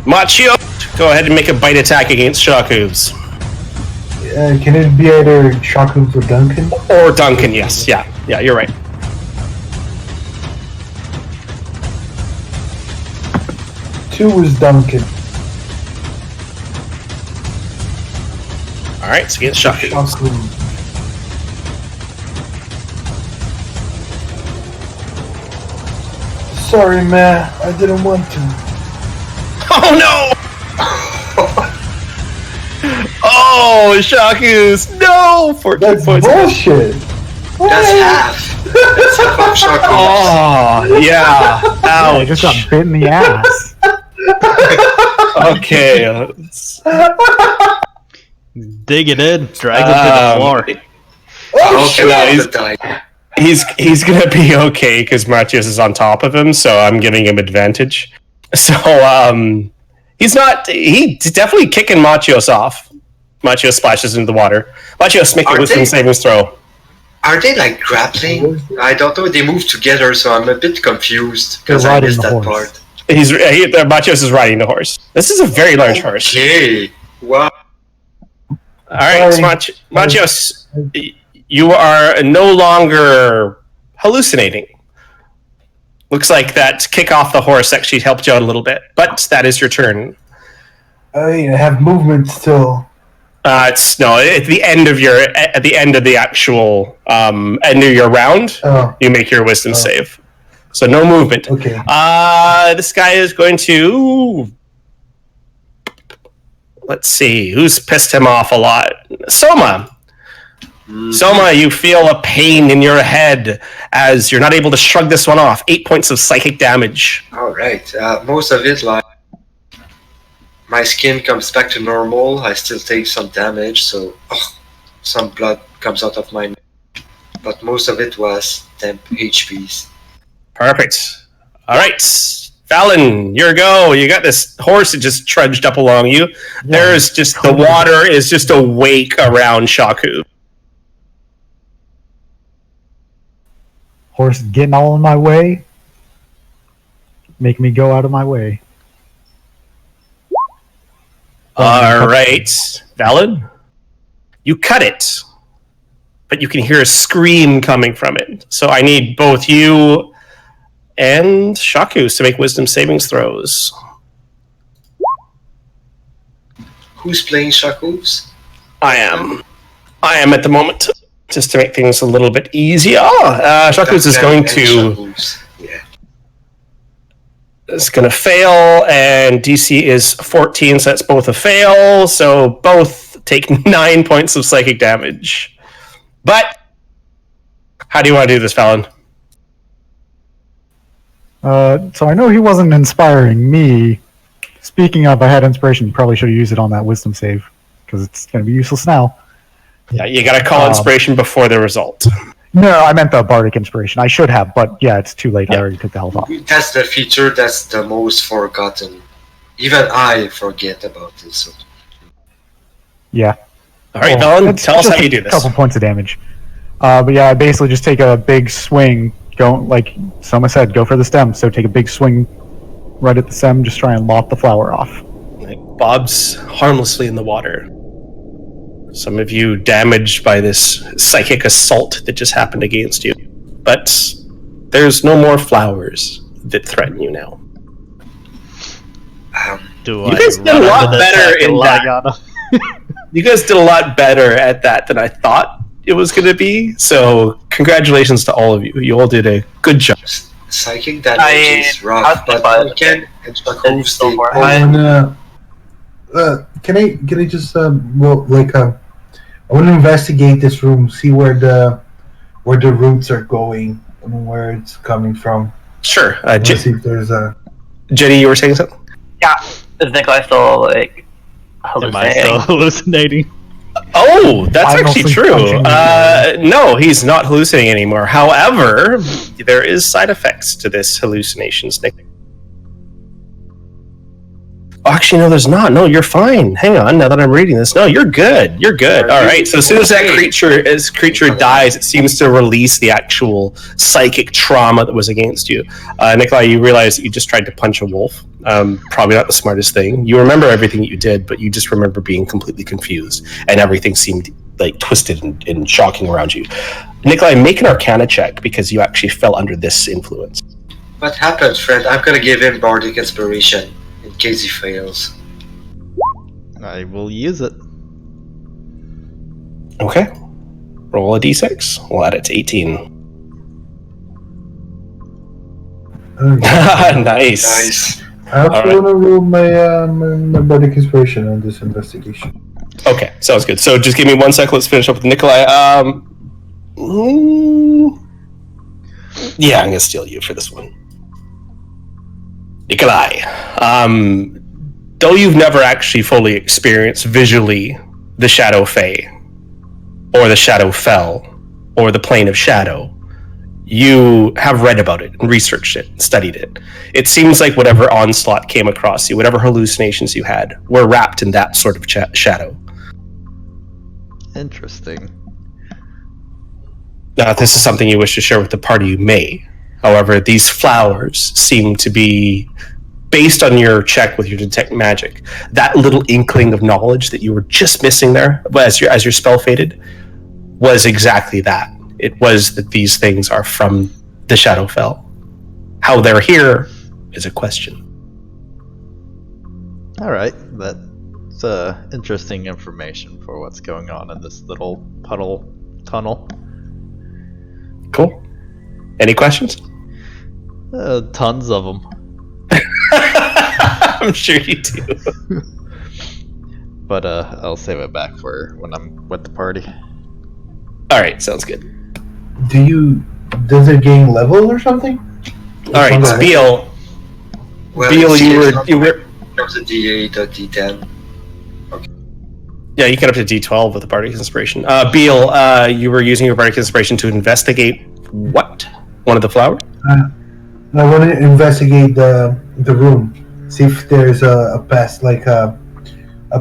Machio, go ahead and make a bite attack against Shaku's. Can it be either Shaku's or Duncan? Or Duncan, yes. Yeah, you're right. Two was Duncan. Alright, it's against Shaku. Sorry, man. I didn't want to. Oh no! Oh, Shaku's! No! 14 That's points. bullshit. That's half. That's half of Shaku's. Oh, yeah. I Ouch. just got bit in the ass. Okay. Dig it in, drag it to the floor. Oh, shit. okay, the die. He's gonna be okay because Matthias is on top of him, so I'm giving him advantage. So he's definitely kicking Machios off. Machios splashes into the water. Machios, make a wisdom savings throw. Are they like grappling? I don't know. They move together, so I'm a bit confused because I missed that part. Machios is riding the horse. This is a very large horse. Okay. Wow. All right, Machios, you are no longer hallucinating. Looks like that kick off the horse actually helped you out a little bit, but that is your turn. I have movement still. It's at the end of the actual end of your round. You make your wisdom save, so no movement. Okay. This guy is going to. Let's see who's pissed him off a lot. Soma. Soma, you feel a pain in your head as you're not able to shrug this one off. 8 points of psychic damage. All right. Most of it, like, my skin comes back to normal. I still take some damage, so some blood comes out of my neck. But most of it was temp HPs. Perfect. All right. Fallon, your go. You got this horse that just trudged up along you. There's just the water is just a wake around Shaku. Horse getting all in my way. Make me go out of my way. All right. Fallon, you cut it, but you can hear a scream coming from it. So I need both you and Shakus to make wisdom savings throws. Who's playing Shakus? I am at the moment, just to make things a little bit easier. Shakus is going to fail, and DC is 14, so that's both a fail. So both take 9 points of psychic damage. But how do you want to do this, Fallon? So I know he wasn't inspiring me. Speaking of, I had inspiration. Probably should have used it on that wisdom save because it's going to be useless now. Yeah, you got to call inspiration before the result. No, I meant the bardic inspiration. I should have, but yeah, it's too late. I already took the health off. That's the feature that's the most forgotten. Even I forget about this. So. Yeah. All right, Fallon, tell us how you do this. A couple points of damage. But yeah, I basically just take a big swing. Go, like Soma said, go for the stem. So take a big swing right at the stem. Just try and lop the flower off. It bobs harmlessly in the water. Some of you damaged by this psychic assault that just happened against you. But there's no more flowers that threaten you now. You guys did a lot better in that. You guys did a lot better at that than I thought it was going to be. So congratulations to all of you. You all did a good job. Psychic damage is rough, but Ken and Shakus stay can I just I want to investigate this room, see where the roots are going and where it's coming from. Sure. See if there's a Jenny, you were saying something? Yeah. Is Nikolai still Am I still hallucinating? Oh, that's actually true. No, he's not hallucinating anymore. However, there is side effects to this hallucinations, Nick. Oh, actually, no, there's not. No, you're fine. Hang on, now that I'm reading this. No, you're good. You're good. All right. So as soon as that creature dies, it seems to release the actual psychic trauma that was against you. Nikolai, you realize that you just tried to punch a wolf. Probably not the smartest thing. You remember everything that you did, but you just remember being completely confused, and everything seemed like twisted and shocking around you. Nikolai, make an Arcana check because you actually fell under this influence. What happened, friend? I'm gonna give him Bardic Inspiration in case he fails. I will use it. Okay. Roll a d6. We'll add it to 18. Nice. I also want to roll my Bardic Inspiration on this investigation. Okay, sounds good. So just give me 1 sec. Let's finish up with Nikolai. Yeah, I'm going to steal you for this one. Nikolai, though you've never actually fully experienced visually the Shadow Fae or the Shadow Fell, or the plane of shadow, you have read about it and researched it and studied it. It seems like whatever onslaught came across you, whatever hallucinations you had, were wrapped in that sort of shadow. Interesting. Now, if this is something you wish to share with the party, you may. However, these flowers seem to be, based on your check with your detect magic, that little inkling of knowledge that you were just missing there as your spell faded was exactly that. It was that these things are from the Shadowfell. How they're here is a question. Alright, that's interesting information for what's going on in this little puddle tunnel. Cool. Any questions? Tons of them. I'm sure you do. But I'll save it back for when I'm with the party. Alright, sounds good. Does it gain level or something? Alright, so Beal. Well, Beal, it's you were comes a D8 or D10. Yeah, you get up to D12 with the Bardic Inspiration. Beal, you were using your Bardic Inspiration to investigate what? One of the flowers? I want to investigate the room, see if there's a past, like a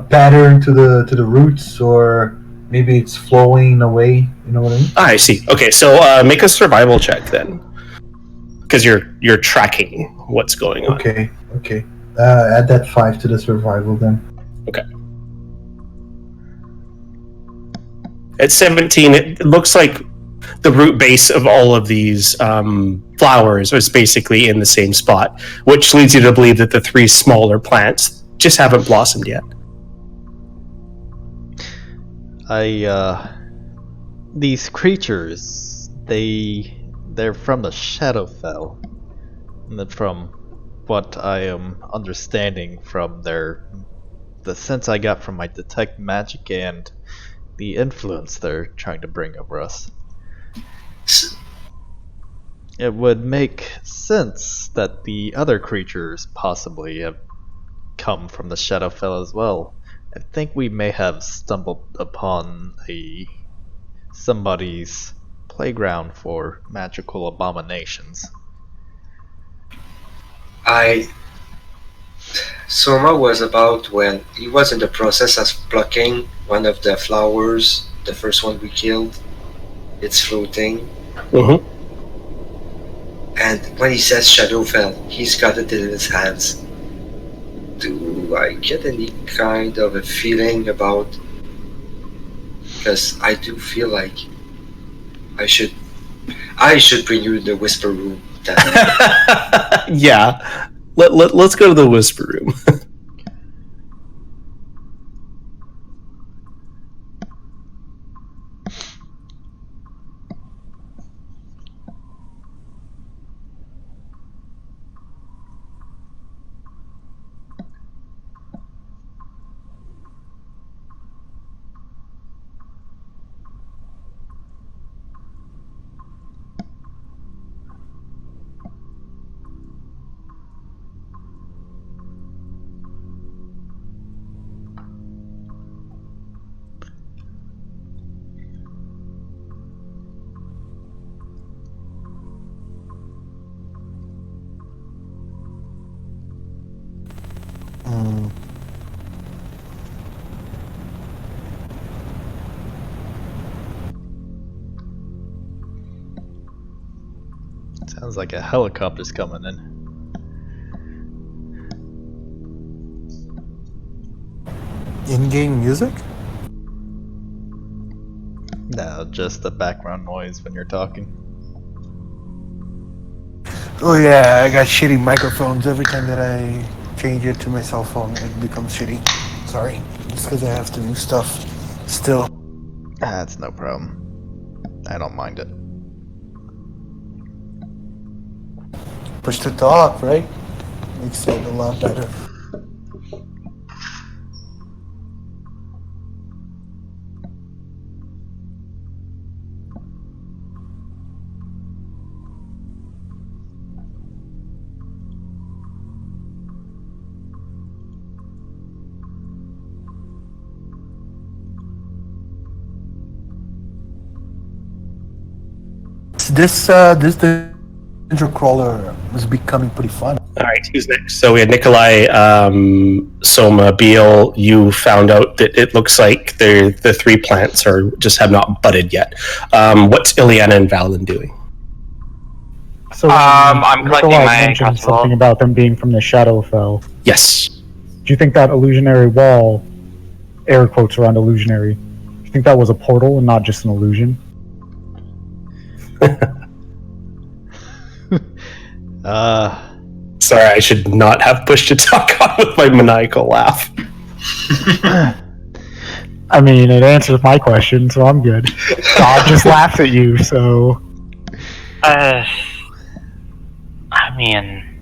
pattern to the roots, or maybe it's flowing away. You know what I mean? I see. Okay, so make a survival check then, because you're tracking what's going on. Okay. Add that 5 to the survival then. Okay. At 17, it looks like the root base of all of these flowers is basically in the same spot, which leads you to believe that the 3 smaller plants just haven't blossomed yet. These creatures, they're from the Shadowfell. And from what I am understanding from the sense I got from my detect magic and the influence they're trying to bring over us, it would make sense that the other creatures possibly have come from the Shadowfell as well. I think we may have stumbled upon somebody's playground for magical abominations. Soma was about when he was in the process of plucking one of the flowers, the first one we killed. It's floating. Mm-hmm. And when he says Shadowfell, he's got it in his hands. Do I get any kind of a feeling about... Because I do feel like I should bring you the Whisper Room. Yeah. Let's go to the Whisper Room. Sounds like a helicopter's coming in. In-game music? No, just the background noise when you're talking. Oh yeah, I got shitty microphones. Every time that I change it to my cell phone, it becomes shitty. Sorry. It's because I have to do stuff still. That's no problem. I don't mind it. Push to talk, right? Makes it a lot better. this dungeon crawler is becoming pretty fun. All right, who's next? So we had Nikolai, Soma, Beal. You found out that it looks like the three plants just have not budded yet. What's Ileana and Valen doing? So I'm collecting Nikolai my mentioned crossbow. something about them being from the Shadowfell. Yes. Do you think that illusionary wall, air quotes around illusionary, do you think that was a portal and not just an illusion? Sorry, I should not have pushed to talk on with my maniacal laugh. I mean, it answers my question, so I'm good. God just laughed at you, so... I mean,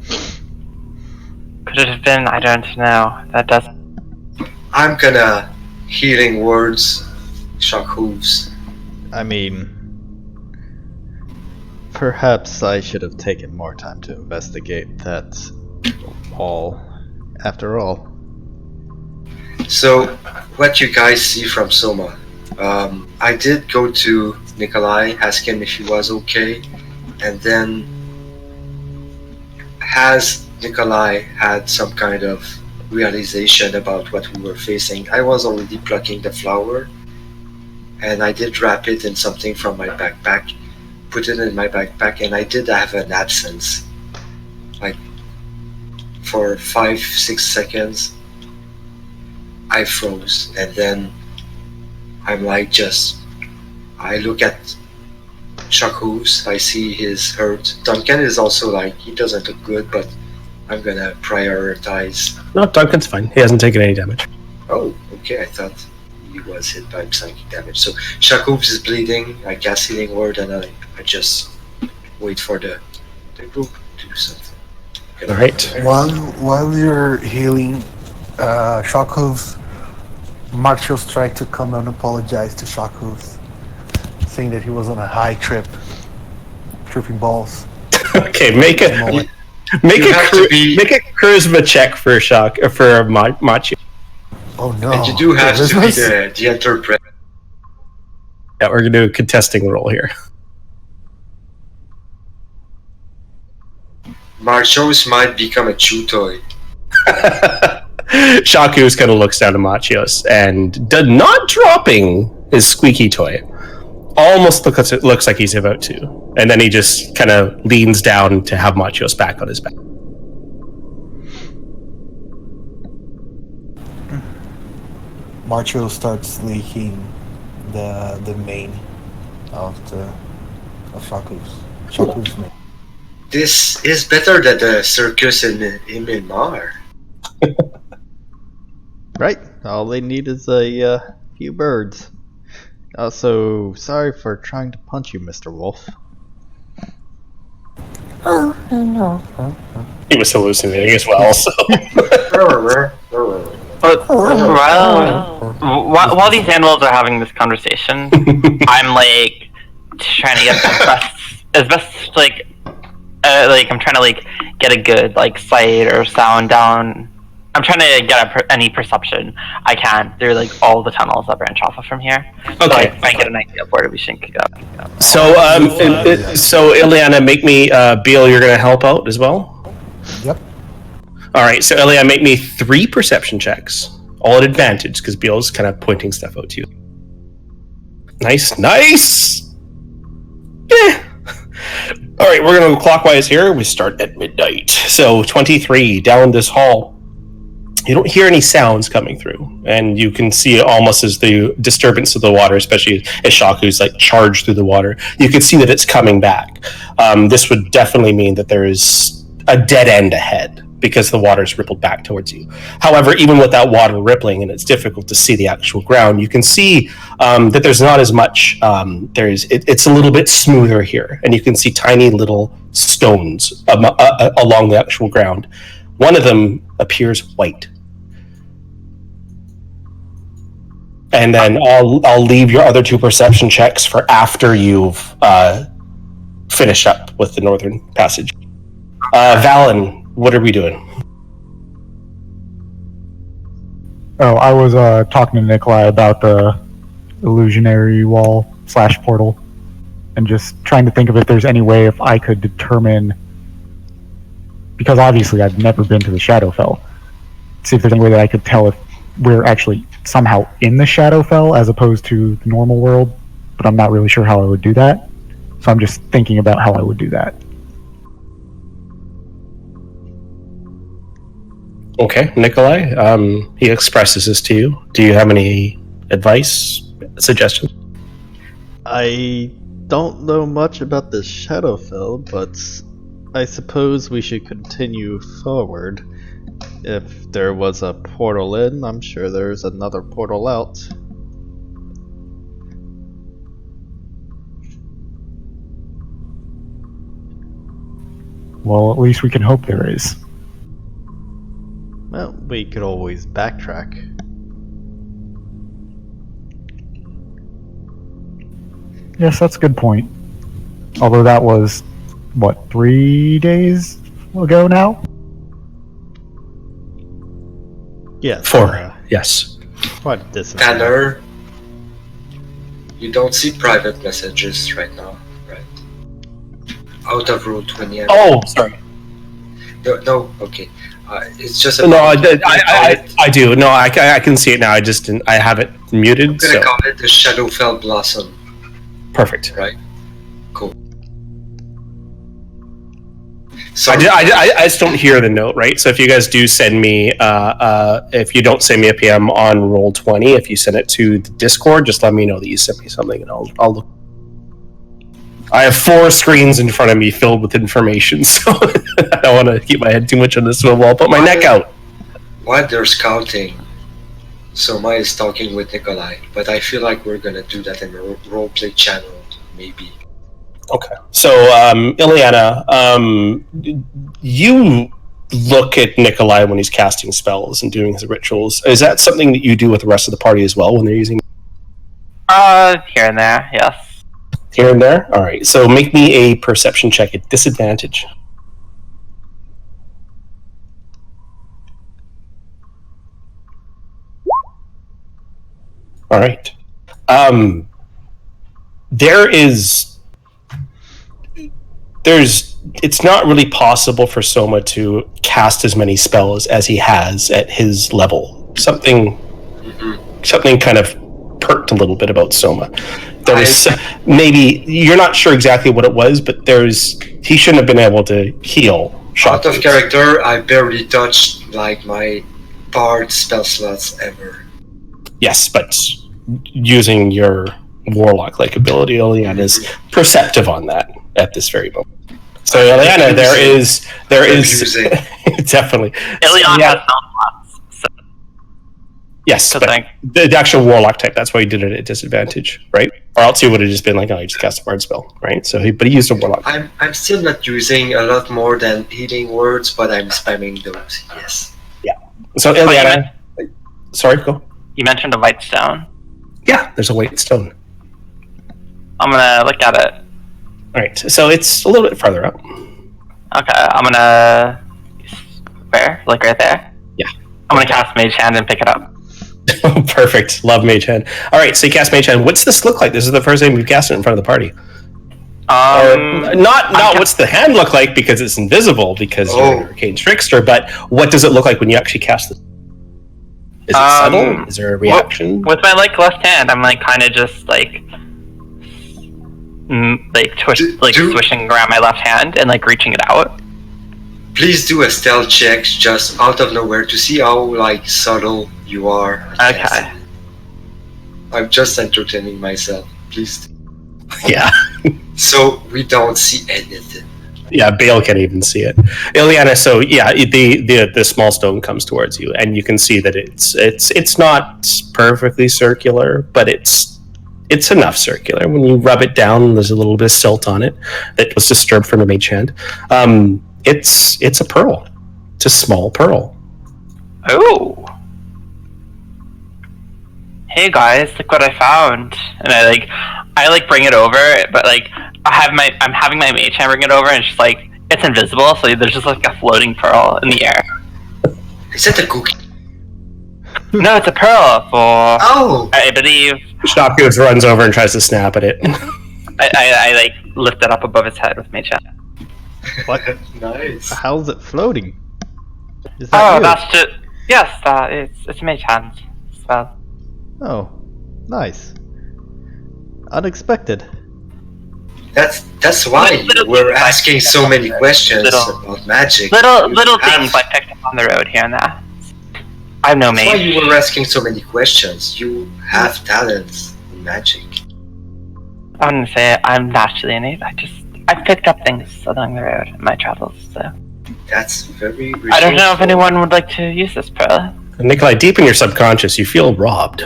could it have been? I don't know. That does. I'm gonna healing words, shock hooves. I mean, perhaps I should have taken more time to investigate that wall. After all, So, what you guys see from Soma? I did go to Nikolai, ask him if he was okay, and then has Nikolai had some kind of realization about what we were facing? I was already plucking the flower, and I did wrap it in something from my backpack, put it in my backpack, and I did have an absence. Like, for 5-6 seconds, I froze, and then I'm like I look at Chuck Hooves, I see his hurt. Duncan is also like, he doesn't look good, but I'm gonna prioritize. No, Duncan's fine. He hasn't taken any damage. Oh, okay, I thought he was hit by psychic damage. So Chuck Hooves is bleeding, I cast healing word, and I just wait for the group to do something. All right. While you're healing, Shockhooves, Martios tried to come and apologize to Shockhooves, saying that he was on a high trip, tripping balls. Okay, make a charisma check for Machi. Oh no! And you do have to be business? the interpreter. Yeah, we're gonna do a contesting roll here. Marchos might become a chew toy. Shaku's kind of looks down at Machios and not dropping his squeaky toy. Almost looks like he's about to. And then he just kind of leans down to have Machios back on his back. Marcho starts leaking the mane of Shockhooves. Shockhooves' mane. This is better than the circus in Myanmar. right? All they need is a few birds. Also, sorry for trying to punch you, Mr. Wolf. Oh no! He was hallucinating as well, so. But while these animals are having this conversation, I'm like trying to get as best like I'm trying to like get a good like sight or sound down. I'm trying to get any perception I can through like all the tunnels that branch off of from here. Okay. So I can get an idea of where we should go. So, so Ileana, make me, Beal, you're gonna help out as well? Yep. Alright, so Ileana, make me 3 perception checks. All at advantage, because Beal's kind of pointing stuff out to you. Nice. Yeah. Alright, we're gonna go clockwise here. We start at midnight. So, 23, down this hall. You don't hear any sounds coming through, and you can see it almost as the disturbance of the water, especially as Shaku's like charged through the water. You can see that it's coming back. This would definitely mean that there is a dead end ahead because the water's rippled back towards you. However, even with that water rippling and it's difficult to see the actual ground, you can see that there's not as much. It's a little bit smoother here, and you can see tiny little stones along the actual ground. One of them appears white. And then I'll leave your other 2 perception checks for after you've finished up with the northern passage. Valen, what are we doing? Oh, I was talking to Nikolai about the illusionary wall /portal, and just trying to think of if there's any way if I could determine, because obviously I've never been to the Shadowfell, see if there's any way that I could tell if we're actually somehow in the Shadowfell as opposed to the normal world, but I'm not really sure how I would do that. So I'm just thinking about how I would do that. Okay, Nikolai, he expresses this to you. Do you have any advice, suggestions? I don't know much about the Shadowfell, but I suppose we should continue forward. If there was a portal in, I'm sure there's another portal out. Well, at least we can hope there is. Well, we could always backtrack. Yes, that's a good point. Although that was, what, 3 days ago now? Yes. 4, yes. Quite a distance. Tanner, you don't see private messages right now, right? Out of Rule 20. Oh, sorry. No, okay. It's just No, I do. No, I can see it now. I just didn't. I have it muted. I'm gonna call it the Shadowfell Blossom. Perfect. Right. Cool. So I just don't hear the note, right? So if you guys do send me, if you don't send me a PM on Roll20, if you send it to the Discord, just let me know that you sent me something, and I'll look. I have 4 screens in front of me filled with information, so I don't want to keep my head too much on this swivel. I'll put my neck out. while they're scouting, Soma is talking with Nikolai, but I feel like we're gonna do that in a roleplay channel, maybe. Okay. So, Ileana, you look at Nikolai when he's casting spells and doing his rituals. Is that something that you do with the rest of the party as well when they're using? Here and there, yes. Here and there? Alright, so make me a perception check at disadvantage. Alright. It's not really possible for Soma to cast as many spells as he has at his level. Something kind of perked a little bit about Soma. There was maybe, you're not sure exactly what it was, but he shouldn't have been able to heal shock Out of wounds. character, I barely touched like my bard spell slots ever. Yes, but using your warlock-like ability, Ileana is perceptive on that at this very moment. So, Ileana, there is Confusing. definitely. Ilion Yeah. has spell slots. Yes, So but thank- the actual warlock type, that's why he did it at disadvantage, right? Or else he would have just been like, oh, he just cast a bard spell, right? So but he used a warlock. I'm still not using a lot more than healing words, but I'm spamming those, yes. So, Ileana, sorry, go. You mentioned a white stone. Yeah, there's a white stone. I'm gonna look at it. All right, so it's a little bit farther up. Okay, I'm gonna... Where? Like right there? Yeah. I'm gonna cast Mage Hand and pick it up. Perfect. Love Mage Hand. All right, so you cast Mage Hand. What's this look like? This is the first time you've cast it in front of the party. Not what's the hand look like because it's invisible because you're an arcane trickster, but what does it look like when you actually cast it? Is it subtle? Is there a reaction? With my left hand, I'm kind of just swishing around my left hand and reaching it out. Please do a stealth check just out of nowhere to see how subtle you are. Okay. I'm just entertaining myself. Please. Yeah. So we don't see anything. Yeah, Bale can't even see it. Ileana, so yeah, the small stone comes towards you, and you can see that it's not perfectly circular, but it's enough circular. When you rub it down, there's a little bit of silt on it that was disturbed from the mage hand. It's a pearl. It's a small pearl. Oh. Hey guys, look what I found. And I bring it over, but I'm having my mage hand bring it over, and it's just it's invisible, so there's just a floating pearl in the air. Is that a cookie? No, it's a pearl for Oh! I believe Shopgoose runs over and tries to snap at it. I like lift it up above his head with my chest. What? Nice. How's it floating? Is that you? That's just yes. It's mage hand spell. Oh, nice. Unexpected. That's why you were asking so many questions about magic. Little You things have- I picked up on the road here and there. I'm no That's why mage. you were asking so many questions. You have talents in magic. I wouldn't say I'm naturally innate. I picked up things along the road in my travels. So That's very. I don't know if resourceful. anyone would like to use this pearl. Nikolai, deep in your subconscious, you feel robbed.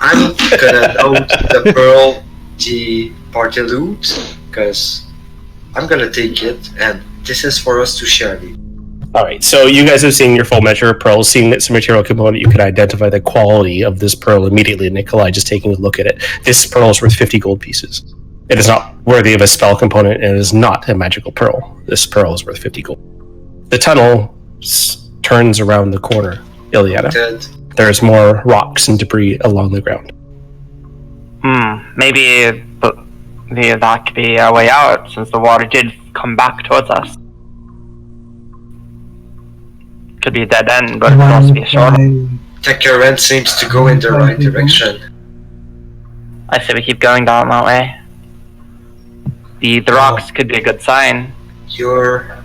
I'm gonna note the pearl, the party loot, because I'm gonna take it, and this is for us to share. All right, so you guys have seen your full measure of pearls, seeing that it's a material component, you can identify the quality of this pearl immediately. Nikolai, just taking a look at it, this pearl is worth 50 gold pieces. It is not worthy of a spell component, and it is not a magical pearl. This pearl is worth 50 gold. The tunnel turns around the corner, Ileana. Good. There's more rocks and debris along the ground. Maybe that could be a way out, since the water did come back towards us. Could be a dead end, but it could also be a shoreline. The current seems to go in the right direction. I say we keep going down that way. The rocks could be a good sign. Your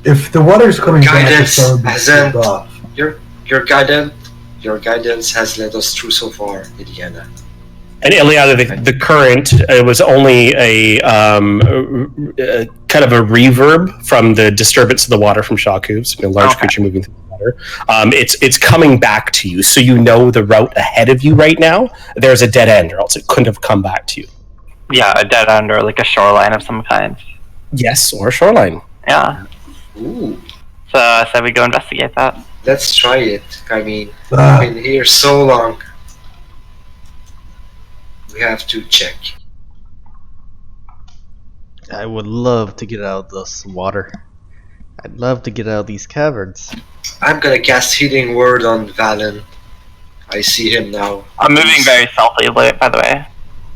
If the water's coming back, guidance it's already hasn't. turned off. Your guidance has led us through so far, Indiana. And Ileana, the current was only a kind of a reverb from the disturbance of the water from shock hooves, a large creature moving through the water. It's coming back to you, so you know the route ahead of you right now. There's a dead end, or else it couldn't have come back to you. Yeah, a dead end or like a shoreline of some kind. Yes, or a shoreline. Yeah. Ooh, So I said we go investigate that. let's try it. I mean, we've been here so long. We have to check. I would love to get out of this water. I'd love to get out of these caverns. I'm gonna cast Healing Word on Valen. I see him now. I'm moving very stealthily, by the way.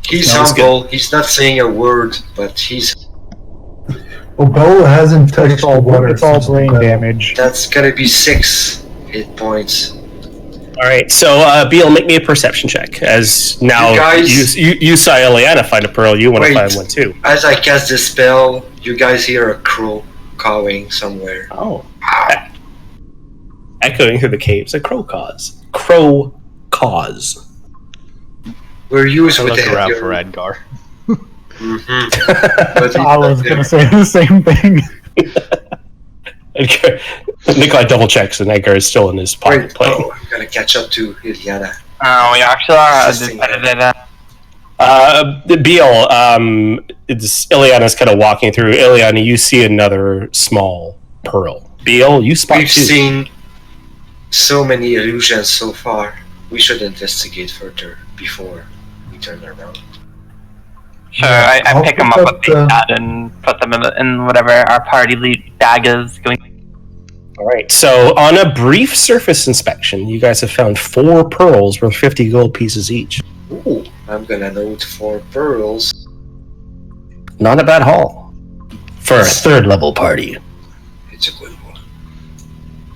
He's Sounds humble. He's not saying a word, but he's. Well, Bo hasn't touched It's all the water. it's all since brain the- damage. That's gonna be 6 hit points. All right, so Beal, make me a perception check. As now You guys- you saw Ileana find a pearl, you want to Wait. find one too. As I cast this spell, you guys hear a crow cawing somewhere. Oh, echoing through the caves, a crow cause. Crow cause. We're used I with look the around heavier- for Edgar. But I was gonna say the same thing. Nikolai double checks, and Edgar is still in his pocket Wait, playing. oh, I'm gonna catch up to Iliana. We actually are. Interesting. Beal, it's Ileana's kind of walking through. Ileana, you see another small pearl. Beal, you spot We've two. seen so many illusions so far. We should investigate further before we turn around. Sure, I I'll pick them pick up up what they had and put them in whatever our party lead bag is going. All right. So, on a brief surface inspection, you guys have found 4 pearls worth 50 gold pieces each. Ooh, I'm gonna note 4 pearls. Not a bad haul for a 3rd level party. It's a good one.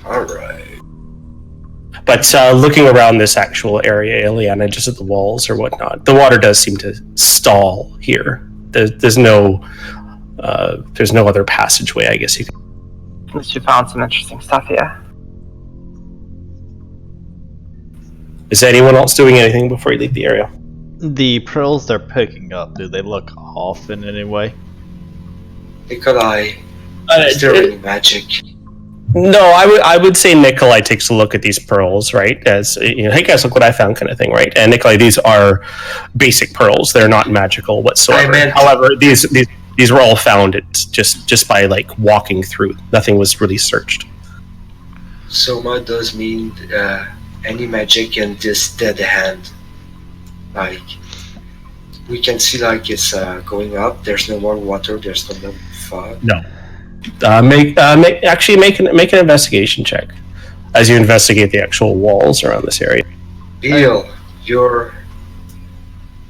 Alright. But looking around this actual area, Ileana, just at the walls or whatnot, the water does seem to stall here. There's no other passageway, I guess you could. At least we found some interesting stuff here. Is anyone else doing anything before you leave the area? The pearls they're picking up, do they look off in any way? Nikolai, is there any magic? No, I would say Nikolai takes a look at these pearls, right? As you know, hey guys, look what I found, kind of thing, right? And Nikolai, these are basic pearls; they're not magical whatsoever. I meant- However, these were all found just by like walking through. Nothing was really searched. Soma does mean any magic in this dead hand. Like, we can see like it's going up. There's no more water. There's no more fog. No. Make an investigation check as you investigate the actual walls around this area. Beal, you're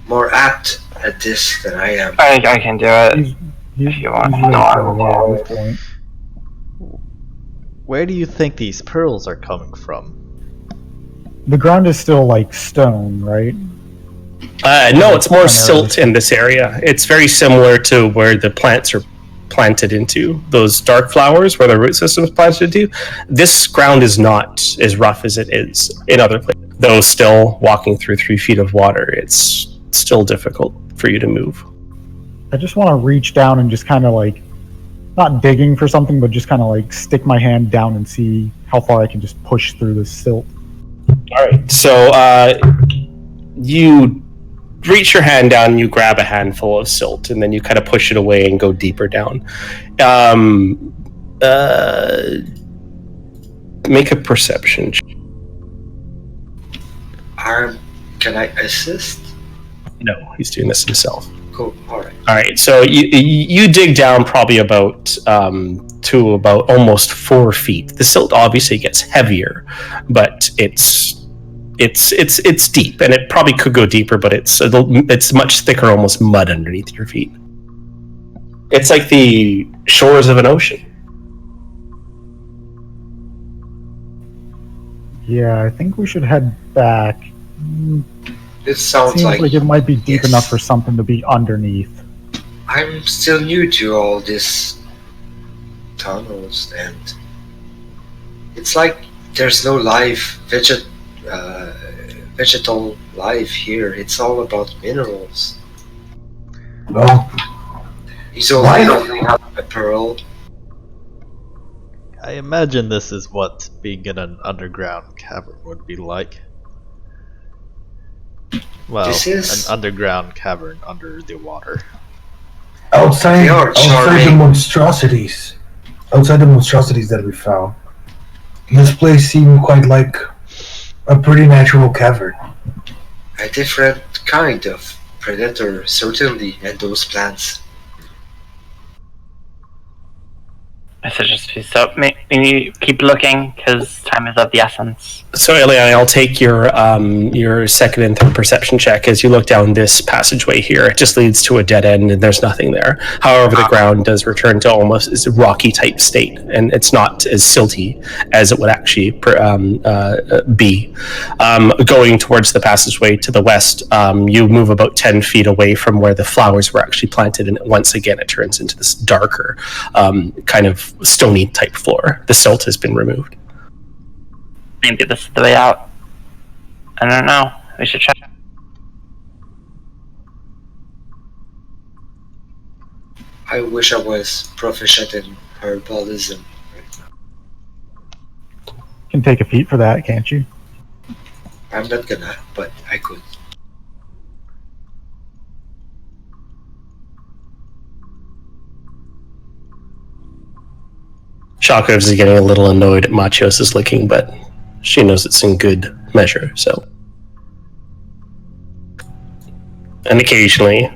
more apt at this than I am. I can do it. He's you want. really far away at this point. Where do you think these pearls are coming from? The ground is still like stone, right? No, it's more silt in this area. It's very similar to where the plants are planted into. Those dark flowers where the root system is planted into. This ground is not as rough as it is in other places. Though still walking through 3 feet of water, it's still difficult for you to move. I just want to reach down and just kind of like, not digging for something, but just kind of like stick my hand down and see how far I can just push through the silt. All right, so you reach your hand down and you grab a handful of silt, and then you kind of push it away and go deeper down. Make a perception check. Can I assist? No, he's doing this himself. Cool. All right. So you dig down probably about to about almost 4 feet. The silt obviously gets heavier, but it's deep, and it probably could go deeper, but it's much thicker, almost mud underneath your feet. It's like the shores of an ocean. Yeah, I think we should head back. It sounds Seems like it might be deep enough for something to be underneath. I'm still new to all these tunnels, and it's like there's no life, vegetal life here. It's all about minerals. Well, So I don't have a pearl. I imagine this is what being in an underground cavern would be like. Well, This is- an underground cavern under the water. outside They are the charming. monstrosities that we found, this place seemed quite like a pretty natural cavern. A different kind of predator, certainly, and those plants. I suggest we stop. Maybe keep looking, because time is of the essence. So, Eliana, I'll take your second and third perception check as you look down this passageway here. It just leads to a dead end, and there's nothing there. However, the ground does return to almost a rocky type state, and it's not as silty as it would actually be. Going towards the passageway to the west, you move about 10 feet away from where the flowers were actually planted, and once again it turns into this darker kind of stony type floor. The silt has been removed. Maybe this is the way out. I don't know. We should check. I wish I was proficient in herbalism. Can take a feat for that, can't you? I'm not gonna, but I could. Shakovs is getting a little annoyed at Machios' licking, but she knows it's in good measure, so. And occasionally,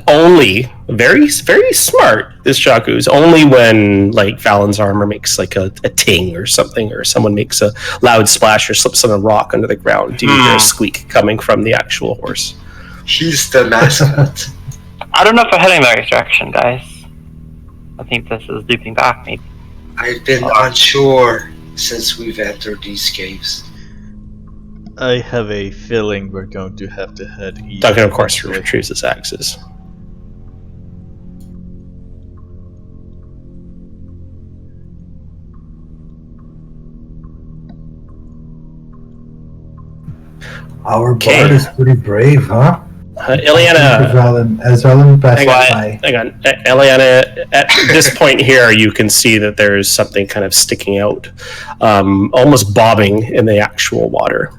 only, very, very smart, this Shaku's, only when, like, Valen's armor makes, like, a ting or something, or someone makes a loud splash or slips on a rock under the ground, do you hear a squeak coming from the actual horse? She's the mascot. I don't know if we're heading the right direction, guys. I think this is looping back, maybe. I've been unsure since we've entered these caves. I have a feeling we're going to have to head east. Duncan, of course, retrieves his axes. Our Okay. bard is pretty brave, huh? Ileana, As Valen passes hang on. Eliana, at this point here, you can see that there's something kind of sticking out, almost bobbing in the actual water.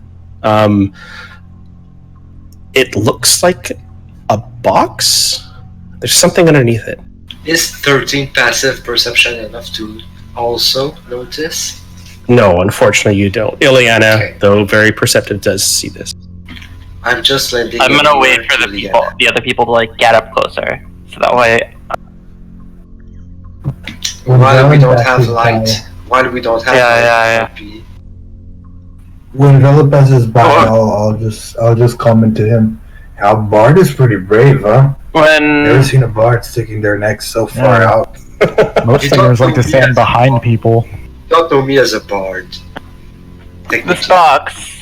It looks like a box. There's something underneath it. Is 13 passive perception enough to also notice? No, unfortunately, you don't. Ileana, Okay. though very perceptive, does see this. I'm just lending. I'm gonna an wait ear for to the other people to like get up closer, so that way. While we Valen don't have passes light. by- While we don't have Yeah, light. yeah. might be- When Valen passes by, Oh. I'll just comment to him. Our bard is pretty brave, huh? Never When seen a bard sticking their neck so far Yeah. out. Most You singers don't like to know stand yet. behind people. Don't know me as a bard. this Technically. box.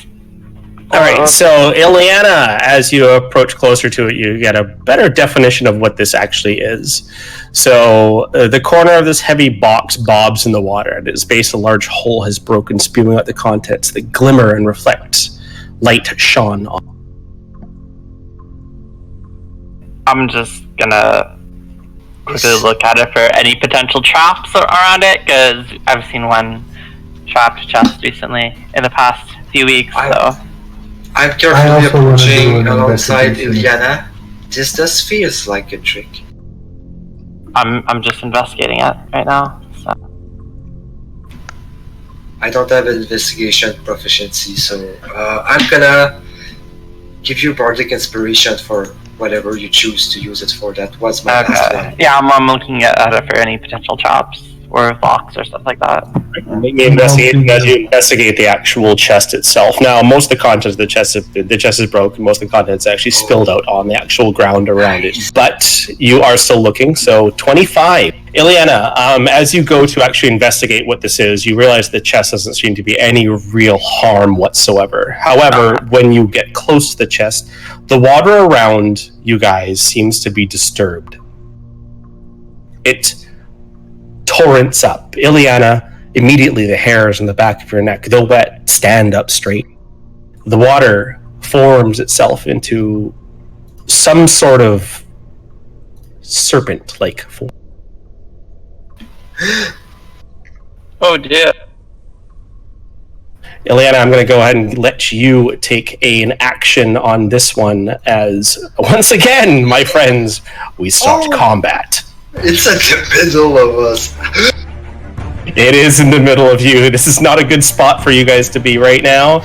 All right, so Ileana, as you approach closer to it, you get a better definition of what this actually is. So the corner of this heavy box bobs in the water. At its base, a large hole has broken, spewing out the contents that glimmer and reflect light shone on. I'm just gonna quickly look at it for any potential traps around it, because I've seen one trapped chest recently in the past few weeks. So I'm I carefully also wanna do approaching an alongside investigation. Ileana. This does feels like a trick. I'm just investigating it right now. So I don't have investigation proficiency, so I'm gonna give you bardic inspiration for whatever you choose to use it for. That was my last okay, one. yeah, I'm looking at it for any potential traps or locks or stuff like that. Make me investigate as you investigate the actual chest itself. Now, most of the contents of the chest is broken. Most of the contents actually spilled out on the actual ground around it. But you are still looking. So 25. Ileana, as you go to actually investigate what this is, you realize the chest doesn't seem to be any real harm whatsoever. However, when you get close to the chest, the water around you guys seems to be disturbed. It torrents up. Ileana, immediately the hairs on the back of your neck, though wet, stand up straight. The water forms itself into some sort of serpent-like form. Oh dear. Ileana, I'm going to go ahead and let you take an action on this one as, once again, my friends, we start combat. It's at the middle of us. It is in the middle of you. This is not a good spot for you guys to be right now.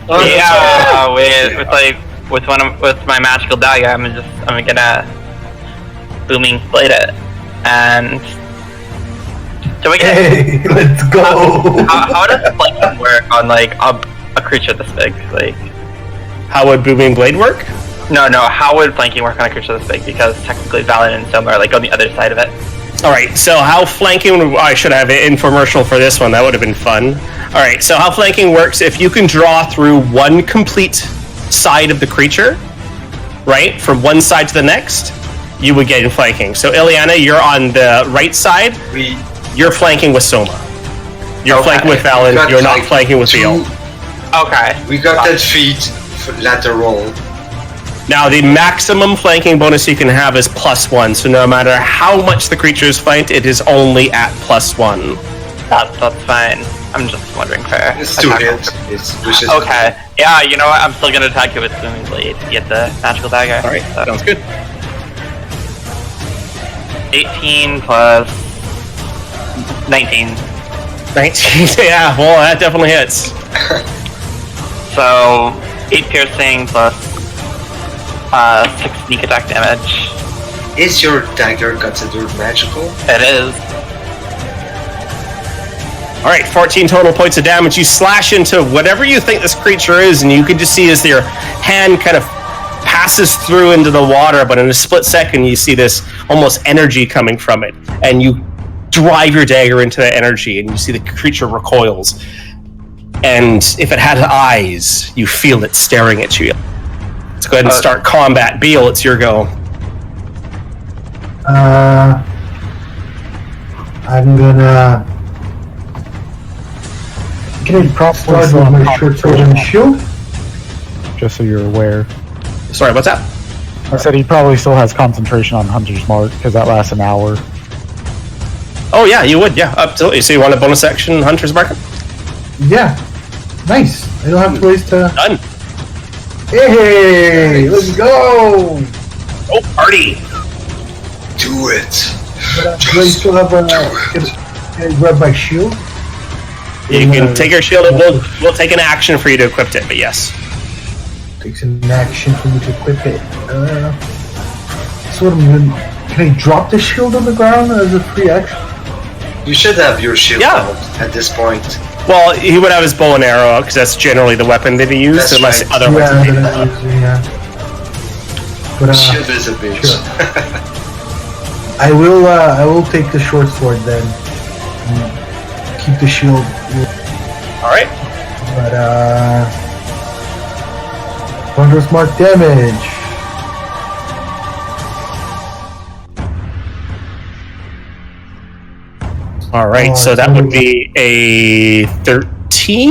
Yeah, with my magical dagger, I'm gonna booming blade it, and do we get Hey, let's go! how does flanking work on like a creature this big? Like, How would Booming Blade work? no, how would flanking work on a creature this big? Because technically, Valen and Soma are like on the other side of it. Alright, so how flanking... I should have an infomercial for this one. That would have been fun. Alright, so how flanking works, if you can draw through one complete side of the creature, right, from one side to the next, you would get in flanking. So, Ileana, you're on the right side. You're flanking with Soma. You're Okay. flanking with Valen. Got, You're not like, flanking with Theo. Okay. We got 10 feet lateral. Now, the maximum flanking bonus you can have is +1, so no matter how much the creature is flanked, it is only at +1. That's fine. I'm just wondering for It's 2 attack hits. It's which is Okay. Yeah, you know what? I'm still gonna attack you with booming blade to get the magical dagger. Alright, So, sounds good. 18 plus 19. 19, yeah, well, that definitely hits. So 8 piercing plus 6 sneak attack damage. Is your dagger considered magical? It is. Alright, 14 total points of damage. You slash into whatever you think this creature is, and you can just see as your hand kind of passes through into the water, but in a split second you see this almost energy coming from it, and you drive your dagger into that energy, and you see the creature recoils. And if it had eyes, you feel it staring at you. Let's go ahead and start combat. Beal, it's your go. I'm gonna Can you probably start still with have my short sword and shield. just so you're aware? Sorry, what's that? I said he probably still has concentration on Hunter's Mark, because that lasts an hour. Oh yeah, you would, yeah, absolutely. So you want a bonus action, Hunter's Market? Yeah, nice. I don't have to waste Done. Hey, let's go! Oh, party! Do it! Do I still have can I grab my shield? You can take your shield and we'll take an action for you to equip it, but yes. Takes an action for me to equip it. So what I'm gonna... Can I drop the shield on the ground as a free action? You should have your shield Yeah. out at this point. Well, he would have his bow and arrow out because that's generally the weapon that he used, That's unless right. otherwise. Yeah. But Shield is a bitch. sure. I will take the short sword then. Keep the shield. All right. But Wondrous Mark damage. All right. Oh, so it's that would only- be a 13.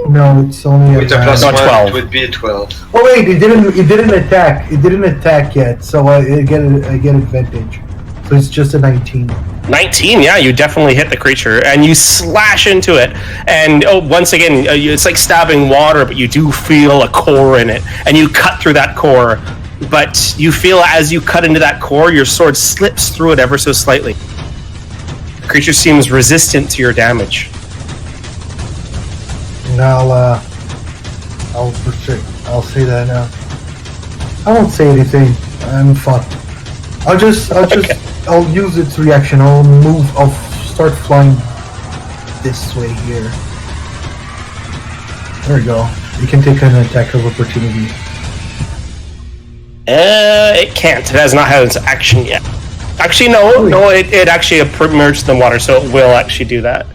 No, it's only With the a plus No, 1, 12. it would be a 12. Oh wait, it didn't attack. It didn't attack yet, so I get advantage. So it's just a 19. 19, yeah, you definitely hit the creature, and you slash into it. And once again, it's like stabbing water, but you do feel a core in it, and you cut through that core. But you feel as you cut into that core, your sword slips through it ever so slightly. The creature seems resistant to your damage. And I'll say that now. I won't say anything. I'm fucked. I'll use its reaction. I'll start flying this way here. There we go. You can take an attack of opportunity. It can't. It has not had its action yet. Actually, no, it actually emerged in the water, so it will actually do that.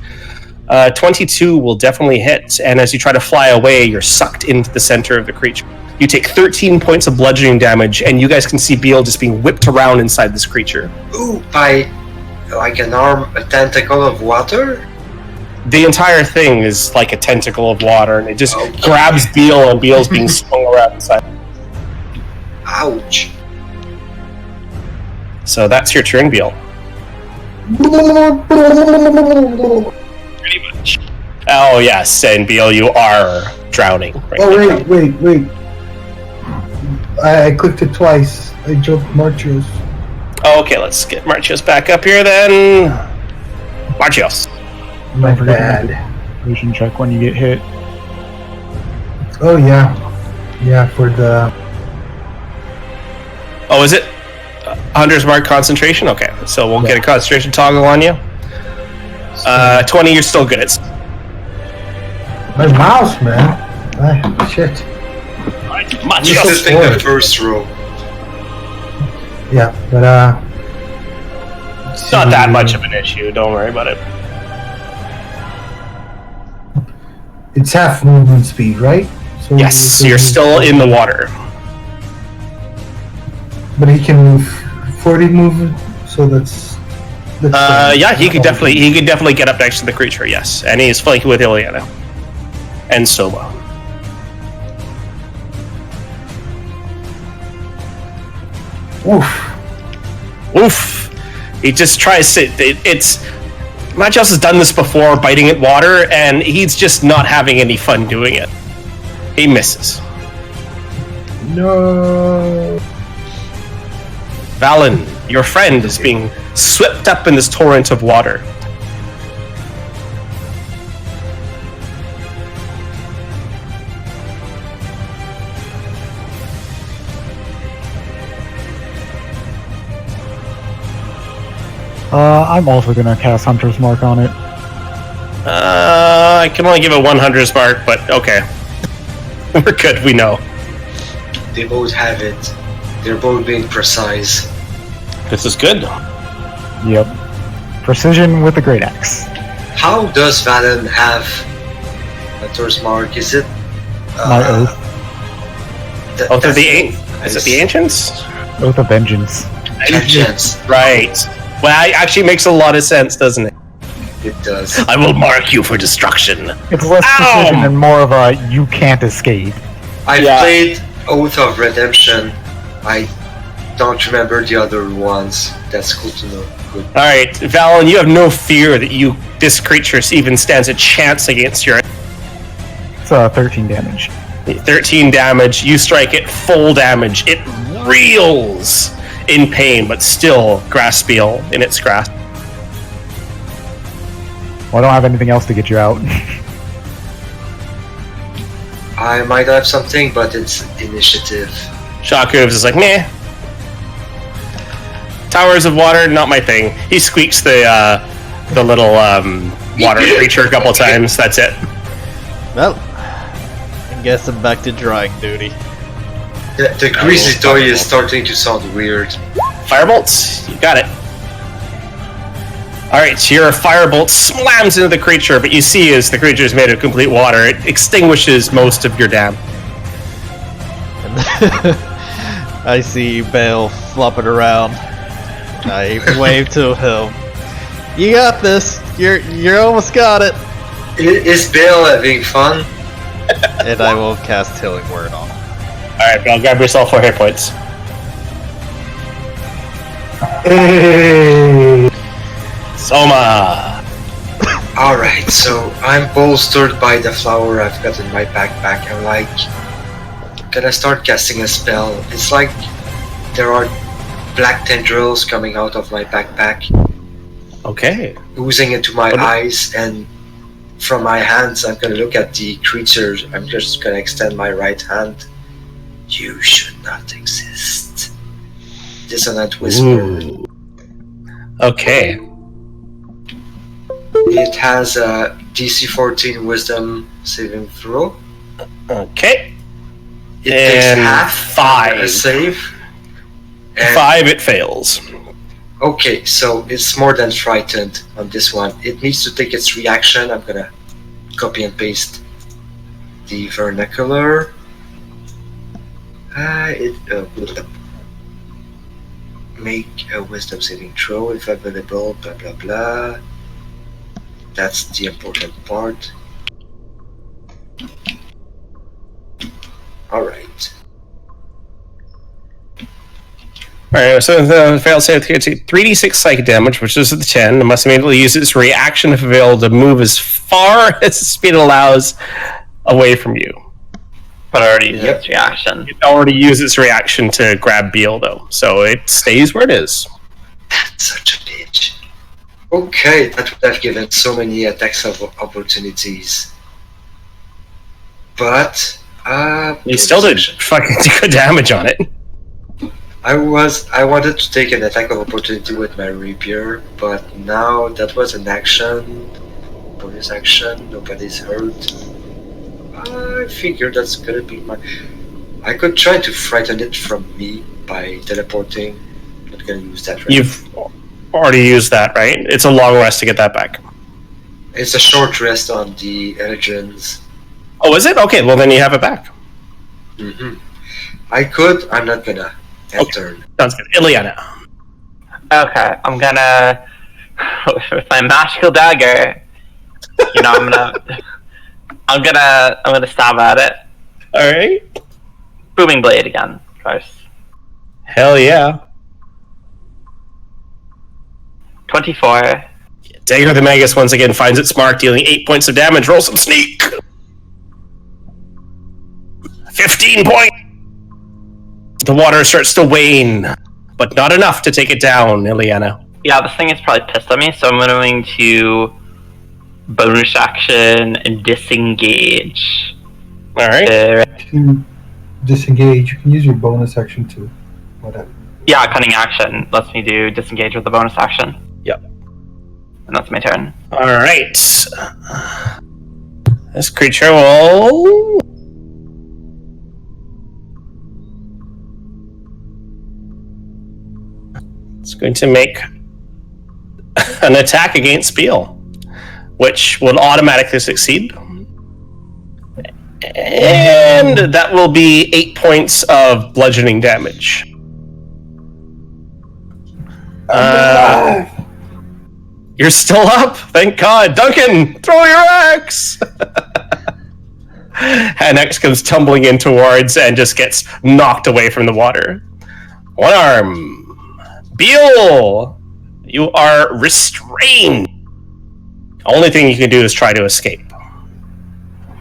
22 will definitely hit, and as you try to fly away, you're sucked into the center of the creature. You take 13 points of bludgeoning damage, and you guys can see Beal just being whipped around inside this creature. Ooh, by like a tentacle of water? The entire thing is like a tentacle of water, and it just Okay. grabs Beal, and Beal's being swung around inside. Ouch. So that's your turn, Beal. Pretty much. Oh, yes, and Beal, you are drowning. Right Oh now. wait. I clicked it twice. I jumped Marchios. Okay, let's get Marchios back up here then. Marchios. My Don't forget to bad. make a vision check when you get hit. Oh yeah. Yeah, for the Oh, is it Hunter's Mark concentration? Okay, so we'll get a concentration toggle on you. 20, you're still good. It's my mouse, man. Ah, shit. Just Marchios. take the first row. Yeah, but It's not that much of an issue. Don't worry about it. It's half movement speed, right? So Yes, you're still in the water. But he can move 40 movement, so that's Yeah, he could definitely get up next to the creature. Yes, and he's flanking with Ileana and Soma. Oof. Oof! He just tries to. It's Marchios has done this before, biting at water, and he's just not having any fun doing it. He misses. No. Valen, your friend is being swept up in this torrent of water. I'm also gonna cast Hunter's Mark on it. I can only give it 100 spark, but okay. We're good, we know. They both have it. They're both being precise. This is good. Yep. Precision with a great axe. How does Valen have Hunter's Mark? Is it My oath. Oath of the Is it the Ancients? Oath of Vengeance. Vengeance? Right. Well, it actually makes a lot of sense, doesn't it? It does. I will mark you for destruction. It's less Ow! precision and more of a you can't escape. I Yeah. played Oath of Redemption. I don't remember the other ones. That's cool to know. Good. All right, Valen, you have no fear that this creature even stands a chance against your It's 13 damage. 13 damage. You strike it full damage. It reels in pain, but still grasp Beal in its grasp. Well, I don't have anything else to get you out. I might have something, but it's initiative. Shakuv is like, meh. Towers of water, not my thing. He squeaks the little water creature a couple times. That's it. Well, I guess I'm back to drawing duty. The greasy toy is starting to sound weird. Firebolts, you got it. Alright, so your firebolt slams into the creature, but you see as the creature is made of complete water, it extinguishes most of your dam. I see Bale flopping around. I wave to him. You got this. You almost got it. Is Bale having fun? And I will cast Healing Word on him. Alright, Bale, grab yourself 4 hit points. Hey! Soma! Alright, so I'm bolstered by the flower I've got in my backpack. I'm like, gonna start casting a spell. It's like there are black tendrils coming out of my backpack, Okay. oozing into my eyes, and from my hands I'm gonna look at the creature. I'm just gonna extend my right hand. You should not exist. Dissonant whisper. Ooh. Okay. It has a DC 14 wisdom saving throw. Okay. It takes And half 5. a save. And 5, it fails. okay, so it's more than frightened on this one. It needs to take its reaction. I'm gonna copy and paste the vernacular. Make a wisdom saving throw if available, blah blah blah. That's the important part. Alright. Alright, so the failed save gets 3d6 psychic damage, which is at the 10. It must immediately use its reaction if available to move as far as the speed allows away from you. But I already used its reaction. It already used its reaction to grab Beal, though, so it stays where it is. That's such a bitch. Okay, that would have given so many attacks of opportunities. But You still did fucking good damage on it. I wanted to take an attack of opportunity with my rapier, but now that was an action, bonus action, nobody's hurt. I figure that's gonna be my... I could try to frighten it from me by teleporting. I'm not gonna use that right. You've already used that, right? It's a long rest to get that back. It's a short rest on the engines. Oh, is it? Okay, well then you have it back. I could, I'm not gonna. End turn. Sounds good. Ileana. Okay, I'm gonna with my magical dagger. You know, I'm gonna stab at it. Alright. Booming blade again, of course. Hell yeah. 24. Dagger of the Magus once again finds its mark, dealing 8 points of damage. Roll some sneak! 15 points! The water starts to wane, but not enough to take it down, Ileana. Yeah, this thing is probably pissed at me, so I'm going to bonus action and disengage. Alright. To disengage, you can use your bonus action to whatever. Yeah, cunning action lets me do disengage with the bonus action. Yep. And that's my turn. Alright. This creature will... It's going to make an attack against Beal, which will automatically succeed. And that will be 8 points of bludgeoning damage. You're still up? Thank God. Duncan, throw your axe! And X comes tumbling in towards and just gets knocked away from the water. One arm. Beal! You are restrained. Only thing you can do is try to escape.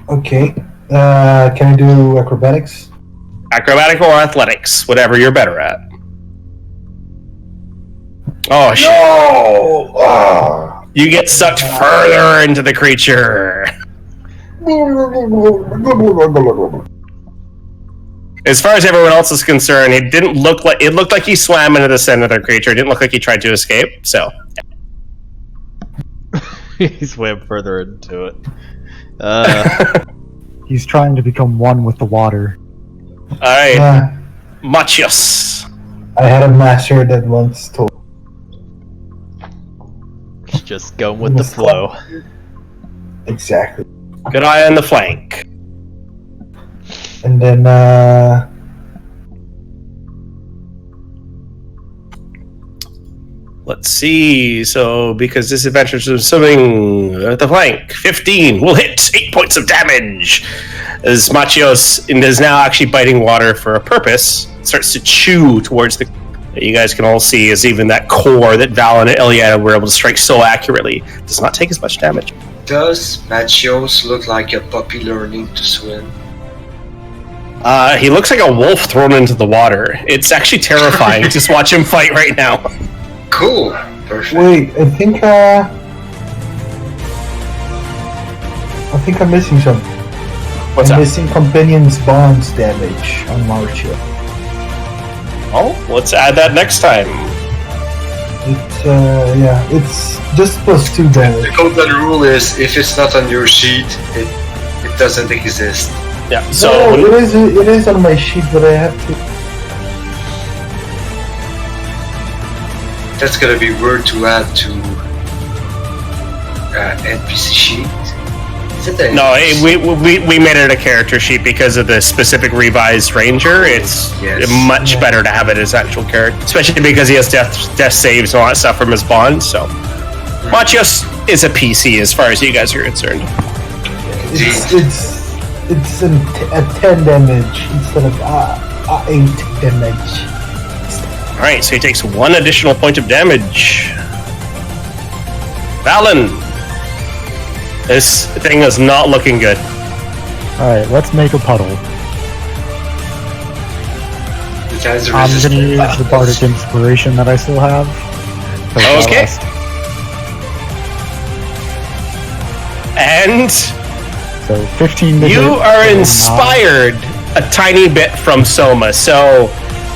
Okay. Can I do acrobatics? Acrobatic or athletics, whatever you're better at. Oh, shit. No! Ah. You get sucked further into the creature. As far as everyone else is concerned, it looked like he swam into the center of the creature. It didn't look like he tried to escape, so. He swam further into it. He's trying to become one with the water. Alright. Machios. I had a master that once told. Just going with the flow. Exactly. Good eye on the flank. And then, Let's see. So, because this adventure is swimming at the flank, 15 will hit 8 points of damage. As Machios is now actually biting water for a purpose, starts to chew towards the. You guys can all see is even that core that Val and Ileana were able to strike so accurately does not take as much damage. Does Machios look like a puppy learning to swim? He looks like a wolf thrown into the water. It's actually terrifying. Just watch him fight right now. Cool. Perfect. wait, I think I'm missing something. What's I'm that? missing Companion's Bonds damage on Marcia. Oh, let's add that next time. It's just +2 damage. The golden rule is if it's not on your sheet, it doesn't exist. Yeah. No, So it is on my sheet, but I have to. That's gonna be weird to add to NPC sheet. Is it a no, we made it a character sheet because of the specific revised ranger. It's Yes. much better to have it as actual character, especially because he has death saves and all that stuff from his bond. So, Machios is a PC as far as you guys are concerned. It's a 10 damage instead of 8 damage. All right, so he takes 1 additional point of damage. Valen, this thing is not looking good. Alright, let's make a puddle. The guys are I'm gonna resistant. use the Bardic Inspiration that I still have. for the Okay. rest. And So 15 to you hit, are so inspired a tiny bit from Soma. So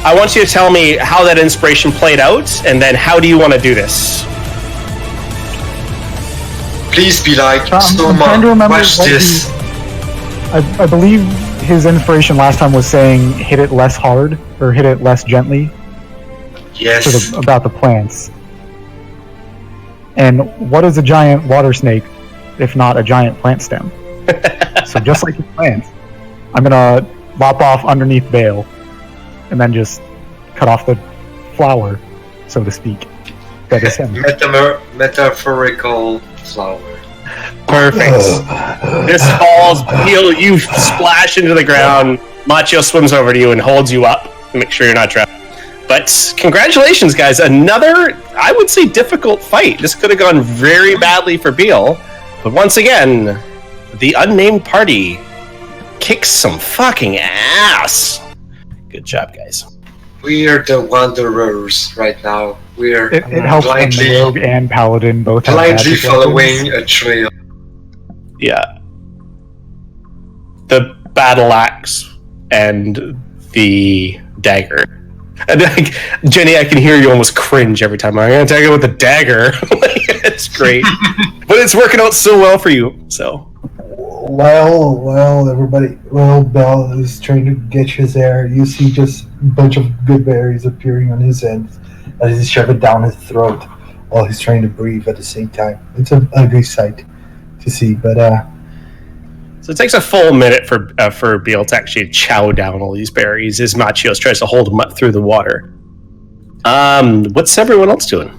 I want you to tell me how that inspiration played out, and then how do you want to do this? Please be like, I'm Soma, trying to remember watch what this. I believe his inspiration last time was saying hit it less hard, or hit it less gently, Yes. sort of about the plants. And what is a giant water snake if not a giant plant stem? So just like the plants, I'm gonna lop off underneath Bale, and then just cut off the flower, so to speak. That is him. Metaphorical flower. Perfect. This falls, you splash into the ground. Machio swims over to you and holds you up to make sure you're not drowned. But congratulations, guys. Another, I would say, difficult fight. This could have gone very badly for Beal. But once again, the unnamed party kicks some fucking ass. Good job, guys. We are the wanderers right now. We're It helps when the rogue and paladin both have blindly magic following weapons. a trail. Yeah. The battle axe and the dagger. And like, Jenny, I can hear you almost cringe every time. I'm going to attack it with the dagger. It's great. But it's working out so well for you. So, While Bell is trying to get his air, you see just a bunch of good berries appearing on his end as he shove it down his throat while he's trying to breathe at the same time. It's an ugly sight to see, but so it takes a full minute for Beal to actually chow down all these berries as Machios tries to hold them up through the water. What's everyone else doing?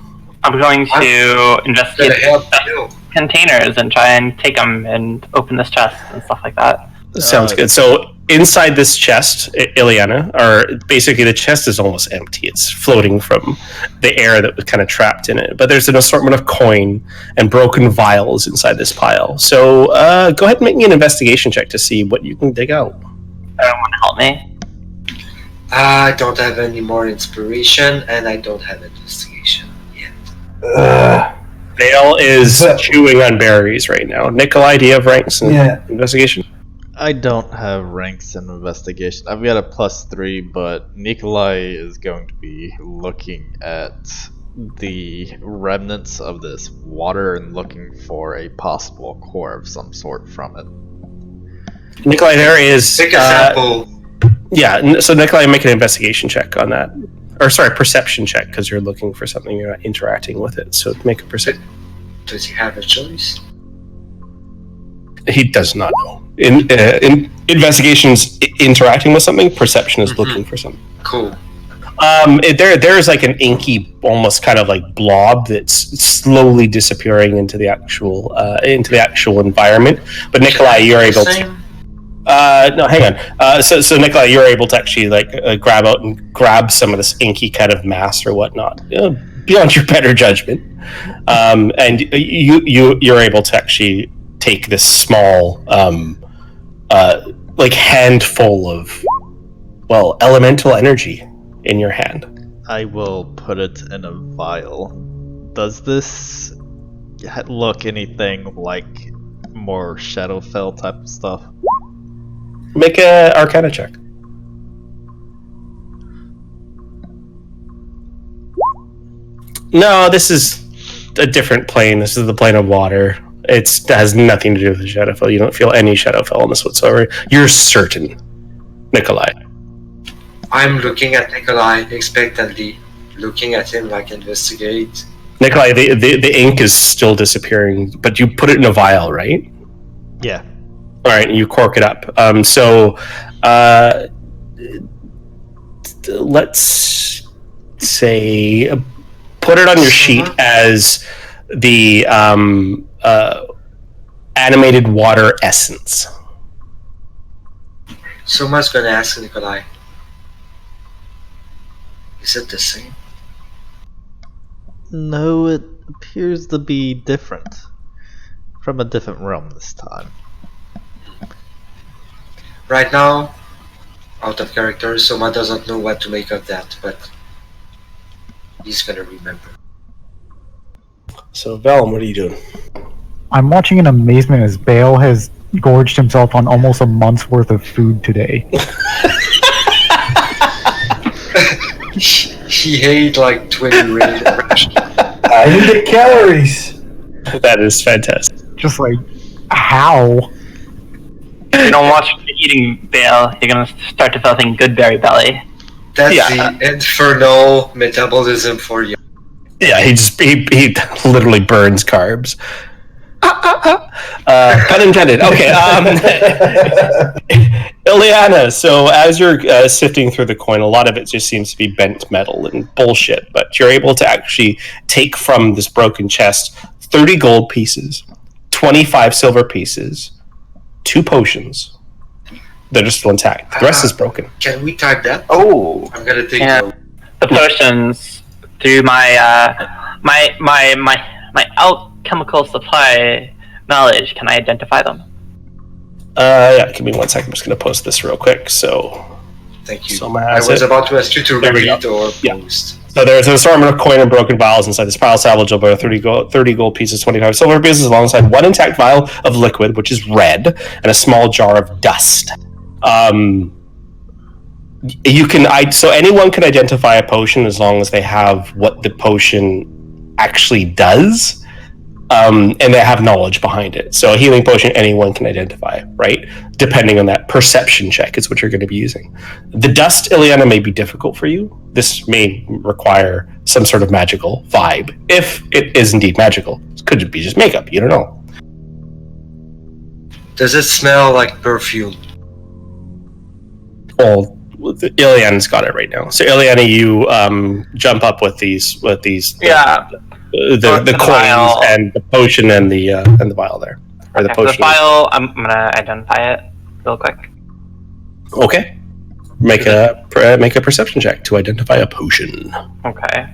I'm going to Gonna investigate help you. containers and try and take them and open this chest and stuff like that. Sounds good. So inside this chest, Ileana, or basically the chest is almost empty. It's floating from the air that was kind of trapped in it. But there's an assortment of coin and broken vials inside this pile. So go ahead and make me an investigation check to see what you can dig out. Anyone want to help me? I don't have any more inspiration, and I don't have investigation yet. Vale is But- chewing on berries right now. Nikolai, do you have ranks in yeah. investigation? I don't have ranks in investigation. I've got a +3, but Nikolai is going to be looking at the remnants of this water and looking for a possible core of some sort from it. Nikolai, there is Take a sample. Yeah, so Nikolai, make an investigation check on that. Or sorry, perception check, because you're looking for something, you're not interacting with it. So make a perception. Does he have a choice? He does not know. In investigations, interacting with something, perception is looking for something. Cool. There's like an inky, almost kind of like blob that's slowly disappearing into the actual environment. But Nikolai, you're able to. No, hang on. So Nikolai, you're able to actually like grab out and grab some of this inky kind of mass or whatnot, beyond your better judgment, and you're able to actually take this small, like handful of, elemental energy in your hand. I will put it in a vial. Does this look anything like more Shadowfell type of stuff? Make a Arcana check. No, this is a different plane. This is the plane of water. It has nothing to do with the Shadowfell. You don't feel any Shadowfell on this whatsoever. You're certain, Nikolai. I'm looking at Nikolai expectantly, looking at him like investigate. Nikolai, the ink is still disappearing, but you put it in a vial, right? Yeah. All right, you cork it up. Let's say put it on your sheet as the animated water essence. Someone's gonna ask Nikolai, is it the same? No, it appears to be different. From a different realm this time. Right now, out of character, Soma doesn't know what to make of that, but he's gonna remember. So, Vellum, what are you doing? I'm watching in amazement as Bale has gorged himself on almost a month's worth of food today. He ate like 20 rations. I need the calories. That is fantastic. Just like, how? If you don't watch the eating Bale, you're gonna start developing good berry belly. That's Yeah. the infernal metabolism for you. Yeah, he literally burns carbs. Pun intended. Okay. Ileana, so as you're sifting through the coin, a lot of it just seems to be bent metal and bullshit, but you're able to actually take from this broken chest 30 gold pieces, 25 silver pieces, 2 potions that are still intact. The rest is broken. Can we type that? Oh, I'm gonna take yeah. note. The potions through my alchemical supply knowledge. Can I identify them? Yeah, give me 1 second. I'm just going to post this real quick. So, Thank you. Soma I has was it. about to ask you to There we repeat or Yeah. post. So there's an assortment of coin and broken vials inside this pile, salvageable. 30 gold pieces, 25 silver pieces, alongside 1 intact vial of liquid, which is red, and a small jar of dust. So anyone can identify a potion as long as they have what the potion actually does, and they have knowledge behind it. So a healing potion, anyone can identify, right? Depending on that perception check is what you're going to be using. The dust, Ileana, may be difficult for you. This may require some sort of magical vibe, if it is indeed magical. It could be just makeup, you don't know. Does it smell like perfume? Well, Ileana's got it right now. So Ileana, you jump up with these Yeah. the coins vial. and the potion and the vial there, or the Okay, potion. the file, I'm gonna identify it real quick. Okay, make a perception check to identify a potion. Okay.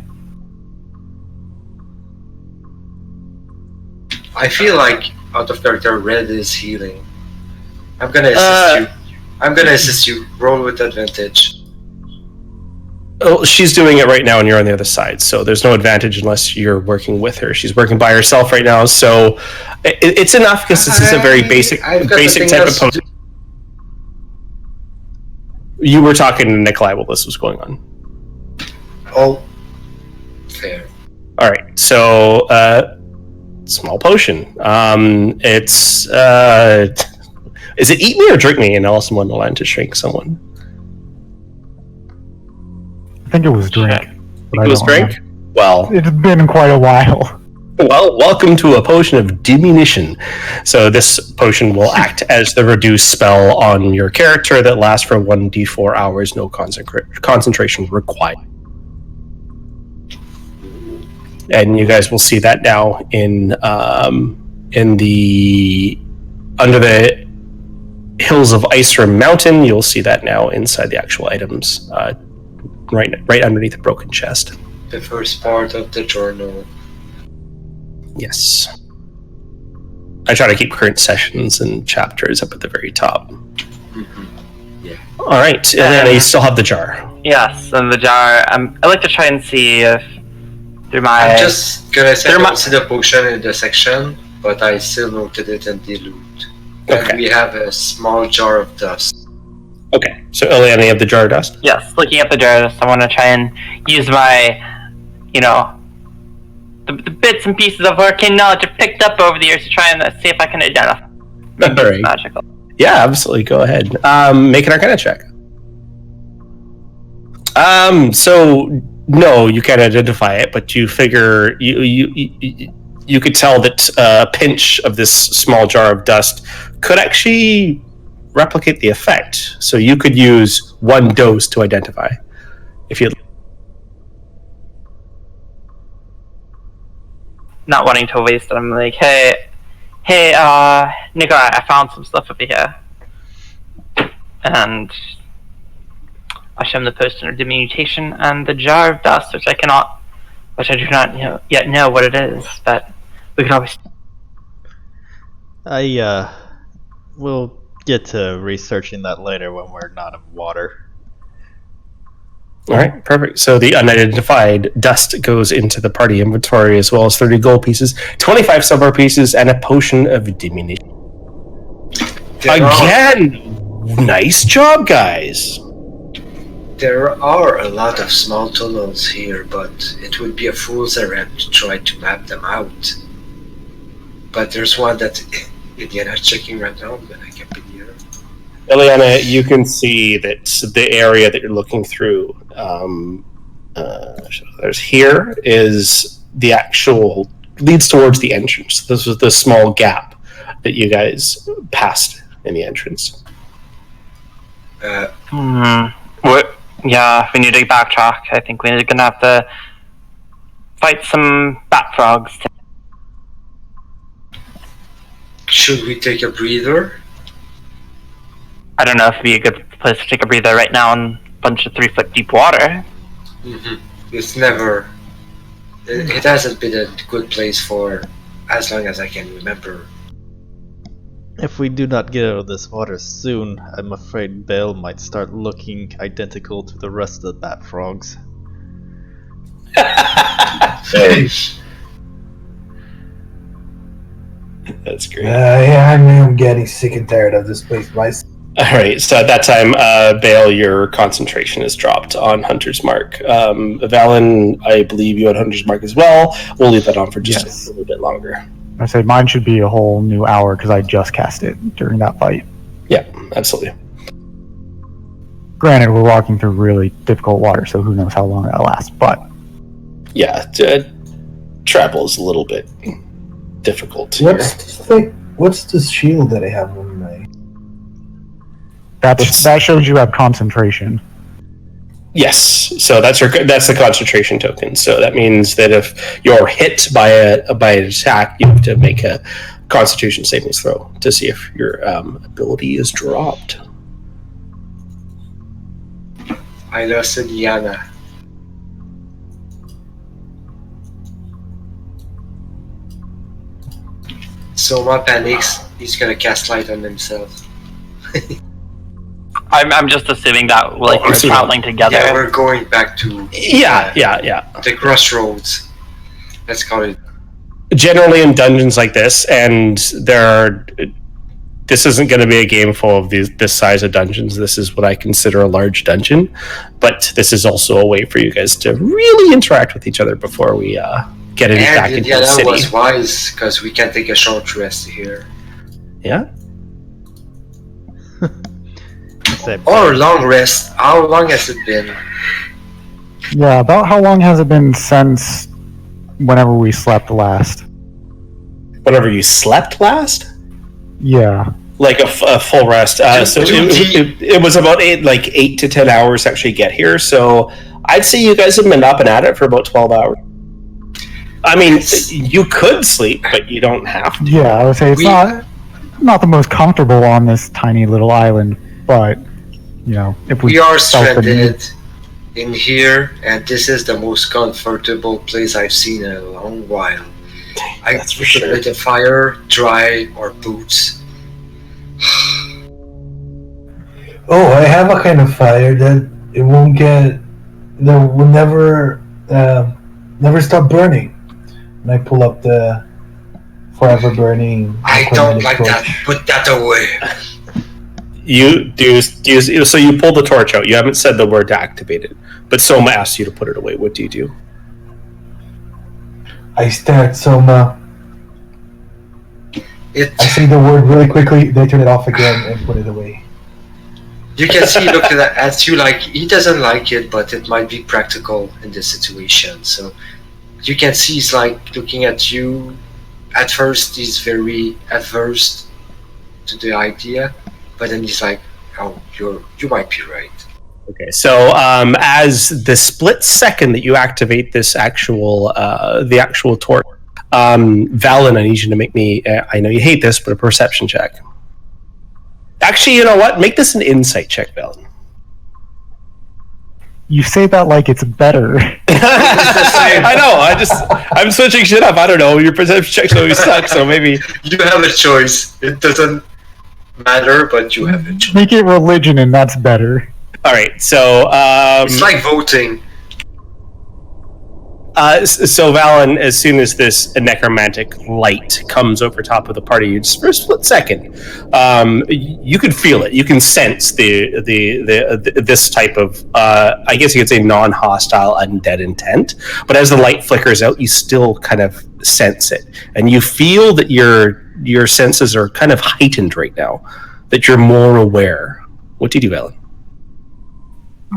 I feel like out of character, red is healing. I'm gonna assist you. I'm gonna assist you. Roll with advantage. Oh, she's doing it right now, and you're on the other side, so there's no advantage unless you're working with her. She's working by herself right now, so it's enough because this is a very basic I've got basic nothing type of else to potion. You were talking to Nikolai while this was going on. Oh, fair. All right, so small potion. It's is it eat me or drink me in Alice in Wonderland to shrink someone? think it was drink. It was drink? Well, It's been quite a while. Well, welcome to a potion of diminution. So this potion will act as the reduce spell on your character that lasts for 1d4 hours, no concentration required. And you guys will see that now in the under the hills of Icerim Mountain. You'll see that now inside the actual items, right underneath the broken chest. The first part of the journal. Yes. I try to keep current sessions and chapters up at the very top. Mm-hmm. Yeah. All right, and then you still have the jar. Yes, and the jar. I like to try and see if through my. I'm just gonna say I don't see the potion in the section, but I still noted it in the loot. Okay. And we have a small jar of dust. Okay, so Ileana, you have the jar of dust? Yes, looking at the jar, I want to try and use my, the bits and pieces of arcane knowledge I've picked up over the years to try and see if I can identify. All right. Magical. Yeah, absolutely. Go ahead. Make an Arcana check. So no, you can't identify it, but you figure you could tell that a pinch of this small jar of dust could actually replicate the effect. So you could use one dose to identify, if you. Not wanting to waste it, I'm like, hey, Nico, I found some stuff over here. And I show him the potion of diminution and the jar of dust, which I do not yet know what it is, but we can always. I will get to researching that later when we're not in water. All right, perfect. So the unidentified dust goes into the party inventory, as well as 30 gold pieces, 25 silver pieces, and a potion of diminution. Again, nice job, guys. There are a lot of small tunnels here, but it would be a fool's errand to try to map them out. But there's one that Indiana's checking right now when I kept it here. Ileana, you can see that the area that you're looking through, there's here is the actual, leads towards the entrance. This was the small gap that you guys passed in the entrance. What? Yeah, we need to backtrack. I think we're gonna have to fight some bat frogs. Should we take a breather? I don't know if it'd be a good place to take a breather right now in a bunch of 3-foot deep water. Mm-hmm. It's never. It hasn't been a good place for as long as I can remember. If we do not get out of this water soon, I'm afraid Bale might start looking identical to the rest of the bat frogs. Hey. That's great. Yeah, I'm getting sick and tired of this place myself. All right, so at that time, Bale, your concentration is dropped on Hunter's Mark. Valen, I believe you had Hunter's Mark as well. We'll leave that on for just a little bit longer. I say mine should be a whole new hour because I just cast it during that fight. Yeah, absolutely. Granted, we're walking through really difficult water, so who knows how long that'll last, but... Yeah, travel is a little bit difficult here. What's this shield that I have on my... That shows you have concentration. Yes, so that's the concentration token. So that means that if you're hit by an attack, you have to make a Constitution saving throw to see if your ability is dropped. I lost Indiana. Soma panics. He's gonna cast light on himself. I'm just assuming that we're traveling together. Yeah, we're going back to Yeah. the crossroads. Let's call it. Generally, in dungeons like this, and this isn't going to be a game full of this size of dungeons. This is what I consider a large dungeon, but this is also a way for you guys to really interact with each other before we get back into the city. And was wise because we can take a short rest here. Yeah. Or long rest. How long has it been? Yeah, about how long has it been since whenever we slept last? Whenever you slept last? Yeah. Like a full rest. So it was about 8 to 10 hours to actually get here. So I'd say you guys have been up and at it for about 12 hours. I mean, you could sleep, but you don't have to. Yeah, I would say it's not the most comfortable on this tiny little island, but if We are felt the need- stranded in here, and this is the most comfortable place I've seen in a long while. That's for could sure. light a fire, dry our boots. Oh, I have a kind of fire that it won't get, that will never stop burning. And I pull up the forever burning. I don't like that. Put that away. You do. So you pull the torch out. You haven't said the word to activate it, but Soma asked you to put it away. What do you do? I stare at Soma. It. I say the word really quickly, they turn it off again and put it away. You can see looking at you like he doesn't like it, but it might be practical in this situation. So you can see he's like looking at you. At first, he's very adverse to the idea, but then he's like, "Oh, you might be right." Okay, so as the split second that you activate this the actual torch, Valen, I need you to make me. I know you hate this, but a perception check. Actually, you know what? Make this an insight check, Valen. You say that like it's better. I know. I'm switching shit up. I don't know. Your perception checks always suck, so maybe You have a choice. It doesn't matter, but you have a choice. Make it religion, and that's better. All right. So It's like voting. So Valen, as soon as this necromantic light comes over top of the party, just for a split second, you could feel it. You can sense this type of, I guess you could say, non-hostile undead intent. But as the light flickers out, you still kind of sense it, and you feel that your senses are kind of heightened right now. That you're more aware. What do you do, Valen?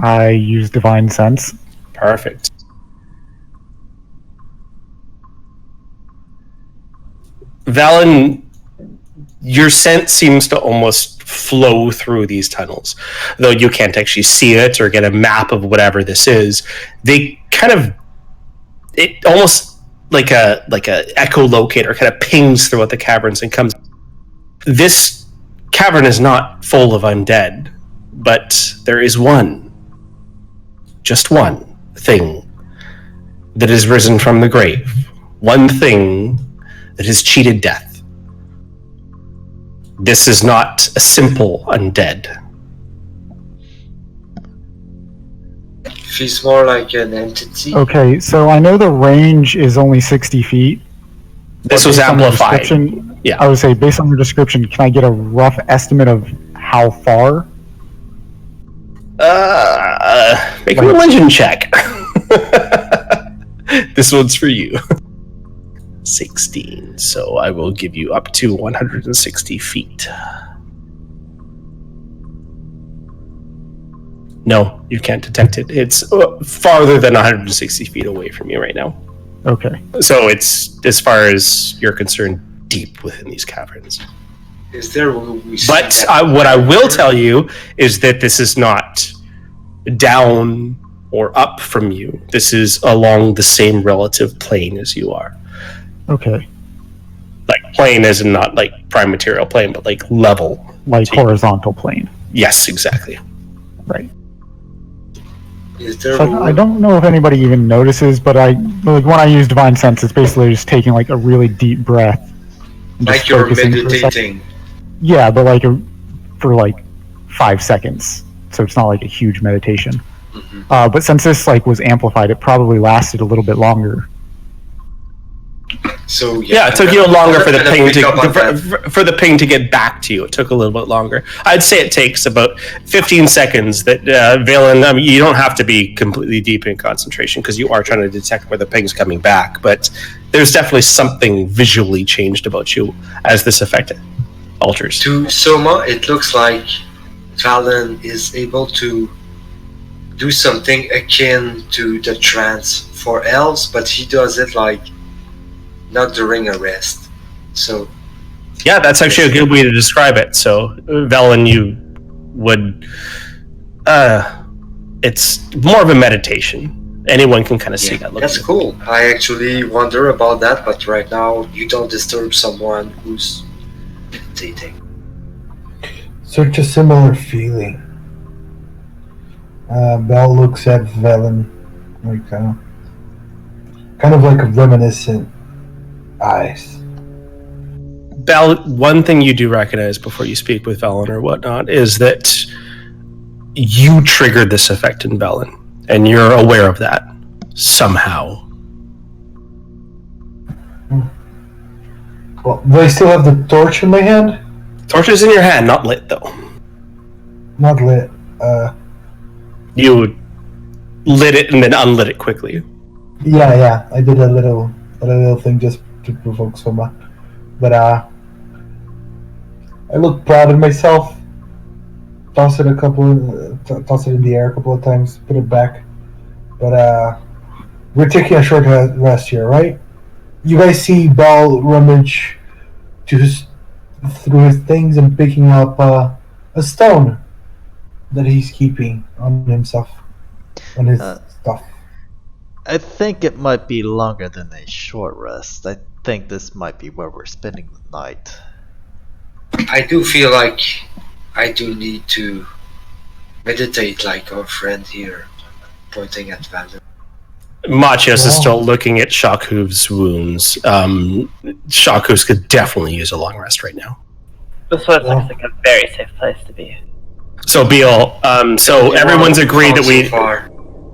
I use divine sense. Perfect. Valen, your sense seems to almost flow through these tunnels, though you can't actually see it or get a map of whatever this is. They kind of, it almost like a echolocator kind of pings throughout the caverns and comes. This cavern is not full of undead, but there is just one thing that has risen from the grave. One thing that has cheated death. This is not a simple undead. Feels more like an entity. Okay, so I know the range is only 60 feet. This was amplified. Yeah. I would say, based on your description, can I get a rough estimate of how far? Make a religion check. This one's for you. 16, so I will give you up to 160 feet. No, you can't detect it. It's farther than 160 feet away from you right now. Okay. So it's, as far as you're concerned, deep within these caverns. Is there? We But what I will tell you is that this is not down or up from you. This is along the same relative plane as you are. Okay. Like plane is not like prime material plane, but like level. Like horizontal plane. Yes, exactly. Right. Is there? So I don't know if anybody even notices, but when I use divine sense, it's basically just taking like a really deep breath. and Like just you're focusing for a second. meditating. Yeah, but for 5 seconds, so it's not like a huge meditation. Mm-hmm. But since this was amplified, it probably lasted a little bit longer. So Yeah, it took you longer for the I'm gonna ping pick up on that. for the ping to get back to you. It took a little bit longer. I'd say it takes about 15 seconds. That Valen, I mean, you don't have to be completely deep in concentration because you are trying to detect where the ping's coming back. But there's definitely something visually changed about you as this effect alters. To Soma, it looks like Valen is able to do something akin to the trance for elves, but he does it like not during a rest. So Yeah, that's actually a good way to describe it. So, Velen, you would. It's more of a meditation. Anyone can kind of see that. That's cool. I actually wonder about that, but right now you don't disturb someone who's meditating. Such a similar feeling. Bell looks at Velen like kind of like a reminiscent eyes. Bell, one thing you do recognize before you speak with Velen or whatnot is that you triggered this effect in Velen, and you're aware of that somehow. Well, do I still have the torch in my hand? Torch is in your hand, not lit though. Not lit. You lit it and then unlit it quickly. Yeah. I did a little thing just to provoke someone. But I look proud of myself. Toss it in the air a couple of times, put it back. But we're taking a short rest here, right? You guys see Bell rummage through his things and picking up a stone that he's keeping on himself, on his stuff. I think it might be longer than a short rest. I think this might be where we're spending the night. I do feel like I do need to meditate like our friend here, pointing at Valen. Machios is still looking at Shockhoof's wounds. Shockhoof's could definitely use a long rest right now. This looks like a very safe place to be. So Beal, everyone's agreed that we. So far.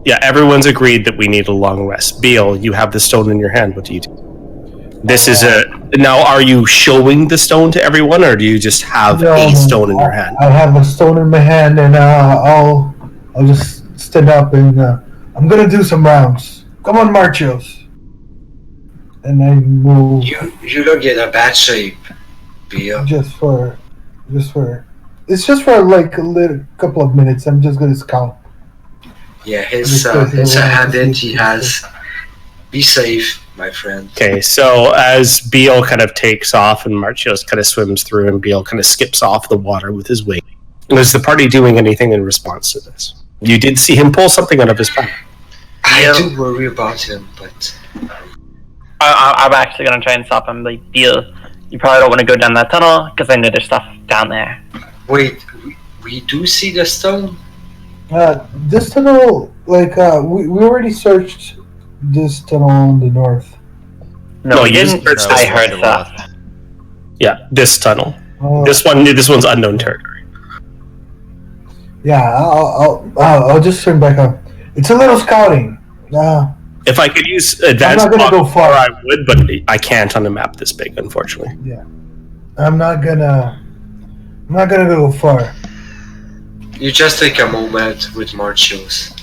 Yeah, everyone's agreed that we need a long rest. Beal, you have the stone in your hand. What do you do? This is now. Are you showing the stone to everyone, or do you just have a stone in your hand? I have a stone in my hand, and I'll just stand up and I'm gonna do some rounds. Come on, Marchios. And I move. You look in a bad shape, Beal. It's just for like a couple of minutes. I'm just gonna scout. Yeah, it's a habit he has. Be safe, my friend. Okay, so as Beal kind of takes off and Marchios kind of swims through and Beal kind of skips off the water with his wing, is the party doing anything in response to this? You did see him pull something out of his pack. I do worry about him, but I'm actually gonna try and stop him. Like, Beal, you probably don't want to go down that tunnel because I know there's stuff down there. wait, we do see the stone? This tunnel, like, we already searched this tunnel on the north. No, you you didn't. searched I this heard one. stuff. Yeah, this tunnel. Uh, This one's unknown territory. Yeah, I'll just turn back up. It's a little scouting. If I could use advanced I'm not gonna block go far. I would, but I can't on a map this big, unfortunately. Yeah, I'm not gonna go far. You just take a moment with Marchios.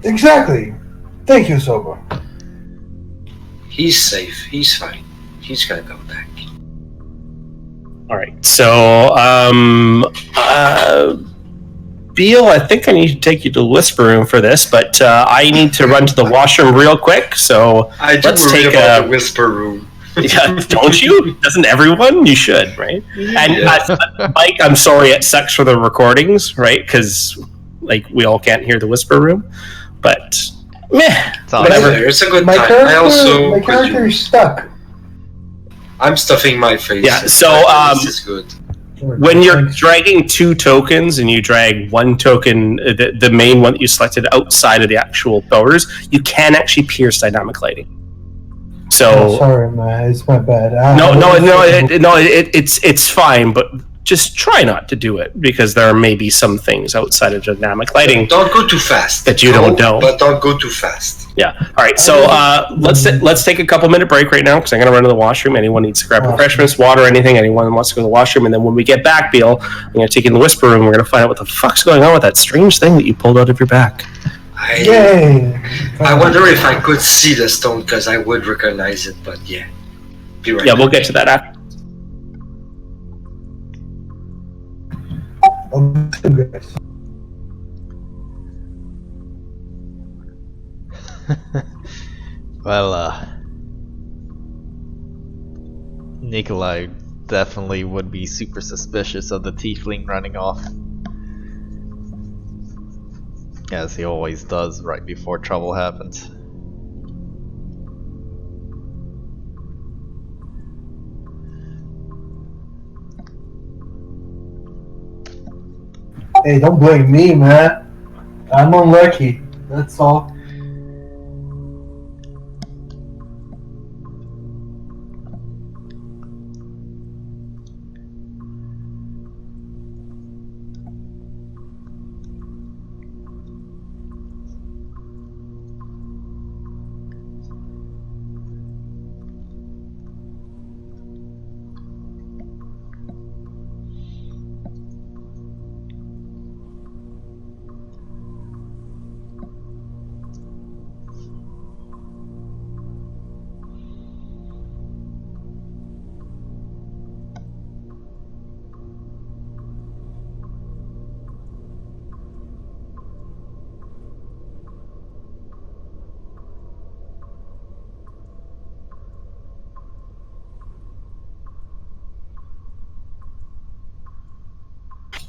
Exactly. Thank you, Soba. He's safe. He's fine. He's gonna come back. All right, so Beal, I think I need to take you to the whisper room for this, but I need to run to the washroom real quick. So I do let's worry take about the whisper room. Yeah, don't you? Doesn't everyone? You should, right? And Mike, I'm sorry, it sucks for the recordings, right? Because like we all can't hear the whisper room, but meh, It's all whatever. Yeah, it's a good My time. character, is stuck. I'm stuffing my face. Yeah, in so, my face. This is good. When you're dragging two tokens and you drag one token, the main one that you selected outside of the actual pillars, you can actually pierce dynamic lighting. So Sorry, man, it's my bad. it's fine, but just try not to do it because there may be some things outside of dynamic lighting. Don't go too fast. That you don't know. But don't go too fast. Yeah. All right. So let's take a couple-minute break right now because I'm gonna run to the washroom. Anyone needs to grab refreshments, water, anything. Anyone wants to go to the washroom, and then when we get back, Beal, I'm gonna take you in the whisper room. We're gonna find out what the fuck's going on with that strange thing that you pulled out of your back. Yay! I wonder if I could see the stone because I would recognize it, but yeah. Be right Yeah, back. we'll get to that after. Well, Nikolai definitely would be super suspicious of the tiefling running off. As he always does right before trouble happens. Hey, don't blame me, man. I'm unlucky. That's all.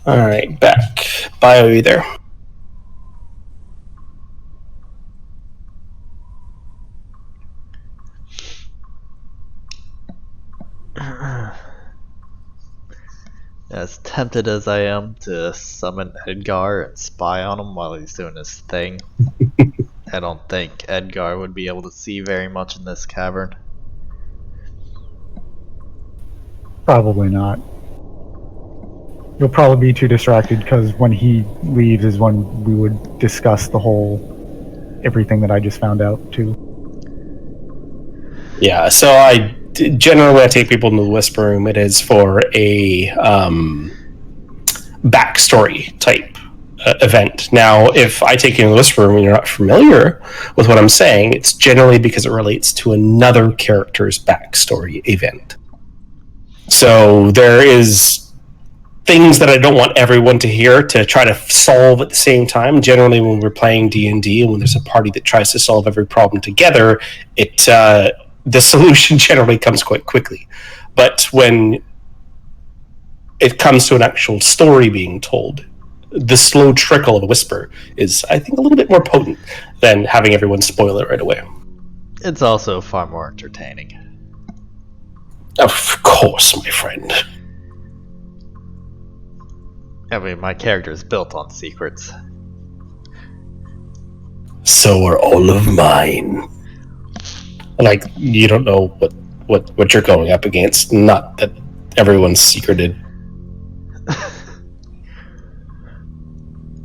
Alright, back. Bio either. As tempted as I am to summon Edgar and spy on him while he's doing his thing, I don't think Edgar would be able to see very much in this cavern. Probably not. You'll probably be too distracted because when he leaves is when we would discuss the whole everything that I just found out too. Yeah, so I generally when I take people into the Whisper Room, it is for a backstory type event. Now, if I take you into the Whisper Room and you're not familiar with what I'm saying, it's generally because it relates to another character's backstory event. So there is things that I don't want everyone to hear to try to solve at the same time. Generally, when we're playing D&D and when there's a party that tries to solve every problem together, the solution generally comes quite quickly. But when it comes to an actual story being told, the slow trickle of a whisper is, I think, a little bit more potent than having everyone spoil it right away. It's also far more entertaining. Of course, my friend. I mean, my character is built on secrets. So are all of mine. Like, you don't know what you're going up against. Not that everyone's secreted.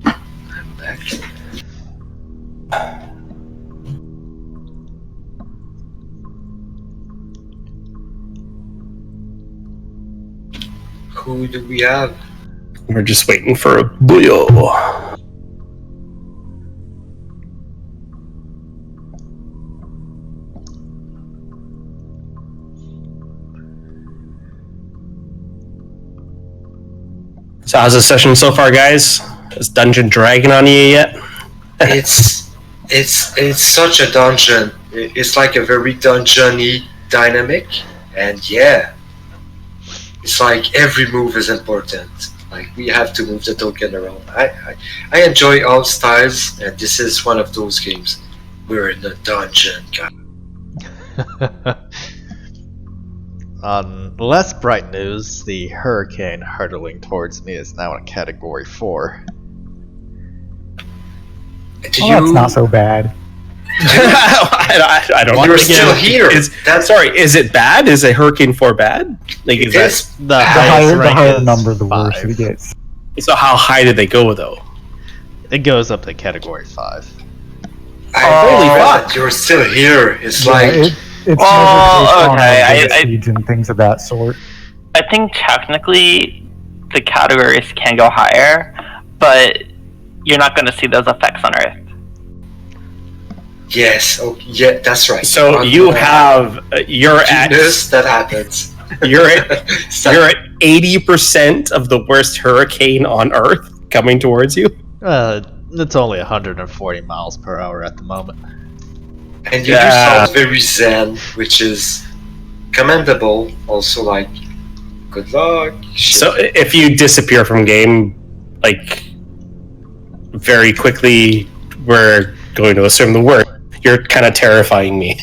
I'm back. Who do we have? We're just waiting for a booyah. So how's the session so far, guys? Is Dungeon dragging on you yet? It's such a dungeon. It's like a very dungeon-y dynamic, and yeah, it's like every move is important. Like we have to move the token around. I enjoy all styles, and this is one of those games. We're in a dungeon, guys. On less bright news, the hurricane hurtling towards me is now in Category 4. That's not so bad. I don't You're understand. still here. Sorry, is it bad? Is a Hurricane 4 bad? Like, It is that, is. The highest The rank higher is number, the worse 5. it gets. so how high did they go, though? It goes up to Category 5. Holy fuck. fuck! You're still here. It's Yeah, like it's measured Oh, based on okay, the seeds and things of that sort. I think technically the categories can go higher, but you're not going to see those effects on Earth. yes. Oh, yeah. That's right. So you have you're at Genius, that happens. you're at 80% of the worst hurricane on Earth coming towards you. It's only 140 miles per hour at the moment. And you do Yeah. sound very zen, which is commendable. Also, like, good luck. Shit. So if you disappear from game, like, very quickly, we're going to assume the worst. You're kind of terrifying me.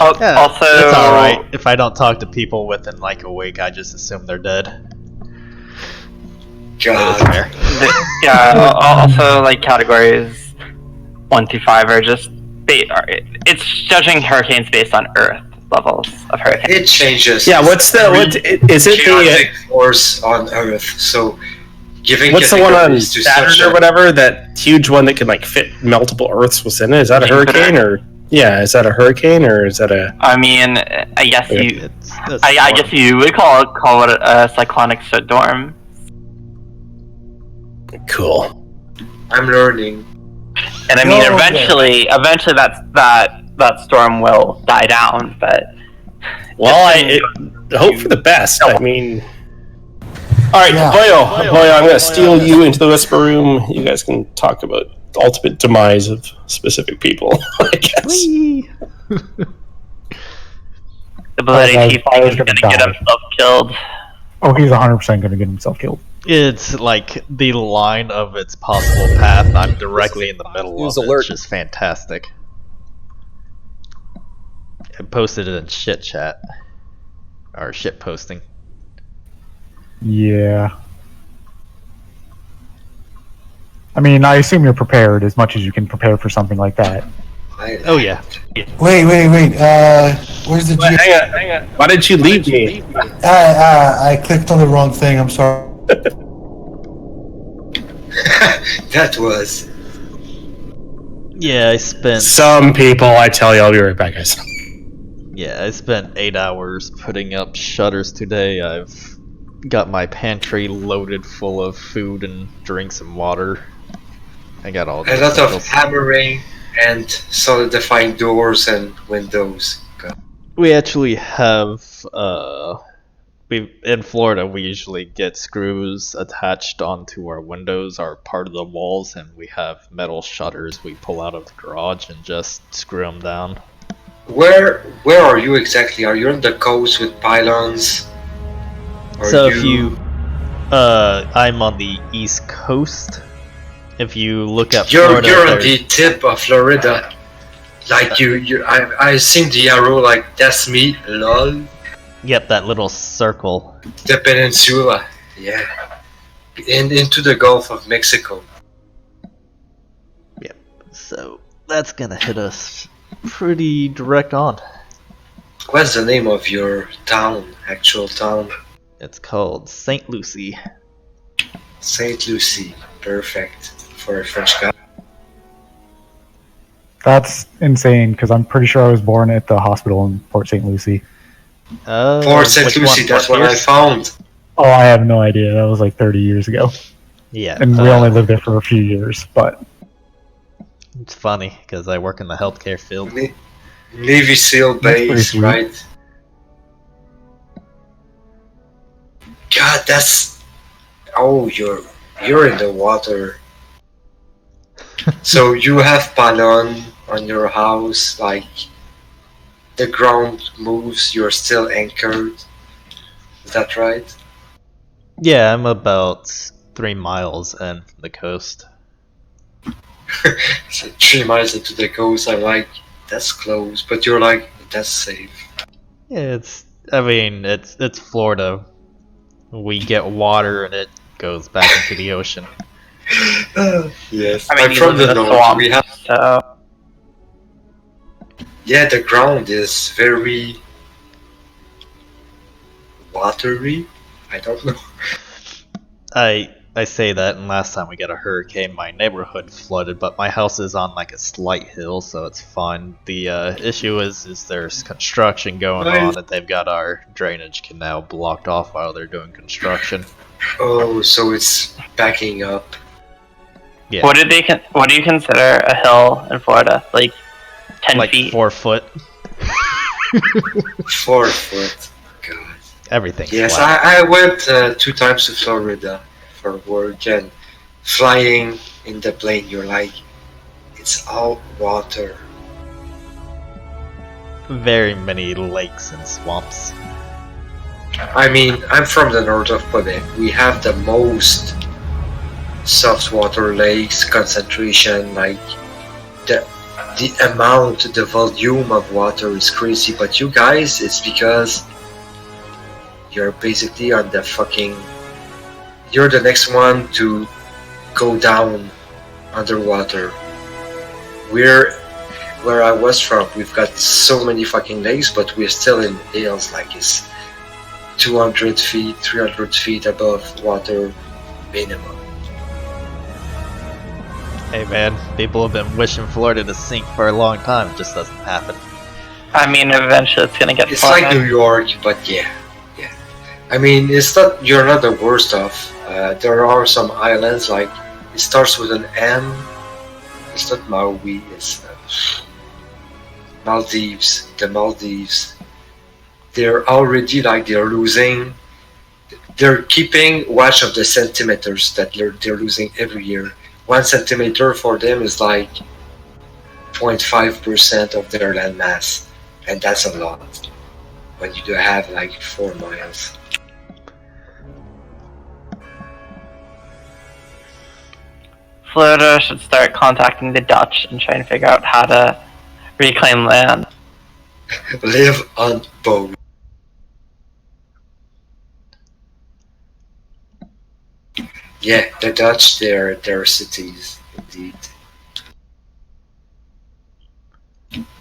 Oh, Yeah, also, it's alright. If I don't talk to people within like a week, I just assume they're dead. God. That's fair. Also, like, categories 1 through 5 are just it's judging hurricanes based on Earth levels of hurricanes. It changes. Yeah, what's the what? Is it the chaotic force on Earth? So, giving what's the one on categories to Saturn such or a- whatever? That huge one that can like fit multiple Earths within it. Is that a hurricane or? Yeah, is that a hurricane or is that a? I mean, I guess you. It's I guess you would call it a cyclonic storm. Cool. I'm learning. And I mean, Oh, eventually, that storm will die down. But Well, I hope for the best. I mean, all right, Yeah. Boyo, I'm gonna steal you into the whisper room. You guys can talk about the ultimate demise of specific people. I guess. Whee! the bloody guys, chief Fire's is gonna going to get die. himself killed. Oh, he's 100% going to get himself killed. It's like the line of its possible path. I'm directly in the middle Use of it. alert. It's just fantastic. I posted it in shit chat. Or shit posting. Yeah. I mean, I assume you're prepared as much as you can prepare for something like that. Oh yeah. Wait. Where's the G? Hang on. Why did you leave me? I clicked on the wrong thing. I'm sorry. That was. Yeah, I spent Some people, I tell you, I'll be right back, guys. I spent 8 hours putting up shutters today. I've got my pantry loaded full of food and drinks and water. I got all A the lot of essentials. hammering and solidifying doors and windows. God. We actually have in Florida we usually get screws attached onto our windows or part of the walls, and we have metal shutters we pull out of the garage and just screw them down. Where are you exactly? Are you on the coast with pylons? Or So if you I'm on the east coast. If you look at You're Florida, on there's- the tip of Florida. Like I seen the arrow like that's me, lol. Yep, that little circle. The peninsula, yeah. Into the Gulf of Mexico. Yep. So that's gonna hit us pretty direct on. What's the name of your town, actual town? It's called St. Lucie. Saint Lucie. Perfect for a French guy. That's insane, because I'm pretty sure I was born at the hospital in Port St. Lucie. Port Saint which Lucie, one? that's Port what I Pierce? found. Oh, I have no idea. That was like 30 years ago. Yeah, And we only lived there for a few years, but it's funny because I work in the healthcare field. Navy SEAL pretty base, sweet. right? God, that's. Oh, you're in the water. So you have pylon on your house, like the ground moves, you're still anchored. Is that right? Yeah, I'm about 3 miles in the coast. It's like 3 miles into the coast. I'm like, that's close, but you're like, that's safe. Yeah, it's Florida. We get water and it goes back into the ocean. Yes, I mean, I'm you from live the in a north. swamp, We have, so yeah, the ground is very watery. I don't know. I say that, and last time we got a hurricane, my neighborhood flooded, but my house is on like a slight hill, so it's fine. The issue is there's construction going on, and they've got our drainage canal blocked off while they're doing construction. Oh, so it's backing up. Yeah, what do you consider a hill in Florida? Like 10 like feet? 4 foot. 4 foot. God. Everything's Yes, flat. I went 2 times to Florida for work, and flying in the plane, you're like, it's all water. very many lakes and swamps. I mean, I'm from the north of Quebec. We have the most saltwater lakes concentration. Like the amount, the volume of water is crazy. But you guys, it's because you're basically on the fucking. You're the next one to go down underwater. Where I was from, we've got so many fucking lakes, but we're still in hills. Like it's 200 feet, 300 feet above water minimum. Hey man, people have been wishing Florida to sink for a long time. It just doesn't happen. I mean, eventually it's gonna get It's flooded. like New York, but yeah. I mean, it's not. You're not the worst off. There are some islands like it starts with an M. It's not Maui. It's Maldives. The Maldives. They're already like they're losing. They're keeping watch of the centimeters that they're losing every year. 1 centimeter for them is like 0.5% of their land mass, and that's a lot when you do have like 4 miles. Florida should start contacting the Dutch and try and figure out how to reclaim land. Live on boat. Yeah, the Dutch, they're cities, indeed.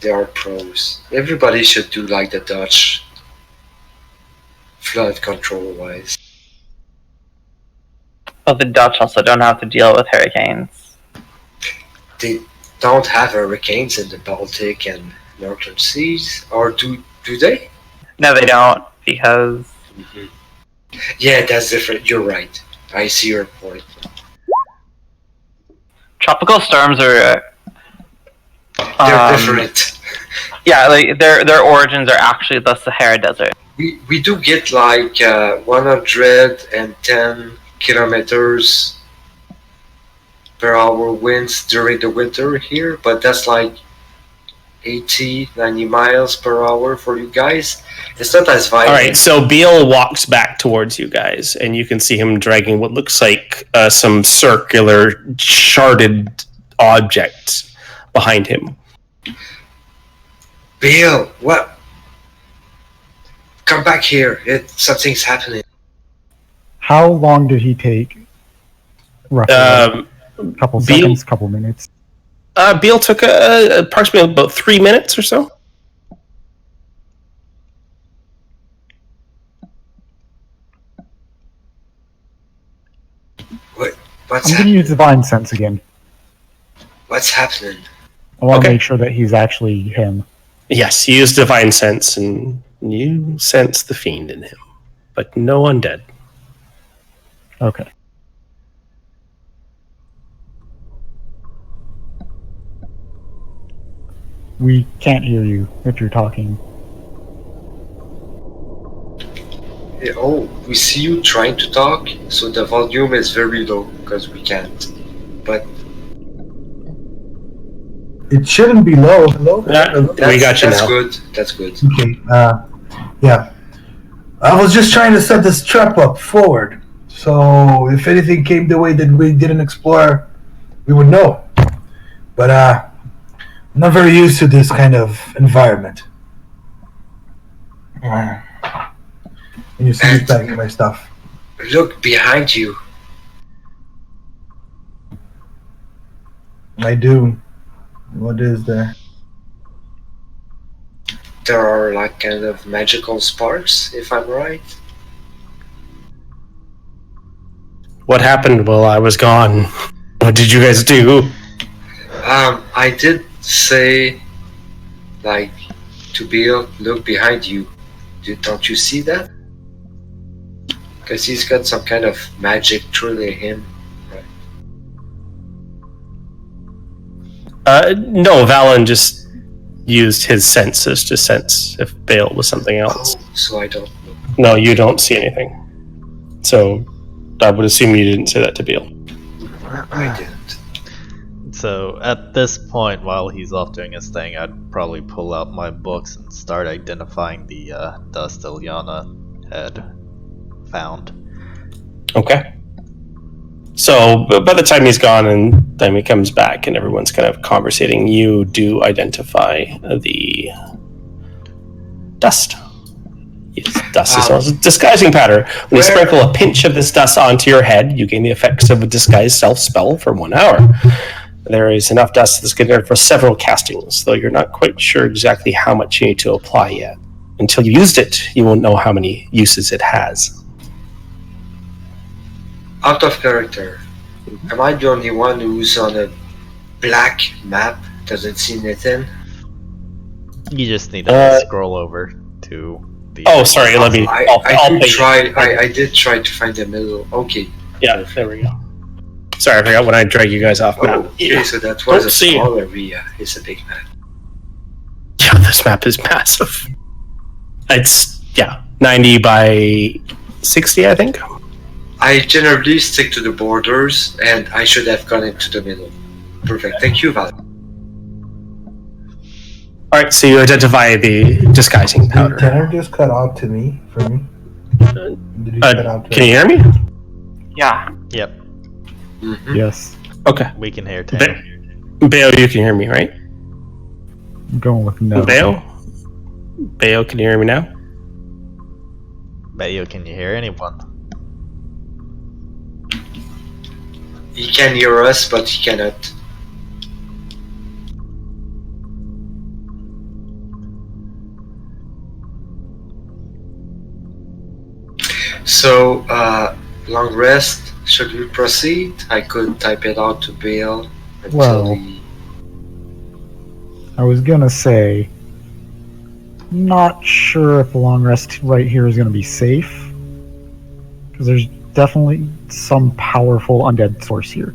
They are pros. Everybody should do like the Dutch, flood control wise. But the Dutch also don't have to deal with hurricanes. They don't have hurricanes in the Baltic and Northern Seas, or do they? No, they don't, because Yeah, that's different. You're right. I see your point. tropical storms are They're different. Yeah, like their origins are actually the Sahara Desert. We do get like 110 kilometers per hour winds during the winter here, but that's like 80, 90 miles per hour for you guys. It's not as violent. All right, so Beal walks back towards you guys, and you can see him dragging what looks like some circular, sharded objects behind him. Bill, what? Come back here. Something's happening. How long did he take? Roughly, a couple Beal- seconds, couple minutes. Beal took approximately about 3 minutes or so. What's I'm going to use Divine Sense again. What's happening? I want to Okay. make sure that he's actually him. Yes, you use Divine Sense, and you sense the fiend in him, but no undead. Okay. We can't hear you if you're talking. Oh, we see you trying to talk, so the volume is very low because we can't. But It shouldn't be low. Hello? Yeah, we got you that's now. good. That's good. Okay. Yeah. I was just trying to set this trap up forward, so if anything came the way that we didn't explore, we would know. But I'm not very used to this kind of environment. And you see back my stuff. Look behind you. I do. What is there? There are like kind of magical sparks, if I'm right. What happened while I was gone? What did you guys do? I did say, like, to Bill, look behind you. Don't you see that? Because he's got some kind of magic truly in him. No, Valen just used his senses to sense if Bale was something else. Oh, so I don't know. No, you don't see anything. So I would assume you didn't say that to Bale. I didn't. So at this point, while he's off doing his thing, I'd probably pull out my books and start identifying the dust Ilyana had found. Okay. So by the time he's gone and time he comes back and everyone's kind of conversating, you do identify the dust. Yes, dust is also a disguising powder. When you sprinkle a pinch of this dust onto your head, you gain the effects of a disguised self-spell for 1 hour. There is enough dust that's good enough for several castings, though you're not quite sure exactly how much you need to apply yet. Until you used it, you won't know how many uses it has. Out of character, am I the only one who's on a black map? Doesn't see anything? You just need to scroll over to the... Oh, sorry, let me... I did try to find the middle. Okay. Yeah, there we go. Sorry, I forgot when I drag you guys off map. Okay, so that was a small area. It's a big map. Yeah, this map is massive. It's, 90 by 60, I think. I generally stick to the borders, and I should have gone into the middle. Perfect. Thank you, Val. Alright, so you identify the disguising powder. Did Tanner just cut out to me? For me? Did he cut out to can you hear me? Yeah. Yep, Mm-hmm. Yes. Okay. we can hear Tanner. Bayo, you can hear me, right? I'm going with no. Bayo, can you hear me now? Bayo, can you hear anyone? He can hear us, but he cannot. So, long rest. Should we proceed? I could type it out to Bale until Well, he... I was gonna say, not sure if the long rest right here is gonna be safe, because there's definitely some powerful undead source here.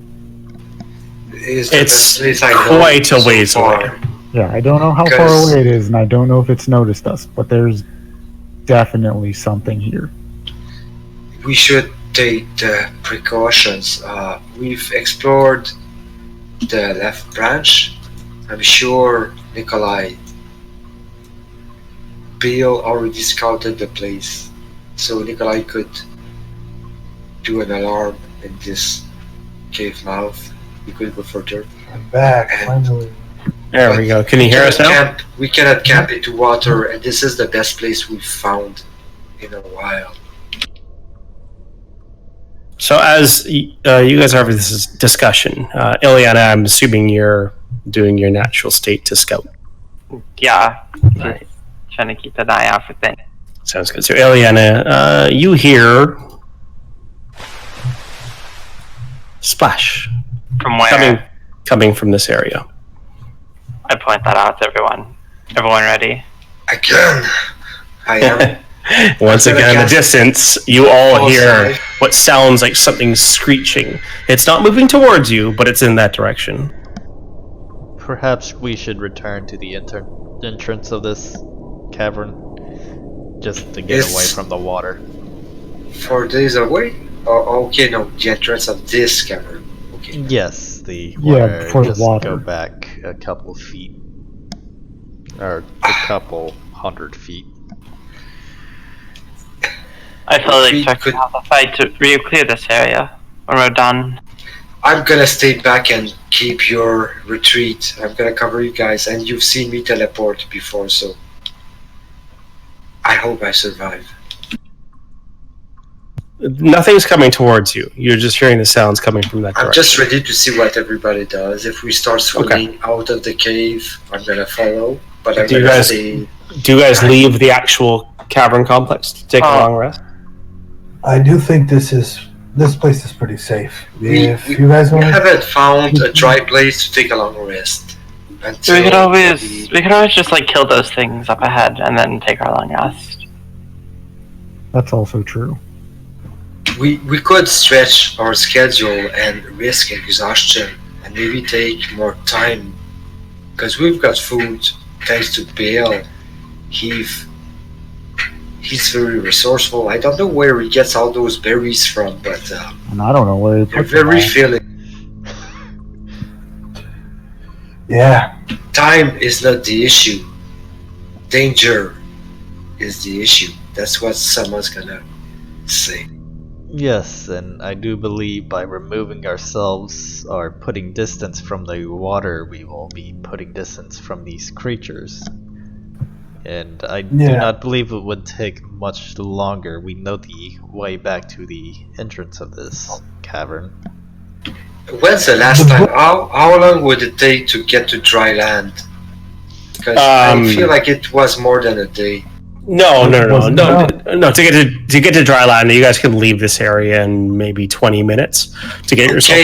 It's quite a ways away. Yeah, I don't know how far away it is, and I don't know if it's noticed us, but there's definitely something here. We should take the precautions. We've explored the left branch. I'm sure Nikolai Beale already scouted the place, so Nikolai could do an alarm in this cave mouth. We could go further. I'm back, finally. There we go. Can you hear us now? We cannot camp into water, and this is the best place we've found in a while. So as you guys are having this discussion, Ilyana, I'm assuming you're doing your natural state to scout. Yeah. Right. Trying to keep an eye out for things. Sounds good. So Ilyana, you hear splash From where? coming from this area. I point that out to everyone. Everyone ready? Again, I am. Once again, in the distance, you all hear Outside. what sounds like something screeching. It's not moving towards you, but it's in that direction. Perhaps we should return to the entrance of this cavern, just to get away from the water. 4 days away? Oh, okay, no, the entrance of this cavern. Okay. Yes, the Yeah, water. before the just water. go back a couple feet, or a couple 100 feet. I fully We expect could- to have a fight to clear this area when we're done. I'm gonna stay back and keep your retreat. I'm gonna cover you guys, and you've seen me teleport before, so I hope I survive. Nothing's coming towards you. You're just hearing the sounds coming from that I'm direction. just ready to see what everybody does. If we start swimming out of the cave, I'm gonna follow, but I'm Do you gonna guys- stay. Do you guys leave the actual cavern complex to take a long rest? I do think this place is pretty safe. If We you guys want to... haven't found a dry place to take a long rest. We Until could always just like kill those things up ahead and then take our long rest. That's also true. we could stretch our schedule and risk exhaustion and maybe take more time because we've got food thanks to Bale. He's very resourceful. I don't know where he gets all those berries from, but And I don't know where he they're put them very all. filling. Yeah. Time is not the issue. Danger is the issue. That's what someone's gonna say. Yes, and I do believe by removing ourselves or putting distance from the water, we will be putting distance from these creatures. And I do Yeah. not believe it would take much longer. We know the way back to the entrance of this cavern. When's the last time? How long would it take to get to dry land? Because I feel like it was more than a day. No. To get to dry land, you guys can leave this area in maybe 20 minutes to get yourself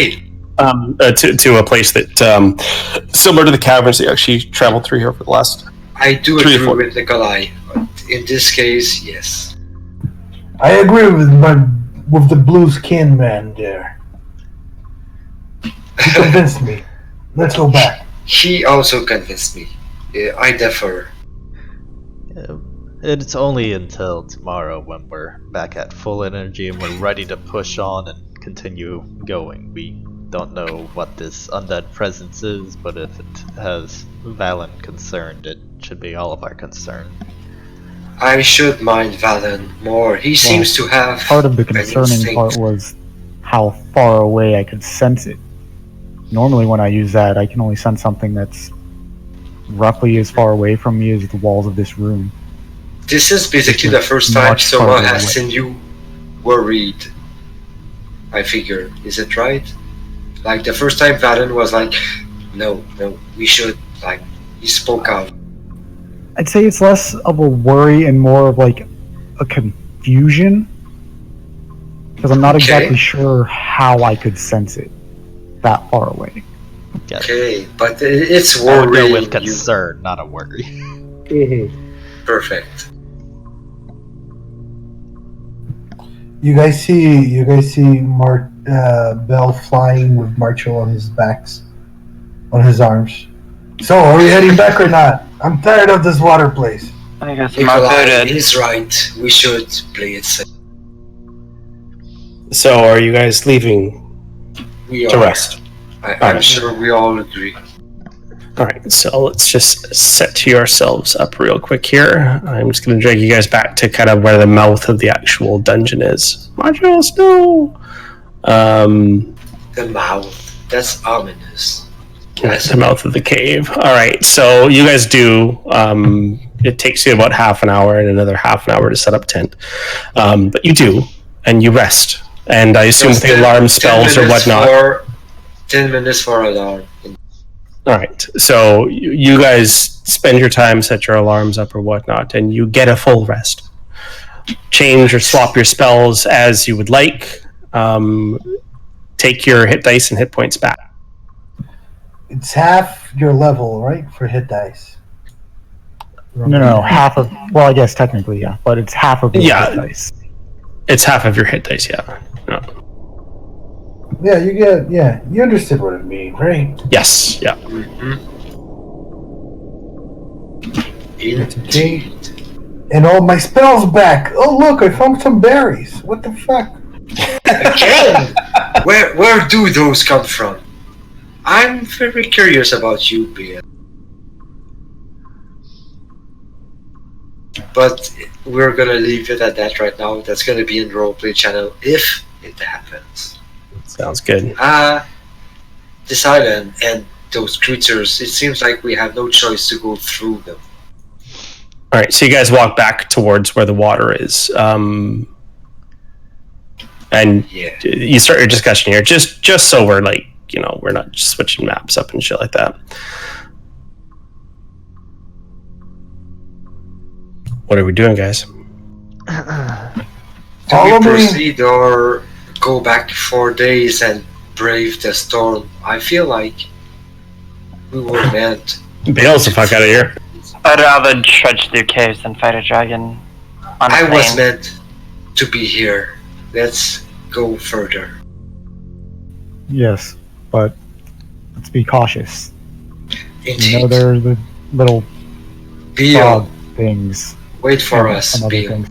to a place that similar to the caverns that you actually traveled through here for the last. I do agree with Nikolai. In this case, yes. I agree with the blue skin man there. He convinced me. Let's go back. He also convinced me. I defer. It's only until tomorrow when we're back at full energy and we're ready to push on and continue going. We don't know what this undead presence is, but if it has Valen concerned, it should be all of our concern. I should mind Valen more. He seems to have part of the an concerning instinct. part was how far away I could sense it. Normally when I use that, I can only sense something that's roughly as far away from me as the walls of this room. This is basically the first time Much someone farther has away. seen you worried. I figure. Is it right? Like the first time Valen was like, no, we should, like, he spoke out. I'd say it's less of a worry and more of like a confusion, because I'm not exactly sure how I could sense it that far away. Yes. Okay, but it's I would go worrying with you. concern, not a worry. Perfect. You guys see Bell flying with Marshall on his arms. So, are we heading back or not? I'm tired of this water place. I guess Nikolai is right. We should play it safe. So, are you guys leaving We to are. rest? I'm sure we all agree. All right, so let's just set yourselves up real quick here. I'm just going to drag you guys back to kind of where the mouth of the actual dungeon is. Modules, no. The mouth. That's ominous. That's the mouth of the cave. All right, so you guys do. It takes you about half an hour and another half an hour to set up tent, but you do, and you rest. And I assume with the alarm spells or whatnot. 10 minutes for alarm. All right, so you guys spend your time, set your alarms up or whatnot, and you get a full rest. Change or swap your spells as you would like. Take your hit dice and hit points back. It's half your level, right, for hit dice? No, half of. Well, I guess technically, yeah, but it's half of your hit dice. It's half of your hit dice, yeah. No. Yeah, you understood what I mean, right? Yes, yeah. Indeed. And all my spells back. Oh, look, I found some berries. What the fuck? Again, where do those come from? I'm very curious about you, Bea. But we're gonna leave it at that right now. That's gonna be in the roleplay channel if it happens. Sounds good. This island and those creatures, it seems like we have no choice to go through them. All right, so you guys walk back towards where the water is. And you start your discussion here, just so we're like, we're not just switching maps up and shit like that. What are we doing, guys? Do Follow we me. proceed or go back 4 days and brave the storm? I feel like we were meant. Bail's the fuck out of here. I'd rather trudge through caves than fight a dragon on a I was plane. meant to be here. Let's go further. Yes, but let's be cautious. Indeed. There are the little Beal, frog things. wait for and us, some other Beal. things.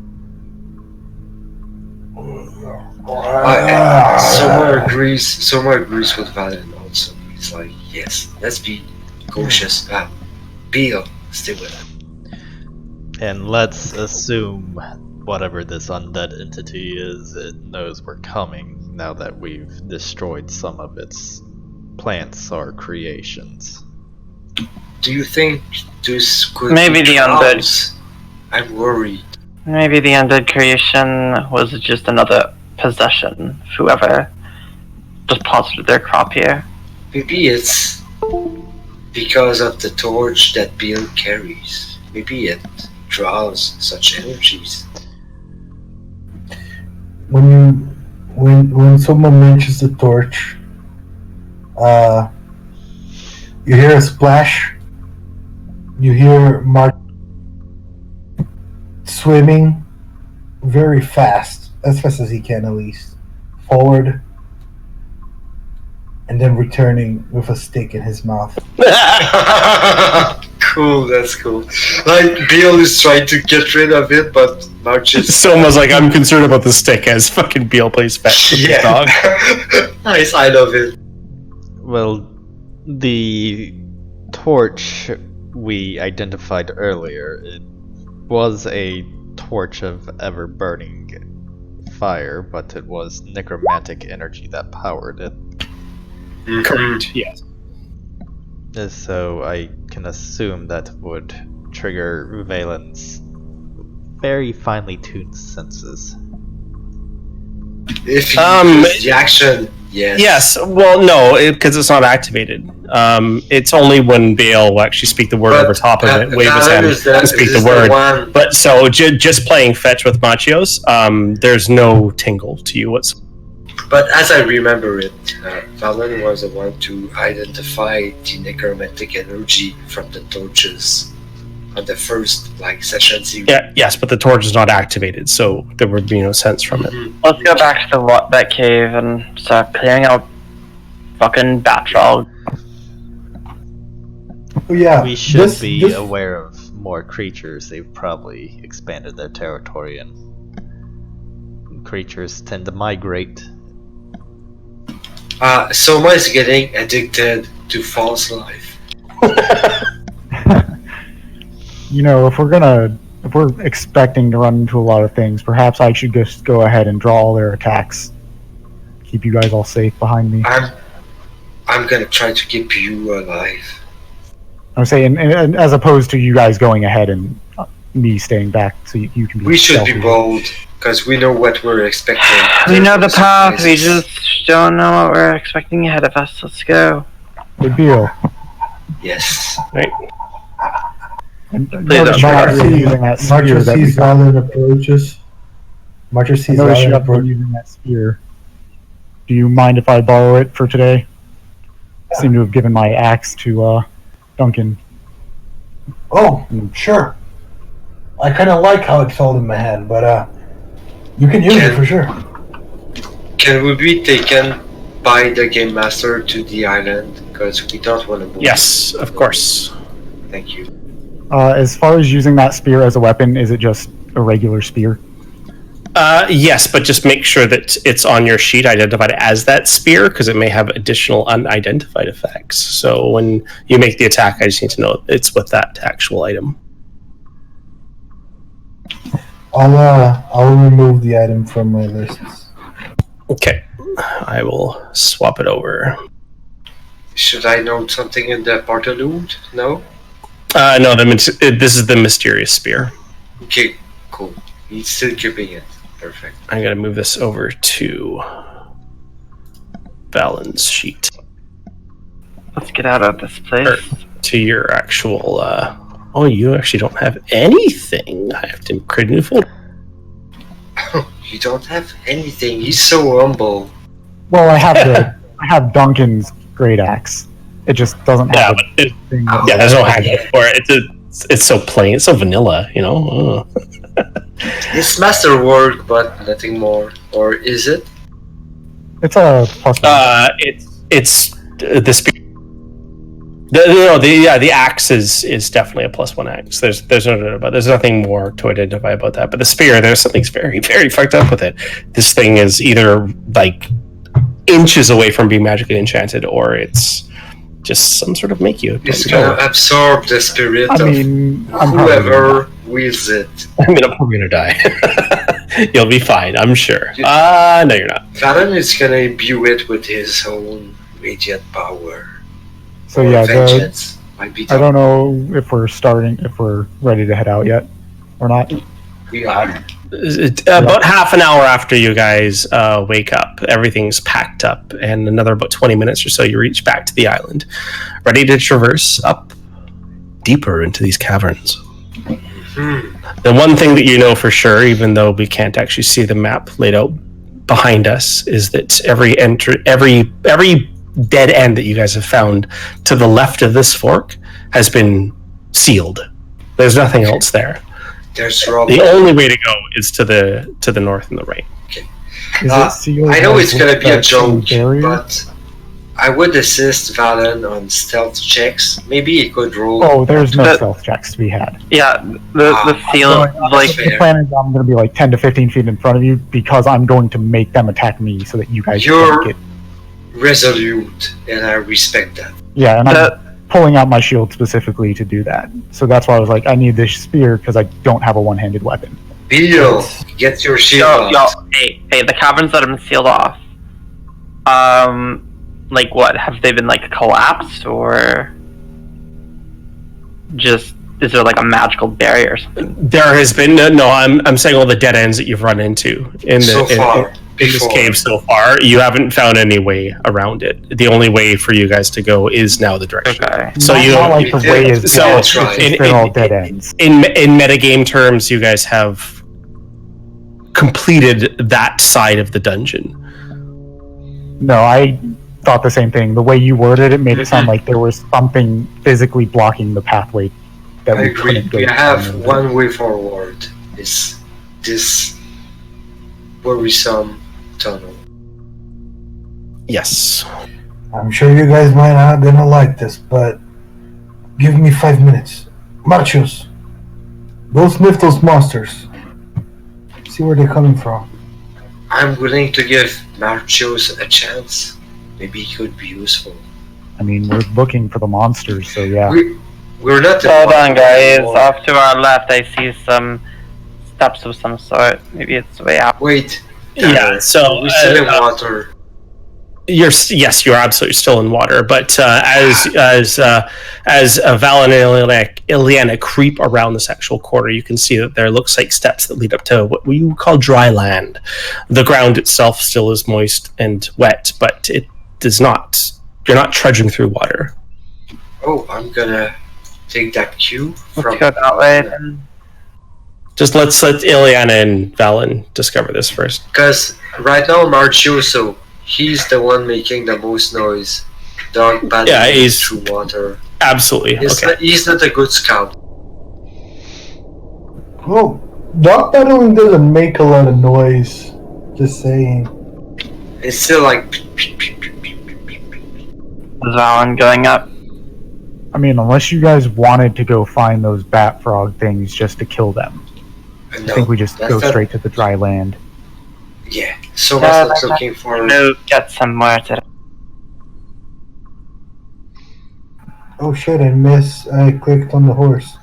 Someone agrees with Valen also. He's like, yes, let's be cautious. Beal, stay with him. And let's assume whatever this undead entity is, it knows we're coming now that we've destroyed some of its plants or creations. Do you think this could Maybe be the undead. trolls? I'm worried. Maybe the undead creation was just another possession of whoever deposited their crop here. Maybe it's because of the torch that Bill carries. Maybe it draws such energies. When someone mentions the torch, you hear a splash. You hear Mark swimming very fast as he can at least, forward, and then returning with a stick in his mouth. Cool, that's cool. Like, Bill is trying to get rid of it, but March is... Soma's like, I'm concerned about the stick as fucking Beal plays fetch with his dog. Nice, I love it. Well, the torch we identified earlier, it was a torch of ever-burning fire, but it was necromantic energy that powered it. Correct, yes. So I can assume that would trigger Valen's very finely tuned senses. If you use the action, yes. Yes, well, no, because it's not activated. It's only when Bale will actually speak the word But, over top of it, wave his Alan, hand, is that- and speak is the this word. one- But so, just playing fetch with Machios, there's no tingle to you whatsoever. But as I remember it, Valen was the one to identify the necromantic energy from the torches on the first session series. Yeah, yes, but the torch is not activated, so there would be no sense from it. Mhm. Let's go back to that cave and start clearing out fucking Batrog. Oh, yeah, We should this- be this- aware of more creatures. They've probably expanded their territory, and creatures tend to migrate. Soma is getting addicted to false life. You know, if we're expecting to run into a lot of things, perhaps I should just go ahead and draw all their attacks. Keep you guys all safe behind me. I'm gonna try to keep you alive. I'm saying, and as opposed to you guys going ahead and me staying back, so you can be. We should be stealthy. bold, because we know what we're expecting. We know the There's path, we surprises. just don't know what we're expecting ahead of us. Let's go. Good deal. Yes. Right? And Please notice don't you're try. not using that spear Marcher that we sees got. Valen approaches. Marcher I sees notice you Valen haven't been approaches. using that spear. Do you mind if I borrow it for today? I seem to have given my axe to Duncan. Oh, sure. I kind of like how it felt in my hand, but you can use it for sure. Can we be taken by the game master to the island? Because we don't want to move. Yes, of course. Thank you. As far as using that spear as a weapon, is it just a regular spear? Yes, but just make sure that it's on your sheet identified as that spear, because it may have additional unidentified effects. So when you make the attack, I just need to know it's with that actual item. I'll remove the item from my lists. Okay, I will swap it over. Should I note something in the portaloot? No? No, this is the mysterious spear. Okay, cool. He's still keeping it. Perfect. I'm going to move this over to Valen's sheet. Let's get out of this place. Or to your actual... oh, you actually don't have anything. I have to create a new folder. You don't have anything. He's so humble. Well, I have Duncan's great axe. It just doesn't Yeah, have but a thing. that- yeah, there's no hang for it. It's so plain. It's so vanilla, you know? It's masterwork, but nothing more. Or is it? It's a plus one. It's the spear. The axe is definitely a +1 axe. There's no doubt about it. There's nothing more to identify about that. But the spear, there's something's very, very fucked up with it. This thing is either like inches away from being magically enchanted, or it's just some sort of make you. It's gonna absorb the spirit I of mean, I'm whoever wields it. I mean, I'm probably gonna die. You'll be fine, I'm sure. No, you're not. Valen is gonna imbue it with his own radiant power. So Or yeah, vengeance. Might be I don't know if we're ready to head out yet or not. We are. About half an hour after you guys wake up, everything's packed up, and another about 20 minutes or so, you reach back to the island, ready to traverse up deeper into these caverns. The one thing that you know for sure, even though we can't actually see the map laid out behind us, is that every dead end that you guys have found to the left of this fork has been sealed. There's nothing else there. There's Rob. The only way to go is to the north and the right. Is it sealed I know like it's gonna be a that joke, barrier? but I would assist Valen on stealth checks. Maybe he could roll. Oh, there's no But- stealth checks to be had. Yeah, the ceiling, like, The plan is I'm going to be like 10 to 15 feet in front of you because I'm going to make them attack me so that you guys You're- don't get... resolute, and I respect that. Yeah, and the- I'm pulling out my shield specifically to do that. So that's why I was like, I need this spear because I don't have a one-handed weapon. Bill, get your shield yo, out. hey, the caverns that have been sealed off. Like what? Have they been like collapsed or just is there like a magical barrier or something? There has been no. I'm saying all the dead ends that you've run into in So far, in this before. cave so far. You haven't found any way around it. The only way for you guys to go is now the direction. Okay. So not, you not like the Yeah, way is so it's just in- they're all dead ends. in metagame terms, you guys have completed that side of the dungeon. No, I thought the same thing. The way you worded it made it sound like there was something physically blocking the pathway that I we agree. couldn't go We down. have one way forward. Is this worrisome tunnel? Yes. I'm sure you guys might not gonna like this, but give me 5 minutes. Machos, go sniff those monsters. See where they're coming from. I'm willing to give Marchos a chance. Maybe he could be useful. I mean, we're looking for the monsters, so yeah. We're not. in Hold one on, guys. anymore. Off to our left, I see some steps of some sort. Maybe it's the way out. Wait. Yeah. So we're still in water. yes, you're absolutely still in water. But as Val and Ileana creep around this actual corner, you can see that there looks like steps that lead up to what we would call dry land. The ground itself still is moist and wet, but it does not. You're not trudging through water. Oh, I'm gonna take that cue Let's from. go that way then. Just let's let Ileana and Valen discover this first. Because right now Marchioso, he's the one making the most noise. Dog battling Yeah, he's- through water. Absolutely. Okay. He's not a good scout. Well, dog battling doesn't make a lot of noise. Just saying. It's still like. Is Valen going up? I mean, unless you guys wanted to go find those bat frog things just to kill them. I think we just go straight to the dry land. Yeah, so much looking for. No, get somewhere today. Oh shit, I clicked on the horse.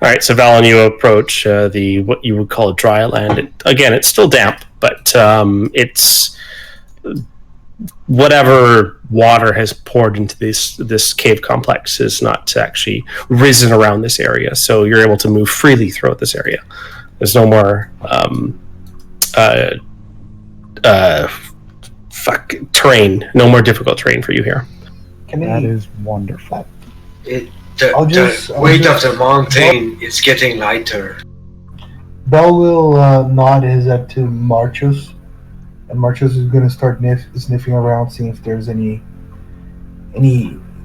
All right, so Valen, you approach the what you would call a dry land. Again, it's still damp, but it's whatever water has poured into this cave complex is not actually risen around this area. So you're able to move freely throughout this area. There's no more terrain, no more difficult terrain for you here. That is wonderful. The I'll just- weight of the mountain is getting lighter. Bell will nod his head to Marchos, and Marchos is gonna start sniffing around, seeing if there's any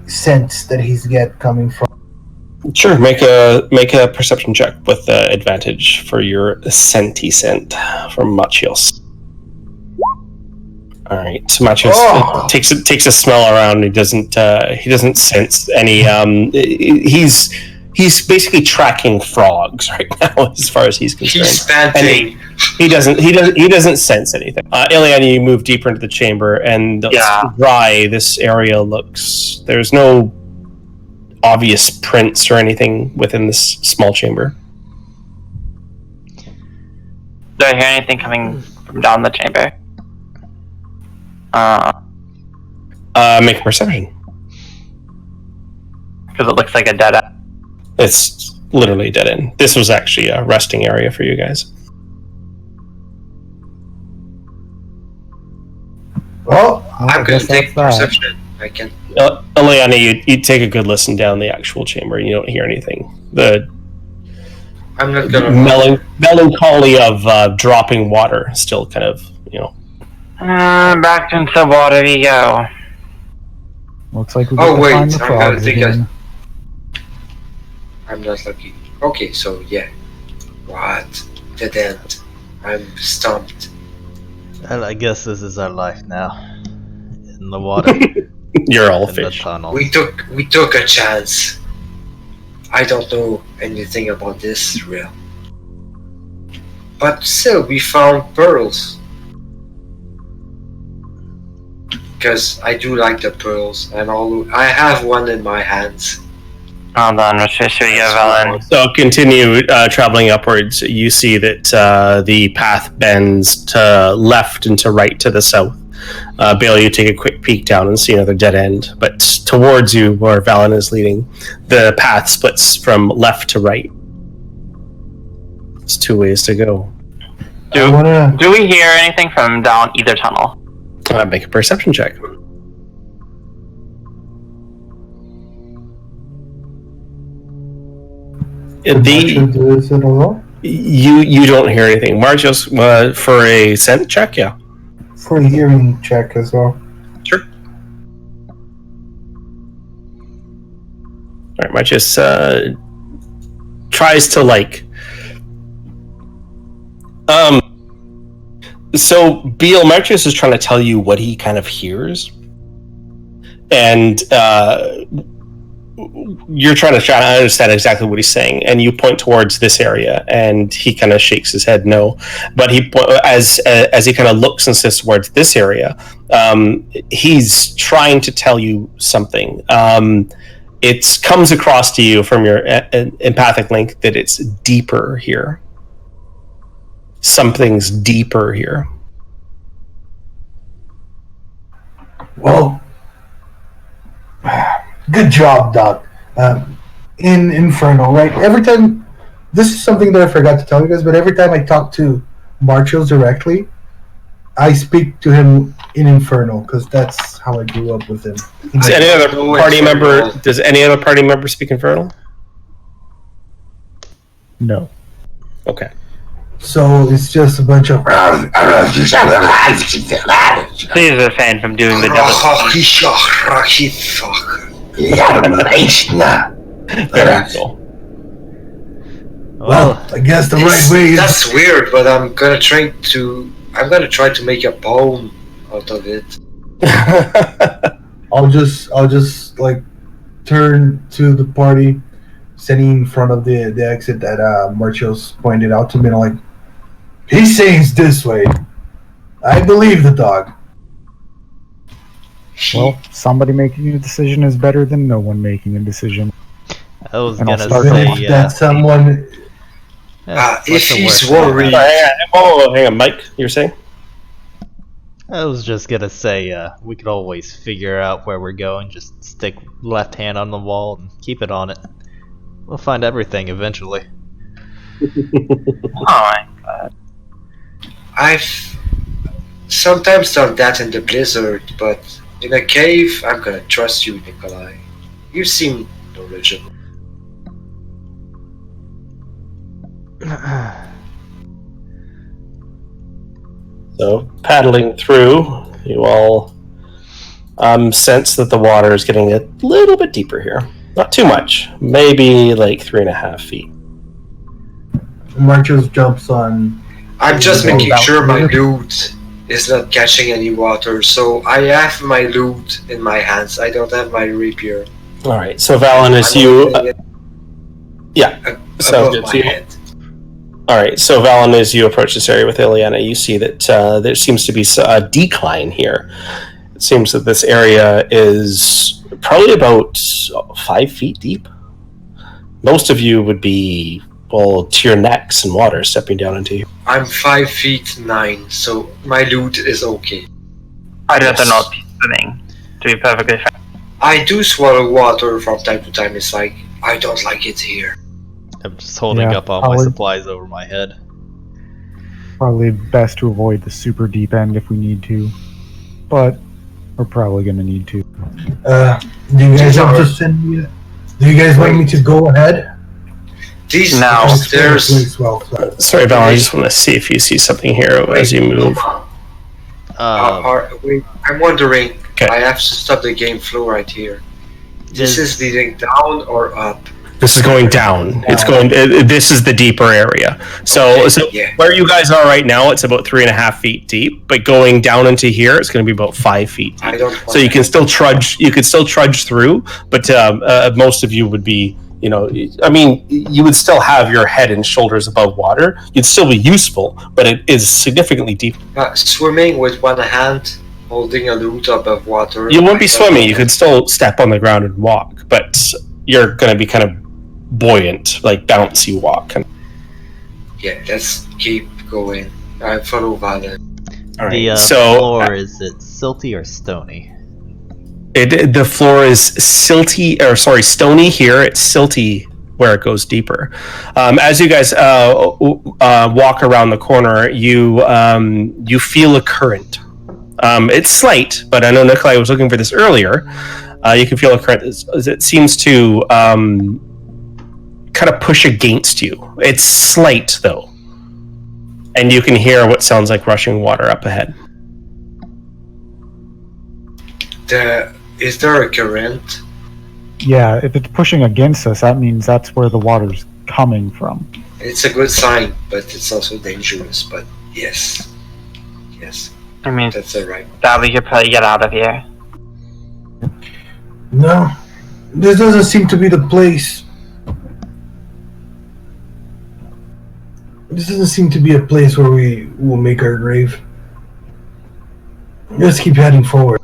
scents that he's get coming from. Sure, make a perception check with advantage for your scenty scent from Machios. All right, so Machios takes a smell around. He doesn't sense any. He's basically tracking frogs right now, as far as he's concerned. He's panting He doesn't sense anything. Ileana, you move deeper into the chamber, and dry. This area looks. There's no obvious prints or anything within this small chamber. Do I hear anything coming from down the chamber? Make a perception. Because it looks like a dead end. It's literally a dead end. This was actually a resting area for you guys. Well, I'm going to take perception. I can. Ileana, you take a good listen down the actual chamber, and you don't hear anything. The I'm not gonna melancholy of dropping water still kind of, Back into the water we go. Looks like we Oh, got to wait, find the I'm gonna frogs think again. I'm not lucky. Okay, so yeah. What? Dead end. I'm stumped. Well, I guess this is our life now. In the water. You're all in fish. the tunnel. We took a chance. I don't know anything about this realm. But still, we found pearls. Because I do like the pearls, and I have one in my hands. Hold on, which way should we go, Velen? So continue traveling upwards. You see that the path bends to left and to right to the south. Bale, you take a quick peek down and see another dead end. But towards you, where Valen is leading, the path splits from left to right. There's 2 ways to go. Do we hear anything from down either tunnel? Make a perception check. You don't hear anything. Marcios, for a scent check, yeah. For a hearing check as well. Sure. Alright, Marcios tries to so Beal, Marcios is trying to tell you what he kind of hears. And you're trying to understand exactly what he's saying, and you point towards this area, and he kind of shakes his head no. But as he kind of looks and says towards this area, he's trying to tell you something. It comes across to you from your empathic link that it's deeper here. Something's deeper here. Well, good job, Doc. In Inferno, right? Every time, this is something that I forgot to tell you guys, but every time I talk to Marshall directly, I speak to him in Inferno, because that's how I grew up with him. Does any other party member speak Infernal? No. Okay. So it's just a bunch of. Please refrain from doing the double. Well, I guess the right way is. That's weird, but I'm gonna try to make a poem out of it. I'll just like turn to the party, standing in front of the exit that Marchos pointed out to me, and I'm like, he says this way. I believe the dog. Well, somebody making a decision is better than no one making a decision. I was And I'll gonna start say, that someone. If he's worst? worried, Hang on, Mike. You're saying? I was just gonna say, we could always figure out where we're going. Just stick left hand on the wall and keep it on it. We'll find everything eventually. Oh my god. I've sometimes done that in the blizzard, but in a cave, I'm gonna trust you, Nikolai. You seem knowledgeable. So, paddling through, you all sense that the water is getting a little bit deeper here. Not too much. Maybe like 3.5 feet. Marchos jumps on. I'm just making sure my loot is not catching any water, so I have my loot in my hands. I don't have my rapier. Alright, so Valen, is you... yeah, sounds above good. my So head. All right, so Valen, as you approach this area with Ileana, you see that there seems to be a decline here. It seems that this area is probably about 5 feet deep. Most of you would be, well, to your necks in water stepping down into here. I'm 5'9", so my loot is okay. I'd rather not be swimming, to be perfectly fair. I do swallow water from time to time. It's like, I don't like it here. I'm just holding Yeah, up all my probably. supplies over my head. Probably best to avoid the super deep end if we need to, but we're probably going to need to. Do you guys want to send me? Do you guys want me to go ahead? These No. stairs. Sorry, Valen, I just want to see if you see something here as you move. Wait, I'm wondering. Okay. I have to stop the game flow right here. This is leading down or up? This is going down. It's going. This is the deeper area. So yeah. where you guys are right now, it's about 3.5 feet deep. But going down into here, it's going to be about 5 feet deep. I don't. So you can still trudge. You could still trudge through, but most of you would be. You know, I mean, you would still have your head and shoulders above water. You'd still be useful, but it is significantly deep. Swimming with one hand, holding a loot above water. You won't be swimming. You could still step on the ground and walk, but you're going to be kind of buoyant, like bouncy walk. Yeah, let's keep going. I follow Valen. All right. The so floor, is it silty or stony? the floor is stony here. It's silty where it goes deeper. As you guys walk around the corner, you feel a current. It's slight, but I know Nikolai was looking for this earlier. You can feel a current. It seems to kind of push against you. It's slight though, and you can hear what sounds like rushing water up ahead. Is there a current? Yeah, if it's pushing against us, that means that's where the water's coming from. It's a good sign, but it's also dangerous. But yes, I mean, that's alright. that we could probably get out of here. No, this doesn't seem to be the place. This doesn't seem to be a place where we will make our grave. Let's keep heading forward.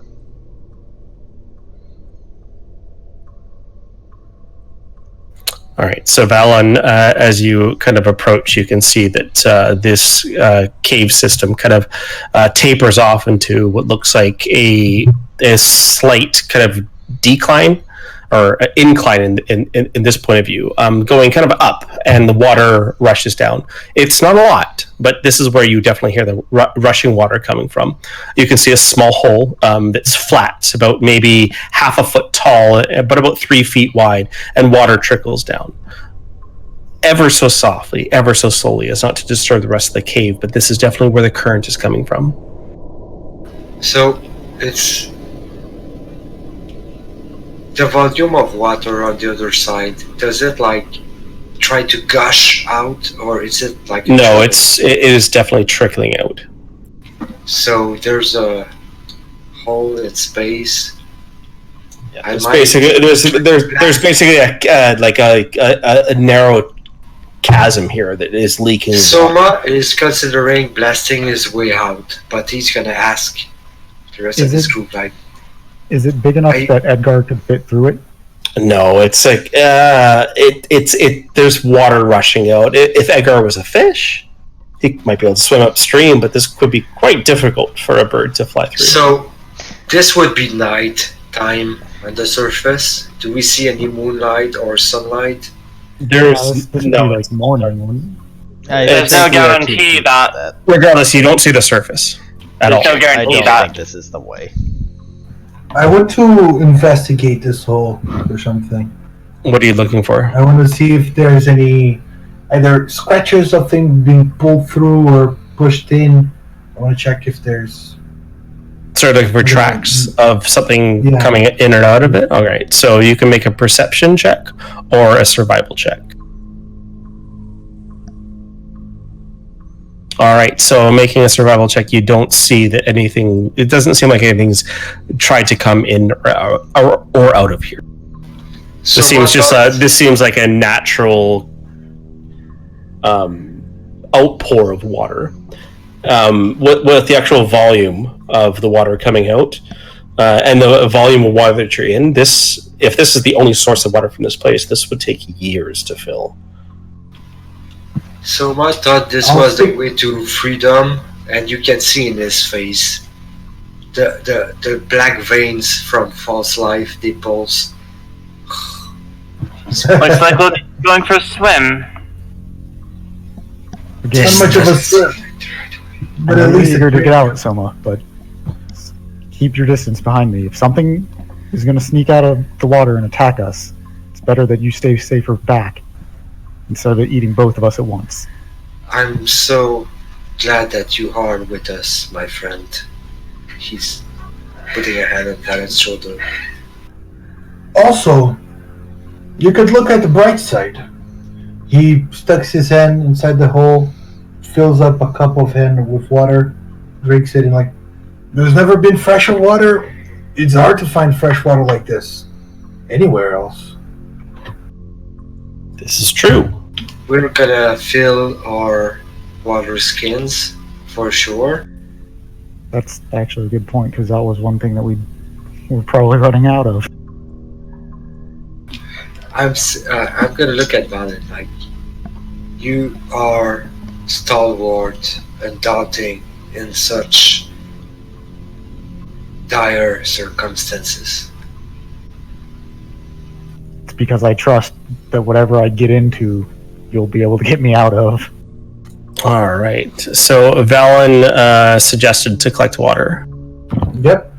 All right, so Valen, as you kind of approach, you can see that this cave system kind of tapers off into what looks like a slight kind of decline or incline in this point of view, going kind of up, and the water rushes down. It's not a lot, but this is where you definitely hear the rushing water coming from. You can see a small hole that's flat, about maybe half a foot tall, but about 3 feet wide, and water trickles down. Ever so softly, ever so slowly, as not to disturb the rest of the cave, but this is definitely where the current is coming from. So it's the volume of water on the other side. Does it like try to gush out, or is it like? No, it is definitely trickling out. So there's a hole in space. Yeah, there's basically a narrow chasm here that is leaking. Soma is considering blasting his way out, but he's gonna ask the rest of this group, like, is it big enough that Edgar could fit through it? No, it's like there's water rushing out. If Edgar was a fish, he might be able to swim upstream, but this could be quite difficult for a bird to fly through. So this would be night time on the surface. Do we see any moonlight or sunlight? There's this no would be like morning, wouldn't it? There's no guarantee that. Regardless, you don't see the surface at all. There's no I guarantee don't that. think this is the way. I want to investigate this hole or something. What are you looking for? I want to see if there's any either scratches of things being pulled through or pushed in. I want to check if there's Sort of looking for tracks of something coming in and out of it. All right, so you can make a perception check or a survival check. All right, so making a survival check, you don't see that anything. It doesn't seem like anything's tried to come in or out of here. So This seems like a natural outpour of water. With the actual volume of the water coming out and the volume of water that you're in, if this is the only source of water from this place, this would take years to fill. So I thought this was the way to freedom, and you can see in his face the black veins from false life, they pulse. Looks like we're going for a swim. Not much of a swim. But at least eager to get out, Soma, but keep your distance behind me. If something is going to sneak out of the water and attack us, it's better that you stay safer back instead of eating both of us at once. I'm so glad that you are with us, my friend. He's putting a hand on Talon's shoulder. Also, you could look at the bright side. He sticks his hand inside the hole, fills up a cup of hand with water, drinks it, and like, there's never been fresher water. It's hard to find fresh water like this anywhere else. This is true. We're gonna fill our water skins for sure. That's actually a good point, because that was one thing that we were probably running out of. I'm gonna look at Valen like, you are stalwart and daunting in such dire circumstances. It's because I trust that whatever I get into, you'll be able to get me out of. All right. So Valen suggested to collect water. Yep,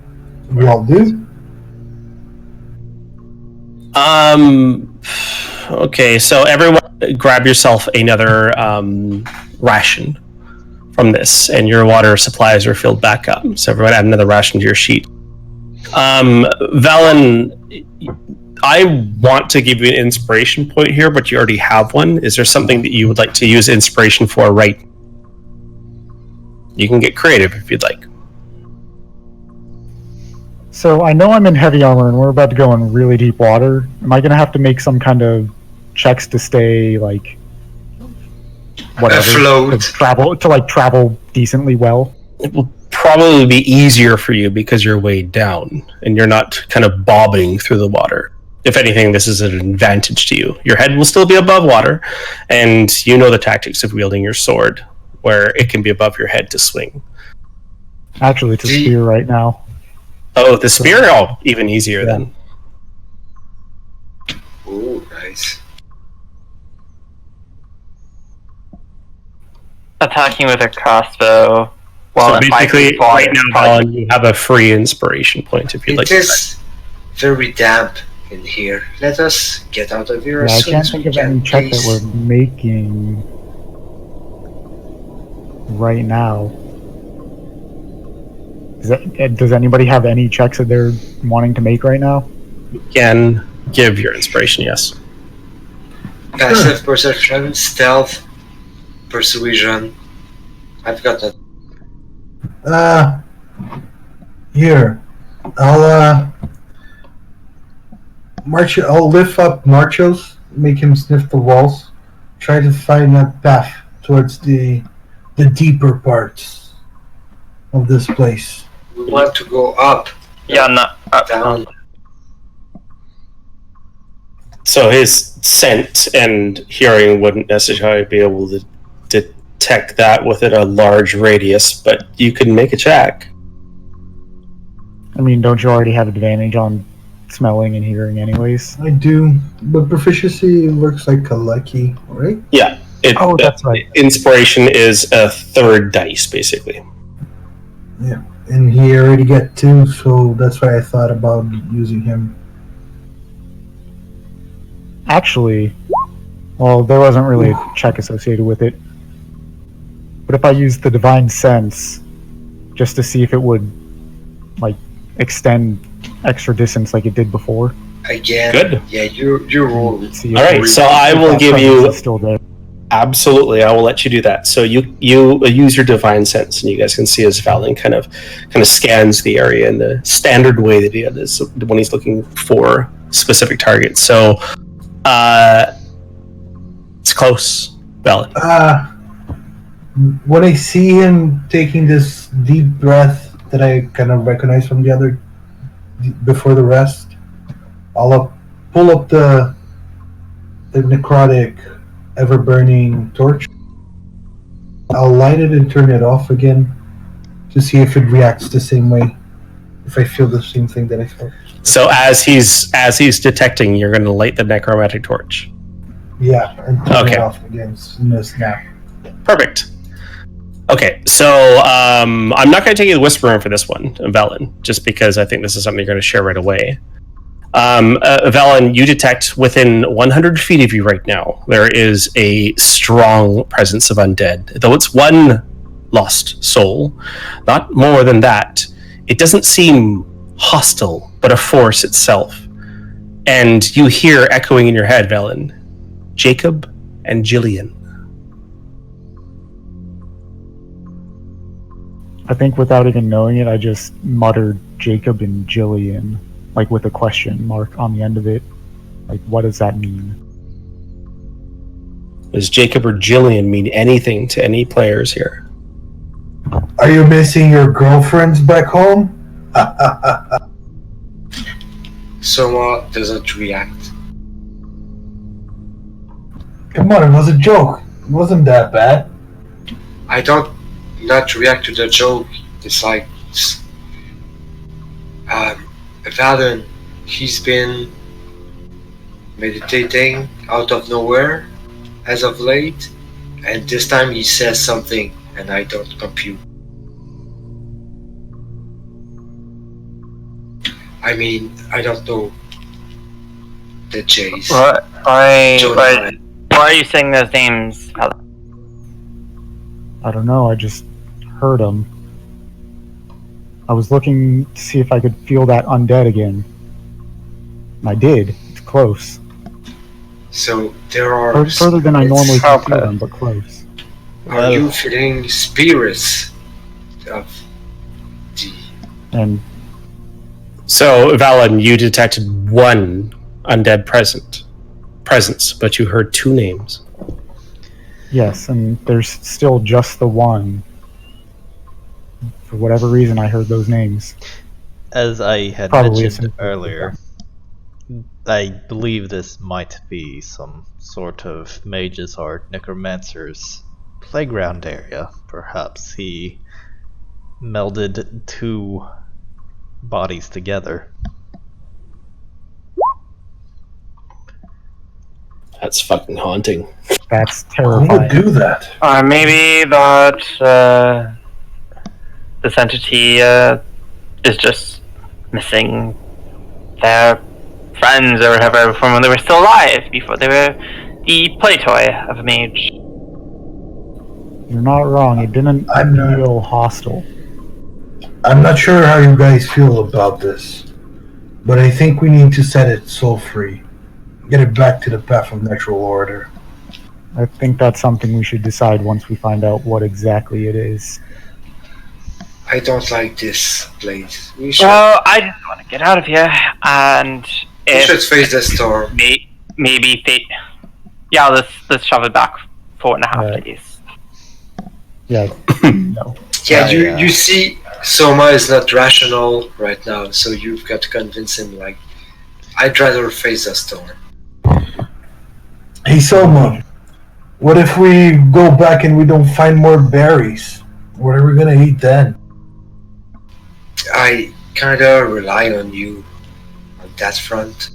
we all do. Okay, so everyone grab yourself another ration from this, and your water supplies are filled back up. So everyone add another ration to your sheet. Valen, I want to give you an inspiration point here, but you already have one. Is there something that you would like to use inspiration for right? You can get creative if you'd like. So I know I'm in heavy armor and we're about to go in really deep water. Am I going to have to make some kind of checks to stay like whatever Afloat. travel decently well? It will probably be easier for you because you're weighed down and you're not kind of bobbing through the water. If anything, this is an advantage to you. Your head will still be above water, and you know the tactics of wielding your sword, where it can be above your head to swing. Actually, it's a spear right now. Oh, the spear? Oh, even easier then. Ooh, nice. Attacking with a crossbow. While So basically, right now, Alan, you have a free inspiration point if you'd like It to. is very damp in here. Let us get out of here Yeah, as I soon can't as we think of can, any check that please. we're making right now. Does anybody have any checks that they're wanting to make right now? You can give your inspiration, yes. Passive perception, stealth, persuasion. I've got that. Here, I'll lift up Marchos, make him sniff the walls, try to find a path towards the deeper parts of this place. We want to go up, Yeah, not down. So his scent and hearing wouldn't necessarily be able to detect that within a large radius, but you can make a check. I mean, don't you already have advantage on smelling and hearing anyways? I do, but proficiency looks like a lucky, right? Yeah. That's right. Inspiration is a third dice, basically. Yeah, and he already got 2, so that's why I thought about using him. Actually, well, there wasn't really a check associated with it. But if I used the Divine Sense, just to see if it would, like, extend extra distance like it did before. Again. Good. Yeah, you roll. See All right, so I will that give presence you... is still there. Absolutely, I will let you do that. So you use your divine sense, and you guys can see as Valen kind of scans the area in the standard way that he does when he's looking for specific targets. So it's close, Valen. when I see him taking this deep breath that I kind of recognize from the other before the rest, pull up the necrotic, ever burning torch. I'll light it and turn it off again to see if it reacts the same way. If I feel the same thing that I felt. So as he's detecting, you're going to light the necromantic torch. Yeah, and turn Okay. it off again. No snap. Perfect. Okay, so I'm not going to take you the Whisper Room for this one, Velen, just because I think this is something you're going to share right away. Velen, you detect within 100 feet of you right now, there is a strong presence of undead. Though it's one lost soul, not more than that, it doesn't seem hostile, but a force itself. And you hear echoing in your head, Velen, Jacob and Jillian. I think without even knowing it, I just muttered Jacob and Jillian, like with a question mark on the end of it. Like, what does that mean? Does Jacob or Jillian mean anything to any players here? Are you missing your girlfriends back home? Soma doesn't react. Come on, it was a joke. It wasn't that bad. I don't not react to the joke. It's like Valen, he's been meditating out of nowhere as of late, and this time he says something and I don't compute. I mean, I don't know the J's. Why are you saying those names? I don't know, I just heard them. I was looking to see if I could feel that undead again. And I did. It's close. So there are Further than I normally can feel Okay. them, but close. Are you feeling spirits of the? And So, Valen, you detected one undead presence, but you heard two names. yes, and there's still just the one. For whatever reason, I heard those names. As I had Probably mentioned a- earlier, I believe this might be some sort of mage's or necromancer's playground area. Perhaps he melded two bodies together. That's fucking haunting. That's Who would terrifying. do that? Or maybe that this entity is just missing their friends or whatever from when they were still alive, before they were the play toy of a mage. You're not wrong. It didn't I'm not- feel hostile. I'm not sure how you guys feel about this, but I think we need to set its soul free. Get it back to the path of natural order. I think that's something we should decide once we find out what exactly it is. I don't like this place. We should, Well, I just want to get out of here, and we should if face the storm. maybe yeah, let's shove it back 4.5 Alright. days. Yeah, no. Yeah, Yeah. you see, Soma is not rational right now, so you've got to convince him. Like, I'd rather face the storm. Hey Soma, what if we go back and we don't find more berries? What are we gonna eat then? I kinda rely on you on that front.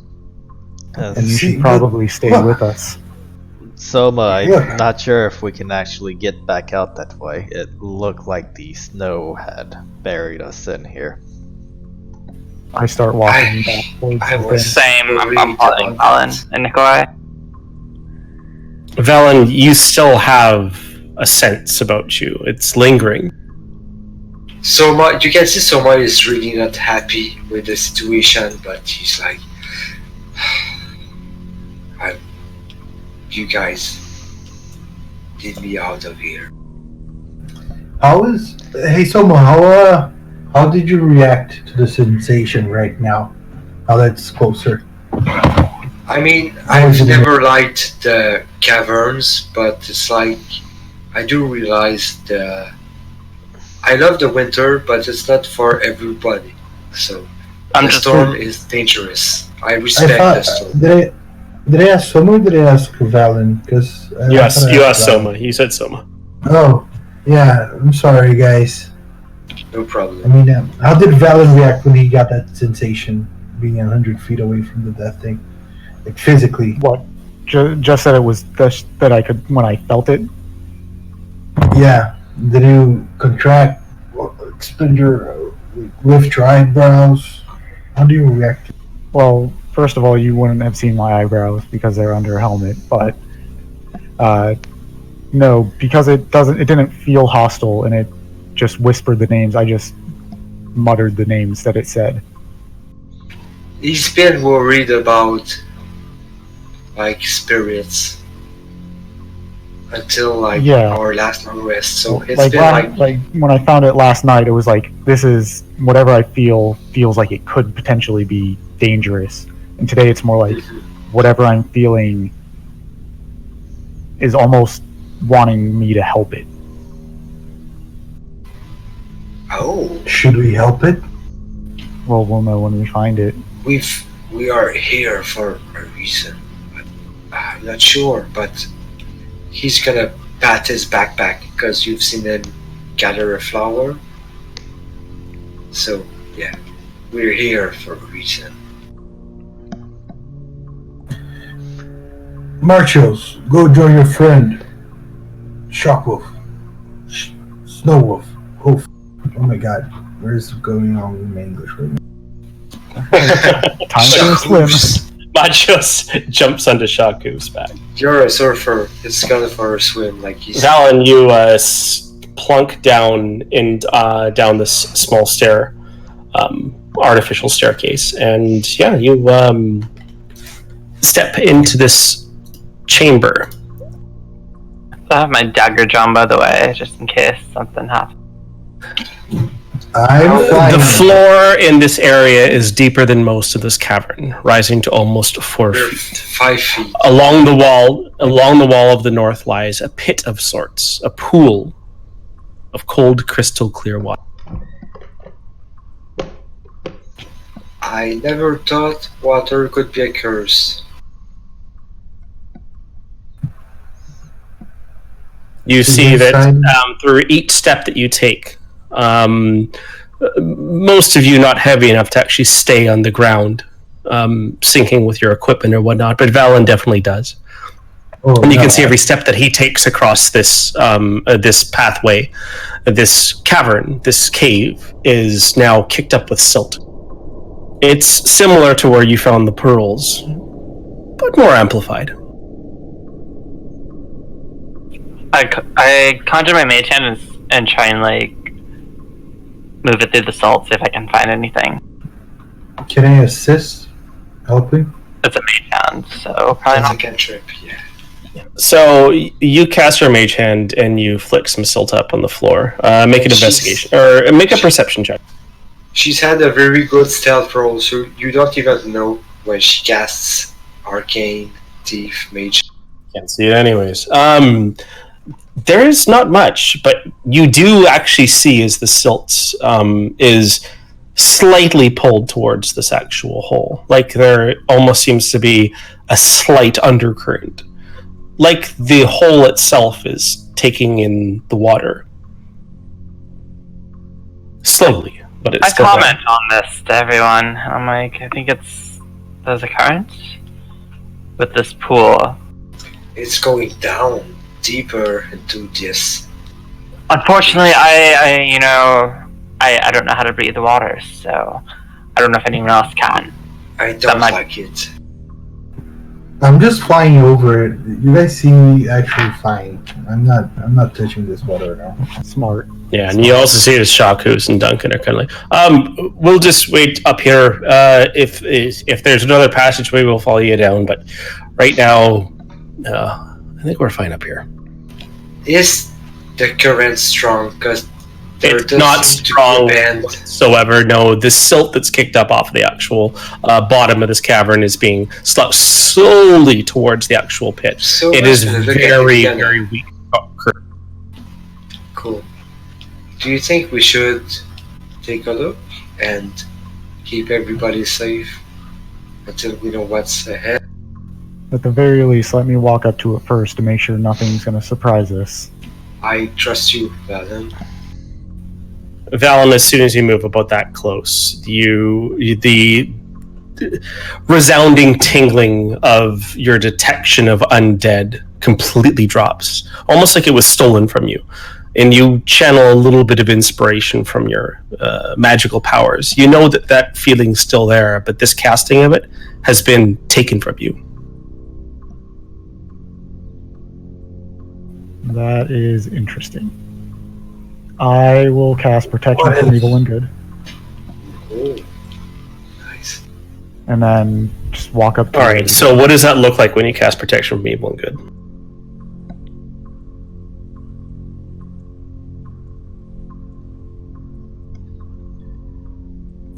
And you See, should probably stay look. with us. Soma, Yeah. I'm not sure if we can actually get back out that way. It looked like the snow had buried us in here. I start walking back towards I the was- thing. Same, I'm Worried following about Alan that. and Nikolai. Valen, you still have a sense about you. It's lingering. Soma, you can see Soma is really not happy with the situation, but he's like, you guys, get me out of here. Hey Soma, how did you react to the sensation right now? Now that's closer. I mean, How is I've it in- never liked the caverns, but it's like I do realize I love the winter, but it's not for everybody. So I'm the just storm is dangerous. I I respect thought, the storm. did I ask Soma or did I ask Valen? Because You asked Soma. You said Soma. Oh, yeah. I'm sorry, guys. No I problem. mean, how did Valen react when he got that sensation, being 100 feet away from the death thing, like physically? What? Just that it was that I could when I felt it. Yeah. Did you contract, or expand your, lift your eyebrows? How do you react? Well, first of all, you wouldn't have seen my eyebrows because they're under a helmet, but no, because it didn't feel hostile, and it just whispered the names. I just muttered the names that it said. He's been worried about like spirits until like Yeah. our last long rest. So it's like, been like when I found it last night, it was like, this is whatever I feels like it could potentially be dangerous. And today it's more like whatever I'm feeling is almost wanting me to help it. oh, Should we help it? Well, we'll know when we find it. we are here for a reason. But I'm not sure, but he's gonna pat his backpack because you've seen him gather a flower. So yeah, we're here for a reason. Marchos, go join your friend. Shockwolf. Snowwolf. Hoof. Oh my god. Where is it going on in English right now? Time to swim. Machos jumps onto Shaku's back. You're a surfer. It's gonna for a swim, like he's. Valen, you plunk down down this small artificial staircase, and yeah, you step into this chamber. I have my dagger drawn, by the way, just in case something happens. I'm fine. The floor in this area is deeper than most of this cavern, rising to almost 4 We're feet. 5 feet. Along the wall of the north lies a pit of sorts, a pool of cold, crystal clear water. I never thought water could be a curse. You see this that time- through each step that you take, most of you not heavy enough to actually stay on the ground, sinking with your equipment or whatnot, but Valen definitely does. Oh, And you no, can see every step that he takes across this this pathway, this cavern, this cave is now kicked up with silt. It's similar to where you found the pearls, but more amplified. I conjure my mage hand and try and like move it through the salt, see if I can find anything. Can I assist? Helping? It's a mage hand, so probably That's a not. cantrip, yeah. So you cast your mage hand and you flick some silt up on the floor. Make an investigation or make a perception check. She's had a very good stealth roll, so you don't even know when she casts Arcane, Thief, Mage. Can't see it anyways. There's not much, but you do actually see as the silt is slightly pulled towards this actual hole. Like there almost seems to be a slight undercurrent. Like the hole itself is taking in the water. Slowly, but it's I still comment on this to everyone. I'm like, I think there's a current with this pool. It's going down deeper into this. Unfortunately, I don't know how to breathe the water, so I don't know if anyone else can. I don't might- like it. I'm just flying over it. You guys see me actually flying. I'm not touching this water now. Smart. Yeah, and you also see the Shakus and Duncan are kind of like, we'll just wait up here. If there's another passageway, we'll follow you down. But right now, I think we're fine up here. Is the current strong? Because It's not strong whatsoever. No, the silt that's kicked up off the actual bottom of this cavern is being slugged slowly towards the actual pit. So It is look at it very, again. very weak. Cool. Do you think we should take a look and keep everybody safe until we know what's ahead? At the very least, let me walk up to it first to make sure nothing's going to surprise us. I trust you, Valen. Valen, as soon as you move about that close, the resounding tingling of your detection of undead completely drops, almost like it was stolen from you. And you channel a little bit of inspiration from your magical powers. You know that feeling's still there, but this casting of it has been taken from you. That is interesting. I will cast Protection from Evil and Good. Oh, nice. And then just walk up to All right, so what does that look like when you cast Protection from Evil and Good?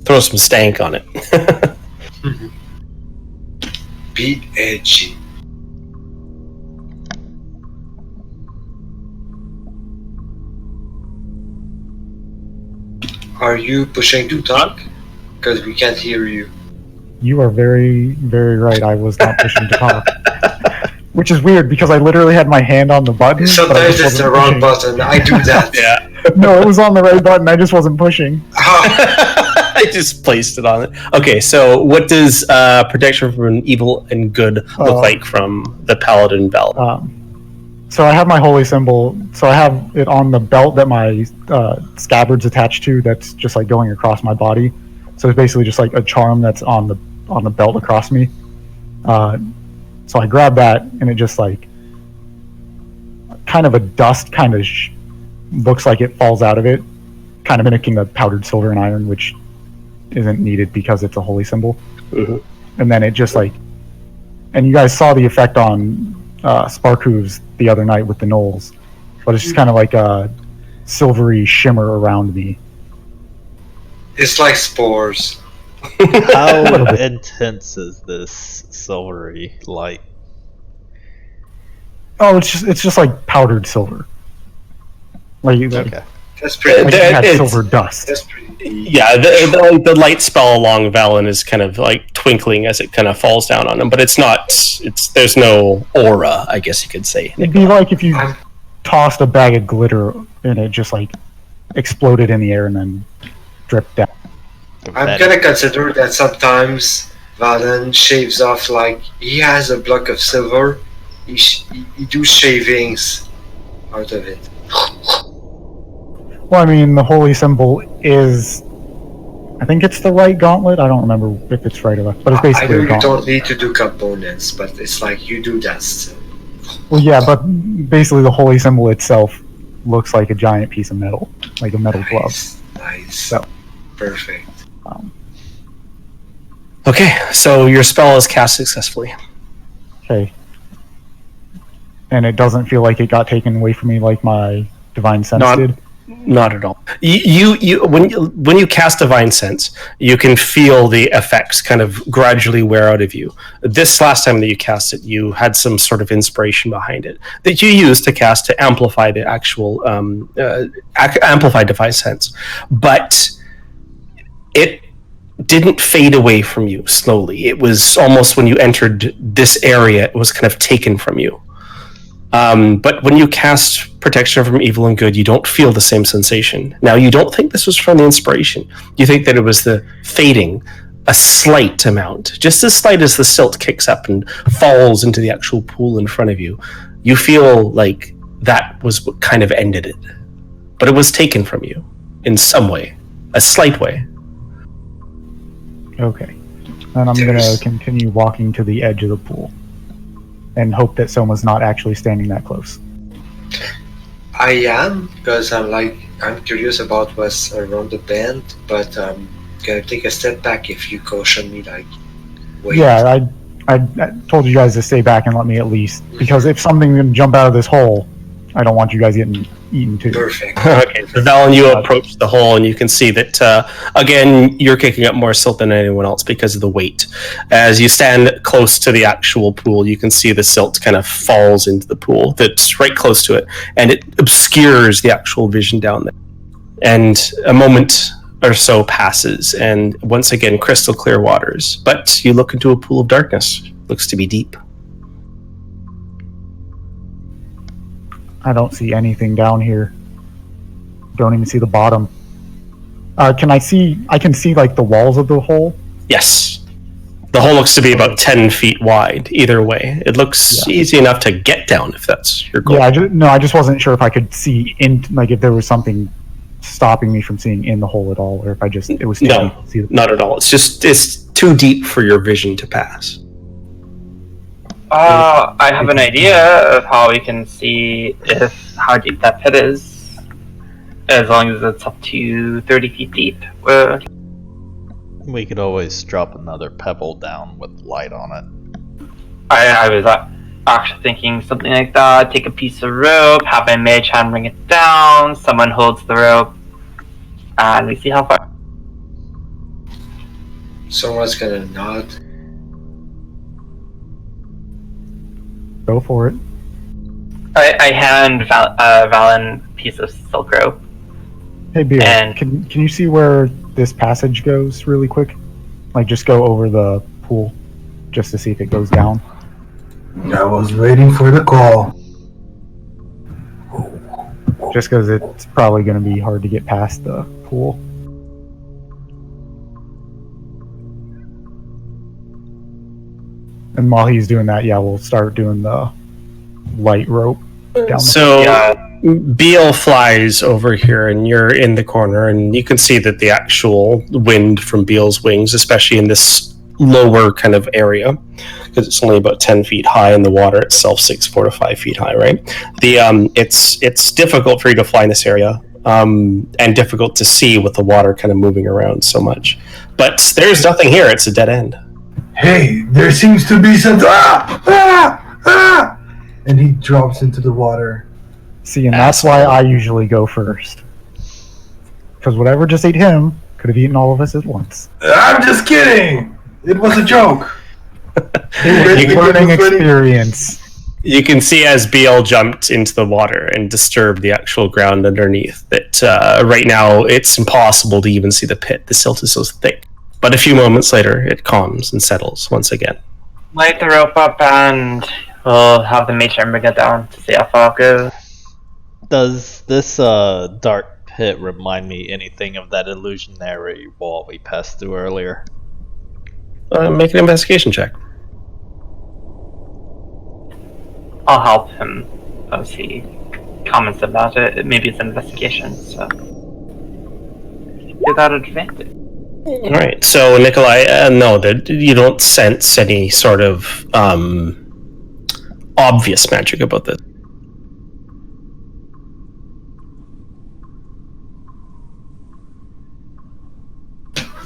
Throw some stank on it. Be edgy. Are you pushing to talk? Because we can't hear you. You are very, very right. I was not pushing to talk. Which is weird because I literally had my hand on the button. Sometimes it's the wrong button. I do that. Yeah. No, it was on the right button. I just wasn't pushing. I just placed it on it. Okay, so what does Protection from Evil and Good look like from the Paladin belt? So I have my holy symbol. So I have it on the belt that my scabbard's attached to. That's just like going across my body. So it's basically just like a charm that's on the belt across me. So I grab that, and it just like kind of a dust kind of looks like it falls out of it, kind of mimicking the powdered silver and iron, which isn't needed because it's a holy symbol. Mm-hmm. And then it just like, and you guys saw the effect on Sparkhooves the other night with the gnolls, but it's just kind of like a silvery shimmer around me. It's like spores. How intense is this silvery light? Oh, it's just like powdered silver. Like Okay. That's pretty. like you had silver dust. That's pretty. Yeah, the light spell along Valen is kind of like twinkling as it kind of falls down on him, but it's not. There's no aura, I guess you could say. It'd be like if you tossed a bag of glitter and it just like exploded in the air and then dripped down. I'm gonna consider that sometimes Valen shaves off, like he has a block of silver. He do shavings out of it. Well, I mean, the holy symbol is, I think it's the right gauntlet. I don't remember if it's right or left, but it's I basically know a you gauntlet. don't need to do components, but it's like you do that still. Well, yeah, but basically the holy symbol itself looks like a giant piece of metal, like a metal glove. Nice. So. Perfect. Okay, so your spell is cast successfully. Okay. And it doesn't feel like it got taken away from me like my divine sense did. Not at all. When you cast Divine Sense, you can feel the effects kind of gradually wear out of you. This last time that you cast it, you had some sort of inspiration behind it that you used to cast to amplify the actual amplify Divine Sense, but it didn't fade away from you slowly. It was almost when you entered this area, it was kind of taken from you. But when you cast Protection from Evil and Good, you don't feel the same sensation. Now, you don't think this was from the inspiration. You think that it was the fading, a slight amount, just as slight as the silt kicks up and falls into the actual pool in front of you. You feel like that was what kind of ended it. But it was taken from you in some way, a slight way. Okay. And I'm going to continue walking to the edge of the pool and hope that Soma's not actually standing that close. I am, because I'm curious about what's around the bend, but I'm gonna take a step back if you caution me, like, wait. Yeah, I told you guys to stay back and let me at least, because if something can jump out of this hole, I don't want you guys getting eaten too. Perfect. Okay, so Valen, you approach the hole, and you can see that, again, you're kicking up more silt than anyone else because of the weight. As you stand close to the actual pool, you can see the silt kind of falls into the pool that's right close to it, and it obscures the actual vision down there. And a moment or so passes, and once again, crystal clear waters. But you look into a pool of darkness. Looks to be deep. I don't see anything down here. Don't even see the bottom. I can see like the walls of the hole. Yes. The hole looks to be about 10 feet wide, either way. It looks easy enough to get down if that's your goal. Yeah, I just wasn't sure if I could see in, like if there was something stopping me from seeing in the hole at all, or if it was too No, deep to see not at all. It's too deep for your vision to pass. I have an idea of how we can see how deep that pit is, as long as it's up to 30 feet deep. We could always drop another pebble down with light on it. I was actually thinking something like that. Take a piece of rope, have my mage hand bring it down, someone holds the rope, and we see how far. Someone's gonna nod. Go for it. I hand Valen a piece of silk rope. Hey, Beer, And- can you see where this passage goes really quick? Like, just go over the pool, just to see if it goes down. I was waiting for the call. Just because it's probably going to be hard to get past the pool. And while he's doing that, we'll start doing the light rope down the Beal flies over here, and you're in the corner, and you can see that the actual wind from Beal's wings, especially in this lower kind of area, because it's only about 10 feet high, and the water itself 4 to 5 feet high, right? It's difficult for you to fly in this area, and difficult to see with the water kind of moving around so much. But there's nothing here; it's a dead end. Hey, there seems to be some. And he drops into the water. See, and that's why I usually go first. Because whatever just ate him could have eaten all of us at once. I'm just kidding. It was a joke. It was a learning experience. You can see as Beal jumped into the water and disturbed the actual ground underneath that right now it's impossible to even see the pit. The silt is so thick. But a few moments later, it calms and settles once again. Light the rope up and we'll have the mage bring it down to see how far it goes. Does this dark pit remind me anything of that illusionary wall we passed through earlier? Make an investigation check. I'll help him as he comments about it. Maybe it's an investigation, so without advantage. All right, so Nikolai, no, that you don't sense any sort of obvious magic about this.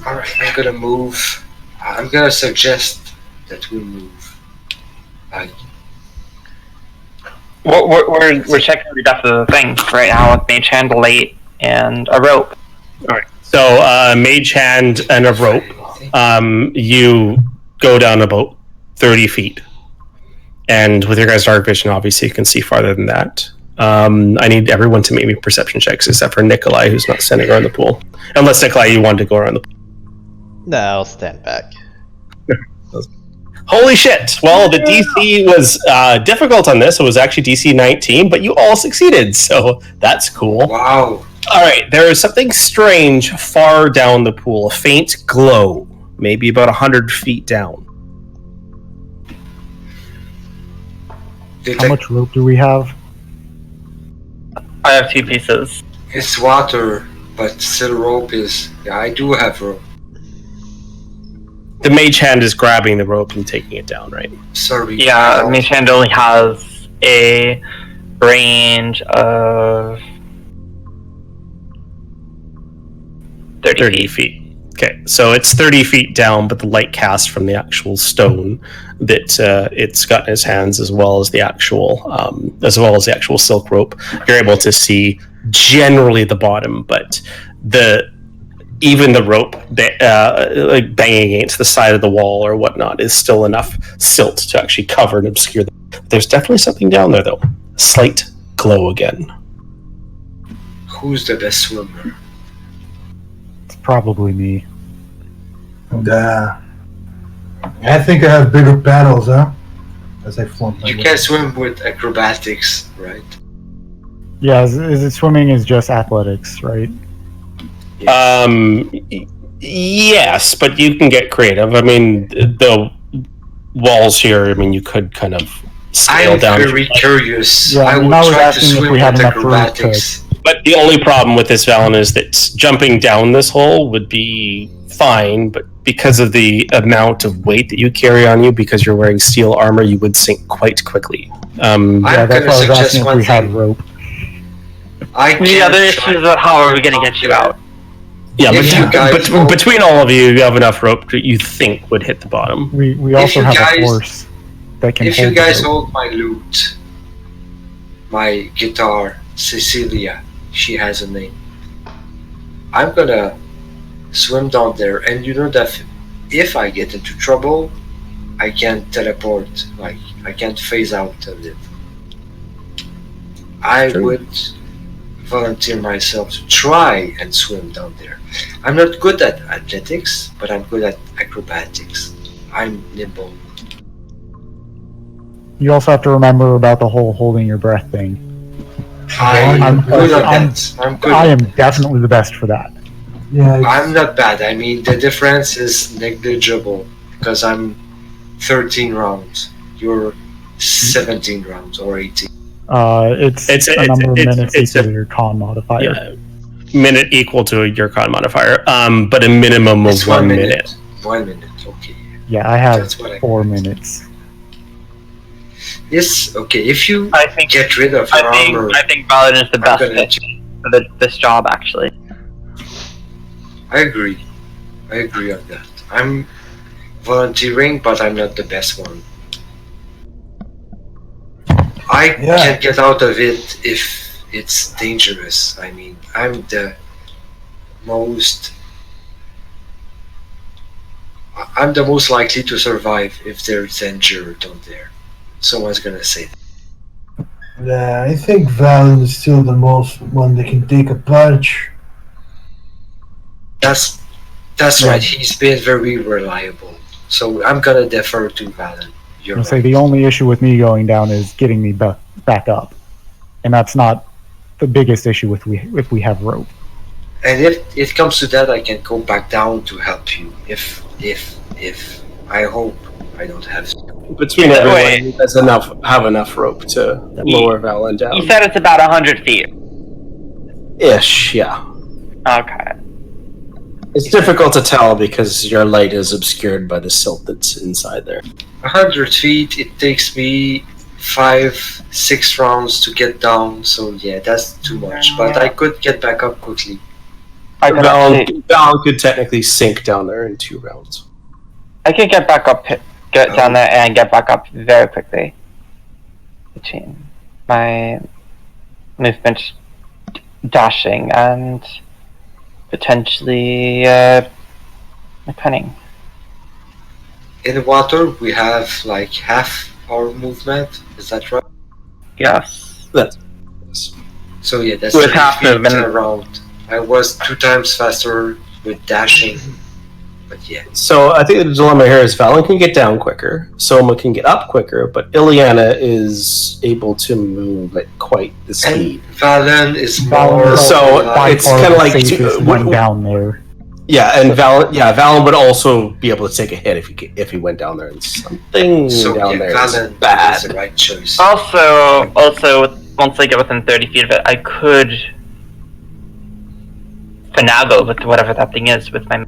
Alright, I'm gonna move. I'm gonna suggest that we move. We're checking the depth of the thing right now with mage hand, light, and a rope. All right, so mage hand and a rope. You go down about 30 feet. And with your guys' dark vision, obviously, you can see farther than that. I need everyone to make me perception checks, except for Nikolai, who's not standing around the pool. Unless, Nikolai, you want to go around the pool. No, I'll stand back. Holy shit! Well, the DC was difficult on this. It was actually DC 19, but you all succeeded, so that's cool. Wow. Alright, there is something strange far down the pool. A faint glow, maybe about 100 feet down. How much rope do we have? I have 2 pieces. It's water, but still rope is... Yeah, I do have rope. The mage hand is grabbing the rope and taking it down, right? Sorry. Yeah, mage hand only has a range of 30 30 feet. Okay, so it's 30 feet down, but the light cast from the actual stone that it's got in his hands, as well as the actual silk rope, you're able to see generally the bottom, but even the rope like banging against the side of the wall or whatnot is still enough silt to actually cover and obscure them. There's definitely something down there, though. Slight glow again. Who's the best swimmer? It's probably me. And, I think I have bigger paddles, huh? As I flaunt my You way. can swim with acrobatics, right? Yeah, is it swimming is just athletics, right? Yes, but you can get creative. I mean, the walls here, I mean, you could kind of scale I'm down. very curious. Yeah, I would I was try to asking if swim we had with enough room to- acrobatics. But the only problem with this, Valen, is that jumping down this hole would be fine, but because of the amount of weight that you carry on you, because you're wearing steel armor, you would sink quite quickly. Yeah, I'm that's gonna why I was suggest asking if one we had thing. rope. I The can't other try issue is how are we gonna get you out? Yeah, If you guys but hold- between all of you, you have enough rope that you think would hit the bottom. We If also you have guys- a horse that can If hold you guys the rope. hold my loot, my guitar, Cecilia, she has a name. I'm gonna swim down there, and you know that if I get into trouble, I can teleport. Like I can phase out of it. I True. would volunteer myself to try and swim down there. I'm not good at athletics, but I'm good at acrobatics. I'm nimble. You also have to remember about the whole holding your breath thing. I'm I'm- good at I'm- that. I'm good. I at am that. definitely the best for that. Yeah, it's- I'm not bad. I mean, the difference is negligible because I'm 13 rounds. You're 17 rounds or 18. It's a number of minutes it's equal to your con modifier. Yeah, minute equal to your con modifier, but a minimum of It's 1 minute. 1 minute. Okay. Yeah, I have That's what I. 4 minutes. Yes. Okay. If you I think get rid of your armor, I think Paladin is the I'm best gonna. fit for this job actually. I agree. I agree on that. I'm volunteering, but I'm not the best one. I Yeah. can get out of it if it's dangerous. I mean, I'm the most. I'm the most likely to survive if there's danger down there. Someone's gonna say that. yeah, I think Valen is still the most one that can take a punch. That's right. He's been very reliable. So I'm gonna defer to Valen. You're I'll say right. the only issue with me going down is getting me back up, and that's not the biggest issue if we have rope. And if it comes to that, I can go back down to help you. If I hope I don't have to. Between Either everyone, way. you guys have enough rope to lower Valen down. You said it's about 100 feet. Ish, yeah. Okay. It's difficult to tell because your light is obscured by the silt that's inside there. 100 feet. It takes me 5-6 rounds to get down. So yeah, that's too much. But I could get back up quickly. I can actually, Valen could technically sink down there in 2 rounds. I could get back up, get down there, and get back up very quickly. Between my movement, dashing, and potentially my cunning. In water, we have like half our movement. Is that right? Yes. So yeah, that's With 30 half feet movement. around. I was 2 times faster with dashing. But yeah. So I think the dilemma here is Valen can get down quicker, Soma can get up quicker, but Ileana is able to move at quite the And speed. Valen is Valen more. is So, by it's far kinda the like safest one down there. Yeah, and Valen would also be able to take a hit if he went down there, and something So down yeah, there Valen is bad. is the right choice. Also, once I get within 30 feet of it, I could finagle with whatever that thing is with my.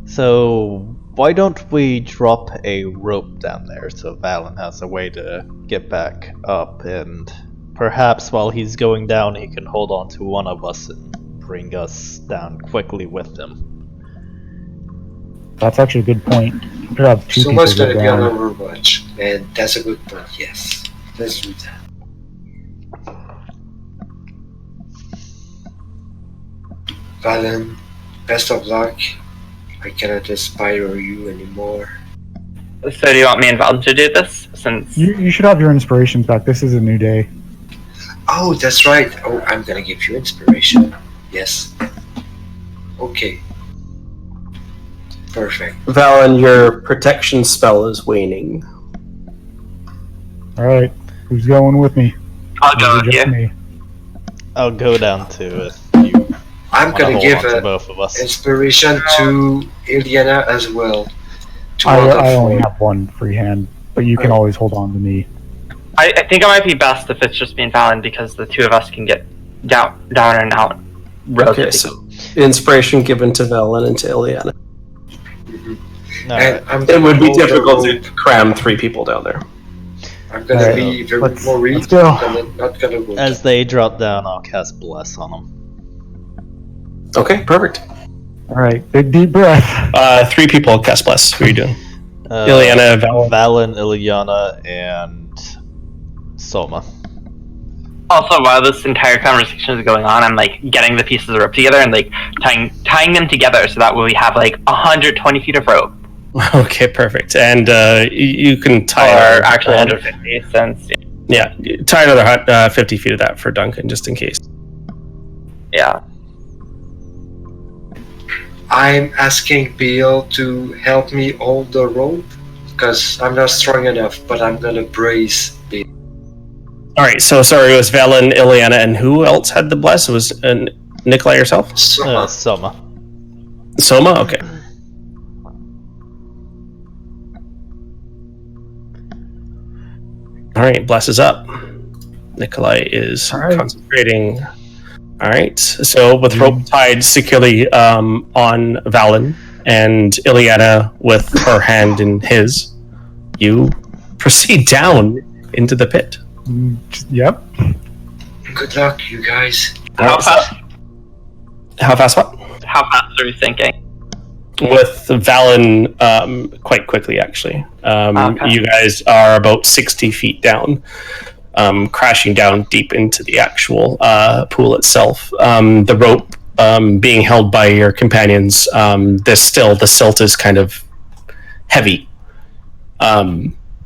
So why don't we drop a rope down there so Valen has a way to get back up, and perhaps while he's going down he can hold on to one of us and bring us down quickly with him. That's actually a good point. You could have two people Someone's go gonna be on down. Overwatch, and that's a good point. Yes, let's do that. Valen, best of luck. I cannot inspire you anymore. So do you want me and Val to do this? Since You should have your inspirations back. This is a new day. Oh, that's right. Oh, I'm gonna give you inspiration. Yes. Okay. Perfect. Valen, your protection spell is waning. All right, who's going with me? I'll go Or is it with just you. me? I'll go down too if you I'm want to gonna hold give on to an both of us. inspiration to Iliana as well. To I one of only four. have one free hand, but you can Oh. always hold on to me. I think it might be best if it's just me and Valen because the two of us can get down and out. Relatively. Okay, so inspiration given to Valen and to Ileana. Alright. And I'm It gonna would be hold the difficult rope. to cram 3 people down there. I'm gonna Alright, be very let's worried. go. Not gonna go. As they drop down, I'll cast Bless on them. Okay, perfect. All right, big deep breath. 3 people cast bless. Who are you doing? Uh, Ileana, Valen. Valen, Ilyana, and Soma. Also, while this entire conversation is going on, I'm like getting the pieces of rope together and like tying them together so that way we have like 120 feet of rope. Okay, perfect. And you can tie Or another- actually 150 since Yeah, tie another 50 feet of that for Duncan, just in case. yeah. I'm asking Bill to help me hold the rope because I'm not strong enough, but I'm gonna brace Bill. All right, so sorry, it was Valen, Ileana, and who else had the bless? It was Nikolai yourself? So, Soma. Soma? Okay. All right, bless is up. Nikolai is All right. concentrating. All right, so with rope tied securely on Valen and Ileana with her hand in his, you proceed down into the pit. Yep. good luck, you guys. How Alright, so- fast? How fast? What? How fast are we thinking? With Valen, quite quickly actually. Okay. You guys are about 60 feet down, crashing down deep into the actual pool itself. The rope being held by your companions. The silt is kind of heavy,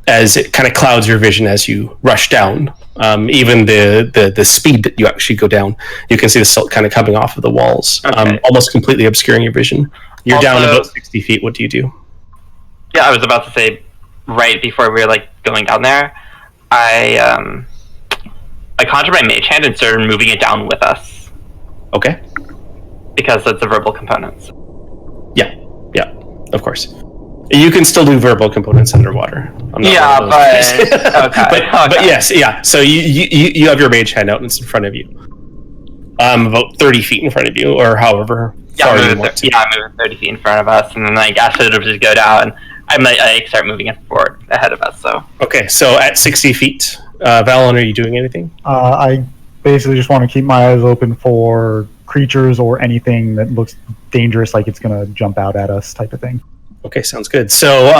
as it kind of clouds your vision as you rush down. Even the speed that you actually go down, you can see the silt kind of coming off of the walls, Okay. almost completely obscuring your vision. You're down Also- about 60 feet. What do you do? Yeah, I was about to say right before we were like going down there, I conjured my mage hand and started moving it down with us Okay. because it's a verbal component. Yeah, of course. You can still do verbal components underwater. I'm not Yeah, one of those but- guys. okay, but okay. yes, yeah. So you have your mage hand out and it's in front of you. About 30 feet in front of you, or however far you want to. I'm moving 30 feet in front of us, and then like after it'll just go down, I might start moving it forward ahead of us. So Okay, so at 60 feet, Valen, are you doing anything? I basically just want to keep my eyes open for creatures or anything that looks dangerous, like it's gonna jump out at us, type of thing. Okay, sounds good. So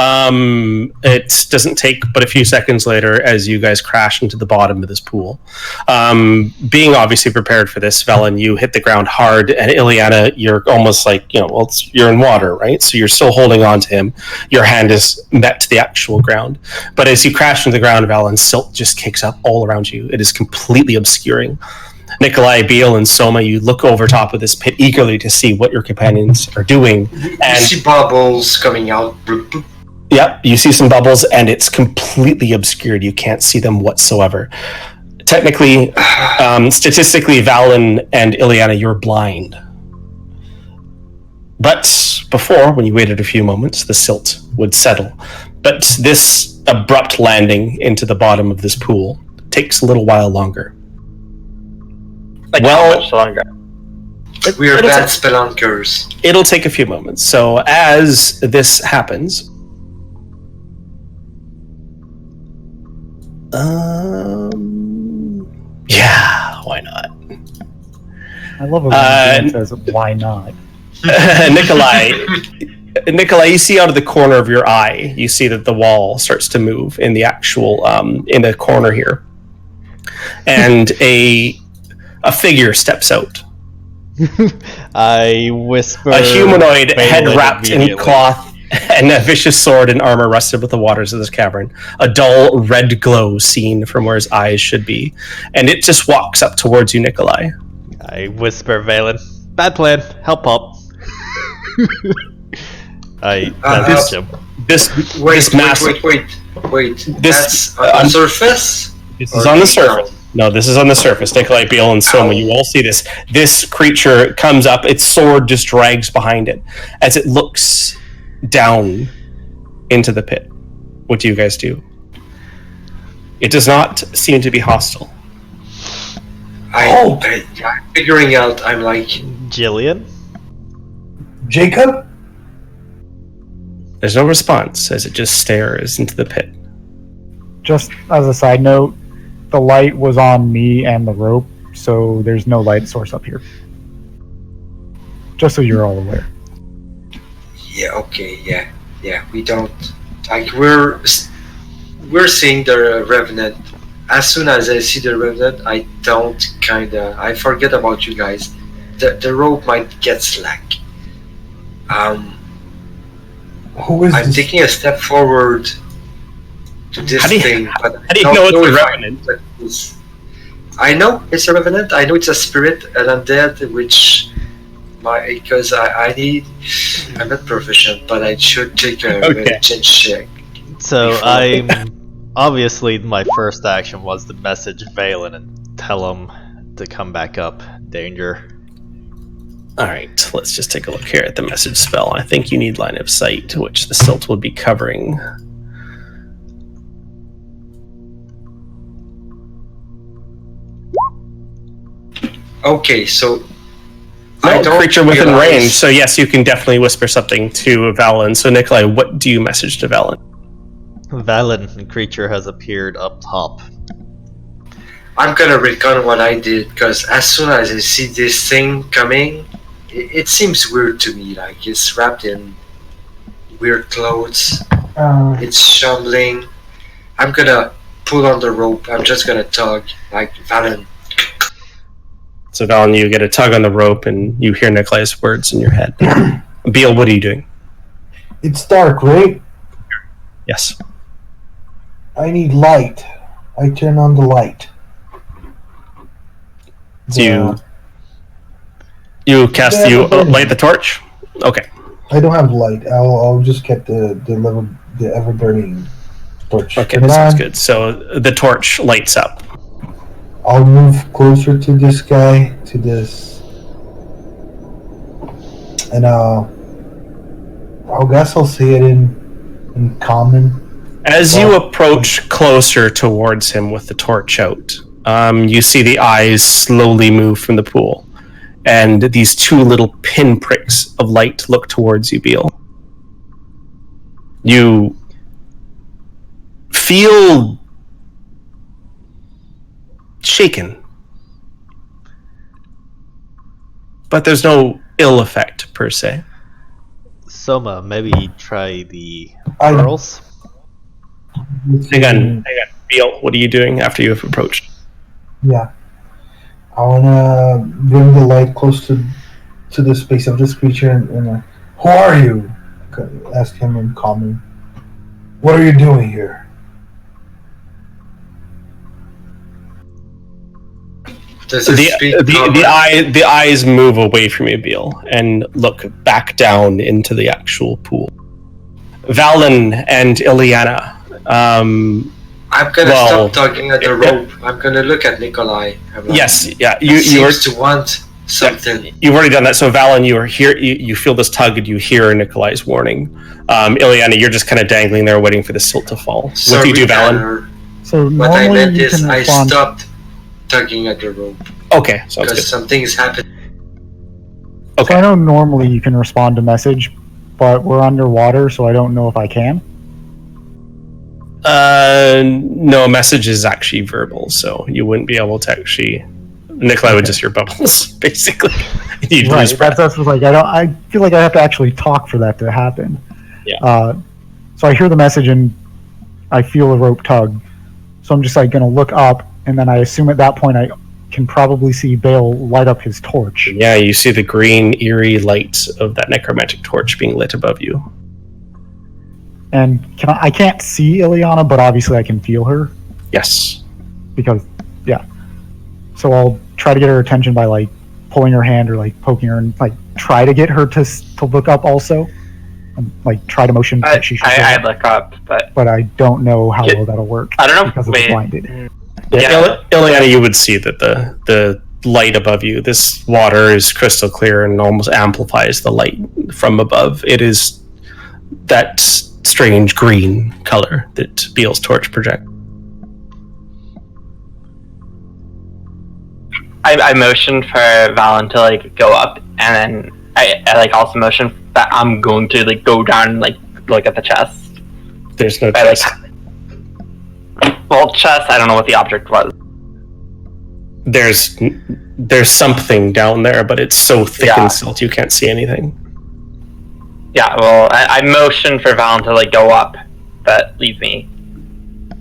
it doesn't take but a few seconds later as you guys crash into the bottom of this pool. Being obviously prepared for this, Velen, you hit the ground hard, and Ileana, you're almost like, you're in water, right? So you're still holding on to him. Your hand is met to the actual ground. But as you crash into the ground, Velen, silt just kicks up all around you. It is completely obscuring. Nikolai, Beal, and Soma, you look over top of this pit eagerly to see what your companions are doing. You And see bubbles coming out. Bloop, bloop. yep, you see some bubbles, and it's completely obscured. You can't see them whatsoever. Technically, statistically, Valen and Ileana, you're blind. But before, when you waited a few moments, the silt would settle. But this abrupt landing into the bottom of this pool takes a little while longer. like Well- how much longer? We are It'll bad take- spelunkers. It'll take a few moments. So as this happens, yeah, why not? I love it when Uh, Dan says, "Why not?" Nikolai, Nikolai, you see out of the corner of your eye, you see that the wall starts to move in the actual in the corner here, and a figure steps out. I whisper. A humanoid, head Balin wrapped in immediately. cloth, and a vicious sword and armor rusted with the waters of this cavern. A dull red glow seen from where his eyes should be, and it just walks up towards you, Nikolai. I whisper, Valen. Bad plan. Help up. I message him. This massive. Wait. This- That's on the surface? This is on the surface. No, this is on the surface. Nikolai, Beal, and Soma, you all see this. This creature comes up, its sword just drags behind it as it looks down into the pit. What do you guys do? It does not seem to be hostile. I'm figuring out, I'm like, Jillian? Jacob? There's no response as it just stares into the pit. Just as a side note, the light was on me and the rope, so there's no light source up here. Just so you're all aware. yeah, okay, yeah, we don't, like, we're seeing the Revenant. As soon as I see the Revenant, I forget about you guys. The rope might get slack. Who is I'm this? taking a step forward to this How do you- thing, but how do you I don't know it's a if Revenant? I know it's a Revenant. I know it's a spirit, an undead, which because I'm not proficient, but I should take a Okay. religion check. So Before- I'm obviously my first action was to message Valen and tell him to come back up. Danger. Alright, let's just take a look here at the message spell. I think you need line of sight, which the silt will be covering. Okay, so No, creature within realize- range, so yes, you can definitely whisper something to Valen. So Nikolai, what do you message to Valen? Valen, creature has appeared up top. I'm gonna recon what I did because as soon as I see this thing coming, it seems weird to me. Like it's wrapped in weird clothes. It's shambling. I'm gonna pull on the rope. I'm just gonna tug like Valen. So Valen, you get a tug on the rope and you hear Nikolai's words in your head. Beal, what are you doing? It's dark, right? Yes. I need light. I turn on the light. So you cast Yeah, you but- light the torch? Okay. I don't have light. I'll just get the ever burning torch. Okay, Turn it that sounds on. good. So the torch lights up. I'll move closer to this guy, to this, and I guess I'll say it in common. As you approach closer towards him with the torch out, you see the eyes slowly move from the pool, and these two little pinpricks of light look towards you, Beal. You feel shaken, but there's no ill effect per se. Soma, maybe try the I- pearls? Hang on, Beal. What are you doing after you have approached? Yeah. I wanna bring the light close to the space of this creature and who are you? Ask him in common. What are you doing here? Does it speak common? The eyes move away from you, Beal, and look back down into the actual pool. Valen and Ileana. I'm gonna well, stop tugging at the rope. I'm gonna look at Nikolai. I'm like, Yes, yeah. he You are. seems to want something. You've already done that. So Valen, you are here. You feel this tug, and you hear Nikolai's warning. Ileana, you're just kind of dangling there, waiting for the silt to fall. What do you do, Valen? Tanner. So What I normally meant you is can I respond. stopped tugging at the rope Okay, sounds because good. something is happening. So Okay. I know normally you can respond to message, but we're underwater, so I don't know if I can. No, message is actually verbal, so you wouldn't be able to actually Nikolai would just hear bubbles, basically. You'd Right. lose breath. That's like I feel like I have to actually talk for that to happen. Yeah. So I hear the message and I feel a rope tug. So I'm just like gonna look up, and then I assume at that point I can probably see Bale light up his torch. Yeah, you see the green, eerie light of that necromantic torch being lit above you. And I can't see Ileana, but obviously I can feel her Yes. because, yeah. So I'll try to get her attention by like pulling her hand or like poking her and like try to get her to look up also, and like try to motion that she should. I look up, but I don't know how well that'll work. I don't know. Because it's blinded. Yeah. Ileana, you would see that the light above you, this water is crystal clear and almost amplifies the light from above. It is that strange green color that Beale's torch projects. I motion for Valen to like go up, and then I like also motion that I'm going to like go down and like look at the chest. There's no I, chest. Well, chest. I don't know what the object was. There's something down there, but it's so thick and silt you can't see anything. Yeah. Well, I motion for Valen to like go up, but leave me.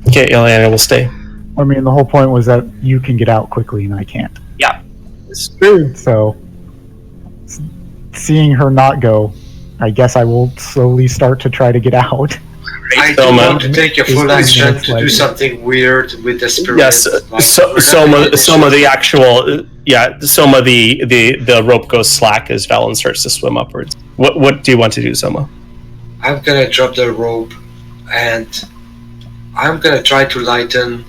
Okay, Ileana will stay. I mean, the whole point was that you can get out quickly and I can't. Yeah. It's true. So, seeing her not go, I guess I will slowly start to try to get out. I do want to take a full action to do something weird with the spirit. Yes, Soma, the actual, Soma, the rope goes slack as Valen starts to swim upwards. What do you want to do, Soma? I'm gonna drop the rope, and I'm gonna try to lighten.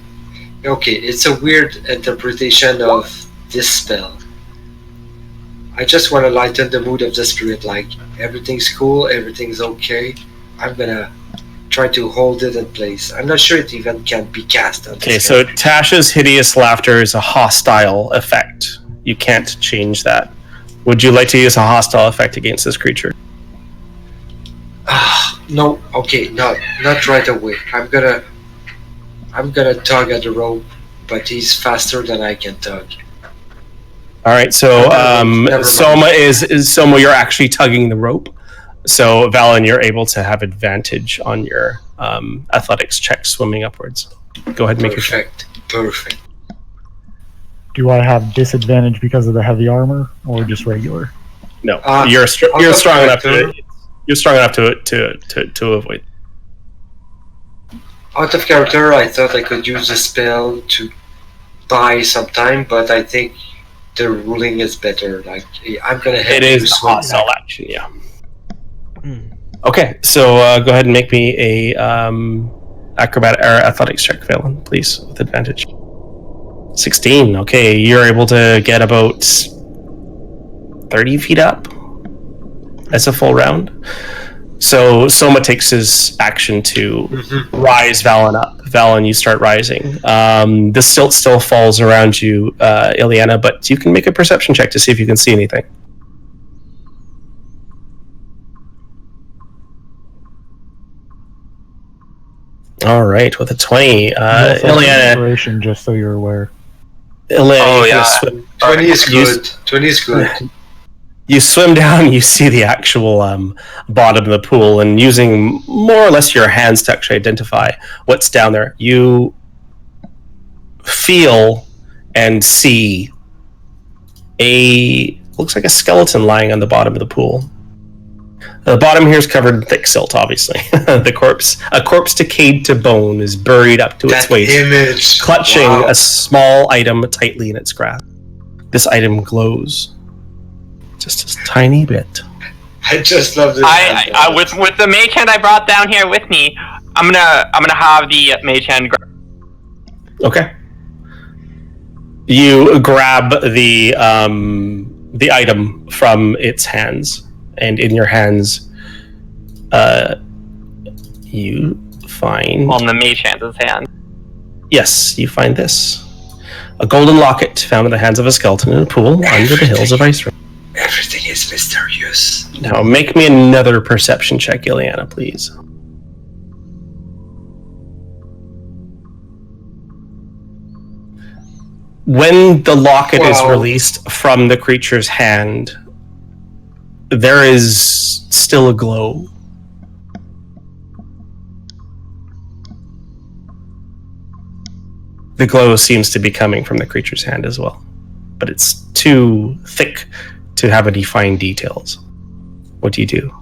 Okay, it's a weird interpretation of this spell. I just want to lighten the mood of the spirit, like everything's cool, everything's okay. I'm gonna try to hold it in place. I'm not sure it even can be cast on. Okay, so Tasha's hideous laughter is a hostile effect. You can't change that. Would you like to use a hostile effect against this creature? No, okay, not right away. I'm gonna tug at the rope, but he's faster than I can tug. All right, so Never Soma Soma, you're actually tugging the rope. So Valen, you're able to have advantage on your athletics check swimming upwards. Go ahead and make your check. Perfect. Do I have disadvantage because of the heavy armor, or just regular? No, you're strong enough to. You're strong enough to avoid. Out of character, I thought I could use a spell to buy some time, but I think the ruling is better. Like, I'm gonna have It to is a swim hostile back. action, yeah. Okay, so go ahead and make me a acrobatic or athletics check, Valen, please, with advantage. 16. Okay, you're able to get about 30 feet up as a full round. So Soma takes his action to rise Valen up. Valen, you start rising. The silt still falls around you, Ileana, but you can make a perception check to see if you can see anything. All right, with a 20, Ileana. Inspiration, just so you're aware. Ileana, 20 is good. 20 is good. You swim down, you see the actual bottom of the pool, and using more or less your hands to actually identify what's down there, you feel and see looks like a skeleton lying on the bottom of the pool. The bottom here is covered in thick silt, obviously. A corpse decayed to bone, is buried up to its waist, image. clutching Wow. a small item tightly in its grasp. This item glows just a tiny bit. I just love this. I with the mage hand I brought down here with me, I'm gonna have the mage hand. Okay. You grab the item from its hands, and in your hands, you find. On the mage hand's hand. Yes, you find this: a golden locket found in the hands of a skeleton in a pool under the hills of Icerim. Everything is mysterious. Now, make me another perception check, Ileana, please. When the locket is Wow. released from the creature's hand, there is still a glow. The glow seems to be coming from the creature's hand as well, but it's too thick to have any fine details. What do you do?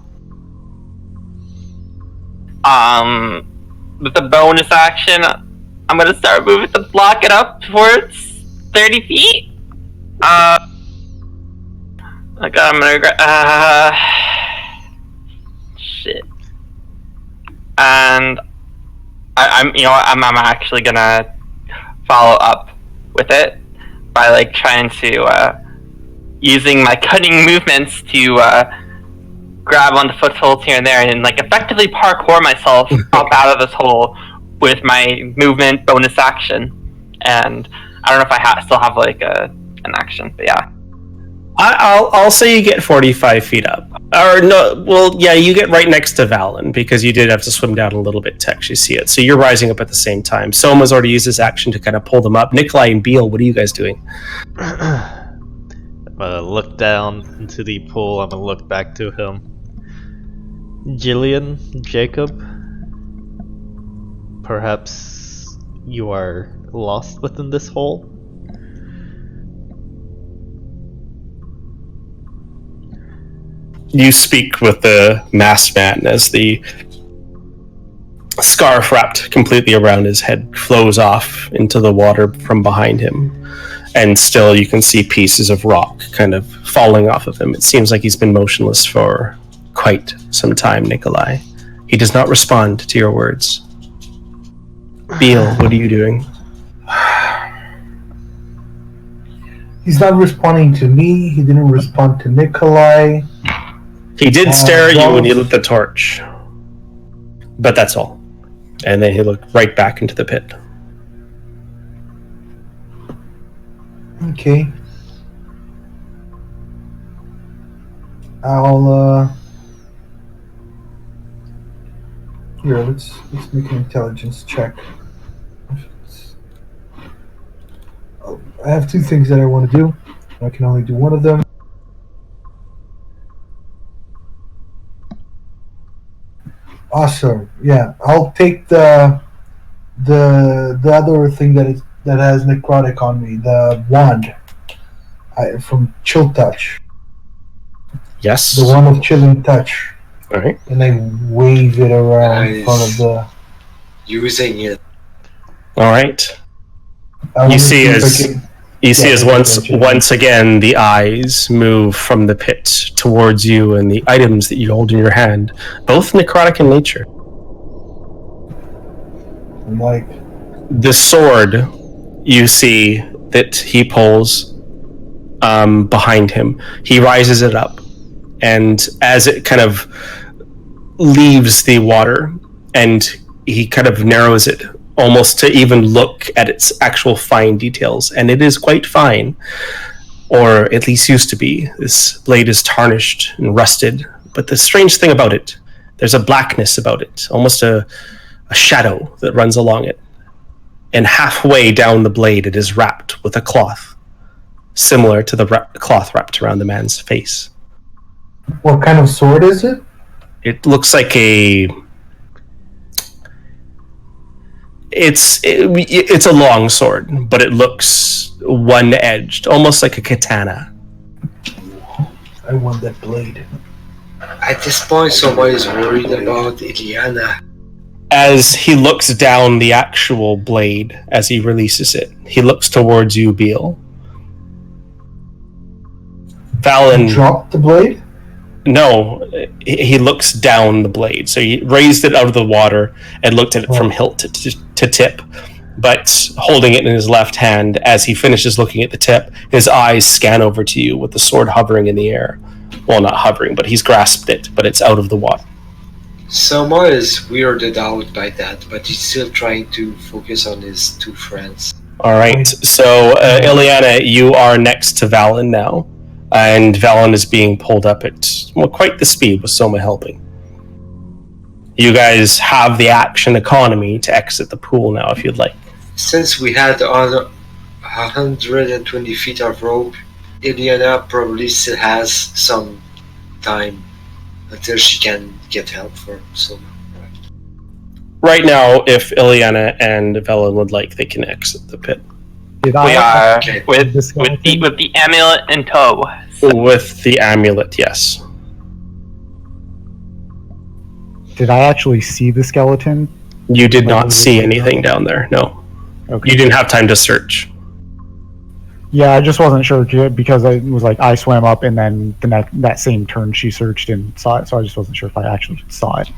With the bonus action, I'm gonna start moving the block it up towards 30 feet. Like I'm gonna shit. And I'm actually gonna follow up with it by like trying to using my cutting movements to grab onto footholds here and there and like effectively parkour myself up out of this hole with my movement bonus action. And I don't know if I still have like an action, but yeah. I'll say you get 45 feet up. Or no, well, yeah, you get right next to Valen because you did have to swim down a little bit to actually see it. So you're rising up at the same time. Soma's already used his action to kind of pull them up. Nikolai and Beal, what are you guys doing? I'm gonna look down into the pool. I'm gonna look back to him. Jillian, Jacob, perhaps you are lost within this hole? You speak with the masked man as the scarf wrapped completely around his head flows off into the water from behind him. And still you can see pieces of rock kind of falling off of him. It seems like he's been motionless for quite some time, Nikolai. He does not respond to your words. Beal, what are you doing? He's not responding to me. He didn't respond to Nikolai. He did stare at you when you lit the torch. But that's all. And then he looked right back into the pit. Okay. I'll here, let's make an intelligence check. I have two things that I want to do. I can only do one of them. Awesome. Yeah, I'll take the other thing that has necrotic on me, the wand from Chill Touch. Yes. The one of Chilling Touch. All right. And I wave it around in Nice. front of the. Using it. All right. I wanna see if I as- can- You see Yeah, as attention. once again the eyes move from the pit towards you and the items that you hold in your hand, both necrotic in nature. I'm like, The sword you see that he pulls behind him. He rises it up, and as it kind of leaves the water, and he kind of narrows it almost to even look at its actual fine details, and it is quite fine, or at least used to be. This blade is tarnished and rusted, but the strange thing about it, there's a blackness about it, almost a shadow that runs along it. And halfway down the blade, it is wrapped with a cloth, similar to the cloth wrapped around the man's face. what kind of sword is it? It looks like it's a long sword, but it looks one-edged, almost like a katana. I want that blade. At this point, someone is worried about Iliana. As he looks down the actual blade, as he releases it, he looks towards you, Beal. Valen, Drop the blade? no, he looks down the blade. So he raised it out of the water and looked at it from hilt to tip, but holding it in his left hand. As he finishes looking at the tip, his eyes scan over to you with the sword hovering in the air. Well, not hovering, but he's grasped it, but it's out of the water. Soma is weirded out by that, but he's still trying to focus on his two friends. All right, so Ileana, you are next to Valen now, and Valen is being pulled up at quite the speed with Soma helping. You guys have the action economy to exit the pool now if you'd like. Since we had the honor, 120 feet of rope. Ileana probably still has some time until she can get help for someone. Right now, if Ileana and Velen would like, they can exit the pit. Did We I are Okay. with the skeleton? with the amulet in tow. With the amulet, yes. Did I actually see the skeleton? You did not see anything down there, no. Okay. You didn't have time to search. Yeah, I just wasn't sure because it was like I swam up and then that same turn she searched and saw it, so I just wasn't sure if I actually saw it.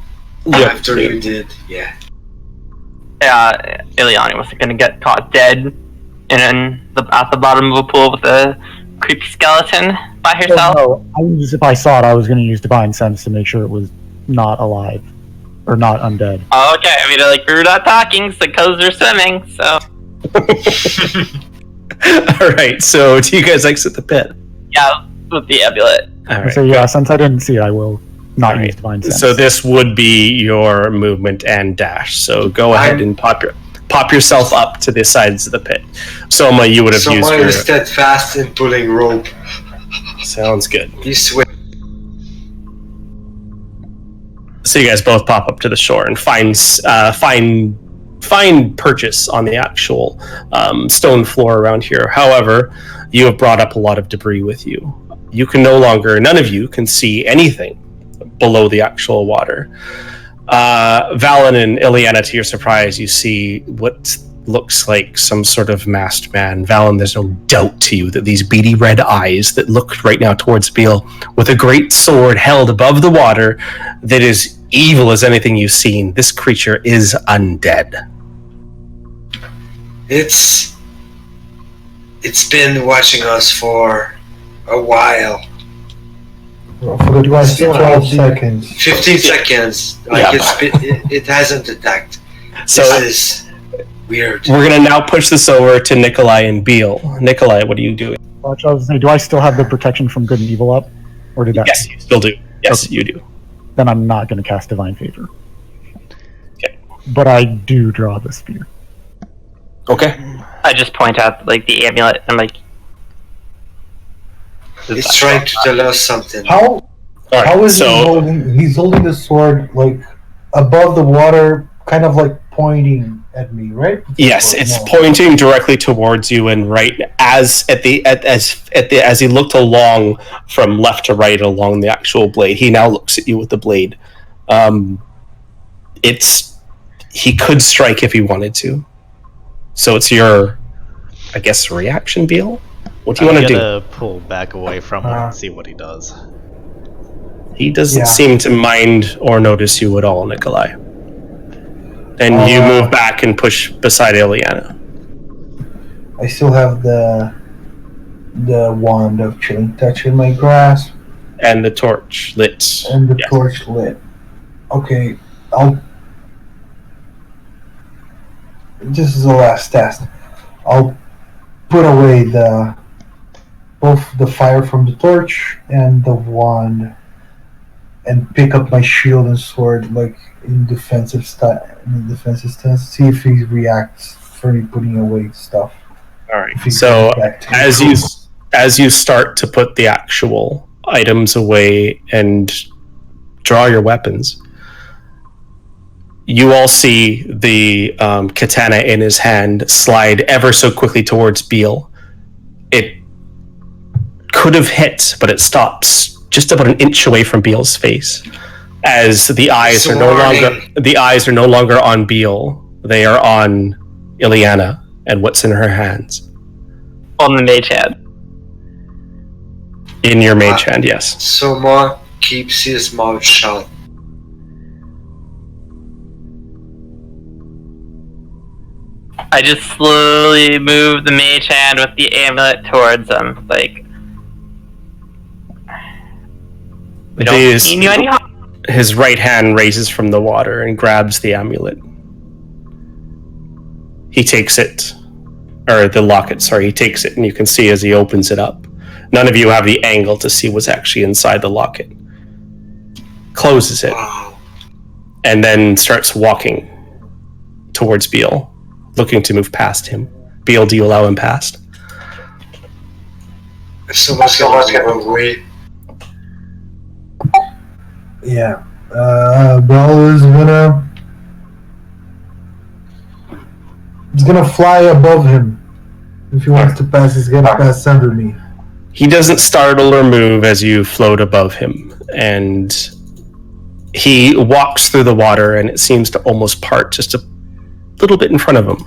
After you did, yeah. Ileana wasn't gonna get caught dead at the bottom of a pool with a creepy skeleton by herself. No, if I saw it, I was going to use Divine Sense to make sure it was not alive or not undead. Oh, okay, I mean, like, we're not talking, so because we're swimming, so. Alright, so do you guys exit the pit? Yeah, with the amulet. Alright. So yeah, since I didn't see it, I will not Alright. use Divine Sense. So this would be your movement and dash. So go ahead and pop yourself up to the sides of the pit. Soma, you would have used Someone your... is steadfast in pulling rope. Sounds good. He swims. So you guys both pop up to the shore and find purchase on the actual stone floor around here. However, you have brought up a lot of debris with you. You can none of you can see anything below the actual water. Valen and Ileana, to your surprise, you see what looks like some sort of masked man. Valen, there's no doubt to you that these beady red eyes that look right now towards Beale, with a great sword held above the water that is evil as anything you've seen, this creature is undead. It's been watching us for a while. For the last 12 seconds. 15 seconds. Like it hasn't attacked. So This is weird. we're going to now push this over to Nikolai and Beale. Nikolai, what are you doing? I was going to say, do I still have the protection from good and evil up? Or did that? Yes, you still do. Yes, you do. Then I'm not going to cast Divine Favor. Okay. But I do draw the spear. Okay. I just point out, like, the amulet, and, like... It's trying to tell us something. How is so, he holding? He's holding the sword like above the water, kind of like pointing at me, right? yes, Or it's no? pointing directly towards you, and right as he looked along from left to right along the actual blade, he now looks at you with the blade. He could strike if he wanted to. So it's your, I guess, reaction, Beale? What do you want to do? I'm gonna pull back away from him and see what he does. He doesn't Yeah. seem to mind or notice you at all, Nikolai. And you move back and push beside Ileana. I still have the wand of chilling touch in my grasp And the torch lit. and the Yes. torch lit. Okay, this is the last test. I'll put away both the fire from the torch and the wand, and pick up my shield and sword like in defensive stance. See if he reacts for me putting away stuff. All right. If he So comes back to me. as you start to put the actual items away and draw your weapons, you all see the katana in his hand slide ever so quickly towards Beale. It could have hit, but it stops just about an inch away from Beale's face, as the eyes are no longer on Beale. They are on Ileana and what's in her hands. On the mage hand. In your mage hand, yes. Soma keeps his mouth shut. I just slowly move the mage hand with the amulet towards him, like... We don't These- mean you any harm. His right hand raises from the water and grabs the amulet. He takes it, or the locket, sorry, he takes it, and you can see as he opens it up. None of you have the angle to see what's actually inside the locket. Closes it, Wow. and then starts walking towards Beale, looking to move past him. Beale, do you allow him past? If someone's gonna go away, Yeah. Brawler's gonna fly above him. If he wants to pass, he's gonna pass under me. He doesn't startle or move as you float above him, and he walks through the water, and it seems to almost part just a little bit in front of him,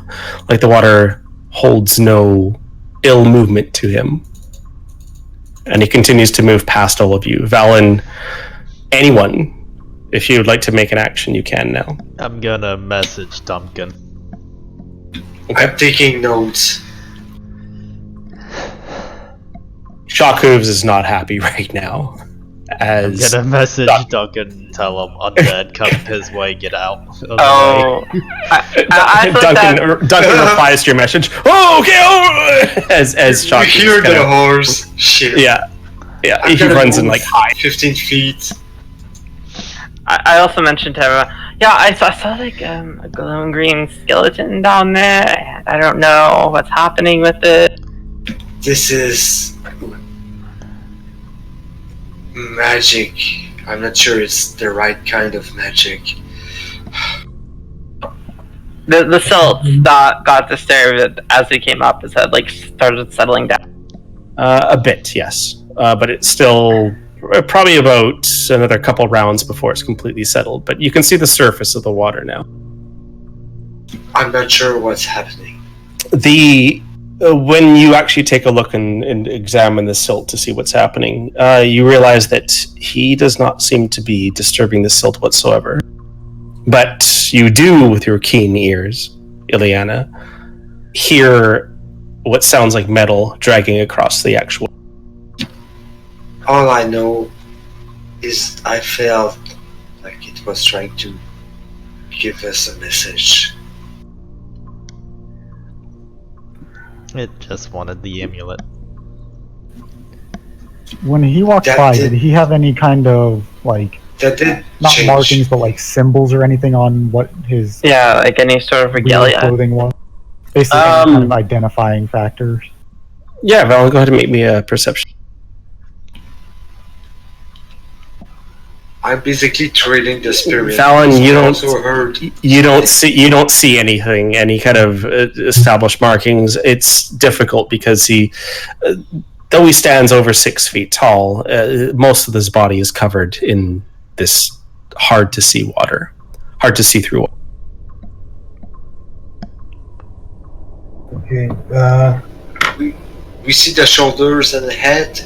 like the water holds no ill movement to him. And he continues to move past all of you. Valen, anyone, if you would like to make an action, you can now. I'm gonna message Duncan. I'm taking notes. Shockhooves is not happy right now. I'm As gonna message Duncan and tell him undead come his way, get out. of the Oh, way. I thought that. Duncan replies to your message. Oh, okay. Oh, as We Shockhooves hear the kinda- horse. Shit. Yeah. I'm He gonna runs in move like high. 15 feet. I also mentioned to him, yeah, I saw like a glowing green skeleton down there. I don't know what's happening with it. This is magic. I'm not sure it's the right kind of magic. The silt that got disturbed as we came up, had like started settling down. A bit, yes. But it's still probably about another couple rounds before it's completely settled. But you can see the surface of the water now. I'm not sure what's happening. When you actually take a look and examine the silt to see what's happening, you realize that he does not seem to be disturbing the silt whatsoever. But you do, with your keen ears, Ileana, hear what sounds like metal dragging across the actual. All I know is I felt like it was trying to give us a message. It just wanted the amulet. When he walked That by, did- did he have any kind of, like, That did not change. markings, but like symbols or anything on what his Yeah, like any sort of real regalia. clothing was? Basically, any kind of identifying factors. Yeah, Val, go ahead and make me a perception. I'm basically trading the spirit. Fallon, you I don't- also heard You don't see anything, any kind of established markings. It's difficult because though he stands over 6 feet tall, most of his body is covered in this hard to see water, hard to see through. Okay. we see the shoulders and the head,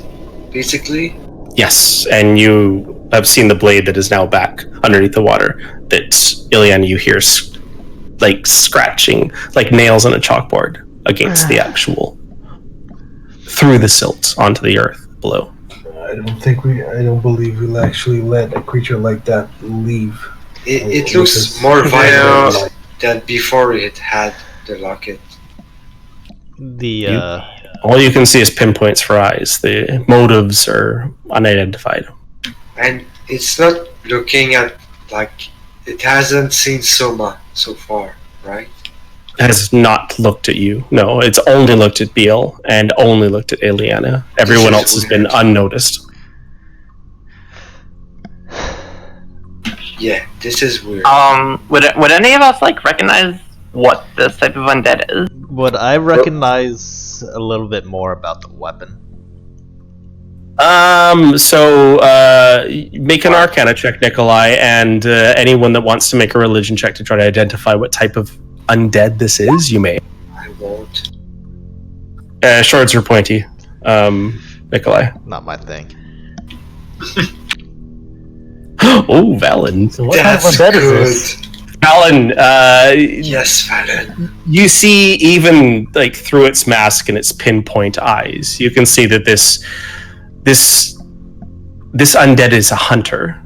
basically. Yes, and you have seen the blade that is now back underneath the water. That Ileana, you hear like scratching, like nails on a chalkboard against the actual through the silt onto the earth below. I don't believe we'll actually let a creature like that leave. It looks more violent than before it had the locket. All you can see is pinpoints for eyes. The motives are unidentified. And it's not looking at, like, it hasn't seen Soma so far, right? Has not looked at you. No, it's only looked at Beal and only looked at Ileana. Everyone This is else has been weird. unnoticed. Yeah, this is weird. Would any of us like recognize what this type of undead is? Would I recognize a little bit more about the weapon? Make an Arcana check, Nikolai, and anyone that wants to make a religion check to try to identify what type of undead this is, you may. I won't. Swords are pointy. Nikolai. Not my thing. Oh, Valen. So what kind of That's undead is good. this? Valen, Yes, Fallon. you see even like through its mask and its pinpoint eyes, you can see that this undead is a hunter.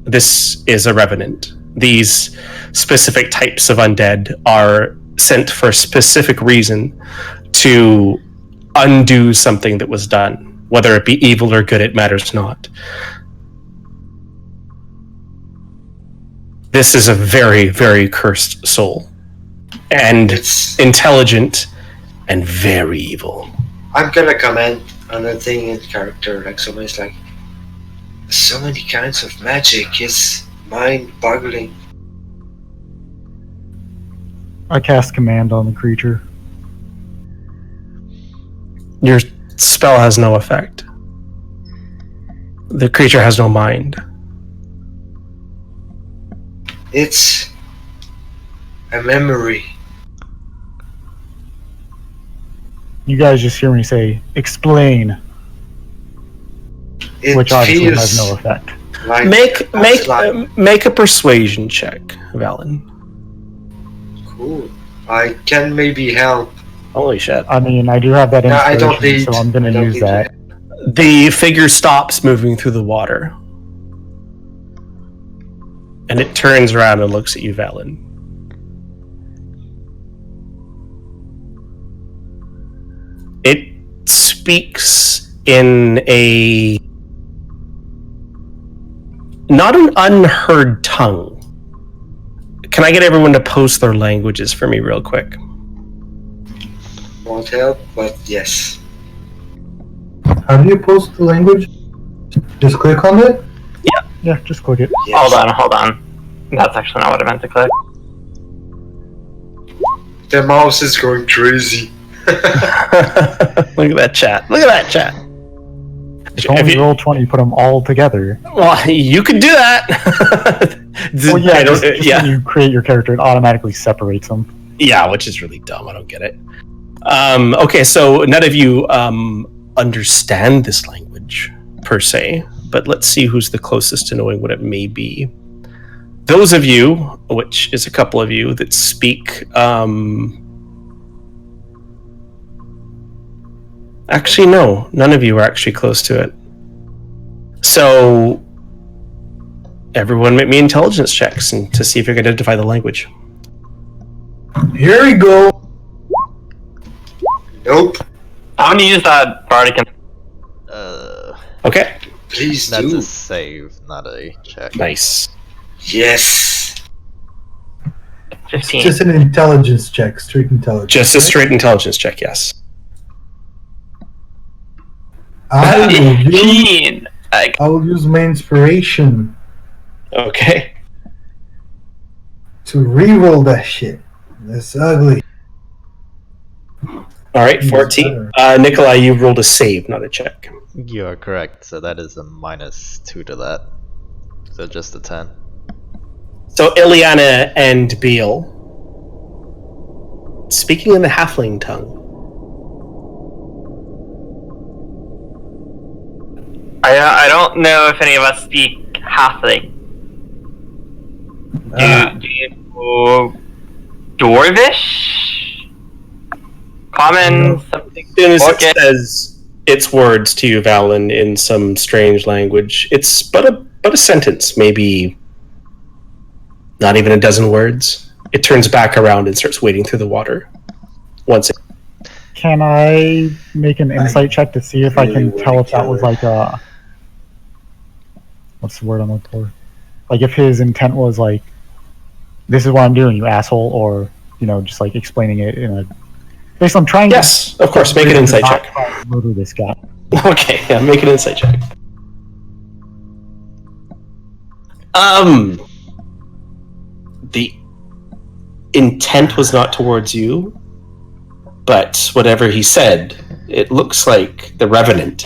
This is a revenant. These specific types of undead are sent for a specific reason to undo something that was done. Whether it be evil or good, it matters not. This is a very, very cursed soul. And It's. intelligent and very evil. I'm gonna comment another thing in character. Like somebody's like, so many kinds of magic. It's mind-boggling. I cast command on the creature. Your spell has no effect. The creature has no mind. It's a memory. You guys just hear me say, explain, It which obviously feels has no effect. like Make a persuasion check, Valen. cool. I can maybe help. Holy shit. I mean, I do have that No, I inspiration, don't need. so I'm going I to don't use need that. The figure stops moving through the water. And it turns around and looks at you, Valen. It speaks in a not an unheard tongue. Can I get everyone to post their languages for me real quick? Won't help, but yes. How do you post the language? Just click on it? Yeah, just click it. Yes. Hold on. That's actually not what I meant to click. The mouse is going crazy. Look at that chat. Look at that chat. If only roll 20, put them all together. Well, you could do that. Well, yeah, I don't, just when you create your character, it automatically separates them. Yeah, which is really dumb. I don't get it. Okay, so none of you understand this language per se, but let's see who's the closest to knowing what it may be. Those of you, which is a couple of you, that speak. Actually, no, none of you are actually close to it. So, everyone make me intelligence checks and to see if you can identify the language. Here we go. Nope. I'm gonna use that bardic. Okay, Please That's do. a save, not a check. nice. Yes. 15. Just an intelligence check, straight intelligence. Just a right? straight intelligence check, yes. I will use, 15. I will use my inspiration Okay. to reroll that shit. That's ugly. All right, 14. Nikolai, you rolled a save, not a check. You are correct, so that is a -2 to that. So just a 10. So Ileana and Beal, speaking in the halfling tongue. I don't know if any of us speak halfling. Do you Dwarvish? Common? Something? As soon as Okay. it says its words to you, Valen, in some strange language, it's but a sentence, maybe not even a dozen words. It turns back around and starts wading through the water. Once it Can I make an insight check to see if I really can tell wanna if that kill was her. like a... What's the word I'm looking for? Like if his intent was like, this is what I'm doing, you asshole, or, you know, just like explaining it in a... Basically, I'm trying Yes, of course, make an insight check. to murder this guy. Okay, yeah, make an insight check. The intent was not towards you, but whatever he said, it looks like the Revenant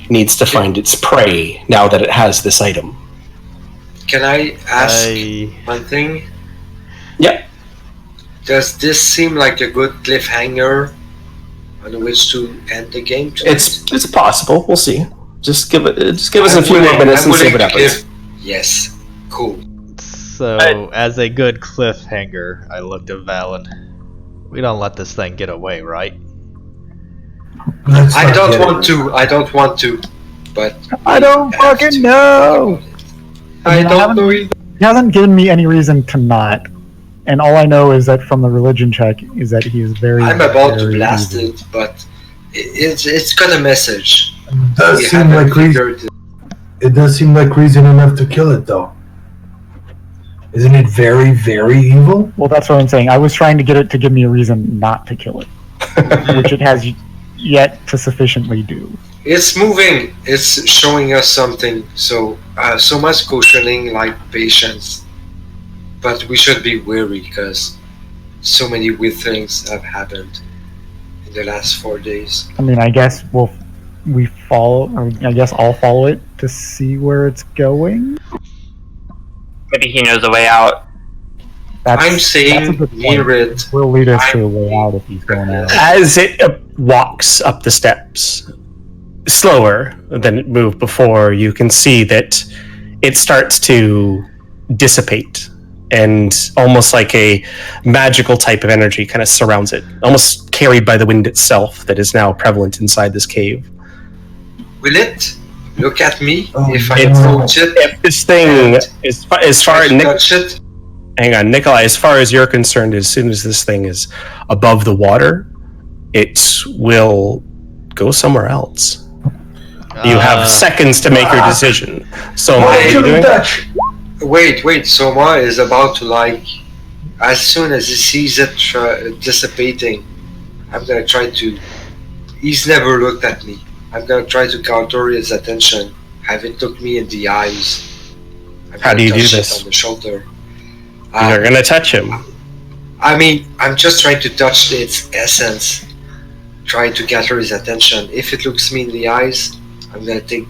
needs to find its prey now that it has this item. Can I ask I one thing? Yep. Does this seem like a good cliffhanger on which to end the game tonight? It's possible. We'll see. Just give us a few more minutes and see what happens. Yes. Cool. So, as a good cliffhanger, I looked at Valen. We don't let this thing get away, right? Let's I not don't get want it. to. I don't want to. But I don't we have fucking to know. talk about it. I mean, I don't haven't- know either. He hasn't given me any reason to not. And all I know is that from the religion check is that he is very... I'm about to very blast evil. it, but it's got a message. It does We seem haven't like reason. figured it. It does seem like reason enough to kill it, though. Isn't it very, very evil? Well, that's what I'm saying. I was trying to get it to give me a reason not to kill it, which it has yet to sufficiently do. It's moving. It's showing us something. So much cautioning, like patience. But we should be wary because so many weird things have happened in the last 4 days. I mean, I guess we follow. I guess I'll follow it to see where it's going. Maybe he knows a way out. I'm saying near it. Will lead us to a way out if he's going out. As it walks up the steps, slower than it moved before, you can see that it starts to dissipate, and almost like a magical type of energy kind of surrounds it, almost carried by the wind itself that is now prevalent inside this cave. Will it look at me if I It's- approach it? If this thing, as far as touch it? hang on, Nikolai, as far as you're concerned, as soon as this thing is above the water, it will go somewhere else. You have seconds to make your decision. So, what are you doing? Wait, Soma is about to, like, as soon as he sees it dissipating, I'm gonna try to, he's never looked at me. I'm gonna try to counter his attention, have it look me in the eyes. How do you do touch it this? on the shoulder. You're gonna touch him. I mean, I'm just trying to touch its essence, trying to gather his attention. If it looks me in the eyes, I'm gonna take,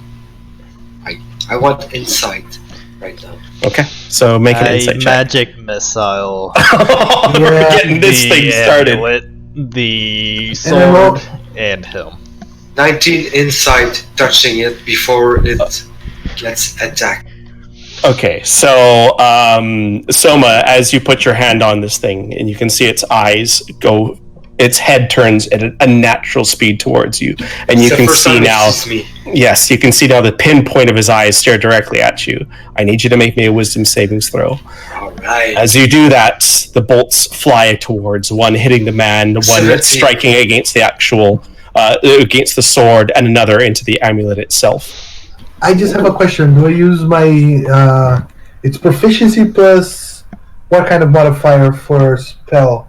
I want insight right now. Okay, so make an insight check. Magic missile. We're getting this thing started. Amulet, the sword, and him. 19 insight touching it before it gets attacked. Okay, so Soma, as you put your hand on this thing, and you can see its eyes go, its head turns at a natural speed towards you, and you can see now. Yes, you can see now the pinpoint of his eyes stare directly at you. I need you to make me a wisdom savings throw. All right. As you do that, the bolts fly towards one hitting the man, one that's striking against the actual, against the sword, and another into the amulet itself. I just have a question. Do I use my it's proficiency plus what kind of modifier for spell?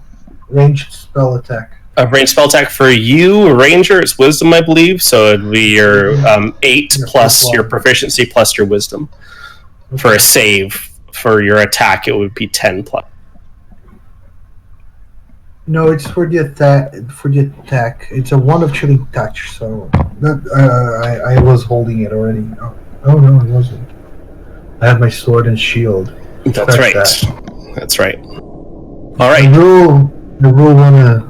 Ranged spell attack. A ranged spell attack for you, Ranger, it's wisdom, I believe. So it'd be your 8 plus your proficiency plus your wisdom. For a save, for your attack, it would be 10 plus. No, it's for the attack. It's a one of chilling touch. So that I was holding it already. Oh no, it wasn't. I have my sword and shield. That's right. That's right. All right. The rule wanna.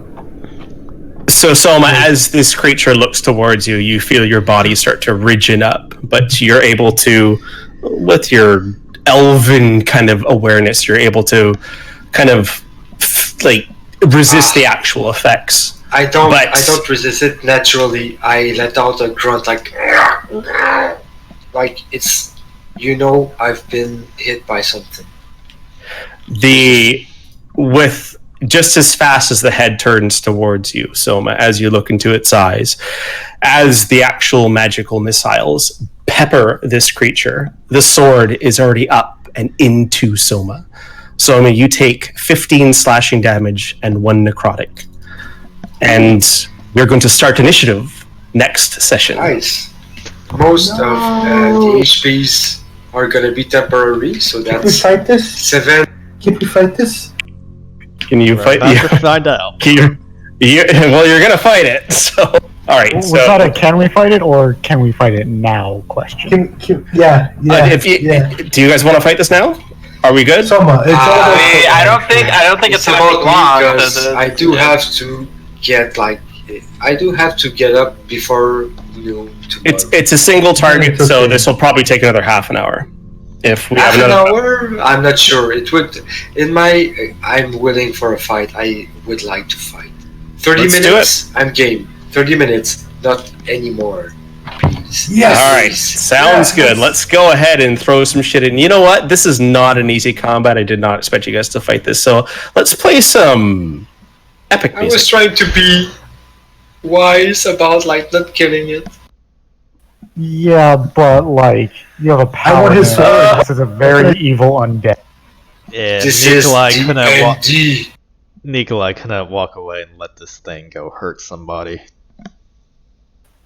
So Soma, as this creature looks towards you, you feel your body start to ridgen up, but you're able to, with your elven kind of awareness, you're able to kind of like resist the actual effects. I don't resist it naturally. I let out a grunt like it's, I've been hit by something. With just as fast as the head turns towards you, Soma, as you look into its eyes, as the actual magical missiles pepper this creature, the sword is already up and into Soma. Soma, you take 15 slashing damage and 1 necrotic. And we're going to start initiative next session. Nice. Most of the HPs are going to be temporary, so that's... Can we fight this? 7. Can we fight this? Can you fight? About to find out. Well, you're gonna fight it. So, all right. Was that a can we fight it or can we fight it now question? Yeah. Do you guys want to fight this now? Are we good? Soma, it's all I don't think it's about long. Because I do have to get up before noon tomorrow. It's a single target, so this will probably take another half an hour. If we have another hour, I'm not sure. It would. I'm willing for a fight. I would like to fight. 30 minutes. I'm game. 30 minutes, not anymore. Please. Yes. All right. Sounds good. Let's go ahead and throw some shit in. You know what? This is not an easy combat. I did not expect you guys to fight this. So let's play some epic music. I was trying to be wise about not killing it. Yeah, but you have a power. his sword. This is a very evil undead. Yeah, This Nikolai cannot walk away and let this thing go hurt somebody.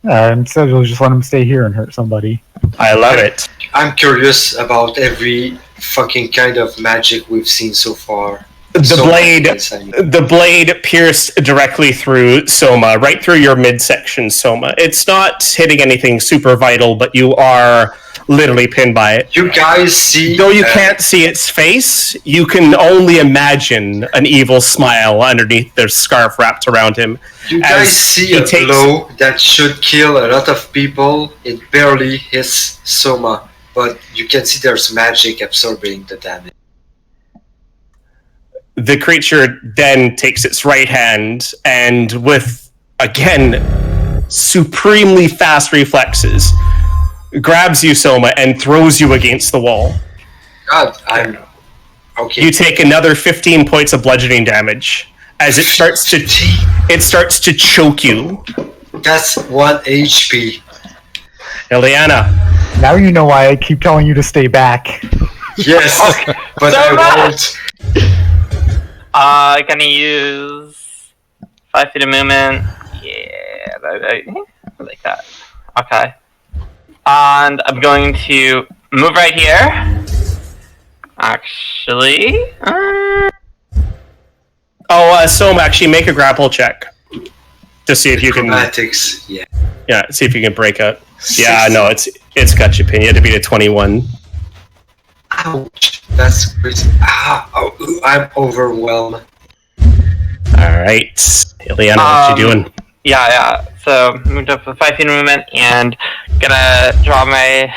Instead, we'll just let him stay here and hurt somebody. I love it. I'm curious about every fucking kind of magic we've seen so far. The blade pierced directly through Soma, right through your midsection, Soma. It's not hitting anything super vital, but you are literally pinned by it. You guys see... Though you can't see its face, you can only imagine an evil smile underneath their scarf wrapped around him. You guys see a blow that should kill a lot of people. It barely hits Soma, but you can see there's magic absorbing the damage. The creature then takes its right hand and with, again, supremely fast reflexes, grabs you, Soma, and throws you against the wall. God, I'm... Okay. You take another 15 points of bludgeoning damage as it starts to choke you. That's 1 HP. Ileana. Now you know why I keep telling you to stay back. Yes, but So I won't. Gonna use 5 feet of movement. Yeah, I like that. Okay. And I'm going to move right here. Actually, Soma, actually make a grapple check to see if you can. Acrobatics, yeah. Yeah, see if you can break out. Yeah, no, it's got you pinned. You had to beat a 21. Ouch, that's crazy. I'm overwhelmed. All right, Ileana, what you doing? Yeah. So moved up with 5 feet of movement and gonna draw my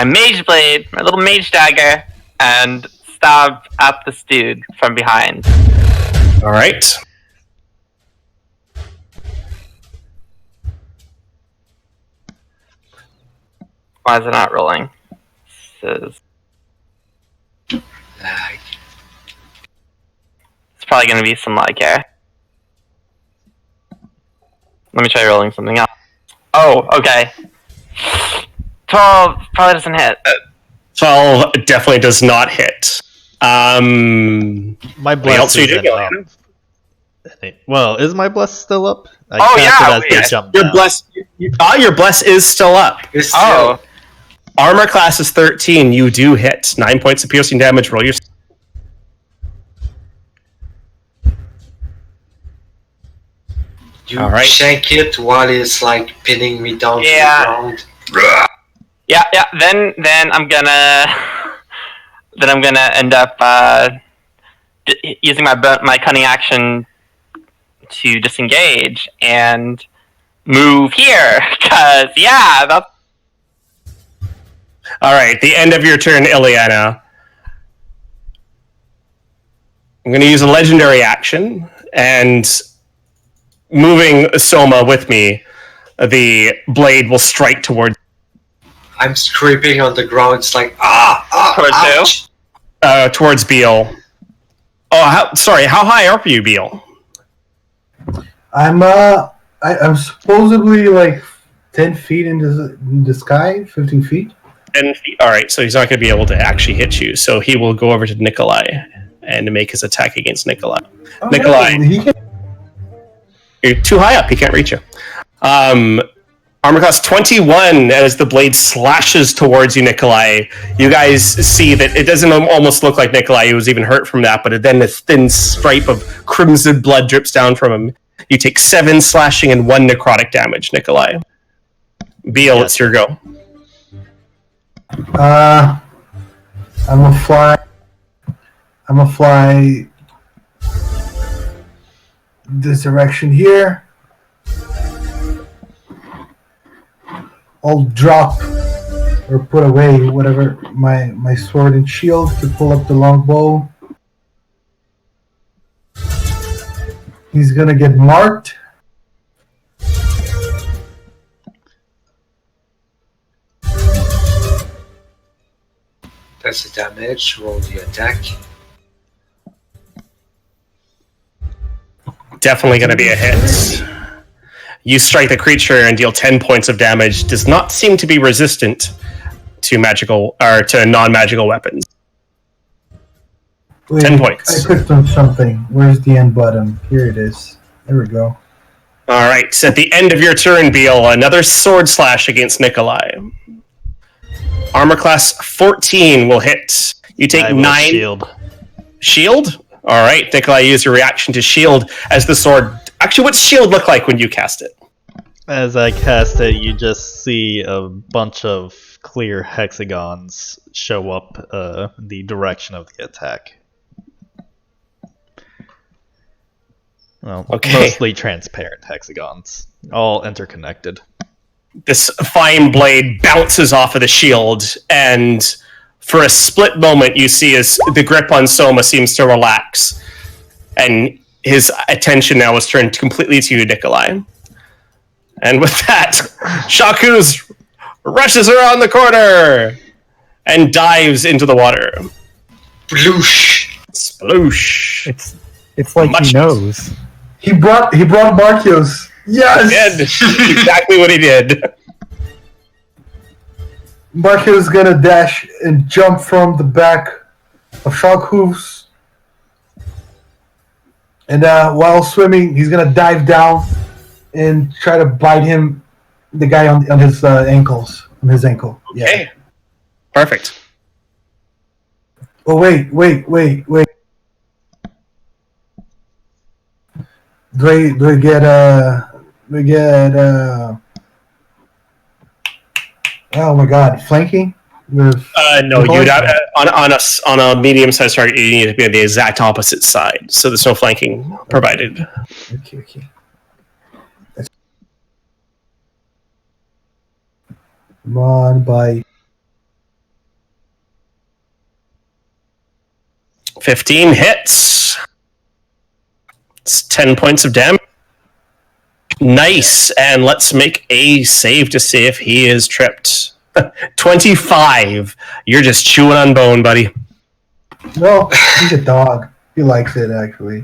mage blade, my little mage dagger, and stab at this dude from behind. All right. Why is it not rolling? It's probably going to be some lag here. Let me try rolling something else. Oh, okay. 12 probably doesn't hit. 12 definitely does not hit. My bless isn't up. Well, is my bless still up? Your bless is still up. Oh. Armor class is 13. You do hit 9 points of piercing damage. Roll your. You shank it while it's like pinning me down to the ground. Yeah. Then I'm gonna end up using my cunning action to disengage and move here. Cause that's. All right, the end of your turn, Ileana. I'm going to use a legendary action, and moving Soma with me, the blade will strike towards. I'm scraping on the ground. It's like ouch. Towards Beal. Oh, sorry. How high are you, Beal? I'm supposedly like 10 feet into the sky, 15 feet. 10 feet. All right, so he's not going to be able to actually hit you. So he will go over to Nikolai and make his attack against Nikolai. Oh, Nikolai, no, you're too high up. He can't reach you. Armor class 21 as the blade slashes towards you, Nikolai. You guys see that it doesn't almost look like Nikolai was even hurt from that, but then a thin stripe of crimson blood drips down from him. You take 7 slashing and 1 necrotic damage, Nikolai. Beal, it's your go. I'm gonna fly this direction here. I'll drop or put away whatever my sword and shield to pull up the longbow. He's gonna get marked. That's the damage. Roll the attack. Definitely going to be a hit. You strike the creature and deal 10 points of damage. Does not seem to be resistant to magical or to non-magical weapons. Wait, 10 points. I clicked on something. Where's the end button? Here it is. There we go. All right. So at the end of your turn, Beal, another sword slash against Nikolai. Armor class 14 will hit. You take I will 9 shield. Shield. All right, Nikolai, use your reaction to shield as the sword. Actually, what's shield look like when you cast it? As I cast it, you just see a bunch of clear hexagons show up the direction of the attack. Well, Okay. mostly transparent hexagons, all interconnected. This fine blade bounces off of the shield, and for a split moment, you see as the grip on Soma seems to relax, and his attention now is turned completely to you, Nikolai. And with that, Shaku's rushes around the corner and dives into the water. Bloosh. Sploosh. It's like Much- he knows. He brought Markios. Yes. Did exactly what he did. Markios is gonna dash and jump from the back of Shockhooves. And while swimming, he's gonna dive down and try to bite him, the guy on his ankles, on his ankle. Yeah. Okay. Perfect. Oh wait. Do I get oh my god, flanking with No, you'd have, on a medium-sized target, you need to be on the exact opposite side, so there's no flanking provided. Okay. Come on, bite. 15 hits. It's 10 points of damage. Nice, and let's make a save to see if he is tripped. 25. You're just chewing on bone, buddy. No, he's a dog. He likes it actually.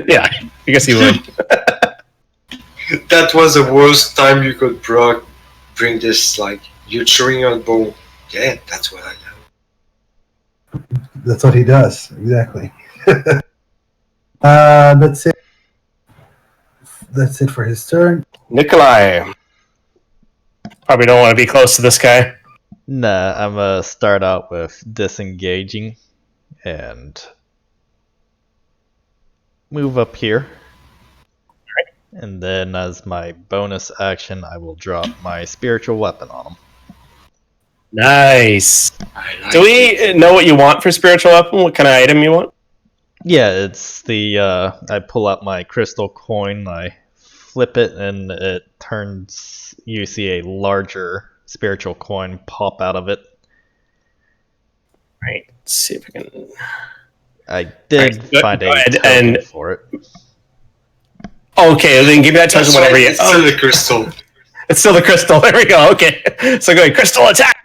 Yeah, I guess he would. That was the worst time you could bring this, like, you're chewing on bone. Yeah, that's what I know. That's what he does, exactly. That's it. That's it for his turn. Nikolai. Probably don't want to be close to this guy. Nah, I'm gonna start out with disengaging and move up here. And then as my bonus action, I will drop my spiritual weapon on him. Nice. I like Do we know what you want for spiritual weapon? What kind of item you want? Yeah, it's the, I pull out my crystal coin, I flip it, and it turns, you see a larger spiritual coin pop out of it. Right. Let's see if I can. I did Alright, find go a ahead token and- for it. Okay, then give me that token That's whenever right, you. it's still the crystal. It's still the crystal. There we go. Okay. So go ahead. Crystal attack.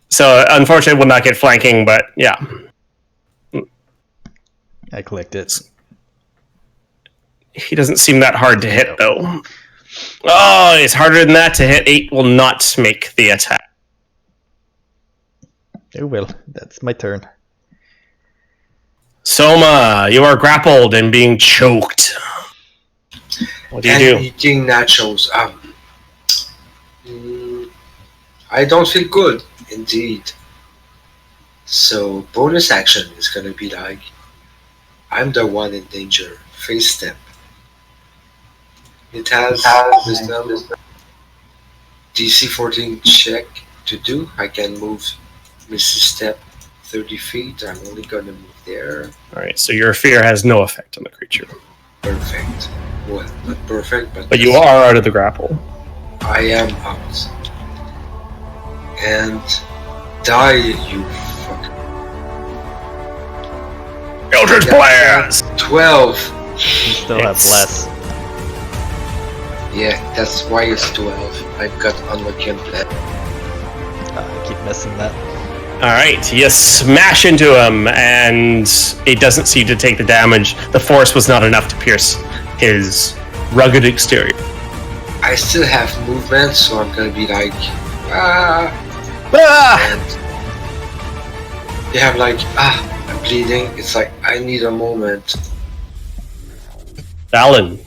So unfortunately, will not get flanking, but yeah. I clicked it. He doesn't seem that hard to hit, though. Oh, it's harder than that to hit. 8 will not make the attack. It will. That's my turn. Soma, you are grappled and being choked. What do you And do? eating nachos. I don't feel good, indeed. So bonus action is gonna be like, I'm the one in danger. Face step. It has wisdom. DC 14 check to do. I can move Mrs. Step 30 feet. I'm only gonna move there. All right, so your fear has no effect on the creature, Perfect. Well, not perfect, but you are out of the grapple. I am out. And die, you fucker. Eldritch Blast. 12. You still have It's- less. Yeah, that's why it's 12. I've got unlucky and bled. I keep missing that. All right, you smash into him, and it doesn't seem to take the damage. The force was not enough to pierce his rugged exterior. I still have movement, so I'm gonna be like, ah, Ah! and they have like, bleeding. It's like I need a moment. Valen,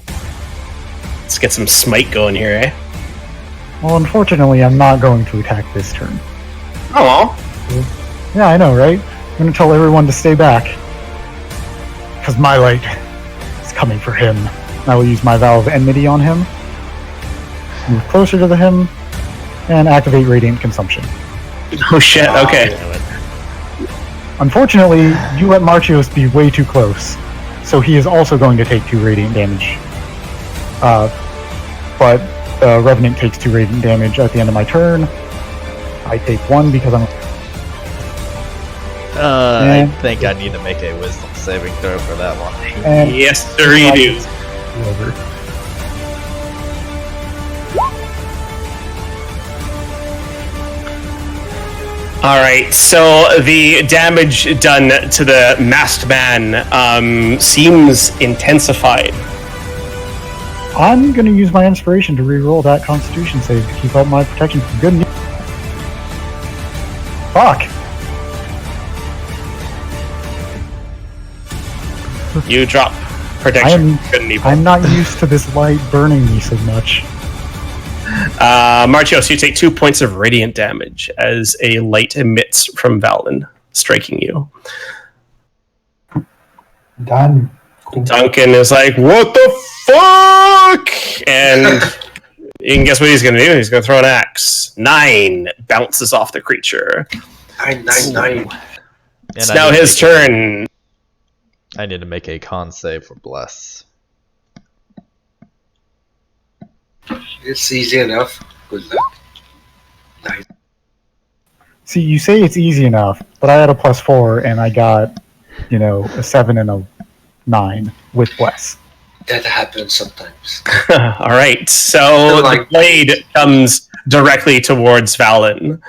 let's get some smite going here, eh? Well, unfortunately, I'm not going to attack this turn. Oh, Yeah, I know, right? I'm going to tell everyone to stay back. Because my light is coming for him. I will use my Vow of Enmity on him. Move closer to him. And activate Radiant Consumption. Oh shit, okay. Unfortunately, you let Marchios be way too close. So he is also going to take 2 Radiant damage. But the Revenant takes 2 Radiant damage at the end of my turn. I take 1 because I'm... I think I need to make a wisdom saving throw for that one. And Yes, sir, you do. over. Alright, so the damage done to the masked man seems intensified. I'm going to use my inspiration to reroll that Constitution save to keep up my protection from good news. Fuck! You drop protection. Good and evil. I'm not used to this light burning me so much. Marchios, you take 2 points of radiant damage as a light emits from Valen, striking you. Done. Duncan is like, what the fuck? And you can guess what he's going to do. He's going to throw an axe. 9 bounces off the creature. 9. It's now his turn. I need to make a con save for Bless. It's easy enough. Good luck. 9. See, you say it's easy enough, but I had a +4 and I got, a 7 and a 9 with Bless. That happens sometimes. Alright, so the blade comes directly towards Valen.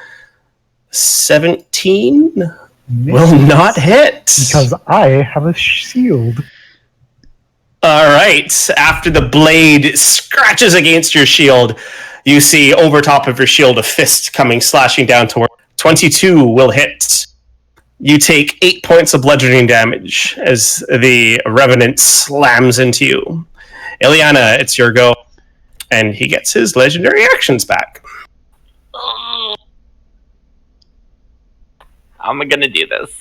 17 will not hit. Because I have a shield. Alright, after the blade scratches against your shield, you see over top of your shield a fist coming slashing down toward 22 will hit. You take 8 points of bludgeoning damage as the Revenant slams into you. Ileana, it's your go. And he gets his legendary actions back. I'm gonna do this.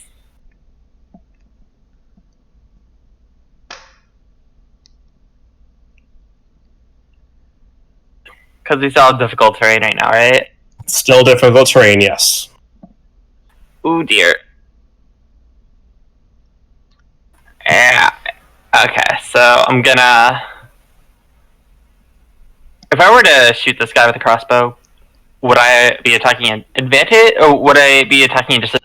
Because we saw difficult terrain right now, right? Still difficult terrain, yes. Ooh dear. Yeah. Okay, so I'm gonna... If I were to shoot this guy with a crossbow, would I be attacking an advantage, or would I be attacking just...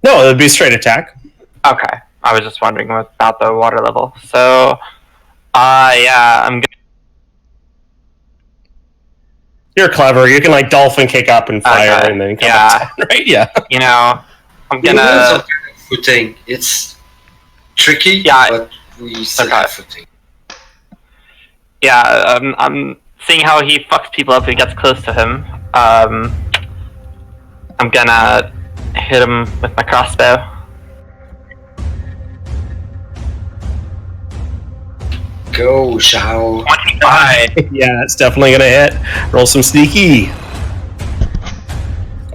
No, it would be a straight attack. Okay, I was just wondering about the water level. So, yeah, I'm gonna... You're clever. You can dolphin kick up and fire and then come up down, right? Yeah. I'm gonna... It's some kind of footing. It's tricky, but we still have footing. Yeah, I'm seeing how he fucks people up if he gets close to him. I'm gonna hit him with my crossbow. Go, Shao. 25. Yeah, it's definitely gonna hit. Roll some sneaky.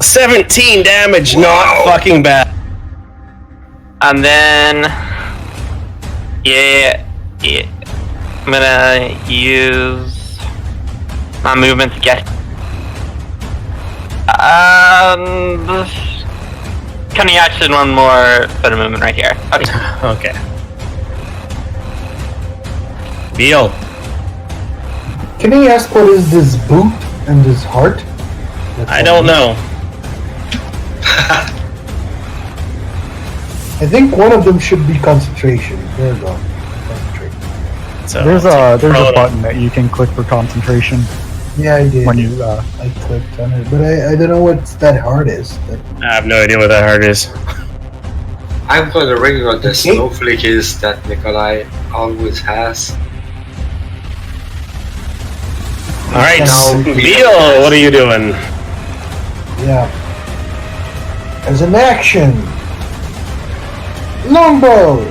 17 damage, not fucking bad. And then... Yeah. I'm gonna use my movement to get... Cunning action, one more bit of movement right here. Okay. Okay. Beal. Can I ask what is this boot and this heart? I don't know. I think one of them should be concentration. There we go. Concentrate. So There's a button that you can click for concentration. Yeah, I did. When you I clicked on it, but I don't know what that heart is. I have no idea what that heart is. I'm gonna ring on the snowflake is that Nikolai always has. Alright, Now, Beal, what are you doing? Yeah. As an action, Longbow!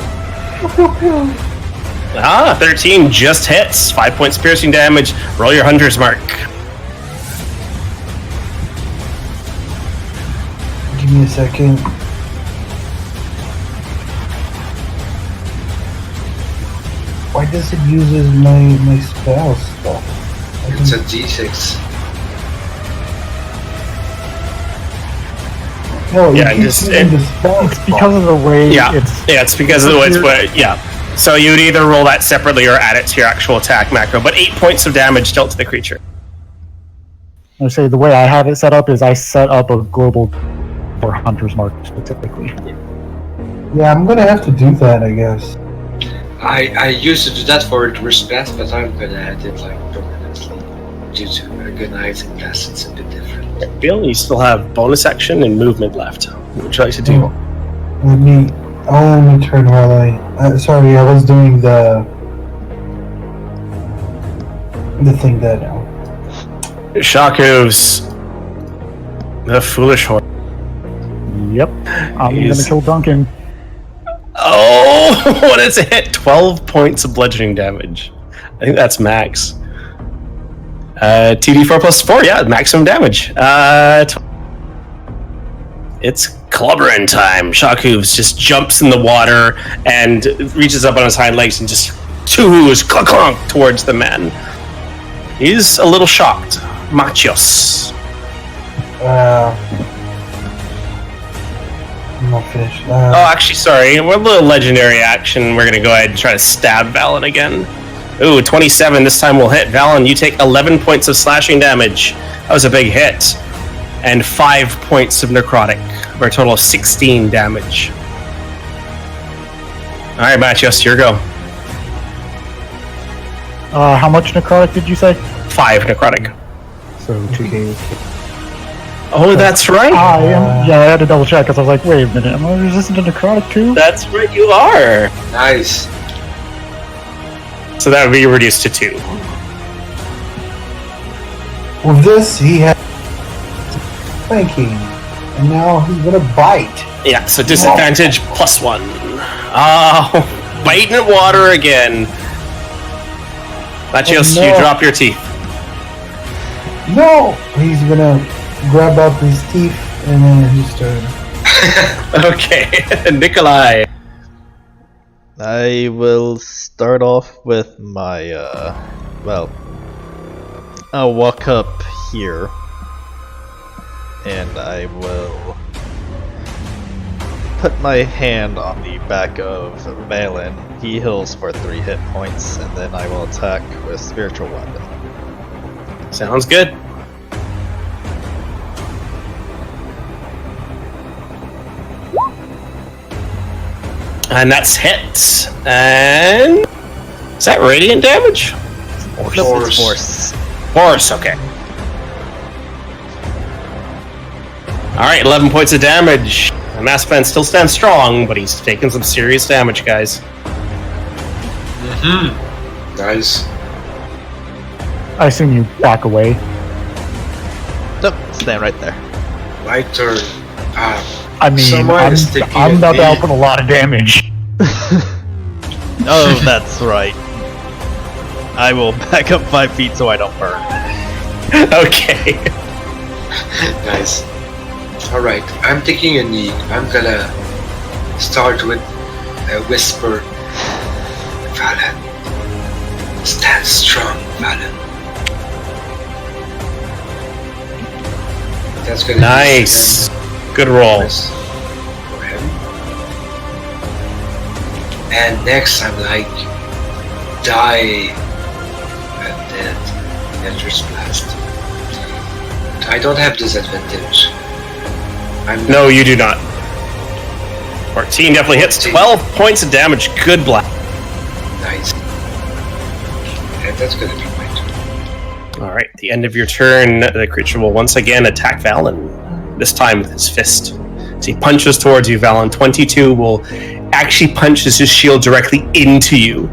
13 just hits. 5 points piercing damage. Roll your hunter's mark. Give me a second. Why does it use my spell stuff? It's a D6. No, Yeah, it keeps using the spell It's because of the way It's because of the way it's what. Yeah. So you would either roll that separately or add it to your actual attack macro. But 8 points of damage dealt to the creature. I say the way I have it set up is I set up a global for Hunter's Mark specifically. Yeah, I'm gonna have to do that, I guess. I used to do that for respect, but I'm gonna add it like permanently due to Agonize and Blast. It's a bit different. Bill, you still have bonus action and movement left. What would you like to do? Let me turn while sorry, I was doing the thing that. Shock hooves. The foolish horse. Yep. I'm gonna kill Duncan. Oh, what is it? 12 points of bludgeoning damage. I think that's max. TD4 plus 4, yeah, maximum damage. It's clubbering time. Shock hooves just jumps in the water and reaches up on his hind legs and just two hooves clunk clunk towards the man. He's a little shocked. Machios. I'm not finished. Actually, sorry. We're a little legendary action. We're going to go ahead and try to stab Valen again. Ooh, 27. This time we'll hit. Valen, you take 11 points of slashing damage. That was a big hit. And 5 points of necrotic, for a total of 16 damage. Alright, Machios, your go. How much necrotic did you say? 5 necrotic. So 2d. Oh, that's right. I had to double check because I was like, wait a minute, am I resistant to necrotic too? That's right, you are. Nice. So that would be reduced to 2. With this, he has flanking, and now he's gonna bite. Yeah, so disadvantage plus 1. Oh, biting at water again. Machios, Oh, no. you drop your teeth. No! He's gonna grab up his teeth, and then his turn. Okay, Nikolai. I will start off with my, I'll walk up here, and I will put my hand on the back of Valen. He heals for 3 hit points, and then I will attack with Spiritual Weapon. Sounds good. And that's hit. And is that radiant damage? Force. Force, okay. Alright, 11 points of damage. The Mass Man still stands strong, but he's taking some serious damage, guys. Nice. I assume you back away. Nope, stand right there. My turn. I mean, Someone is taking I'm about to a output a lot of damage. Oh, that's right. I will back up 5 feet so I don't burn. Okay. Nice. Alright, I'm taking a knee. I'm gonna start with a whisper. Valen. Stand strong, Valen. That's gonna Nice. Good roll. be for him. And next I'm like die and dead. Nature's blast. I don't have disadvantage. No, you do not. 14 definitely hits. 12 points of damage. Good black. Nice. And that's gonna be my turn. Alright, at the end of your turn, the creature will once again attack Valen. This time with his fist. So he punches towards you, Valen. 22 will actually punches his shield directly into you.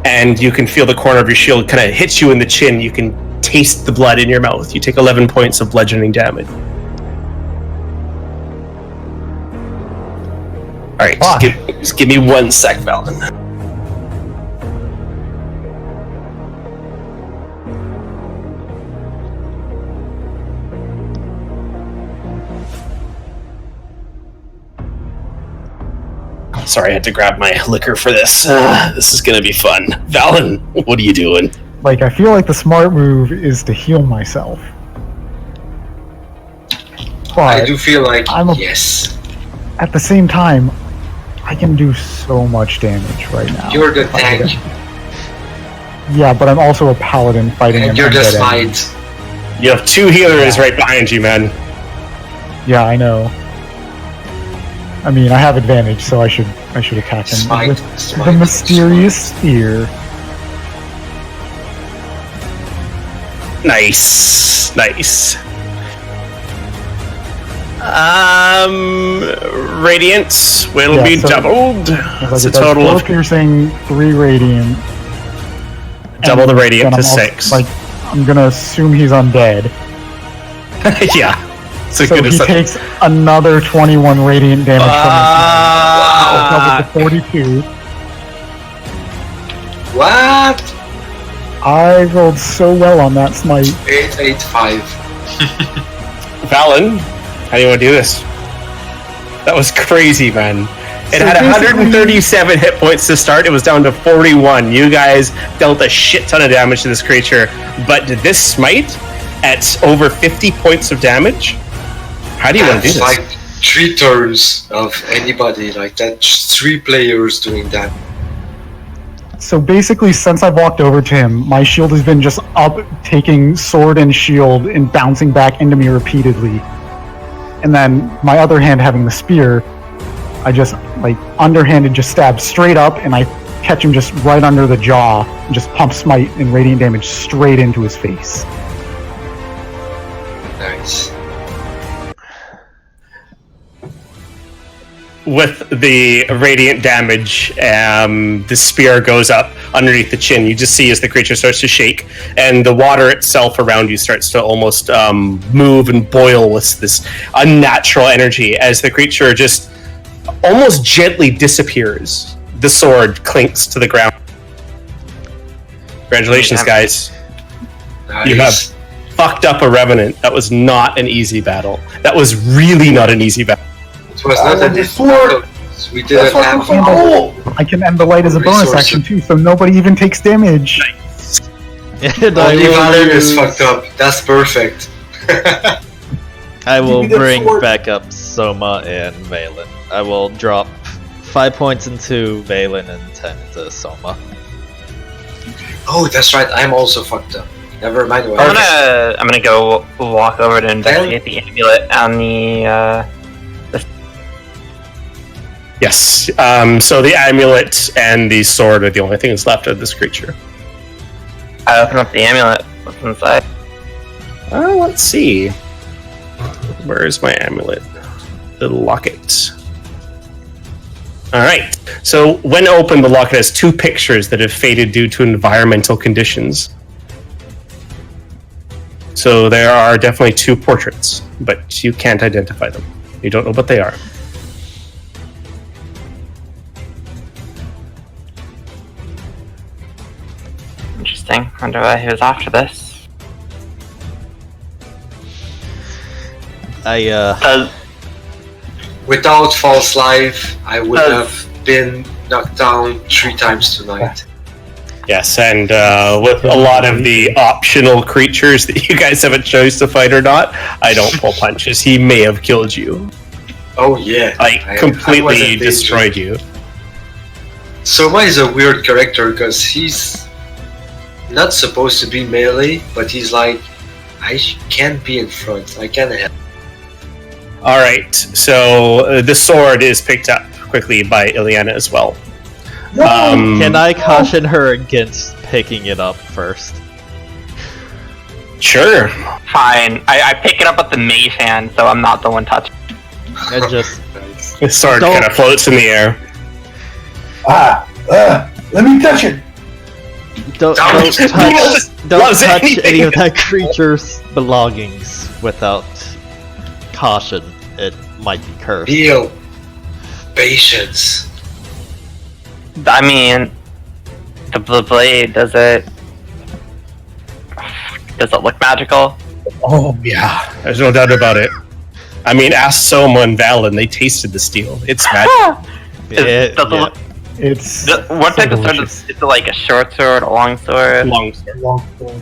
And you can feel the corner of your shield kind of hits you in the chin. You can taste the blood in your mouth. You take 11 points of bludgeoning damage. Alright, just give me 1 sec, Valen. Sorry, I had to grab my liquor for this. This is gonna be fun. Valen, what are you doing? Like, I feel like the smart move is to heal myself. But I do feel like yes. At the same time, I can do so much damage right now. You're the tank. Yeah, but I'm also a paladin fighting and an you're the undead smite. enemy. You have 2 healers right behind you, man. Yeah, I know. I mean, I have advantage, so I should attack him with the mysterious spear. Nice. Radiance will be so doubled. It's a total 4 of piercing, 3 radiant. double the And radiant then to I'm 6. I'm gonna assume he's undead. Yeah. So he takes another 21 radiant damage Wow. from the 42. What? I rolled so well on that smite. 885. Valen, how do you want to do this? That was crazy, man. It So had basically- 137 hit points to start. It was down to 41. You guys dealt a shit ton of damage to this creature, but this smite at over 50 points of damage. How do you want to do this? Like 3 turns of anybody like that. 3 players doing that. So basically, since I've walked over to him, my shield has been just up, taking sword and shield and bouncing back into me repeatedly. And then my other hand having the spear, I just, underhanded just stab straight up, and I catch him just right under the jaw, and just pump smite and radiant damage straight into his face. Nice. With the radiant damage, the spear goes up underneath the chin. You just see as the creature starts to shake, and the water itself around you starts to almost move and boil with this unnatural energy as the creature just almost gently disappears. The sword clinks to the ground. Congratulations, guys. Nice. You have fucked up a revenant. That was not an easy battle. That was really not an easy battle. It was not a sword. We didn't have I can end the light as a bonus Resources. action too, so nobody even takes damage. And I Only will Valen is use- fucked up. That's perfect. I will Give me that bring sword. back up Soma and Valen. I will drop 5 points into Valen and 10 into Soma. Oh, that's right. I'm also fucked up. Never mind. I'm gonna go walk over to investigate the amulet on the. Yes. So the amulet and the sword are the only things left of this creature. I open up the amulet. What's inside? Let's see. Where is my amulet? The locket. Alright. So when opened, the locket has 2 pictures that have faded due to environmental conditions. So there are definitely 2 portraits, but you can't identify them. You don't know what they are. Interesting. Wonder why he was after this. Without false life, I would have been knocked down 3 times tonight. Yes, and with a lot of the optional creatures that you guys have a choice to fight or not, I don't pull punches. He may have killed you. Oh yeah, Like, completely destroyed you. Soma is a weird character because he's not supposed to be melee, but he's like, I can't be in front. I can't help. Alright, so the sword is picked up quickly by Ileana as well. Can I caution her against picking it up first? Sure. Fine. I pick it up with the mage hand, so I'm not the one touching. I just The sword Don't- kind of floats in the air. Let me touch it. don't Loves touch anything. any of that creature's belongings without caution. It might be cursed. Deal. Patience. I mean, the blue blade, does it look magical? Oh yeah, there's no doubt about it. I mean, ask Soma and Valen; they tasted the steel. It's magic. It's What so type of sword delicious. is it? Like a short sword, a long sword? Long sword. Long story.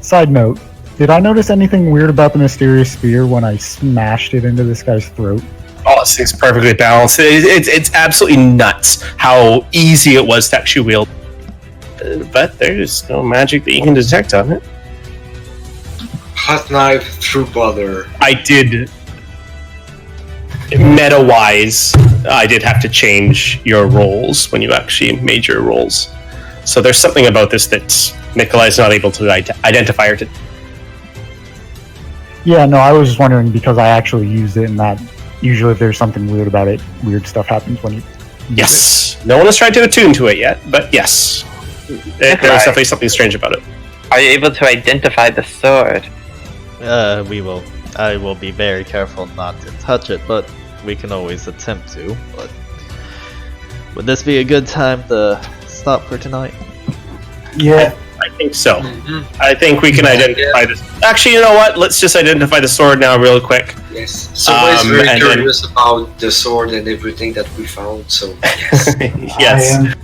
Side note: did I notice anything weird about the mysterious spear when I smashed it into this guy's throat? Oh, this thing's perfectly balanced. It's absolutely nuts how easy it was to actually wield. But there's no magic that you can detect on it. Hot knife through butter. I did, meta-wise, I did have to change your rolls when you actually made your rolls. So there's something about this that Nikolai's not able to identify or to. Yeah, no, I was just wondering because I actually used it, and that usually if there's something weird about it, weird stuff happens when you use Yes, no one has tried to attune to it yet, but yes, there's definitely something strange about it. Are you able to identify the sword? We will. I will be very careful not to touch it, but we can always attempt to. But would this be a good time to stop for tonight? Yeah. I think so. Mhm. I think we can identify this. Actually, you know what? Let's just identify the sword now, real quick. Yes. Someone is very and then- curious about the sword and everything that we found, so yes. Yes. I am.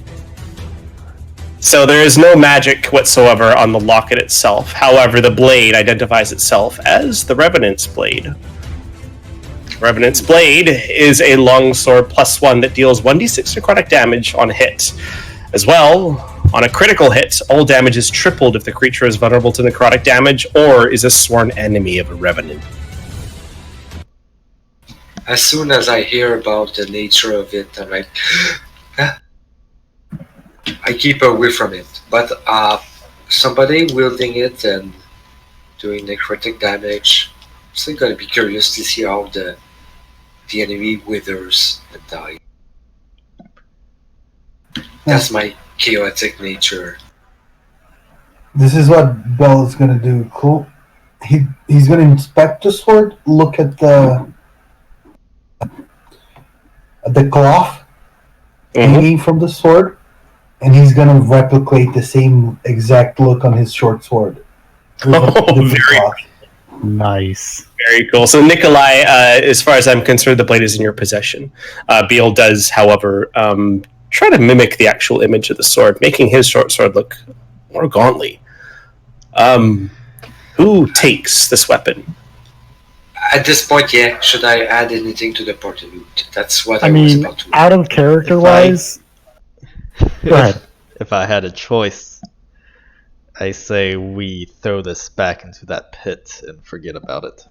So there is no magic whatsoever on the locket itself. However, the blade identifies itself as the Revenant's blade. Revenant's blade is a longsword +1 that deals 1d6 necrotic damage on hit. As well, on a critical hit, all damage is tripled if the creature is vulnerable to necrotic damage or is a sworn enemy of a Revenant. As soon as I hear about the nature of it, I'm like, I keep away from it. But somebody wielding it and doing necrotic damage, I'm still gonna be curious to see how the enemy withers and dies. That's my chaotic nature. This is what Bell is gonna do. Cool. He's gonna inspect the sword, look at the cloth hanging from the sword, and he's gonna replicate the same exact look on his short sword. With a Oh, different very cloth. it. Nice. Very cool. So, Nikolai, as far as I'm concerned, the blade is in your possession. Beal does, however, try to mimic the actual image of the sword, making his short sword look more gauntly. Who takes this weapon? At this point, yeah, should I add anything to the party loot? That's what I I was mean, about to. out of character wise, go ahead. If I had a choice, I say we throw this back into that pit and forget about it.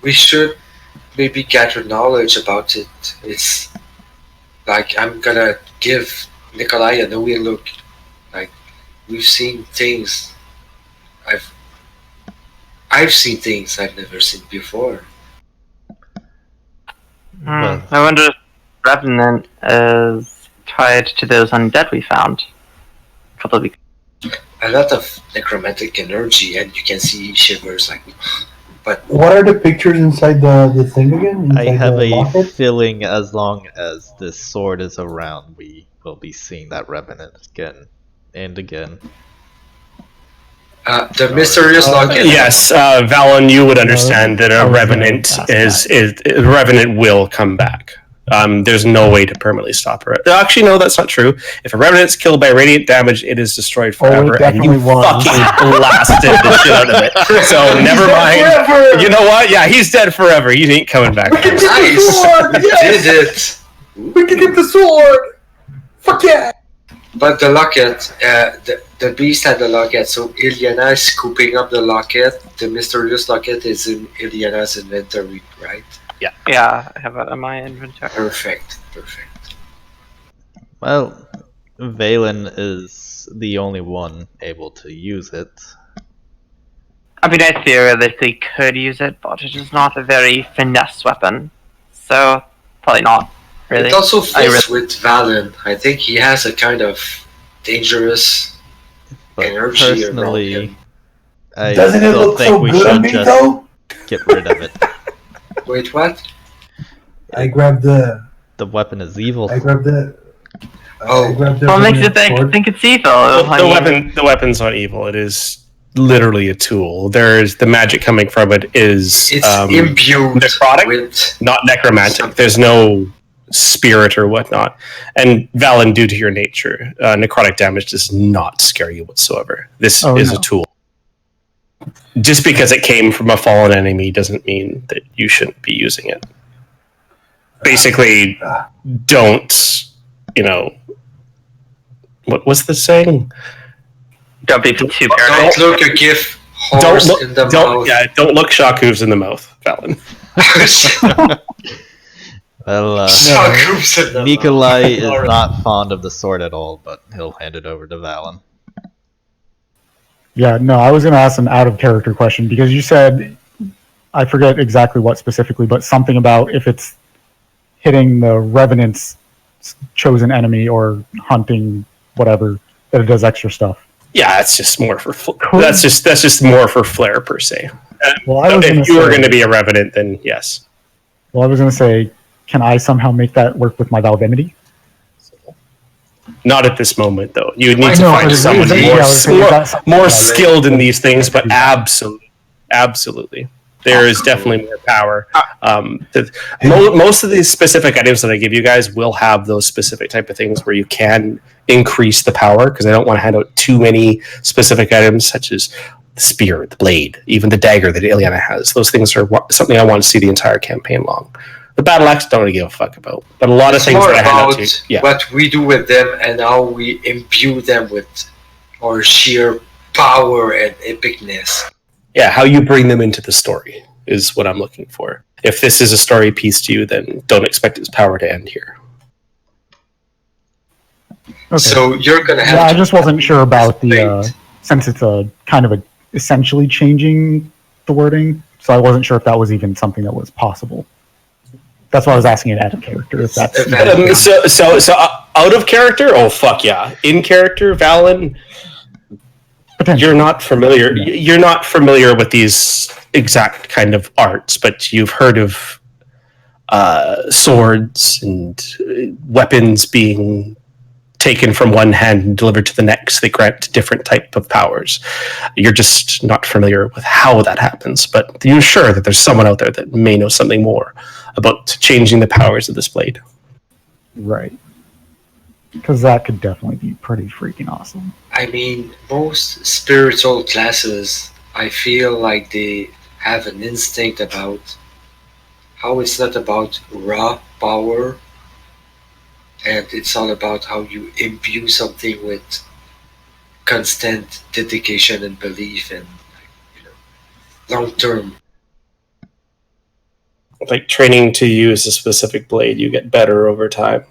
We should maybe gather knowledge about it. It's like I'm gonna give Nikolai a knowing look. Like we've seen things. I've seen things I've never seen before. Well- I wonder if Revenant is tied to those undead we found a couple of weeks. A lot of necromantic energy, and you can see shivers. Like, but What are the pictures inside the thing again? I Inside have the a locket? feeling as long as this sword is around, we will be seeing that Revenant again and again. the mysterious locket. Yes, Valen, you would understand that I a was gonna Revenant ask is a Revenant will come back. There's no way to permanently stop her. Actually, no, that's not true. If a Revenant's killed by radiant damage, it is destroyed forever, and you definitely won. fucking blasted the shit out of it. So never mind. Forever! You know what? Yeah, he's dead forever. He ain't coming back. We can get the Nice. sword! We Yes! did it. We can get the sword! Fuck yeah! But the locket, the beast had the locket, so Ilyana is scooping up the locket. The mysterious locket is in Ilyana's inventory, right? Yeah, I have it in my inventory. Perfect. Well, Valen is the only one able to use it. I mean, I theoretically could use it, but it is not a very finesse weapon. So, probably not, really. It also I fits with Valen. I think he has a kind of dangerous But energy around personally, him. I Doesn't it still look think so we good on should me just though? get rid of it. Wait, what? I grabbed the. The weapon is evil. I grabbed the. Oh. I grabbed the What makes you sword. think it's evil? The weapon's not evil. It is literally a tool. There's the magic coming from it is It's imbued necrotic, with not necromantic. There's no spirit or whatnot. And Valen, due to your nature, necrotic damage does not scare you whatsoever. This is a tool. Just because it came from a fallen enemy doesn't mean that you shouldn't be using it. Basically, don't, what's the saying? Don't be too Don't paranoid. look a gift horse in the mouth. Yeah, don't look Shaku's in the mouth, Valen. Well, Shockwooves in the mouth. Nikolai is not fond of the sword at all, but he'll hand it over to Valen. Yeah, no, I was going to ask an out-of-character question, because you said, I forget exactly what specifically, but something about if it's hitting the Revenant's chosen enemy or hunting whatever, that it does extra stuff. Yeah, it's just more for that's just more for flair per se. Well, I was if you were going to be a Revenant, then yes. Well, I was going to say, can I somehow make that work with my Valvinity? Not at this moment, though. You would need I to know, find but someone it's- more skilled in these things, but absolutely. There is definitely more power. Most of these specific items that I give you guys will have those specific type of things where you can increase the power, because I don't want to hand out too many specific items, such as the spear, the blade, even the dagger that Ileana has. Those things are something I want to see the entire campaign long. The battle axe, don't really give a fuck about. But a lot of things more that I hand out about to you, what we do with them and how we imbue them with our sheer power and epicness. yeah, how you bring them into the story is what I'm looking for. If this is a story piece to you, then don't expect its power to end here. Okay. So you're gonna have Yeah, I to just wasn't sure about the, wait. since it's a kind of a essentially changing the wording, so I wasn't sure if that was even something that was possible. That's why I was asking it out of character. If that's So out of character? Oh fuck yeah! In character, Valen, potentially. you're not familiar. You're not familiar with these exact kind of arts, but you've heard of swords and weapons being taken from one hand and delivered to the next. They grant different type of powers. You're just not familiar with how that happens, but you're sure that there's someone out there that may know something more about changing the powers of this blade. Right. Because that could definitely be pretty freaking awesome. I mean, most spiritual classes, I feel like they have an instinct about how it's not about raw power, and it's all about how you imbue something with constant dedication and belief and long term. Like training to use a specific blade, you get better over time.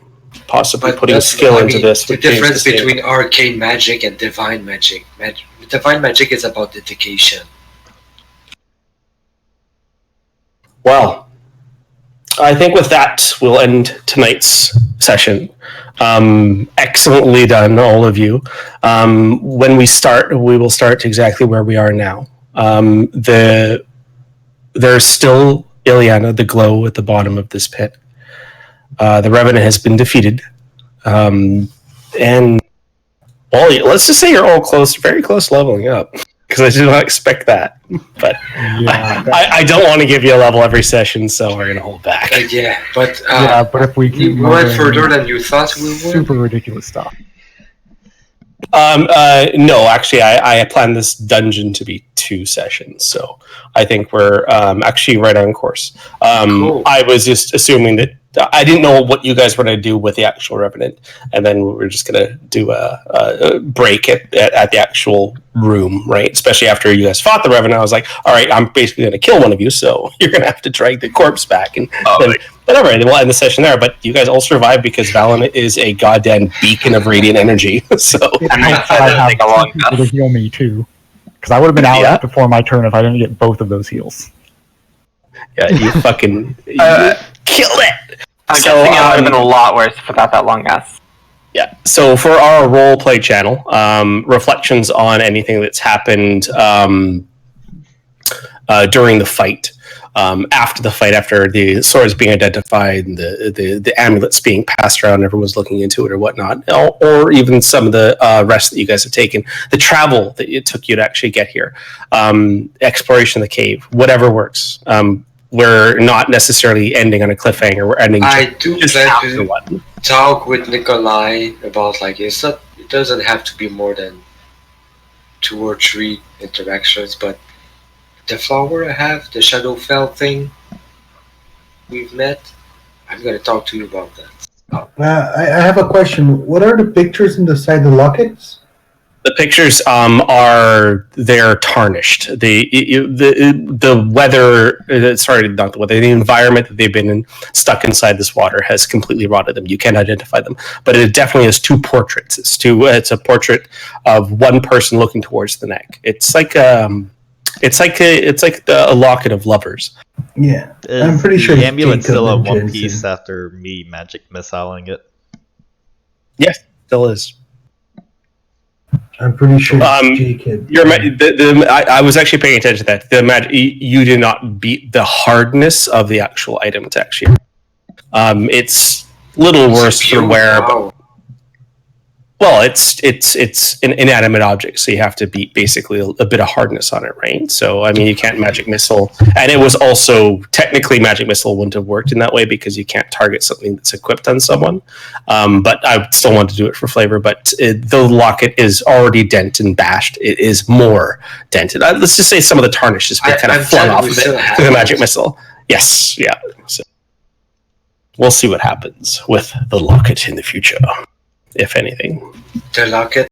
Possibly But putting that's- skill I into mean, this. the would change difference game. between arcane magic and divine magic. Divine magic is about dedication. Well, I think with that, we'll end tonight's session. Excellently done, all of you. When we start, we will start exactly where we are now. There's still Ileana, the glow at the bottom of this pit. The Revenant has been defeated. And let's just say you're all close, very close leveling up. Because I did not expect that. But Yeah, I don't want to give you a level every session, so we're going to hold back. but if we we keep went moving, further than you thought we would. super ridiculous stuff. No, actually, I planned this dungeon to be 2 sessions, so I think we're actually right on course. Cool. I was just assuming that I didn't know what you guys were going to do with the actual Revenant, and then we're just going to do a break at the actual room, right? Especially after you guys fought the Revenant, I was like, all right, I'm basically going to kill one of you, so you're going to have to drag the corpse back, and then, whatever, and we'll end the session there. But you guys all survived because Valen is a goddamn beacon of radiant energy, so... And I I take a long have people to heal me too, because I would have been out before my turn if I didn't get both of those heals. Yeah, you fucking you killed it. I'm So, guessing it would have been a lot worse without that long gas. Yeah. So for our role play channel, reflections on anything that's happened during the fight. after the fight, after the swords being identified and the amulets being passed around, everyone's looking into it or whatnot, or even some of the rest that you guys have taken, the travel that it took you to actually get here, exploration of the cave, whatever works. We're not necessarily ending on a cliffhanger. We're ending. I do just plan after to one. talk with Nikolai about like it doesn't have to be more than 2 or 3 interactions, but the flower I have, the Shadowfell thing we've met, I'm gonna talk to you about that. I have a question. What are the pictures inside the lockets? The pictures they're tarnished. The weather, sorry, not the weather, the environment that they've been in, stuck inside this water has completely rotted them. You can't identify them, but it definitely has 2 portraits. It's a portrait of one person looking towards the neck. It's like a locket of lovers. Yeah, Is I'm pretty sure the it's amulet Jacob still in and one Jensen. piece after me magic missiling it? Yes, still is. I'm pretty sure it's Jacob. I was actually paying attention to that. You did not beat the hardness of the actual item to actually. It's a little worse for wear. Wow. Well, it's an inanimate object, so you have to beat basically a bit of hardness on it, right? So, I mean, you can't magic missile, and it was also technically magic missile wouldn't have worked in that way because you can't target something that's equipped on someone. But I still want to do it for flavor. But the locket is already dented and bashed. It is more dented. Let's just say some of the tarnish has been kind of flung off of it through the magic missile. Yes, yeah. So we'll see what happens with the locket in the future. If anything. The locket